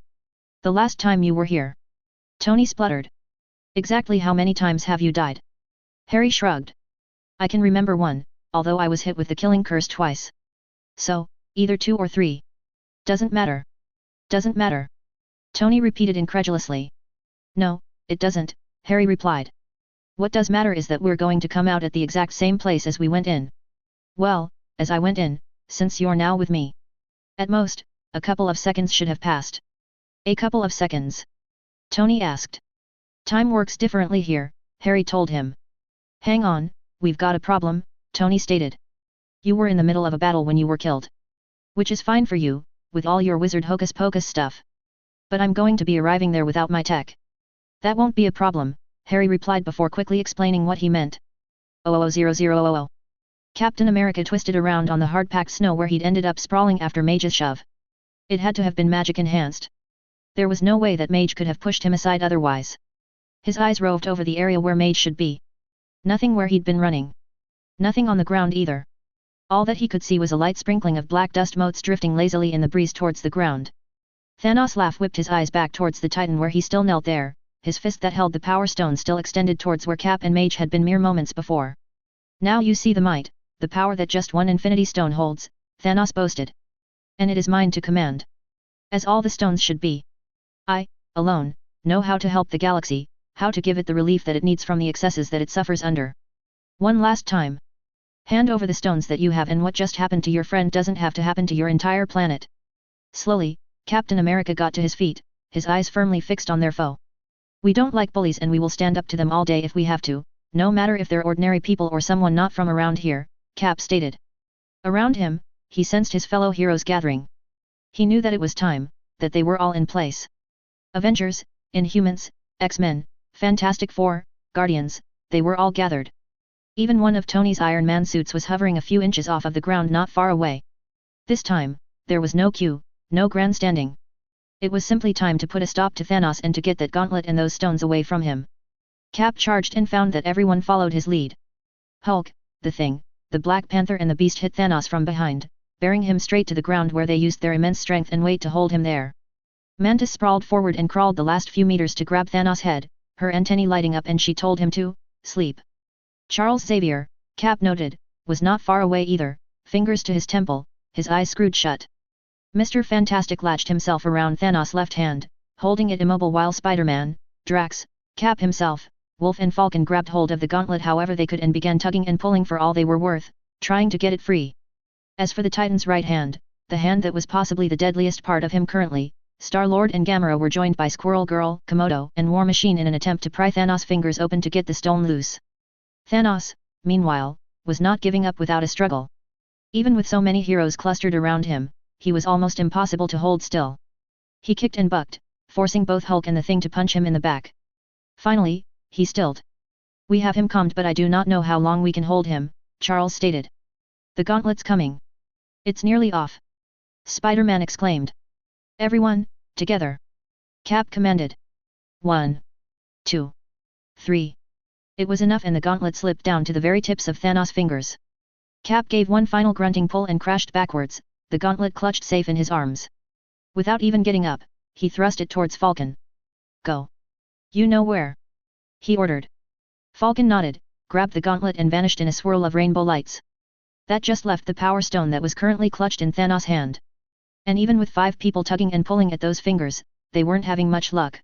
[SPEAKER 1] The last time you were here? Tony spluttered. Exactly how many times have you died? Harry shrugged. I can remember one, although I was hit with the killing curse twice. So, either 2 or 3. Doesn't matter. Doesn't matter. Tony repeated incredulously. No, it doesn't, Harry replied. What does matter is that we're going to come out at the exact same place as we went in. Well, as I went in, since you're now with me. At most, a couple of seconds should have passed. A couple of seconds? Tony asked. Time works differently here, Harry told him. Hang on, we've got a problem, Tony stated. You were in the middle of a battle when you were killed. Which is fine for you, with all your wizard hocus-pocus stuff. But I'm going to be arriving there without my tech. That won't be a problem, Harry replied before quickly explaining what he meant. 00000. Captain America twisted around on the hard-packed snow where he'd ended up sprawling after Mage's shove. It had to have been magic-enhanced. There was no way that Mage could have pushed him aside otherwise. His eyes roved over the area where Mage should be. Nothing where he'd been running. Nothing on the ground either. All that he could see was a light sprinkling of black dust motes drifting lazily in the breeze towards the ground. Thanos laughed, whipped his eyes back towards the Titan where he still knelt there, his fist that held the Power Stone still extended towards where Cap and Mage had been mere moments before. Now you see the might, the power that just one Infinity Stone holds, Thanos boasted. And it is mine to command. As all the stones should be. I, alone, know how to help the galaxy, how to give it the relief that it needs from the excesses that it suffers under. One last time. Hand over the stones that you have, and what just happened to your friend doesn't have to happen to your entire planet. Slowly, Captain America got to his feet, his eyes firmly fixed on their foe. We don't like bullies and we will stand up to them all day if we have to, no matter if they're ordinary people or someone not from around here, Cap stated. Around him, he sensed his fellow heroes gathering. He knew that it was time, that they were all in place. Avengers, Inhumans, X-Men, Fantastic Four, Guardians, they were all gathered. Even one of Tony's Iron Man suits was hovering a few inches off of the ground not far away. This time, there was no queue, no grandstanding. It was simply time to put a stop to Thanos and to get that gauntlet and those stones away from him. Cap charged and found that everyone followed his lead. Hulk, the Thing, the Black Panther and the Beast hit Thanos from behind, bearing him straight to the ground where they used their immense strength and weight to hold him there. Mantis sprawled forward and crawled the last few meters to grab Thanos' head, her antennae lighting up, and she told him to sleep. Charles Xavier, Cap noted, was not far away either, fingers to his temple, his eyes screwed shut. Mr. Fantastic latched himself around Thanos' left hand, holding it immobile while Spider-Man, Drax, Cap himself, Wolf and Falcon grabbed hold of the gauntlet however they could and began tugging and pulling for all they were worth, trying to get it free. As for the Titan's right hand, the hand that was possibly the deadliest part of him currently, Star-Lord and Gamora were joined by Squirrel Girl, Komodo and War Machine in an attempt to pry Thanos' fingers open to get the stone loose. Thanos, meanwhile, was not giving up without a struggle. Even with so many heroes clustered around him, he was almost impossible to hold still. He kicked and bucked, forcing both Hulk and the Thing to punch him in the back. Finally, he stilled. We have him calmed, but I do not know how long we can hold him, Charles stated. The gauntlet's coming. It's nearly off. Spider-Man exclaimed. Everyone, together. Cap commanded. 1. 2. 3. It was enough and the gauntlet slipped down to the very tips of Thanos' fingers. Cap gave one final grunting pull and crashed backwards, the gauntlet clutched safe in his arms. Without even getting up, he thrust it towards Falcon. Go. You know where. He ordered. Falcon nodded, grabbed the gauntlet and vanished in a swirl of rainbow lights. That just left the Power Stone that was currently clutched in Thanos' hand. And even with 5 people tugging and pulling at those fingers, they weren't having much luck.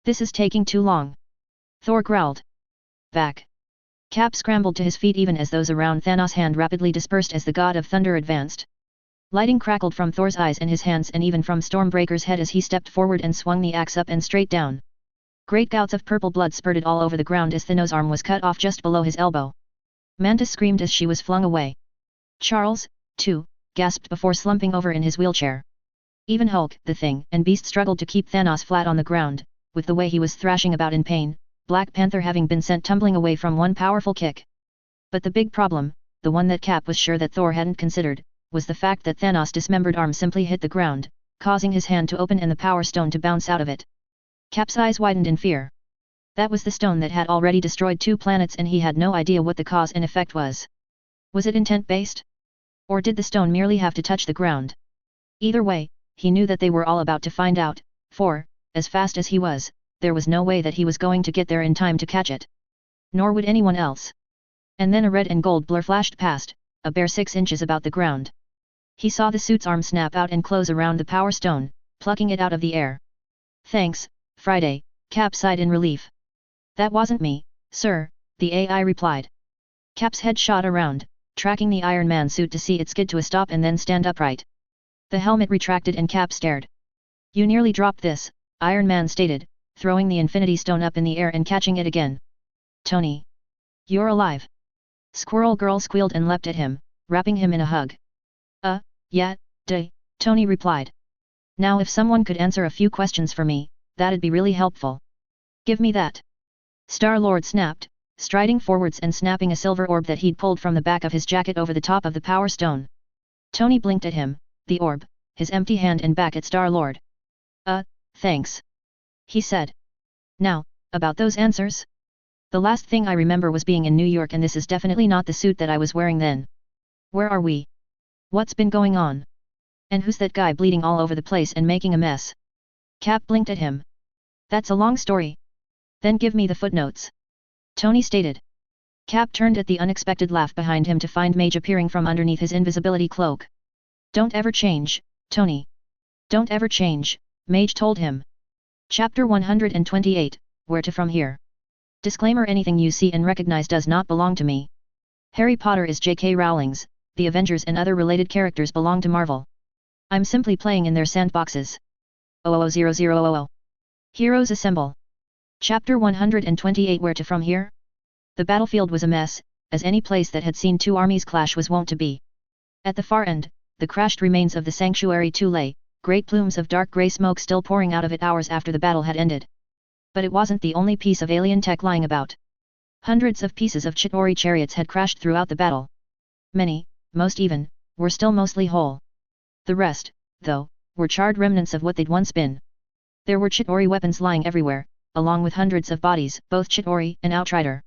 [SPEAKER 1] This is taking too long. Thor growled. Back. Cap scrambled to his feet even as those around Thanos' hand rapidly dispersed as the God of Thunder advanced. Lighting crackled from Thor's eyes and his hands and even from Stormbreaker's head as he stepped forward and swung the axe up and straight down. Great gouts of purple blood spurted all over the ground as Thanos' arm was cut off just below his elbow. Mantis screamed as she was flung away. Charles, too, gasped before slumping over in his wheelchair. Even Hulk, the Thing, and Beast struggled to keep Thanos flat on the ground, with the way he was thrashing about in pain, Black Panther having been sent tumbling away from one powerful kick. But the big problem, the one that Cap was sure that Thor hadn't considered, was the fact that Thanos' dismembered arm simply hit the ground, causing his hand to open and the Power Stone to bounce out of it. Cap's eyes widened in fear. That was the stone that had already destroyed 2 planets and he had no idea what the cause and effect was. Was it intent-based? Or did the stone merely have to touch the ground? Either way, he knew that they were all about to find out, for, as fast as he was, there was no way that he was going to get there in time to catch it. Nor would anyone else. And then a red and gold blur flashed past, a bare 6 inches about the ground. He saw the suit's arm snap out and close around the power stone, plucking it out of the air. Thanks, Friday, Cap sighed in relief. That wasn't me, sir, the AI replied. Cap's head shot around, tracking the Iron Man suit to see it skid to a stop and then stand upright. The helmet retracted and Cap stared. You nearly dropped this, Iron Man stated, throwing the Infinity Stone up in the air and catching it again. Tony. You're alive. Squirrel Girl squealed and leapt at him, wrapping him in a hug. Yeah, Tony replied. Now if someone could answer a few questions for me, that'd be really helpful. Give me that. Star-Lord snapped, striding forwards and snapping a silver orb that he'd pulled from the back of his jacket over the top of the power stone. Tony blinked at him, the orb, his empty hand and back at Star-Lord. Thanks. He said. Now, about those answers? The last thing I remember was being in New York and this is definitely not the suit that I was wearing then. Where are we? What's been going on? And who's that guy bleeding all over the place and making a mess? Cap blinked at him. That's a long story. Then give me the footnotes. Tony stated. Cap turned at the unexpected laugh behind him to find Mage appearing from underneath his invisibility cloak. Don't ever change, Tony. Don't ever change, Mage told him. Chapter 128, Where to from here? Disclaimer: anything you see and recognize does not belong to me. Harry Potter is J.K. Rowling's, the Avengers and other related characters belong to Marvel. I'm simply playing in their sandboxes. 000000. Heroes assemble. Chapter 128 Where to from here? The battlefield was a mess, as any place that had seen two armies clash was wont to be. At the far end, the crashed remains of the Sanctuary 2 lay, great plumes of dark grey smoke still pouring out of it hours after the battle had ended. But it wasn't the only piece of alien tech lying about. Hundreds of pieces of Chitauri chariots had crashed throughout the battle. Many, most even, were still mostly whole. The rest, though, were charred remnants of what they'd once been. There were Chitauri weapons lying everywhere, along with hundreds of bodies, both Chitauri and Outrider.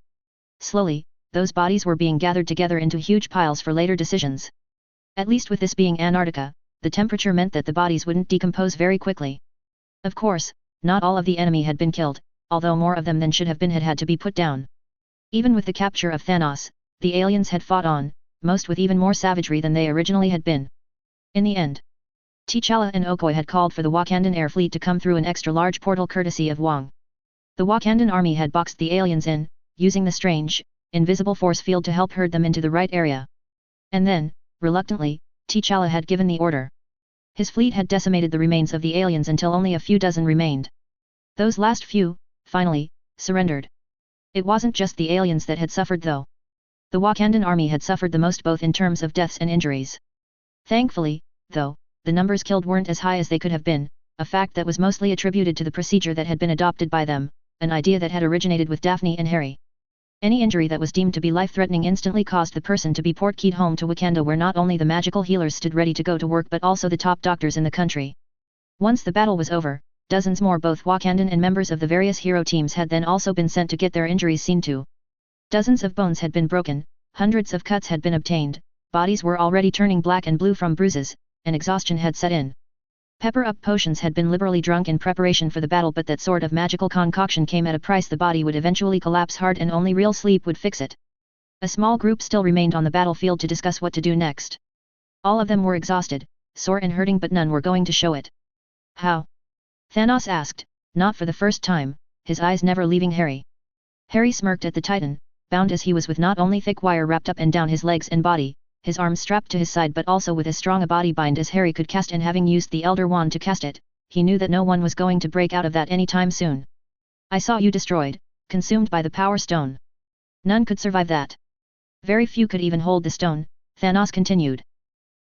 [SPEAKER 1] Slowly, those bodies were being gathered together into huge piles for later decisions. At least with this being Antarctica, the temperature meant that the bodies wouldn't decompose very quickly. Of course, not all of the enemy had been killed, although more of them than should have been had to be put down. Even with the capture of Thanos, the aliens had fought on, most with even more savagery than they originally had been. In the end, T'Challa and Okoye had called for the Wakandan air fleet to come through an extra-large portal courtesy of Wong. The Wakandan army had boxed the aliens in, using the strange, invisible force field to help herd them into the right area. And then, reluctantly, T'Challa had given the order. His fleet had decimated the remains of the aliens until only a few dozen remained. Those last few, finally, surrendered. It wasn't just the aliens that had suffered though. The Wakandan army had suffered the most both in terms of deaths and injuries. Thankfully, though, the numbers killed weren't as high as they could have been, a fact that was mostly attributed to the procedure that had been adopted by them, an idea that had originated with Daphne and Harry. Any injury that was deemed to be life-threatening instantly caused the person to be portkeyed home to Wakanda, where not only the magical healers stood ready to go to work but also the top doctors in the country. Once the battle was over, dozens more both Wakandan and members of the various hero teams had then also been sent to get their injuries seen to. Dozens of bones had been broken, hundreds of cuts had been obtained, bodies were already turning black and blue from bruises, and exhaustion had set in. Pepper-up potions had been liberally drunk in preparation for the battle, but that sort of magical concoction came at a price. The body would eventually collapse hard and only real sleep would fix it. A small group still remained on the battlefield to discuss what to do next. All of them were exhausted, sore and hurting, but none were going to show it. How? Thanos asked, not for the first time, his eyes never leaving Harry. Harry smirked at the Titan, bound as he was with not only thick wire wrapped up and down his legs and body, his arms strapped to his side, but also with as strong a body bind as Harry could cast, and having used the Elder Wand to cast it, he knew that no one was going to break out of that any time soon. I saw you destroyed, consumed by the Power Stone. None could survive that. Very few could even hold the stone, Thanos continued.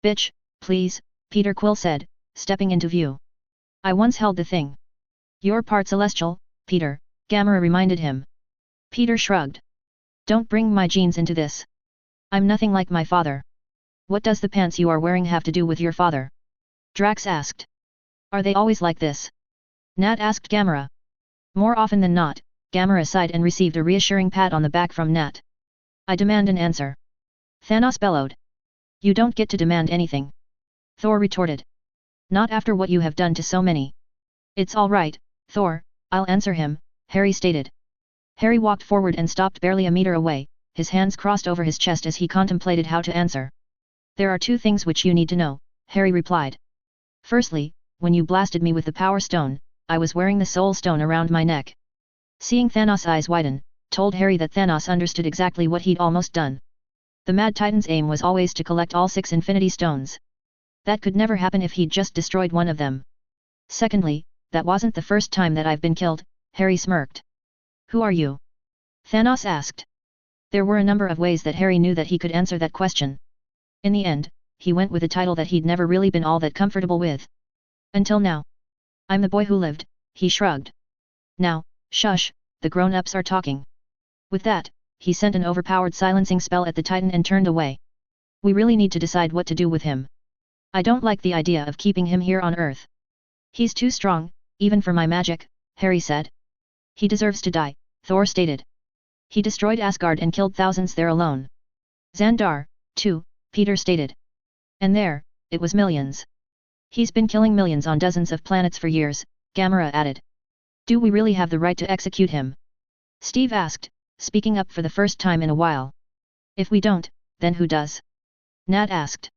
[SPEAKER 1] Bitch, please, Peter Quill said, stepping into view. I once held the thing. You're part celestial, Peter, Gamera reminded him. Peter shrugged. Don't bring my genes into this. I'm nothing like my father. What does the pants you are wearing have to do with your father? Drax asked. Are they always like this? Nat asked Gamera. More often than not, Gamera sighed and received a reassuring pat on the back from Nat. I demand an answer. Thanos bellowed. You don't get to demand anything. Thor retorted. Not after what you have done to so many. It's all right, Thor, I'll answer him, Harry stated. Harry walked forward and stopped barely a meter away, his hands crossed over his chest as he contemplated how to answer. There are two things which you need to know, Harry replied. Firstly, when you blasted me with the Power Stone, I was wearing the Soul Stone around my neck. Seeing Thanos' eyes widen, told Harry that Thanos understood exactly what he'd almost done. The Mad Titan's aim was always to collect all 6 Infinity Stones. That could never happen if he'd just destroyed one of them. Secondly, that wasn't the first time that I've been killed, Harry smirked. Who are you? Thanos asked. There were a number of ways that Harry knew that he could answer that question. In the end, he went with a title that he'd never really been all that comfortable with. Until now. I'm the boy who lived, he shrugged. Now, shush, the grown-ups are talking. With that, he sent an overpowered silencing spell at the Titan and turned away. We really need to decide what to do with him. I don't like the idea of keeping him here on Earth. He's too strong, even for my magic, Harry said. He deserves to die, Thor stated. He destroyed Asgard and killed thousands there alone. Xandar, too, Peter stated. And there, it was millions. He's been killing millions on dozens of planets for years, Gamera added. Do we really have the right to execute him? Steve asked, speaking up for the first time in a while. If we don't, then who does? Nat asked.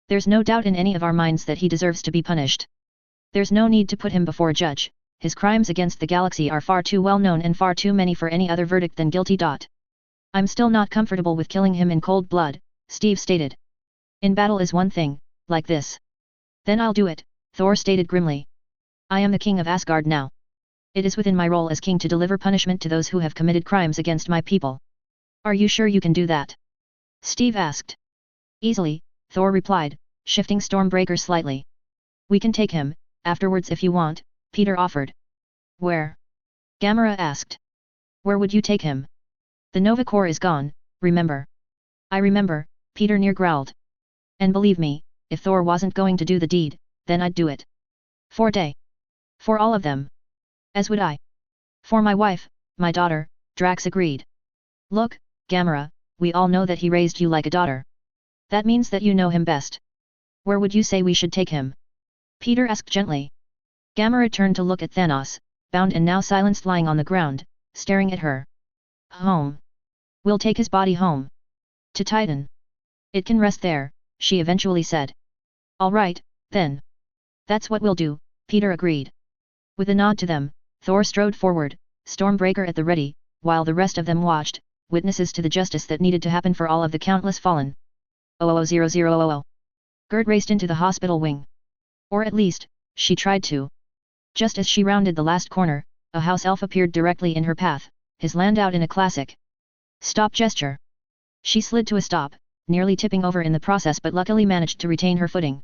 [SPEAKER 1] There's no doubt in any of our minds that he deserves to be punished. There's no need to put him before a judge, his crimes against the galaxy are far too well known and far too many for any other verdict than guilty. I'm still not comfortable with killing him in cold blood, Steve stated. In battle is one thing, like this. Then I'll do it, Thor stated grimly. I am the king of Asgard now. It is within my role as king to deliver punishment to those who have committed crimes against my people. Are you sure you can do that? Steve asked. Easily, Thor replied, shifting Stormbreaker slightly. We can take him, afterwards if you want, Peter offered. Where? Gamera asked. Where would you take him? The Nova Corps is gone, remember? I remember, Peter near growled. And believe me, if Thor wasn't going to do the deed, then I'd do it. For Day. For all of them. As would I. For my wife, my daughter, Drax agreed. Look, Gamera, we all know that he raised you like a daughter. That means that you know him best. Where would you say we should take him? Peter asked gently. Gamera turned to look at Thanos, bound and now silenced lying on the ground, staring at her. Home. We'll take his body home. To Titan. It can rest there, she eventually said. All right, then. That's what we'll do, Peter agreed. With a nod to them, Thor strode forward, Stormbreaker at the ready, while the rest of them watched, witnesses to the justice that needed to happen for all of the countless fallen. 00000. Gerd raced into the hospital wing. Or at least, she tried to. Just as she rounded the last corner, a house elf appeared directly in her path, his land out in a classic stop gesture. She slid to a stop, nearly tipping over in the process but luckily managed to retain her footing.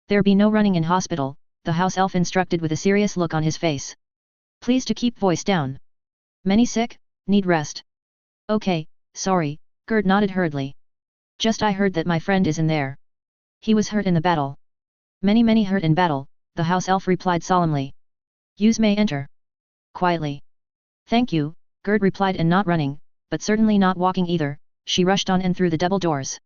[SPEAKER 1] There be no running in hospital, the house elf instructed with a serious look on his face. Please to keep voice down. Many sick, need rest. Okay, sorry, Gerd nodded hurriedly. Just I heard that my friend is in there. He was hurt in the battle. Many hurt in battle, the house elf replied solemnly. Yous may enter. Quietly. Thank you, Gerd replied, and not running, but certainly not walking either, she rushed on and through the double doors.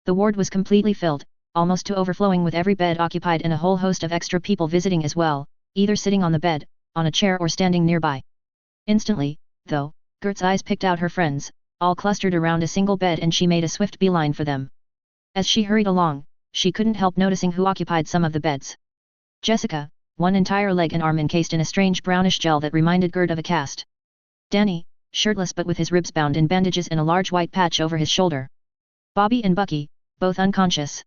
[SPEAKER 1] The ward was completely filled, almost to overflowing with every bed occupied and a whole host of extra people visiting as well, either sitting on the bed, on a chair or standing nearby. Instantly, though, Gert's eyes picked out her friends, all clustered around a single bed, and she made a swift beeline for them. As she hurried along, she couldn't help noticing who occupied some of the beds. Jessica, one entire leg and arm encased in a strange brownish gel that reminded Gerd of a cast. Danny, shirtless but with his ribs bound in bandages and a large white patch over his shoulder. Bobby and Bucky, both unconscious.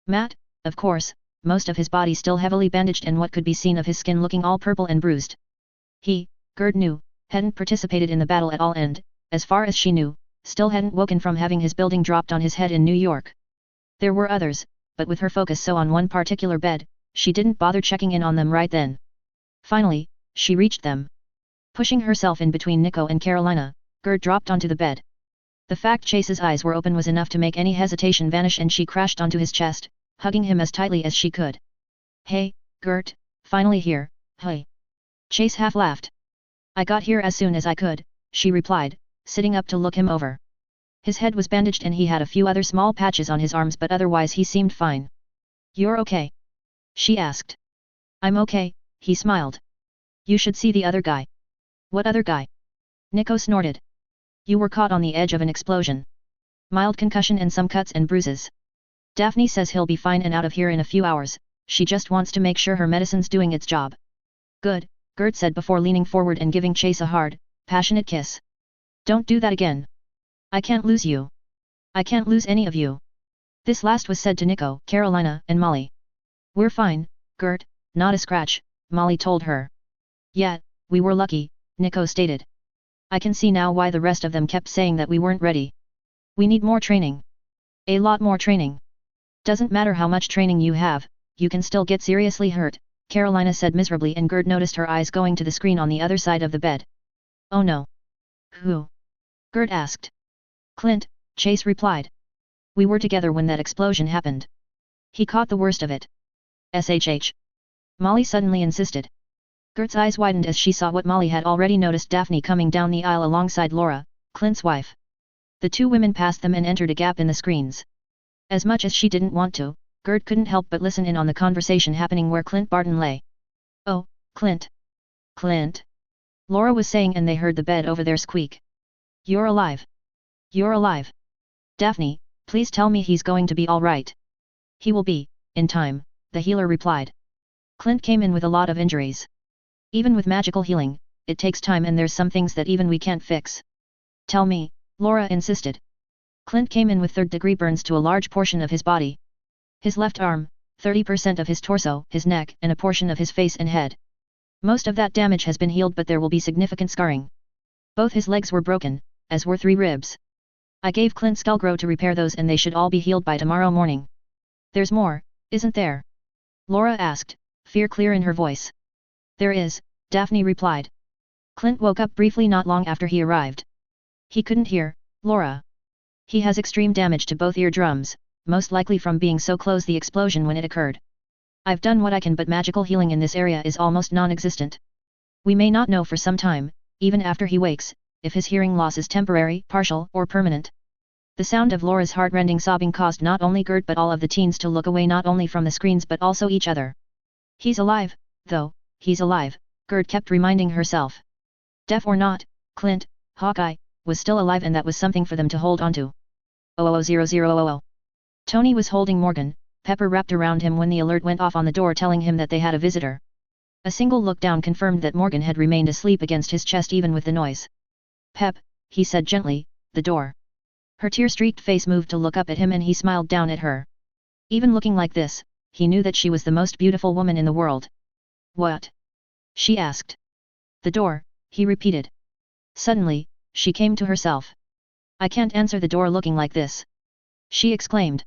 [SPEAKER 1] Matt, of course, most of his body still heavily bandaged and what could be seen of his skin looking all purple and bruised. He, Gerd knew, hadn't participated in the battle at all and, as far as she knew, still hadn't woken from having his building dropped on his head in New York. There were others, but with her focus so on one particular bed, she didn't bother checking in on them right then. Finally, she reached them. Pushing herself in between Nico and Carolina, Gerd dropped onto the bed. The fact Chase's eyes were open was enough to make any hesitation vanish, and she crashed onto his chest, hugging him as tightly as she could. Hey, Gert, finally here, hey. Chase half laughed. I got here as soon as I could, she replied, sitting up to look him over. His head was bandaged and he had a few other small patches on his arms, but otherwise he seemed fine. You're okay? She asked. I'm okay, he smiled. You should see the other guy. What other guy? Nico snorted. You were caught on the edge of an explosion. Mild concussion and some cuts and bruises. Daphne says he'll be fine and out of here in a few hours, she just wants to make sure her medicine's doing its job. Good, Gert said before leaning forward and giving Chase a hard, passionate kiss. Don't do that again. I can't lose you. I can't lose any of you. This last was said to Nico, Carolina, and Molly. We're fine, Gert, not a scratch, Molly told her. Yeah, we were lucky, Nico stated. I can see now why the rest of them kept saying that we weren't ready. We need more training. A lot more training. Doesn't matter how much training you have, you can still get seriously hurt, Carolina said miserably, and Gert noticed her eyes going to the screen on the other side of the bed. Oh no. Who? Gert asked. Clint, Chase replied. We were together when that explosion happened. He caught the worst of it. SHH. Molly suddenly insisted. Gert's eyes widened as she saw what Molly had already noticed: Daphne coming down the aisle alongside Laura, Clint's wife. The two women passed them and entered a gap in the screens. As much as she didn't want to, Gert couldn't help but listen in on the conversation happening where Clint Barton lay. Oh, Clint. Clint. Laura was saying, and they heard the bed over there squeak. You're alive. You're alive. Daphne, please tell me he's going to be all right. He will be, in time, the healer replied. Clint came in with a lot of injuries. Even with magical healing, it takes time, and there's some things that even we can't fix. Tell me, Laura insisted. Clint came in with third-degree burns to a large portion of his body. His left arm, 30% of his torso, his neck, and a portion of his face and head. Most of that damage has been healed, but there will be significant scarring. Both his legs were broken, as were 3 ribs. I gave Clint Skullgrow to repair those, and they should all be healed by tomorrow morning. There's more, isn't there? Laura asked, fear clear in her voice. There is, Daphne replied. Clint woke up briefly not long after he arrived. He couldn't hear, Laura. He has extreme damage to both eardrums, most likely from being so close the explosion when it occurred. I've done what I can, but magical healing in this area is almost non-existent. We may not know for some time, even after he wakes, if his hearing loss is temporary, partial, or permanent. The sound of Laura's heart-rending sobbing caused not only Gert but all of the teens to look away, not only from the screens but also each other. He's alive, though, he's alive, Gert kept reminding herself. Deaf or not, Clint, Hawkeye, was still alive, and that was something for them to hold on to. 00000. Tony was holding Morgan, Pepper wrapped around him when the alert went off on the door telling him that they had a visitor. A single look down confirmed that Morgan had remained asleep against his chest even with the noise. Pep, he said gently, the door. Her tear-streaked face moved to look up at him, and he smiled down at her. Even looking like this, he knew that she was the most beautiful woman in the world. What? She asked. The door, he repeated. Suddenly, she came to herself. I can't answer the door looking like this, she exclaimed.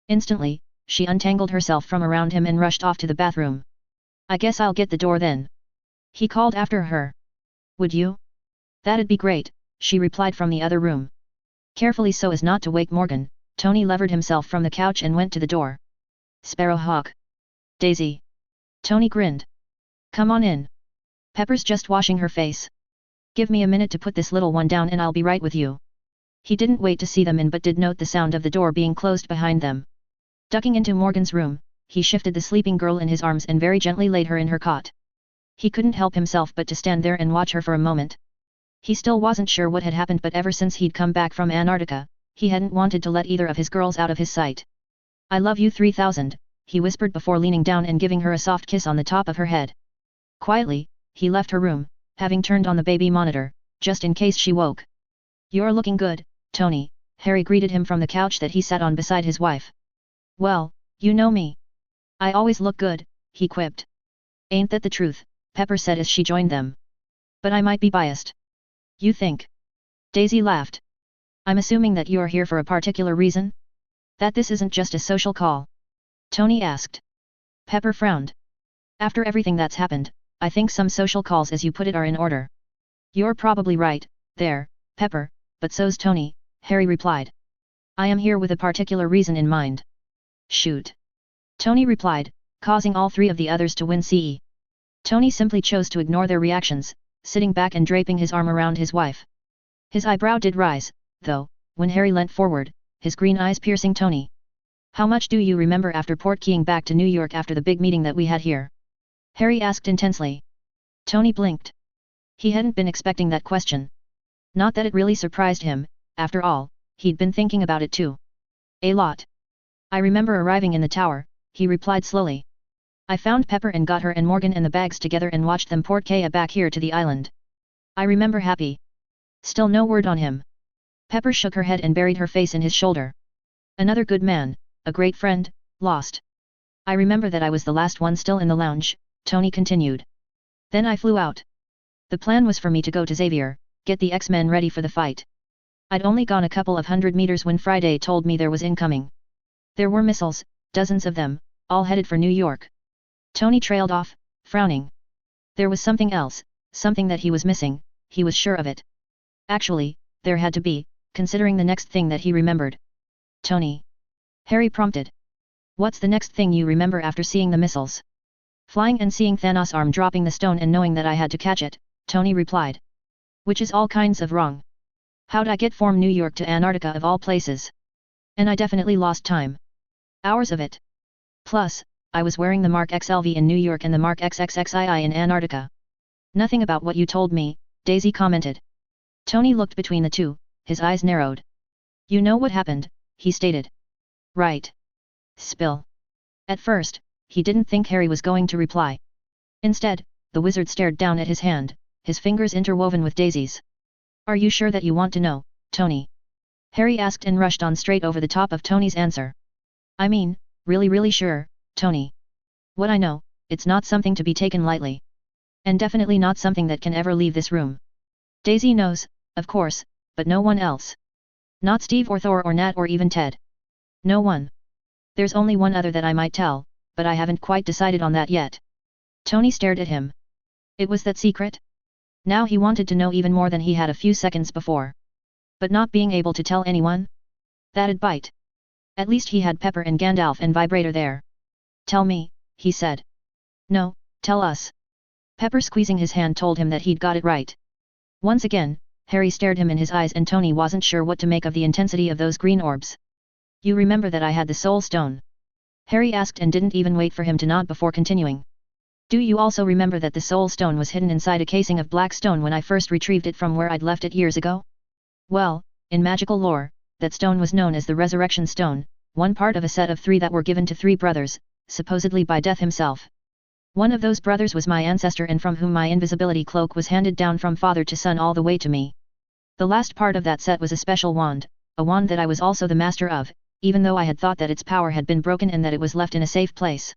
[SPEAKER 1] Instantly, she untangled herself from around him and rushed off to the bathroom. I guess I'll get the door then, he called after her. Would you? That'd be great, she replied from the other room. Carefully so as not to wake Morgan, Tony levered himself from the couch and went to the door. Sparrowhawk. Daisy. Tony grinned. Come on in. Pepper's just washing her face. Give me a minute to put this little one down and I'll be right with you. He didn't wait to see them in but did note the sound of the door being closed behind them. Ducking into Morgan's room, he shifted the sleeping girl in his arms and very gently laid her in her cot. He couldn't help himself but to stand there and watch her for a moment. He still wasn't sure what had happened, but ever since he'd come back from Antarctica, he hadn't wanted to let either of his girls out of his sight. I love you 3000, he whispered before leaning down and giving her a soft kiss on the top of her head. Quietly, he left her room, having turned on the baby monitor, just in case she woke. You're looking good, Tony, Harry greeted him from the couch that he sat on beside his wife. Well, you know me. I always look good, he quipped. Ain't that the truth, Pepper said as she joined them. But I might be biased. You think? Daisy laughed. I'm assuming that you're here for a particular reason? That this isn't just a social call? Tony asked. Pepper frowned. After everything that's happened, I think some social calls, as you put it, are in order. You're probably right, there, Pepper, but so's Tony, Harry replied. I am here with a particular reason in mind. Shoot. Tony replied, causing all 3 of the others to wince. Tony simply chose to ignore their reactions, sitting back and draping his arm around his wife. His eyebrow did rise, though, when Harry leant forward, his green eyes piercing Tony. How much do you remember after port-keying back to New York after the big meeting that we had here? Harry asked intensely. Tony blinked. He hadn't been expecting that question. Not that it really surprised him, after all, he'd been thinking about it too. A lot. I remember arriving in the tower, he replied slowly. I found Pepper and got her and Morgan and the bags together and watched them port Kaya back here to the island. I remember happy. Still no word on him. Pepper shook her head and buried her face in his shoulder. Another good man, a great friend, lost. I remember that I was the last one still in the lounge, Tony continued. Then I flew out. The plan was for me to go to Xavier, get the X-Men ready for the fight. I'd only gone a couple of 100 meters when Friday told me there was incoming. There were missiles, dozens of them, all headed for New York. Tony trailed off, frowning. There was something else, something that he was missing, he was sure of it. Actually, there had to be, considering the next thing that he remembered. Tony. Harry prompted. What's the next thing you remember after seeing the missiles? Flying and seeing Thanos' arm dropping the stone and knowing that I had to catch it, Tony replied. Which is all kinds of wrong. How'd I get from New York to Antarctica of all places? And I definitely lost time. Hours of it. Plus, I was wearing the Mark XLV in New York and the Mark XXXII in Antarctica. Nothing about what you told me, Daisy commented. Tony looked between the two, his eyes narrowed. You know what happened, he stated. Right. Spill. At first, he didn't think Harry was going to reply. Instead, the wizard stared down at his hand, his fingers interwoven with Daisy's. Are you sure that you want to know, Tony? Harry asked and rushed on straight over the top of Tony's answer. I mean, really sure, Tony. What I know, it's not something to be taken lightly. And definitely not something that can ever leave this room. Daisy knows, of course, but no one else. Not Steve or Thor or Nat or even Ted. No one. There's only one other that I might tell, but I haven't quite decided on that yet. Tony stared at him. It was that secret? Now he wanted to know even more than he had a few seconds before. But not being able to tell anyone? That'd bite. At least he had Pepper and Gandalf and Vibrator there. Tell me, he said. No, tell us. Pepper squeezing his hand told him that he'd got it right. Once again, Harry stared him in his eyes and Tony wasn't sure what to make of the intensity of those green orbs. You remember that I had the Soul Stone? Harry asked and didn't even wait for him to nod before continuing. Do you also remember that the Soul Stone was hidden inside a casing of black stone when I first retrieved it from where I'd left it years ago? Well, in magical lore, that stone was known as the Resurrection Stone, one part of a set of 3 that were given to 3 brothers, supposedly by Death himself. One of those brothers was my ancestor and from whom my invisibility cloak was handed down from father to son all the way to me. The last part of that set was a special wand, a wand that I was also the master of, even though I had thought that its power had been broken and that it was left in a safe place.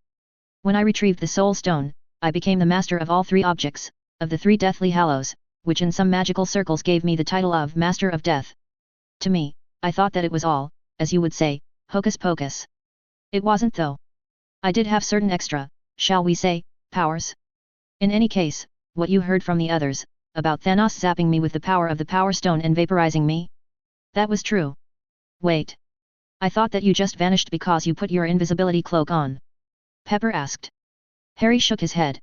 [SPEAKER 1] When I retrieved the Soul Stone, I became the master of all 3 objects, of the 3 Deathly Hallows, which in some magical circles gave me the title of Master of Death. To me, I thought that it was all, as you would say, hocus pocus. It wasn't though. I did have certain extra, shall we say, powers. In any case, what you heard from the others, about Thanos zapping me with the power of the Power Stone and vaporizing me? That was true. Wait. I thought that you just vanished because you put your invisibility cloak on. Pepper asked. Harry shook his head.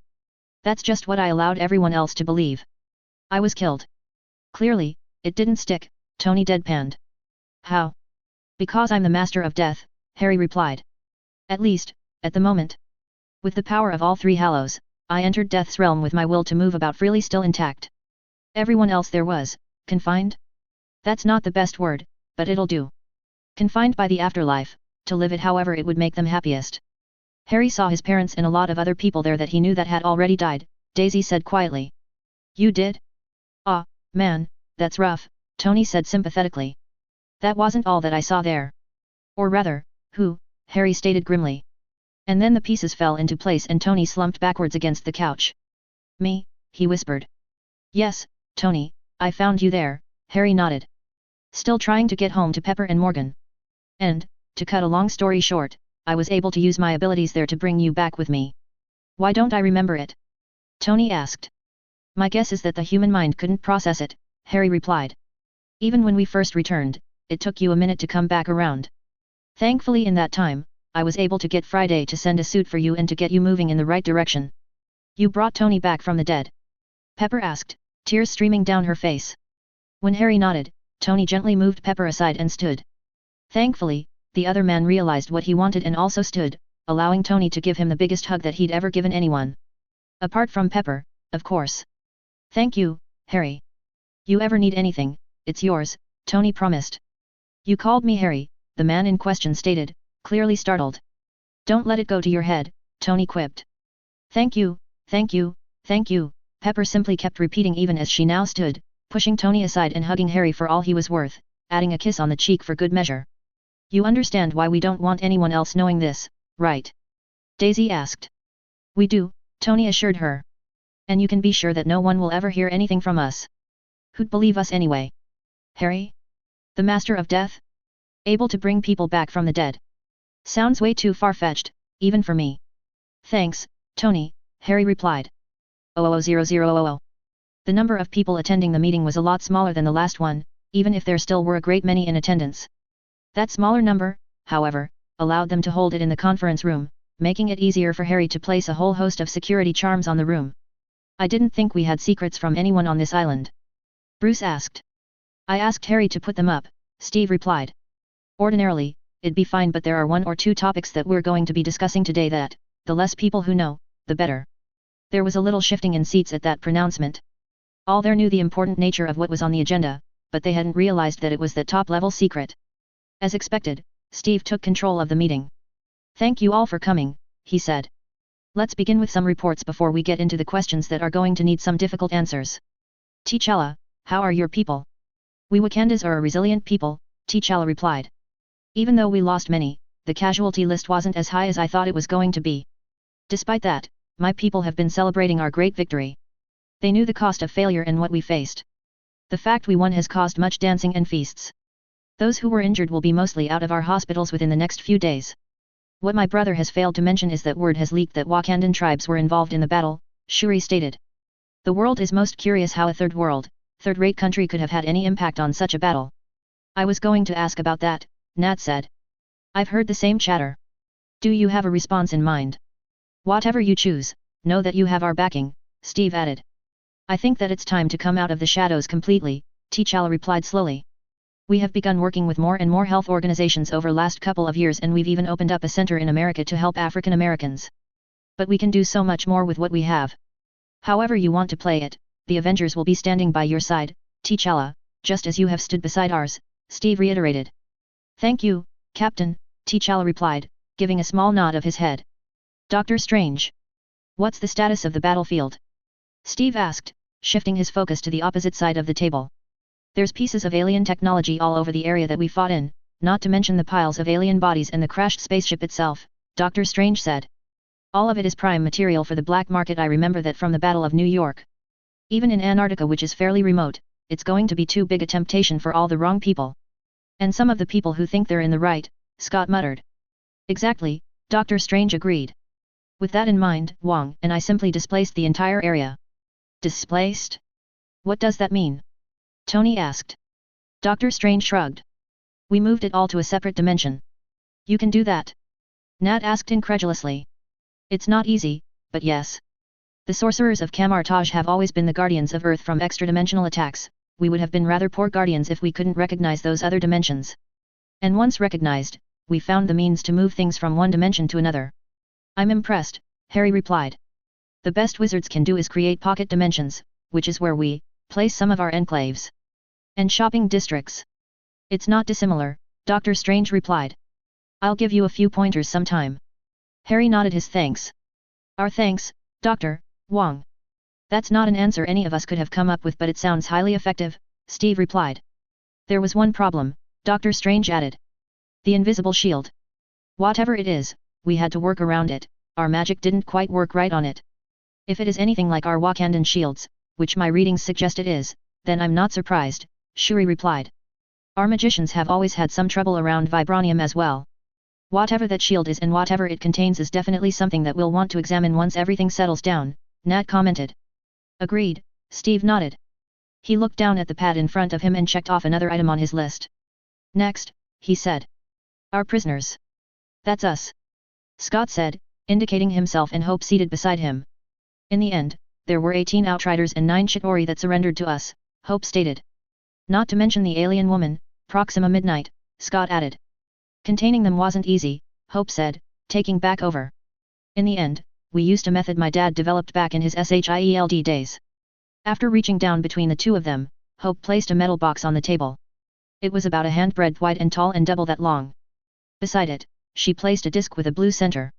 [SPEAKER 1] That's just what I allowed everyone else to believe. I was killed. Clearly, it didn't stick, Tony deadpanned. How? Because I'm the Master of Death, Harry replied. At least, at the moment. With the power of all 3 Hallows, I entered Death's realm with my will to move about freely still intact. Everyone else there was, confined? That's not the best word, but it'll do. Confined by the afterlife, to live it however it would make them happiest. Harry saw his parents and a lot of other people there that he knew that had already died, Daisy said quietly. You did? Ah, man, that's rough, Tony said sympathetically. That wasn't all that I saw there. Or rather, who, Harry stated grimly. And then the pieces fell into place and Tony slumped backwards against the couch. Me, he whispered. Yes, Tony, I found you there, Harry nodded. Still trying to get home to Pepper and Morgan. And, to cut a long story short, I was able to use my abilities there to bring you back with me. Why don't I remember it? Tony asked. My guess is that the human mind couldn't process it, Harry replied. Even when we first returned, it took you a minute to come back around. Thankfully in that time, I was able to get Friday to send a suit for you and to get you moving in the right direction. You brought Tony back from the dead? Pepper asked, tears streaming down her face. When Harry nodded, Tony gently moved Pepper aside and stood. Thankfully, the other man realized what he wanted and also stood, allowing Tony to give him the biggest hug that he'd ever given anyone. Apart from Pepper, of course. Thank you, Harry. You ever need anything, it's yours, Tony promised. You called me Harry, the man in question stated, clearly startled. Don't let it go to your head, Tony quipped. Thank you, thank you, thank you, Pepper simply kept repeating even as she now stood, pushing Tony aside and hugging Harry for all he was worth, adding a kiss on the cheek for good measure. You understand why we don't want anyone else knowing this, right? Daisy asked. We do, Tony assured her. And you can be sure that no one will ever hear anything from us. Who'd believe us anyway? Harry? The Master of Death? Able to bring people back from the dead. Sounds way too far-fetched, even for me. Thanks, Tony, Harry replied. 00000. The number of people attending the meeting was a lot smaller than the last one, even if there still were a great many in attendance. That smaller number, however, allowed them to hold it in the conference room, making it easier for Harry to place a whole host of security charms on the room. I didn't think we had secrets from anyone on this island. Bruce asked. I asked Harry to put them up, Steve replied. Ordinarily, it'd be fine, but there are 1 or 2 topics that we're going to be discussing today that, the less people who know, the better. There was a little shifting in seats at that pronouncement. All there knew the important nature of what was on the agenda, but they hadn't realized that it was that top-level secret. As expected, Steve took control of the meeting. Thank you all for coming, he said. Let's begin with some reports before we get into the questions that are going to need some difficult answers. T'Challa, how are your people? We Wakandas are a resilient people, T'Challa replied. Even though we lost many, the casualty list wasn't as high as I thought it was going to be. Despite that, my people have been celebrating our great victory. They knew the cost of failure and what we faced. The fact we won has caused much dancing and feasts. Those who were injured will be mostly out of our hospitals within the next few days. What my brother has failed to mention is that word has leaked that Wakandan tribes were involved in the battle, Shuri stated. The world is most curious how a third-rate country could have had any impact on such a battle. I was going to ask about that, Nat said. I've heard the same chatter. Do you have a response in mind? Whatever you choose, know that you have our backing, Steve added. I think that it's time to come out of the shadows completely, T'Challa replied slowly. We have begun working with more and more health organizations over last couple of years, and we've even opened up a center in America to help African Americans. But we can do so much more with what we have. However you want to play it, the Avengers will be standing by your side, T'Challa, just as you have stood beside ours, Steve reiterated. Thank you, Captain, T'Challa replied, giving a small nod of his head. Doctor Strange. What's the status of the battlefield? Steve asked, shifting his focus to the opposite side of the table. There's pieces of alien technology all over the area that we fought in, not to mention the piles of alien bodies and the crashed spaceship itself, Doctor Strange said. All of it is prime material for the black market. I remember that from the Battle of New York. Even in Antarctica, which is fairly remote, it's going to be too big a temptation for all the wrong people. And some of the people who think they're in the right, Scott muttered. Exactly, Doctor Strange agreed. With that in mind, Wong and I simply displaced the entire area. Displaced? What does that mean? Tony asked. Doctor Strange shrugged. We moved it all to a separate dimension. You can do that? Nat asked incredulously. It's not easy, but yes. The sorcerers of Kamartaj have always been the guardians of Earth from extra-dimensional attacks. We would have been rather poor guardians if we couldn't recognize those other dimensions. And once recognized, we found the means to move things from one dimension to another. I'm impressed, Harry replied. The best wizards can do is create pocket dimensions, which is where we place some of our enclaves and shopping districts. It's not dissimilar, Doctor Strange replied. I'll give you a few pointers sometime. Harry nodded his thanks. Our thanks, Dr. Wong. That's not an answer any of us could have come up with, but it sounds highly effective, Steve replied. There was one problem, Doctor Strange added. The invisible shield. Whatever it is, we had to work around it. Our magic didn't quite work right on it. If it is anything like our Wakandan shields, which my readings suggest it is, then I'm not surprised, Shuri replied. Our magicians have always had some trouble around vibranium as well. Whatever that shield is and whatever it contains is definitely something that we'll want to examine once everything settles down, Nat commented. Agreed, Steve nodded. He looked down at the pad in front of him and checked off another item on his list. Next, he said. Our prisoners. That's us. Scott said, indicating himself and Hope seated beside him. In the end, there were 18 Outriders and 9 Chitauri that surrendered to us, Hope stated. Not to mention the alien woman, Proxima Midnight, Scott added. Containing them wasn't easy, Hope said, taking back over. In the end, we used a method my dad developed back in his SHIELD days. After reaching down between the two of them, Hope placed a metal box on the table. It was about a handbreadth wide and tall and double that long. Beside it, she placed a disc with a blue center.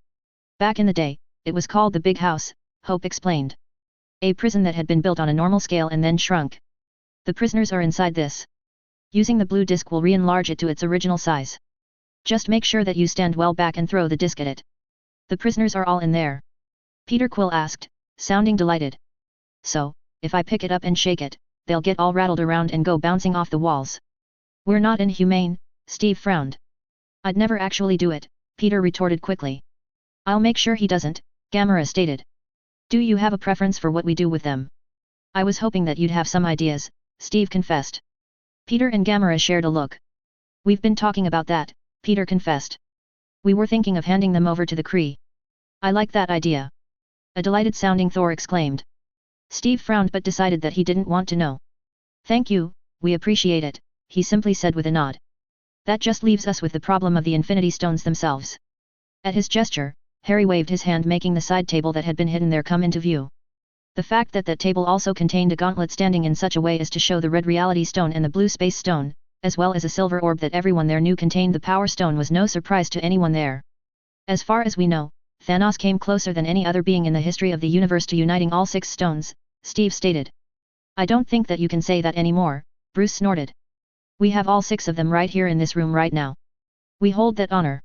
[SPEAKER 1] Back in the day, it was called the Big House, Hope explained. A prison that had been built on a normal scale and then shrunk. The prisoners are inside this. Using the blue disc will re-enlarge it to its original size. Just make sure that you stand well back and throw the disc at it. The prisoners are all in there. Peter Quill asked, sounding delighted. So, if I pick it up and shake it, they'll get all rattled around and go bouncing off the walls. We're not inhumane, Steve frowned. I'd never actually do it, Peter retorted quickly. I'll make sure he doesn't, Gamera stated. Do you have a preference for what we do with them? I was hoping that you'd have some ideas, Steve confessed. Peter and Gamera shared a look. We've been talking about that, Peter confessed. We were thinking of handing them over to the Kree. I like that idea. A delighted sounding Thor exclaimed. Steve frowned but decided that he didn't want to know. Thank you, we appreciate it, he simply said with a nod. That just leaves us with the problem of the Infinity Stones themselves. At his gesture, Harry waved his hand making the side table that had been hidden there come into view. The fact that that table also contained a gauntlet standing in such a way as to show the red reality stone and the blue space stone, as well as a silver orb that everyone there knew contained the power stone was no surprise to anyone there. As far as we know, Thanos came closer than any other being in the history of the universe to uniting all 6 stones, Steve stated. I don't think that you can say that anymore, Bruce snorted. We have all 6 of them right here in this room right now. We hold that honor.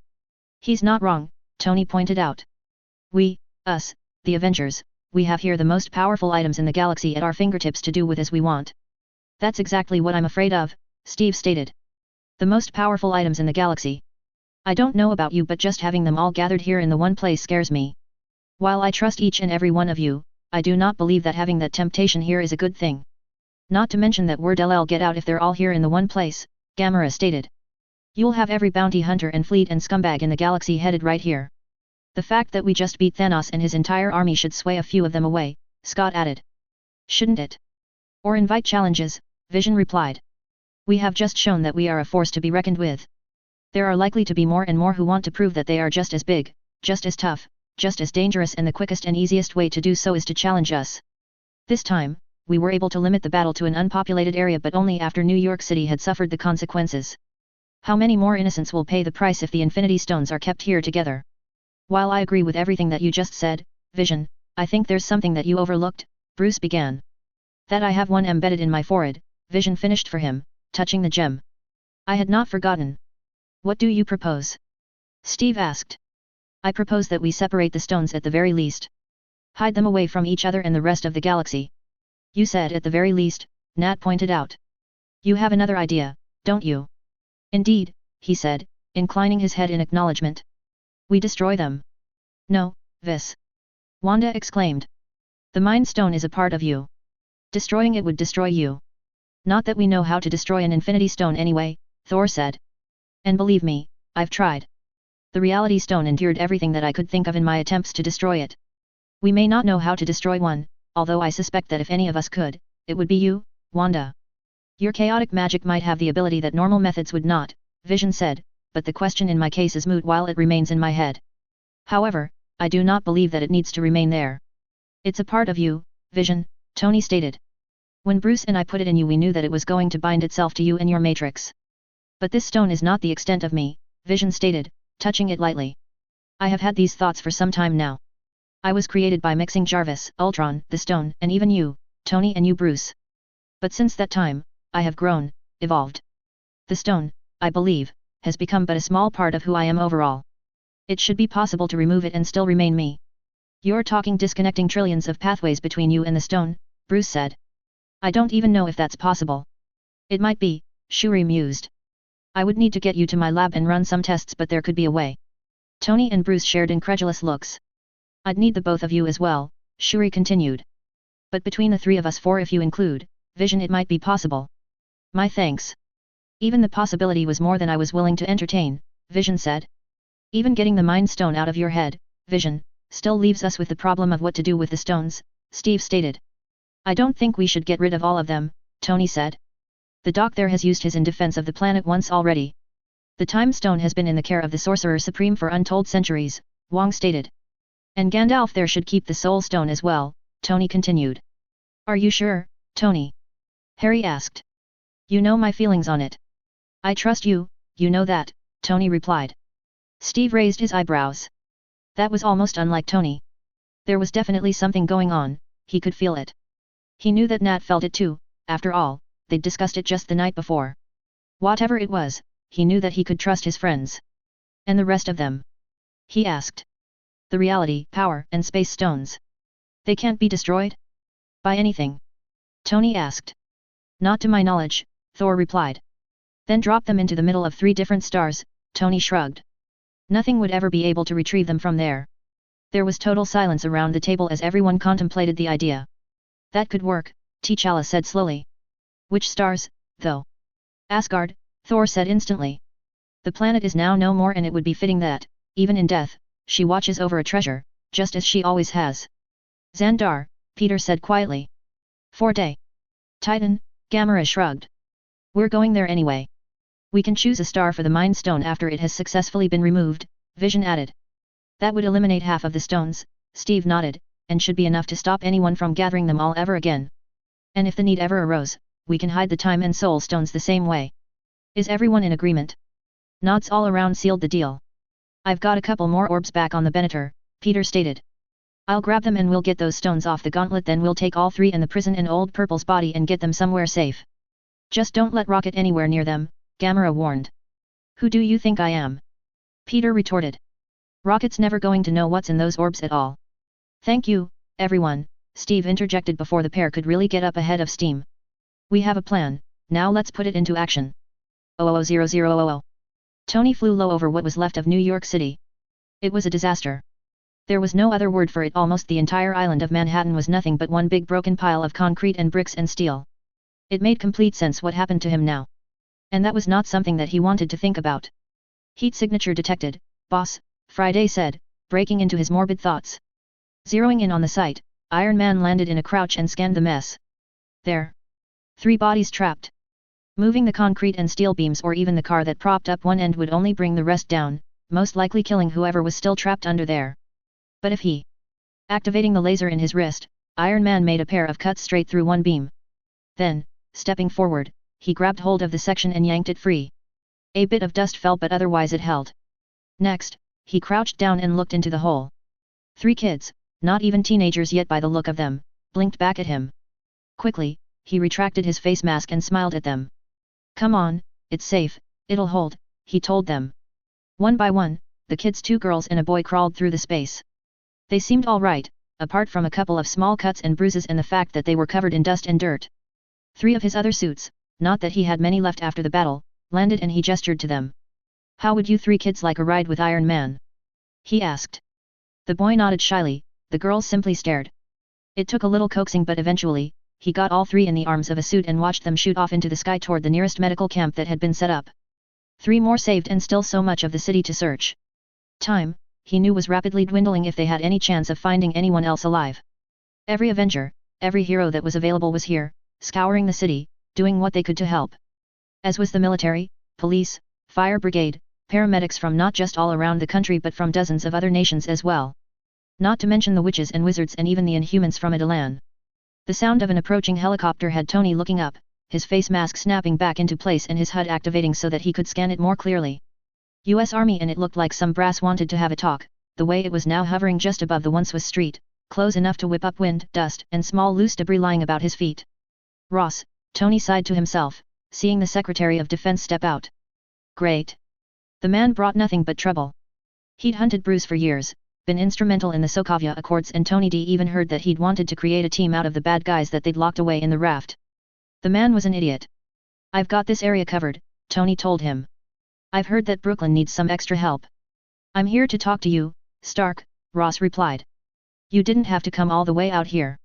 [SPEAKER 1] He's not wrong, Tony pointed out. We, us, the Avengers, we have here the most powerful items in the galaxy at our fingertips to do with as we want. That's exactly what I'm afraid of, Steve stated. The most powerful items in the galaxy. I don't know about you but just having them all gathered here in the one place scares me. While I trust each and every one of you, I do not believe that having that temptation here is a good thing. Not to mention that word'll get out if they're all here in the one place, Gamera stated. You'll have every bounty hunter and fleet and scumbag in the galaxy headed right here. The fact that we just beat Thanos and his entire army should sway a few of them away, Scott added. Shouldn't it? Or invite challenges, Vision replied. We have just shown that we are a force to be reckoned with. There are likely to be more and more who want to prove that they are just as big, just as tough, just as dangerous, and the quickest and easiest way to do so is to challenge us. This time, we were able to limit the battle to an unpopulated area but only after New York City had suffered the consequences. How many more innocents will pay the price if the Infinity Stones are kept here together? While I agree with everything that you just said, Vision, I think there's something that you overlooked, Bruce began. That I have one embedded in my forehead, Vision finished for him, touching the gem. I had not forgotten. What do you propose? Steve asked. I propose that we separate the stones at the very least. Hide them away from each other and the rest of the galaxy. You said at the very least, Nat pointed out. You have another idea, don't you? Indeed, he said, inclining his head in acknowledgement. We destroy them. No, Vis. Wanda exclaimed. The Mind Stone is a part of you. Destroying it would destroy you. Not that we know how to destroy an Infinity Stone anyway, Thor said. And believe me, I've tried. The Reality Stone endured everything that I could think of in my attempts to destroy it. We may not know how to destroy one, although I suspect that if any of us could, it would be you, Wanda. Your chaotic magic might have the ability that normal methods would not, Vision said, but the question in my case is moot while it remains in my head. However, I do not believe that it needs to remain there. It's a part of you, Vision, Tony stated. When Bruce and I put it in you we knew that it was going to bind itself to you and your matrix. But this stone is not the extent of me, Vision stated, touching it lightly. I have had these thoughts for some time now. I was created by mixing Jarvis, Ultron, the stone, and even you, Tony, and you, Bruce. But since that time, I have grown, evolved. The stone, I believe, has become but a small part of who I am overall. It should be possible to remove it and still remain me. You're talking disconnecting trillions of pathways between you and the stone, Bruce said. I don't even know if that's possible. It might be, Shuri mused. I would need to get you to my lab and run some tests but there could be a way. Tony and Bruce shared incredulous looks. I'd need the both of you as well, Shuri continued. But between the 3 of us 4 if you include, Vision it might be possible. My thanks. Even the possibility was more than I was willing to entertain, Vision said. Even getting the Mind Stone out of your head, Vision, still leaves us with the problem of what to do with the stones, Steve stated. I don't think we should get rid of all of them, Tony said. The Doc there has used his in defense of the planet once already. The Time Stone has been in the care of the Sorcerer Supreme for untold centuries, Wong stated. And Gandalf there should keep the Soul Stone as well, Tony continued. Are you sure, Tony? Harry asked. You know my feelings on it. I trust you, you know that, Tony replied. Steve raised his eyebrows. That was almost unlike Tony. There was definitely something going on, he could feel it. He knew that Nat felt it too, after all, they'd discussed it just the night before. Whatever it was, he knew that he could trust his friends. And the rest of them? He asked. The reality, power, and space stones. They can't be destroyed? By anything? Tony asked. Not to my knowledge, Thor replied. Then drop them into the middle of 3 different stars, Tony shrugged. Nothing would ever be able to retrieve them from there. There was total silence around the table as everyone contemplated the idea. That could work, T'Challa said slowly. Which stars, though? Asgard, Thor said instantly. The planet is now no more, and it would be fitting that, even in death, she watches over a treasure, just as she always has. Xandar, Peter said quietly. Forte. Titan, Gamera shrugged. We're going there anyway. We can choose a star for the Mind Stone after it has successfully been removed, Vision added. That would eliminate half of the stones, Steve nodded, and should be enough to stop anyone from gathering them all ever again. And if the need ever arose, we can hide the Time and Soul Stones the same way. Is everyone in agreement? Nods all around sealed the deal. I've got a couple more orbs back on the Benatar, Peter stated. I'll grab them and we'll get those stones off the gauntlet, then we'll take all 3 in the prison in Old Purple's body and get them somewhere safe. Just don't let Rocket anywhere near them, Gamera warned. Who do you think I am? Peter retorted. Rocket's never going to know what's in those orbs at all. Thank you, everyone, Steve interjected before the pair could really get up ahead of steam. We have a plan, now let's put it into action. 00000. Tony flew low over what was left of New York City. It was a disaster. There was no other word for it. Almost the entire island of Manhattan was nothing but one big broken pile of concrete and bricks and steel. It made complete sense what happened to him now. And that was not something that he wanted to think about. Heat signature detected, boss, Friday said, breaking into his morbid thoughts. Zeroing in on the site, Iron Man landed in a crouch and scanned the mess. There. 3 bodies trapped. Moving the concrete and steel beams or even the car that propped up one end would only bring the rest down, most likely killing whoever was still trapped under there. But if he... Activating the laser in his wrist, Iron Man made a pair of cuts straight through one beam. Then, stepping forward, he grabbed hold of the section and yanked it free. A bit of dust fell, but otherwise it held. Next, he crouched down and looked into the hole. 3 kids, not even teenagers yet by the look of them, blinked back at him. Quickly, he retracted his face mask and smiled at them. Come on, it's safe, it'll hold, he told them. One by one, the kids, 2 girls and a boy, crawled through the space. They seemed all right, apart from a couple of small cuts and bruises and the fact that they were covered in dust and dirt. 3 of his other suits, not that he had many left after the battle, landed and he gestured to them. How would you 3 kids like a ride with Iron Man? He asked. The boy nodded shyly, the girls simply stared. It took a little coaxing, but eventually, he got all 3 in the arms of a suit and watched them shoot off into the sky toward the nearest medical camp that had been set up. 3 more saved and still so much of the city to search. Time, he knew, was rapidly dwindling if they had any chance of finding anyone else alive. Every Avenger, every hero that was available was here, scouring the city, doing what they could to help. As was the military, police, fire brigade, paramedics from not just all around the country but from dozens of other nations as well. Not to mention the witches and wizards and even the Inhumans from Adalan. The sound of an approaching helicopter had Tony looking up, his face mask snapping back into place and his HUD activating so that he could scan it more clearly. US Army, and it looked like some brass wanted to have a talk, the way it was now hovering just above the once was street, close enough to whip up wind, dust, and small loose debris lying about his feet. Ross, Tony sighed to himself, seeing the Secretary of Defense step out. Great. The man brought nothing but trouble. He'd hunted Bruce for years, been instrumental in the Sokovia Accords, and Tony D even heard that he'd wanted to create a team out of the bad guys that they'd locked away in the raft. The man was an idiot. I've got this area covered, Tony told him. I've heard that Brooklyn needs some extra help. I'm here to talk to you, Stark, Ross replied. You didn't have to come all the way out here.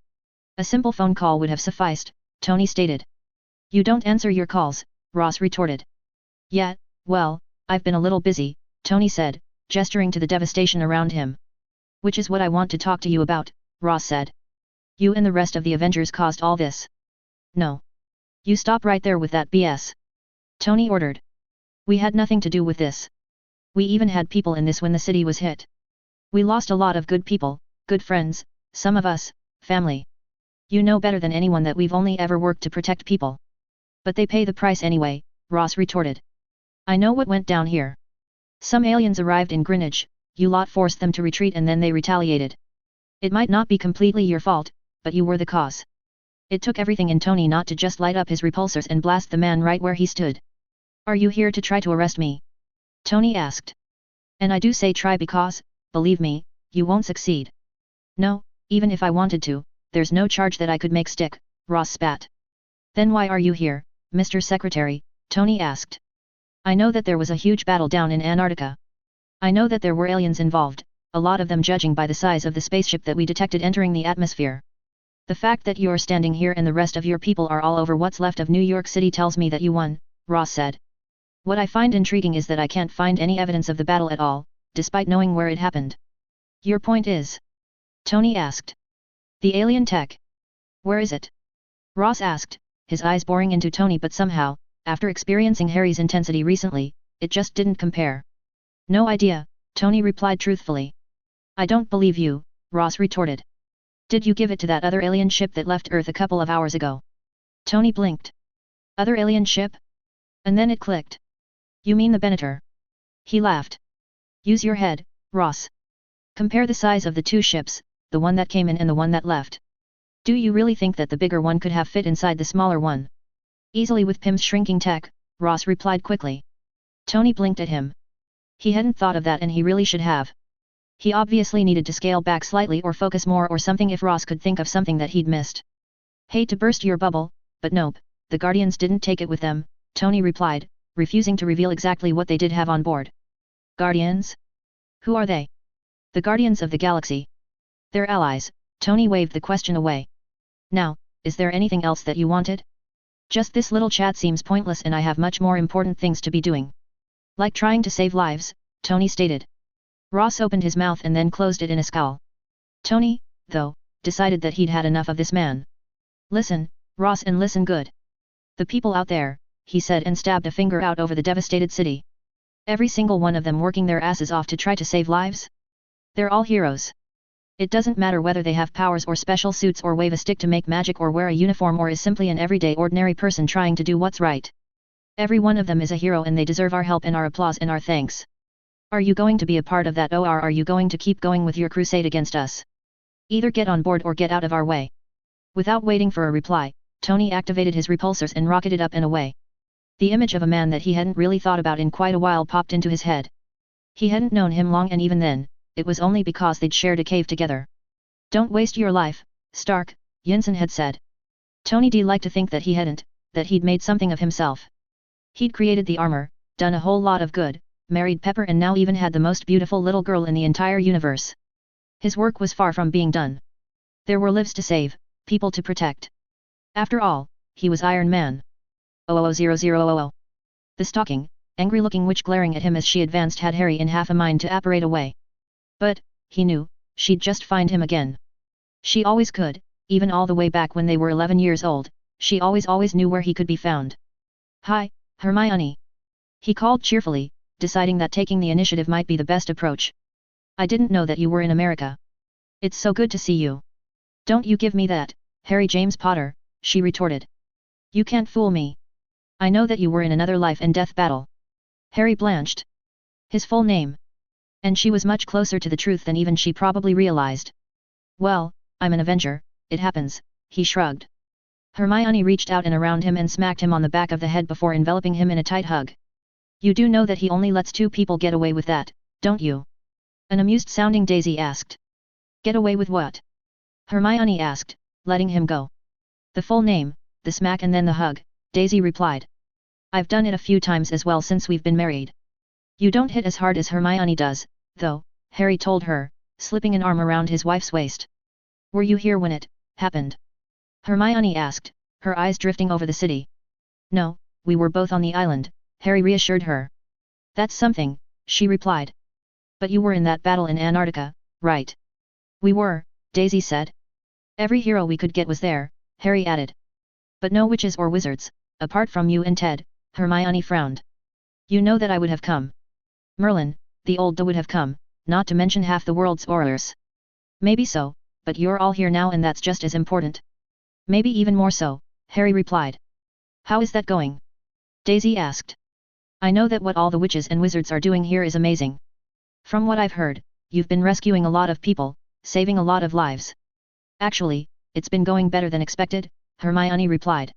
[SPEAKER 1] A simple phone call would have sufficed, Tony stated. You don't answer your calls, Ross retorted. Yeah, well, I've been a little busy, Tony said, gesturing to the devastation around him. Which is what I want to talk to you about, Ross said. You and the rest of the Avengers caused all this. No. You stop right there with that BS. Tony ordered. We had nothing to do with this. We even had people in this when the city was hit. We lost a lot of good people, good friends, some of us, family. You know better than anyone that we've only ever worked to protect people. But they pay the price anyway, Ross retorted. I know what went down here. Some aliens arrived in Greenwich, you lot forced them to retreat and then they retaliated. It might not be completely your fault, but you were the cause. It took everything in Tony not to just light up his repulsors and blast the man right where he stood. Are you here to try to arrest me? Tony asked. And I do say try because, believe me, you won't succeed. No, even if I wanted to, there's no charge that I could make stick, Ross spat. Then why are you here, Mr. Secretary? Tony asked. I know that there was a huge battle down in Antarctica. I know that there were aliens involved, a lot of them judging by the size of the spaceship that we detected entering the atmosphere. The fact that you're standing here and the rest of your people are all over what's left of New York City tells me that you won, Ross said. What I find intriguing is that I can't find any evidence of the battle at all, despite knowing where it happened. Your point is? Tony asked. The alien tech. Where is it? Ross asked, his eyes boring into Tony, but somehow, after experiencing Harry's intensity recently, it just didn't compare. No idea, Tony replied truthfully. I don't believe you, Ross retorted. Did you give it to that other alien ship that left Earth a couple of hours ago? Tony blinked. Other alien ship? And then it clicked. You mean the Benatar? He laughed. Use your head, Ross. Compare the size of the two ships, the one that came in and the one that left. Do you really think that the bigger one could have fit inside the smaller one? Easily with Pym's shrinking tech, Ross replied quickly. Tony blinked at him. He hadn't thought of that and he really should have. He obviously needed to scale back slightly or focus more or something if Ross could think of something that he'd missed. Hate to burst your bubble, but nope, the Guardians didn't take it with them, Tony replied, refusing to reveal exactly what they did have on board. Guardians? Who are they? The Guardians of the Galaxy. They're allies, Tony waved the question away. Now, is there anything else that you wanted? Just this little chat seems pointless and I have much more important things to be doing. Like trying to save lives, Tony stated. Ross opened his mouth and then closed it in a scowl. Tony, though, decided that he'd had enough of this man. Listen, Ross, and listen good. The people out there, he said and stabbed a finger out over the devastated city. Every single one of them working their asses off to try to save lives? They're all heroes. It doesn't matter whether they have powers or special suits or wave a stick to make magic or wear a uniform or is simply an everyday ordinary person trying to do what's right. Every one of them is a hero and they deserve our help and our applause and our thanks. Are you going to be a part of that, or are you going to keep going with your crusade against us? Either get on board or get out of our way. Without waiting for a reply, Tony activated his repulsors and rocketed up and away. The image of a man that he hadn't really thought about in quite a while popped into his head. He hadn't known him long and even then, it was only because they'd shared a cave together. Don't waste your life, Stark, Yinsen had said. Tony D liked to think that he hadn't, that he'd made something of himself. He'd created the armor, done a whole lot of good, married Pepper and now even had the most beautiful little girl in the entire universe. His work was far from being done. There were lives to save, people to protect. After all, he was Iron Man. 000000. The stalking, angry-looking witch glaring at him as she advanced had Harry in half a mind to apparate away. But, he knew, she'd just find him again. She always could, even all the way back when they were 11 years old, she always knew where he could be found. Hi, Hermione. He called cheerfully, deciding that taking the initiative might be the best approach. I didn't know that you were in America. It's so good to see you. Don't you give me that, Harry James Potter, she retorted. You can't fool me. I know that you were in another life and death battle. Harry blanched. His full name. And she was much closer to the truth than even she probably realized. Well, I'm an Avenger, it happens, he shrugged. Hermione reached out and around him and smacked him on the back of the head before enveloping him in a tight hug. You do know that he only lets 2 people get away with that, don't you? An amused-sounding Daisy asked. Get away with what? Hermione asked, letting him go. The full name, the smack and then the hug, Daisy replied. I've done it a few times as well since we've been married. You don't hit as hard as Hermione does, though, Harry told her, slipping an arm around his wife's waist. Were you here when it happened? Hermione asked, her eyes drifting over the city. No, we were both on the island, Harry reassured her. That's something, she replied. But you were in that battle in Antarctica, right? We were, Daisy said. Every hero we could get was there, Harry added. But no witches or wizards, apart from you and Ted, Hermione frowned. You know that I would have come. Merlin, the old would have come, not to mention half the world's horrors. Maybe so, but you're all here now and that's just as important. Maybe even more so, Harry replied. How is that going? Daisy asked. I know that what all the witches and wizards are doing here is amazing. From what I've heard, you've been rescuing a lot of people, saving a lot of lives. Actually, it's been going better than expected, Hermione replied.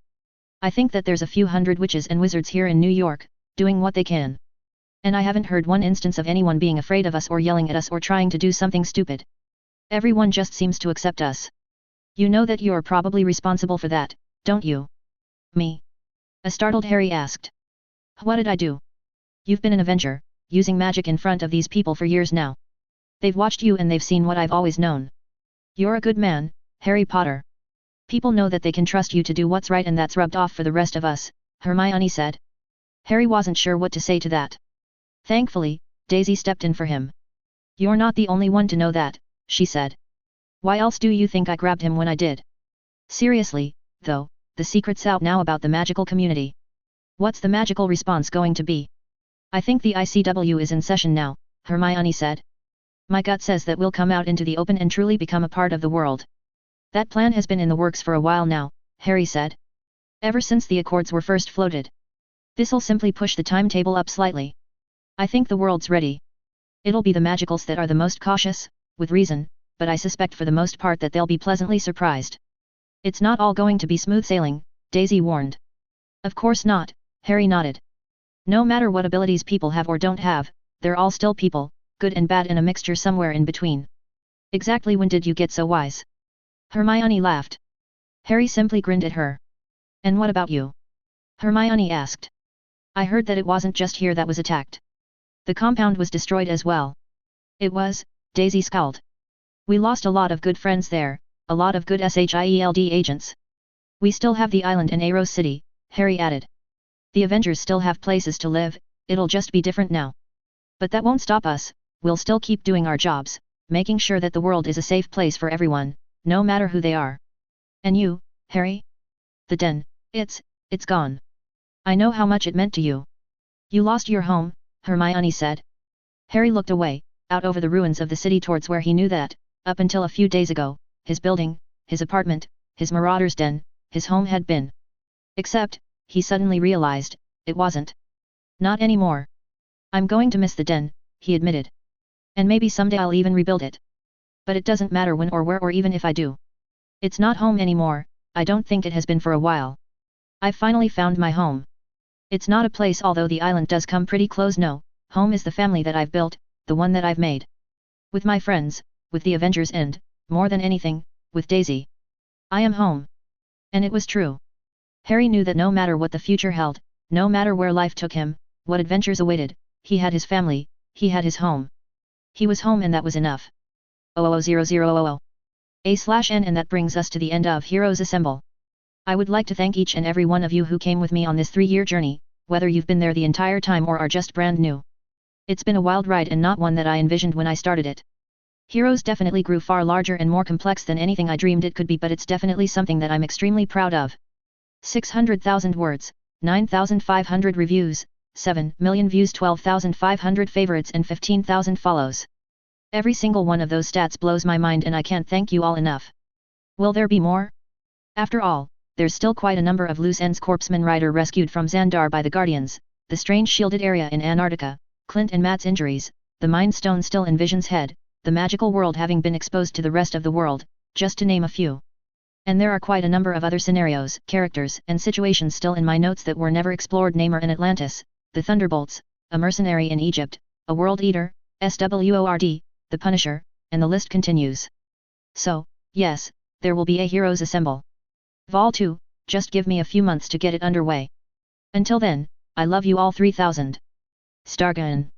[SPEAKER 1] I think that there's a few hundred witches and wizards here in New York, doing what they can. And I haven't heard one instance of anyone being afraid of us or yelling at us or trying to do something stupid. Everyone just seems to accept us. You know that you're probably responsible for that, don't you? Me? A startled Harry asked. What did I do? You've been an Avenger, using magic in front of these people for years now. They've watched you and they've seen what I've always known. You're a good man, Harry Potter. People know that they can trust you to do what's right and that's rubbed off for the rest of us, Hermione said. Harry wasn't sure what to say to that. Thankfully, Daisy stepped in for him. You're not the only one to know that, she said. Why else do you think I grabbed him when I did? Seriously, though, the secret's out now about the magical community. What's the magical response going to be? I think the ICW is in session now, Hermione said. My gut says that we'll come out into the open and truly become a part of the world. That plan has been in the works for a while now, Harry said. Ever since the Accords were first floated. This'll simply push the timetable up slightly. I think the world's ready. It'll be the Magicals that are the most cautious, with reason, but I suspect for the most part that they'll be pleasantly surprised. It's not all going to be smooth sailing, Daisy warned. Of course not, Harry nodded. No matter what abilities people have or don't have, they're all still people, good and bad and a mixture somewhere in between. Exactly when did you get so wise? Hermione laughed. Harry simply grinned at her. And what about you? Hermione asked. I heard that it wasn't just here that was attacked. The compound was destroyed as well. It was, Daisy scowled. We lost a lot of good friends there, a lot of good SHIELD agents. We still have the island and Aero City, Harry added. The Avengers still have places to live, it'll just be different now. But that won't stop us, we'll still keep doing our jobs, making sure that the world is a safe place for everyone, no matter who they are. And you, Harry? The den, it's gone. I know how much it meant to you. You lost your home, Hermione said. Harry looked away, out over the ruins of the city towards where he knew that, up until a few days ago, his building, his apartment, his marauder's den, his home had been. Except, he suddenly realized, it wasn't. Not anymore. I'm going to miss the den, he admitted. And maybe someday I'll even rebuild it. But it doesn't matter when or where or even if I do. It's not home anymore, I don't think it has been for a while. I've finally found my home. It's not a place although the island does come pretty close. No, home is the family that I've built, the one that I've made. With my friends, with the Avengers and, more than anything, with Daisy. I am home. And it was true. Harry knew that no matter what the future held, no matter where life took him, what adventures awaited, he had his family, he had his home. He was home and that was enough. 00000. A/N and that brings us to the end of Heroes Assemble. I would like to thank each and every one of you who came with me on this 3-year journey, whether you've been there the entire time or are just brand new. It's been a wild ride and not one that I envisioned when I started it. Heroes definitely grew far larger and more complex than anything I dreamed it could be, but it's definitely something that I'm extremely proud of. 600,000 words, 9,500 reviews, 7 million views, 12,500 favorites and 15,000 follows. Every single one of those stats blows my mind and I can't thank you all enough. Will there be more? After all, there's still quite a number of loose ends. Corpsman Rider rescued from Xandar by the Guardians, the strange shielded area in Antarctica, Clint and Matt's injuries, the Mind Stone still in Vision's head, the magical world having been exposed to the rest of the world, just to name a few. And there are quite a number of other scenarios, characters, and situations still in my notes that were never explored. Namor in Atlantis, the Thunderbolts, a mercenary in Egypt, a World Eater, SWORD, the Punisher, and the list continues. So, yes, there will be a Heroes Assemble. Vol 2, just give me a few months to get it underway. Until then, I love you all 3000. Stargon1.